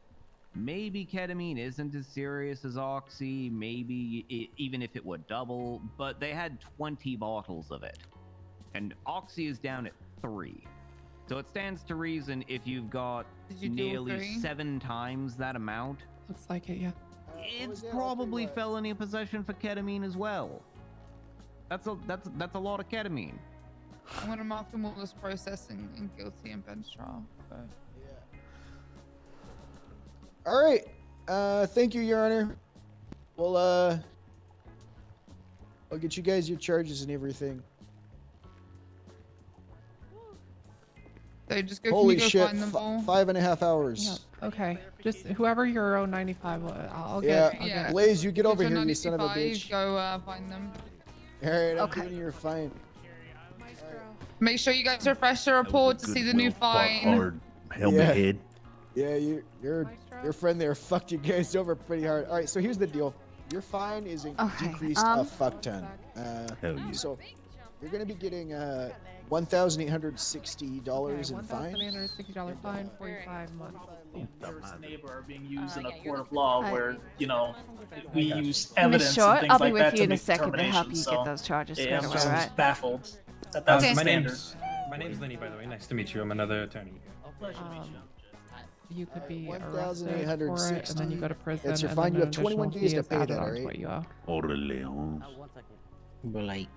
maybe ketamine isn't as serious as Oxy, maybe even if it were double, but they had 20 bottles of it. And Oxy is down at 3. So it stands to reason if you've got you do nearly 3? 7 times that amount, Looks like it, yeah. it's probably felony possession for ketamine as well. That's a lot of ketamine. I'm gonna mark them all as processing and guilty and bench trial. So. All right. Thank you, Your Honor. Well, I'll get you guys your charges and everything. So just go. Holy can you go shit! find them all? 5.5 hours. Okay, just whoever your 095, I'll Yeah, get. I'll get. Blaze, you get over If you're here, you son of a 95, bitch. Go find them. All right, I'm Okay. giving you your fine. Make sure you guys refresh the report to see the new fine. Hard helmet Yeah. head. Yeah, your friend there fucked you guys over pretty hard. All right, so here's the deal. Your fine is decreased a fuck ton. Hell yeah. So you're gonna be getting $1,860 in fine. $1,860 fine, 45 months. First neighbor are being used in a court of law where, we use Miss evidence Short, and things I'll be like with that you to in a make second to help you determinations. get those charges Yeah, squared I'm away, just right? baffled that that's the My standard. name's Lenny, by the way. Nice to meet you. I'm another attorney. You could be arrested for it, 1,860. and then you go to prison. That's your and fine. then You an have 21 additional days fee to is pay added that, onto alright? what you owe. Orderly, Holmes. But like,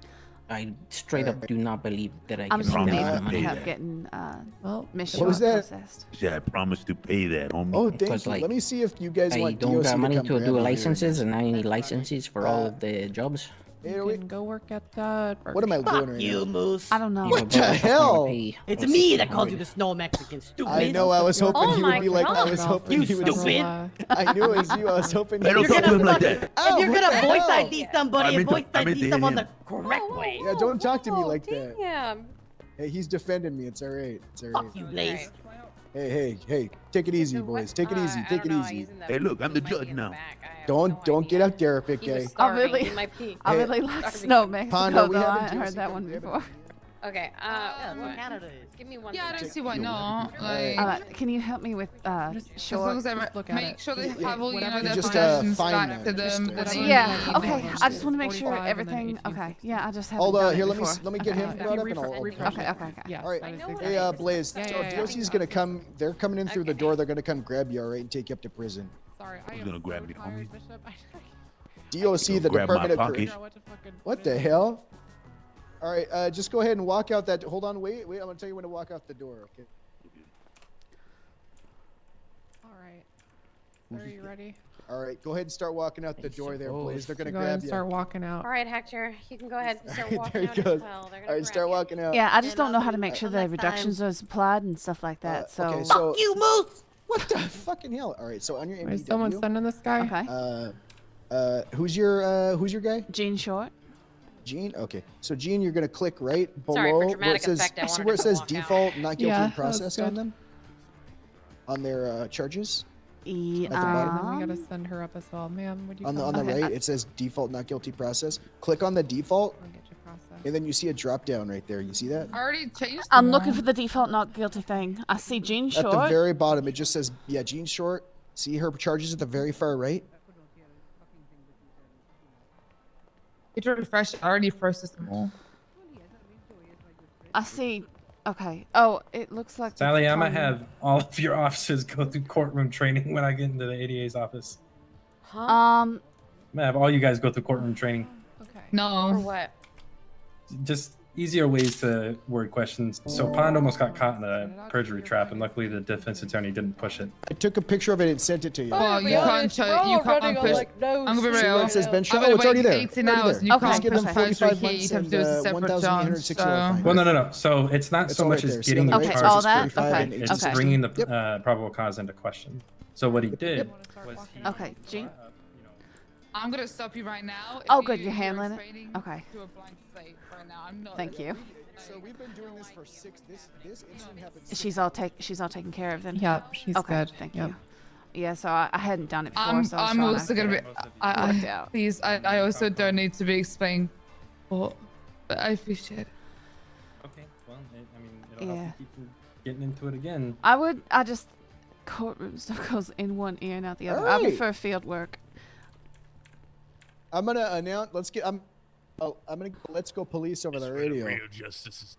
I straight up do not believe that I I'm can just make gonna that need kind of money. help getting Miss What was Short that? processed. Yeah, I promised to pay that, homie. Oh, thank Because, you. like, Let me see if you guys I want don't DOC got money come to grab do you here. licenses, and I need licenses for all of the jobs. You can go work at What am I doing right You, now? Moose. I don't know. What the hell? It's me that called you the snow Mexican. Stupid. I know. I was hoping Oh he my would be like, I was God. hoping You he would. stupid. I knew it was you. I was hoping. Hey, don't talk to him like that. Oh, If you're what gonna the voice hell? ID somebody, voice I meant ID to them hit on the him. correct way. Yeah, don't talk to me like that. Yeah. Hey, he's defending me. It's all right. It's all right. Fuck you, Blaze. Hey, take it easy, boys. Take it easy. Take it easy. Hey, look, I'm the judge now. Don't get up there, big guy. I really like Snow Mexico, Panda, we though. I haven't hadn't heard DOC that one before. Okay. That's what Canada is. Give me one. Yeah, I don't second. see why not. Like, Can you help me with as long Short? as I make sure they have all their just, possessions fine back them. to them. Just, that they Yeah. need. Okay. I just want to make sure 45 and then everything. 18. Okay. Yeah. I just haven't Hold done on. it Here, before. let me get him If brought you up, and I'll. refresh Okay. it. Okay. Yes, All right. that is Hey, exactly- Blaze. Yeah, So yeah, yeah. DOC's gonna come. They're coming in through the door. They're gonna come grab you, all right, and take you up to prison. Sorry, I Who's am gonna so grab me, tired, homie? Bishop. DOC, the Grab my Department of pocket. Corrections. What the hell? All right, just go ahead and walk out that. Hold on, wait. I'm gonna tell you when to walk out the door. Okay. All right. Sir, are you ready? All right, go ahead and start walking out the door there, Blaze. They're gonna Go ahead grab and you. start walking out. All right, Hector, you can go ahead and start There walking he out as goes. well. They're All gonna right, start grab walking out. Yeah. I just don't know how to I'll make see sure you the next reductions are applied and stuff like that. So. Okay, so Fuck you, Moose. what the fucking hell? All right, so on your Is MDW. someone sending this guy? Okay. Who's your guy? Gene Short. Gene. Okay. So Gene, you're gonna click right below Sorry, for where it dramatic says effect, I see wanted where it to says walk out. default not guilty Yeah, in process that's on good. them, on their charges. Yeah. At the bottom. And then we gotta send her up as well, ma'am. Would you On the come right, up? it says default not guilty process. Click on the default, I'll get you processed. and then you see a drop down right there. You see that? I already changed. I'm looking for the default not guilty thing. I see Gene At the Short. very bottom, it just says Gene Short. See her charges at the very far right. It refresh. I already processed them all. I see. Okay. Oh, it looks like. Sally, it's I'm gonna telling- have all of your officers go through courtroom training when I get into the ADA's office. Huh? I'm gonna have all you guys go through courtroom training. For No. what? Just easier ways to word questions. So Pond almost got caught in a perjury trap, and luckily the defense attorney didn't push it. I took a picture of it and sent it to you. Well, you can't show. You can't push. I'm gonna be See real. where it says Ben Shaw? I've Oh, been it's already waiting there. 18 Already hours there. and you Okay. can't Just give push them the perjury 45 key. months You'd have to do and, a separate charge. $1,860 So. fine. Well, no. So it's not It's so all much right as there. See getting on the the right? Okay, all charges that? verified. Okay, It's okay. bringing the probable cause into question. So what he did was he, Okay, Gene. I'm gonna stop you right now. If Oh, good. You're handling it. explaining Okay. To a blank slate right now. I'm not. Thank you. So we've been doing this for this incident happened. She's all taken care of then. Yep, she's okay, good. Thank Yep. you. Yeah. So I hadn't done it before. I'm so I was trying also to gonna be. get it worked out. Please, I also don't need to be explained. But I appreciate it. okay. Well, I mean, it'll Yeah. help you keep from getting into it again. I just courtroom stuff goes in one ear and out the other. I Alright. prefer field work. I'm gonna announce. Let's get. I'm gonna let's go police over the radio. Real justice is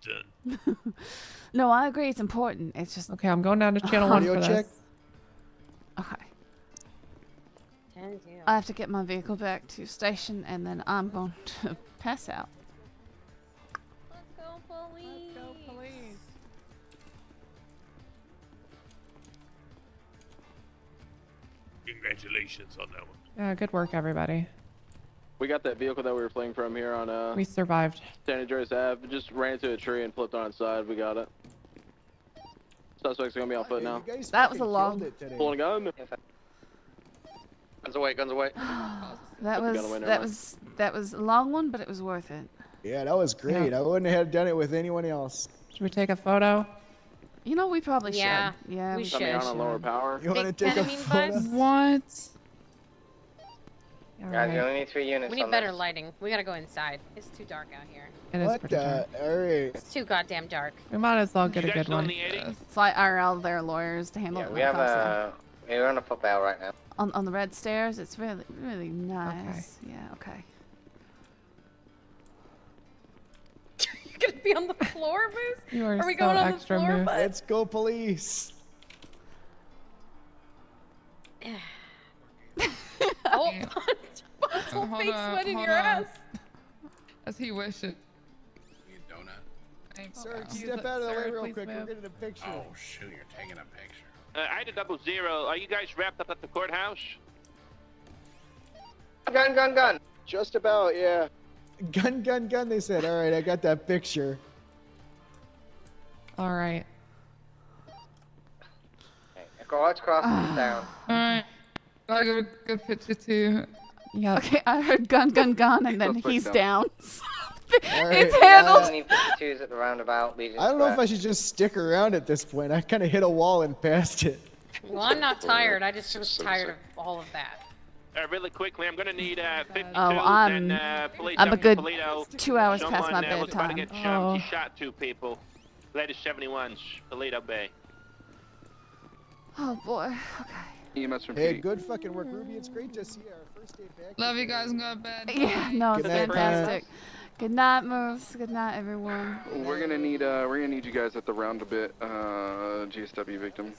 done. No, I agree. It's important. It's just Okay, I'm going down to channel 1 Audio for check. this. okay. 10-0. I have to get my vehicle back to station, and then I'm going to pass out. Let's go, police. Let's go, police. Congratulations on that one. Yeah, good work, everybody. We got that vehicle that we were fleeing from here on We survived. San Andreas Ave. Just ran into a tree and flipped on its side. We got it. Suspect's gonna be on foot now. That was a long. Pulling a gun. Guns away, guns away. That was a long one, but it was worth it. Yeah, that was great. Yeah. I wouldn't have done it with anyone else. Should we take a photo? You know, we probably Yeah, should. Yeah, we we should. Coming on lower power. You want to take a ketamine photo? vibes? What? Guys, you only need 3 units. We need on better this. lighting. We gotta go inside. It's too dark out here. It is What pretty dark. the? All right. It's too goddamn dark. We might as well get a You guys good still in one. the 80? Fly IRL their lawyers to handle Yeah, it. we have we're on a foot bail right now. On the red stairs. It's really nice. Yeah. Okay. You're gonna be on the floor, Moose? You are we so going on the extra, floor, Moose. bud? Let's go, police. Oh, Hold whole face on, went in hold your on. ass. As he wishes. Sir, step out of the way real quick. We're getting a picture. Oh, shoot, you're taking a picture. I had a 00. Are you guys wrapped up at the courthouse? Gun. Just about, yeah. Gun, they said. All right, I got that picture. All right. Go let's cross this down. Alright. Gotta give a good picture too. Yeah. Okay, I heard gun, and then Let's put he's down. down. All right, It's handled. Need 52s at the roundabout. Legion I don't know if Square. I should just stick around at this point. I kind of hit a wall and passed it. Well, I'm not tired. I just was tired of all of that. Really quickly, I'm gonna need 52 I'm and police a up in good Toledo. 2 hours past my Someone was about to bedtime. get shot. He shot 2 people. Latest 71s, Toledo Bay. Oh boy. Okay. EMS from Hey, good fucking work, Ruby. It's great to see our first day back. Love you guys and go to bed. Yeah. No, it's Good night, fantastic. Good night, Moose. Good night, everyone. We're gonna need you guys at the roundabout GSW victim.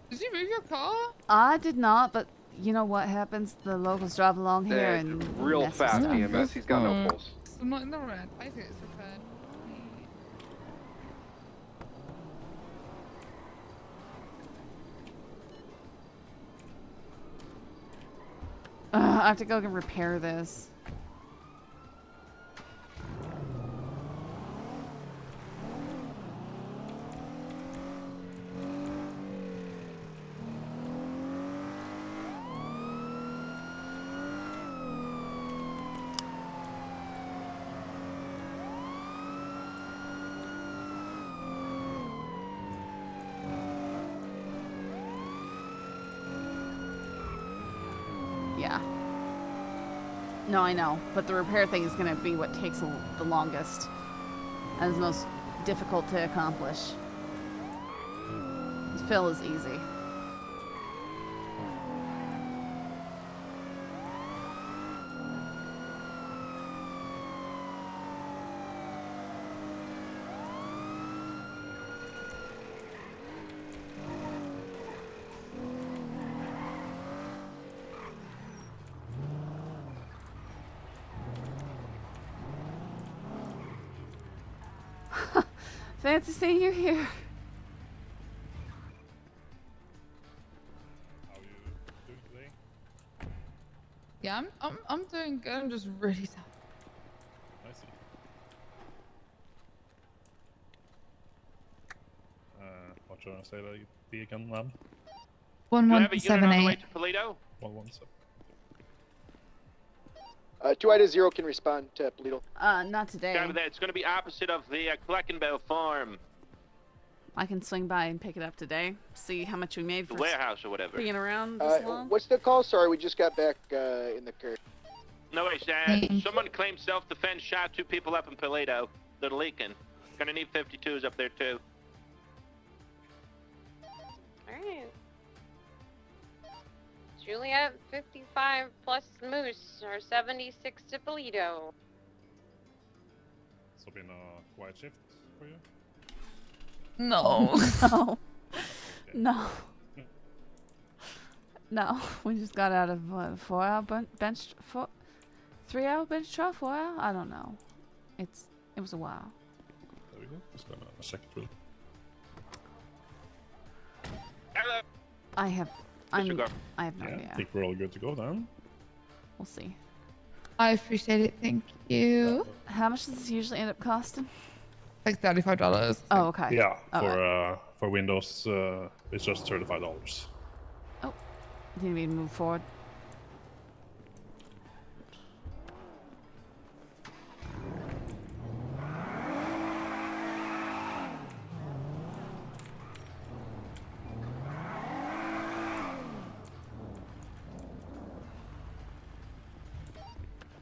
Did you move your car? I did not, but you know what happens? The locals drive along here and Real mess with fast stuff. EMS. He's got no pulse. I'm not in the red. I think it's repaired. I have to go and repair this. Yeah. No, I know, but the repair thing is going to be what takes the longest and is most difficult to accomplish. Fill is easy. Fancy seeing you here. Yeah, I'm doing good. I'm just really tired. I see. What do you want to say about the gun lab? Do you have a unit on the way 1178. to Toledo? 117. 2-0 can respond to Polito. Not today. Copy that. It's going to be opposite of the Cleckenbell farm, I can swing by and pick it up today. See how much we made the for warehouse or whatever. being around this long. What's the call? Sorry, we just got back in the car. No worries. Someone claimed self-defense, shot 2 people up in Toledo. They're leaking. Gonna need 52s up there too. Alright. Juliet, 55 plus Moose, or 76 to Polito. It's been a quiet shift for you? No. No. No. No. We just got out of what, 4-hour bench 3-hour bench trial, 4-hour? I don't know. It was a while. There we go. Just gonna check it through. Hello. I have no Yeah, I idea. think we're all good to go then. We'll see. I appreciate it. Thank you. How much does this usually end up costing? Like $35. Oh, okay. Yeah, All for Windows, it's just $35. Oh, didn't even move forward.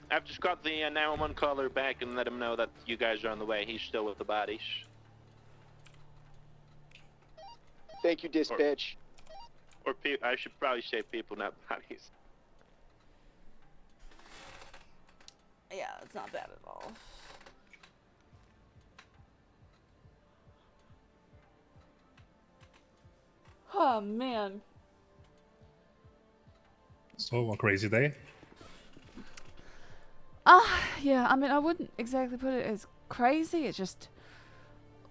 I've just got the 911 caller back and let him know that you guys are on the way. He's still with the bodies. Thank you, dispatch. Or I should probably say people, not bodies. Yeah, it's not bad at all. Oh, man. So, a crazy day. Yeah, I mean, I wouldn't exactly put it as crazy. It's just,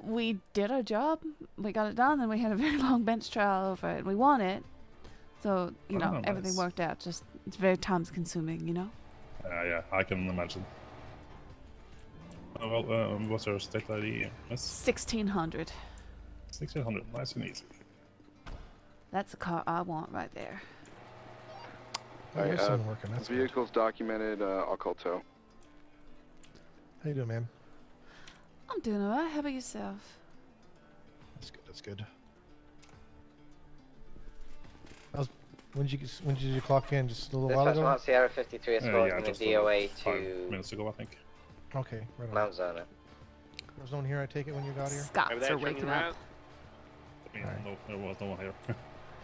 we did our job, we got it done, and we had a very long bench trial over it, and we won it. So, you know, everything nice. worked out. Just, it's very time consuming, you know? Yeah, I can imagine. Well, what's your state ID? Miss? 1600. 1600, nice and easy. That's the car I want right there. Alright, There's someone working. That's good. vehicle's documented. I'll call tow. How you doing, man? I'm doing alright. How about yourself? That's good. That's good. When did you clock in? Just a little while Dispatch ago? 1 Sierra 53 escorting yeah, the just DOA 5 to minutes ago, I think. Okay, right on. Mount Zona. There's no one here, I take it, when you got here? Scots are waking up. I mean, no, there was no one here.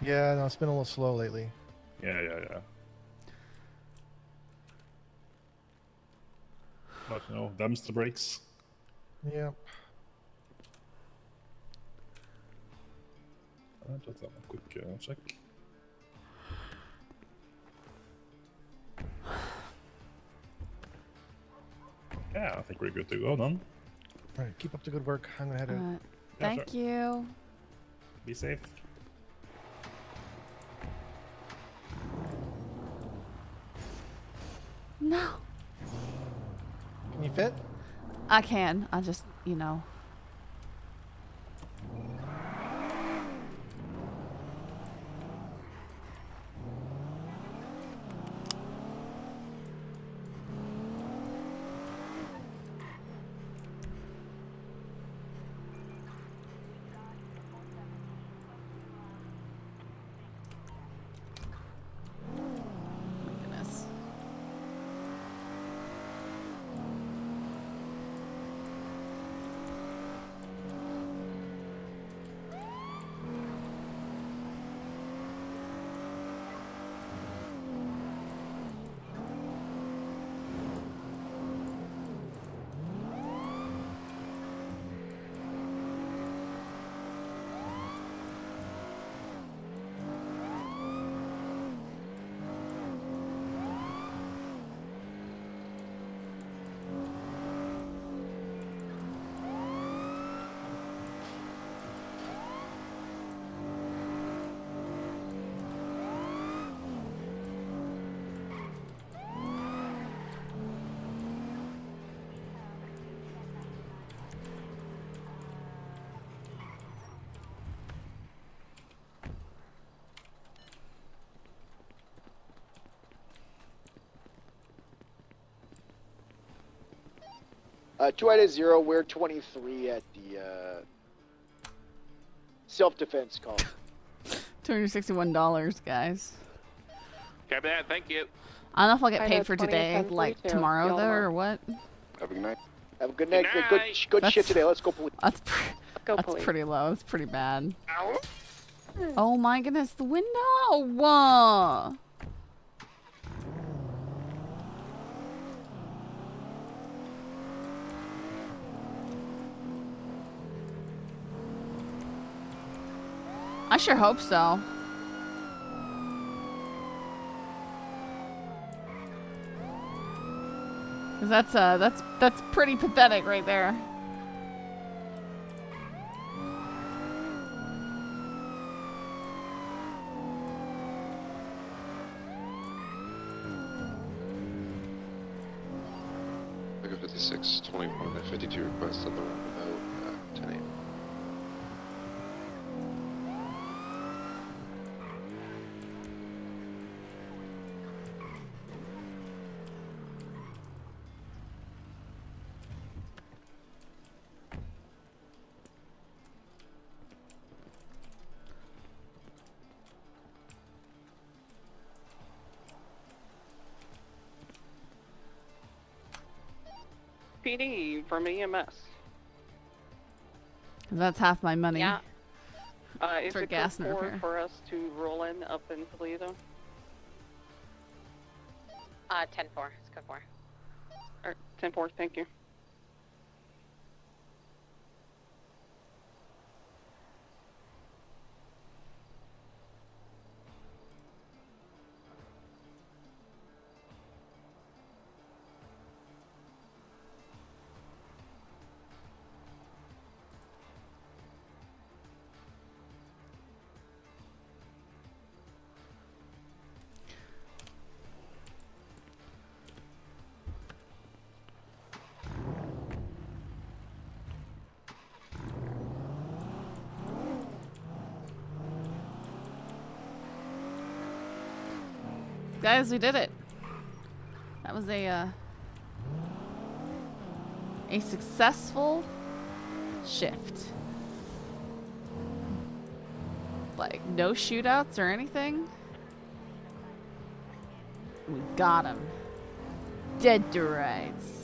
Yeah, no, it's been a little slow lately. Yeah. But, you know, them's the brakes. Yep. Just have a quick check. Yeah, I think we're good to go then. Alright, keep up the good work. I'm gonna head out. Thank you. Be safe. No. Can you fit? I can. I just, you know. Two out of 0, we're 23 at the self-defense call. $261, guys. Copy that, thank you. I don't know if I'll get I paid know, for 20 today, and like 32. tomorrow Y'all though, know. or what? Have a good night. Have a good night. Good Good night. good shit today. Let's go police. That's Go that's police. pretty low. That's pretty bad. Ow. Oh my goodness, the window! I sure hope so. 'Cause that's pretty pathetic right there. Like a 5621 and 52 requests at the roundabout 10 a.m. PD from EMS. That's half my money. Yeah. Is For it gas and code 4 repair. for us to roll in up in Toledo? 10-4. It's code 4. Or 10-4, thank you. Guys, we did it. That was a successful shift. Like, no shootouts or anything. We got him. Dead to rights.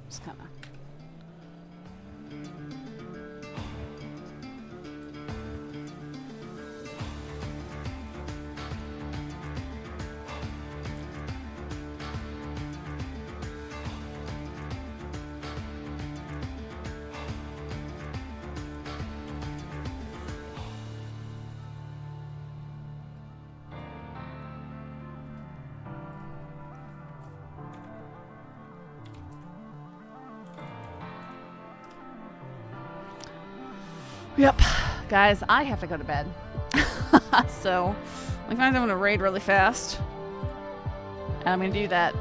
Just kind of. Yep. Guys, I have to go to bed. So, I'm going to raid really fast. And I'm going to do that.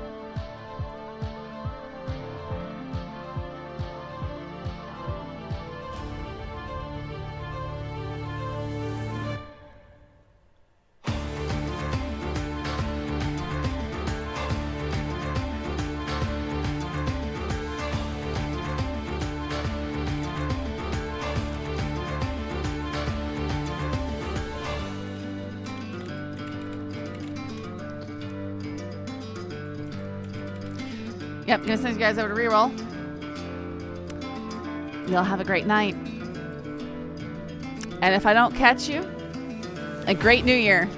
Yep, gonna send you guys over to reroll. Y'all have a great night. And if I don't catch you, a great new year.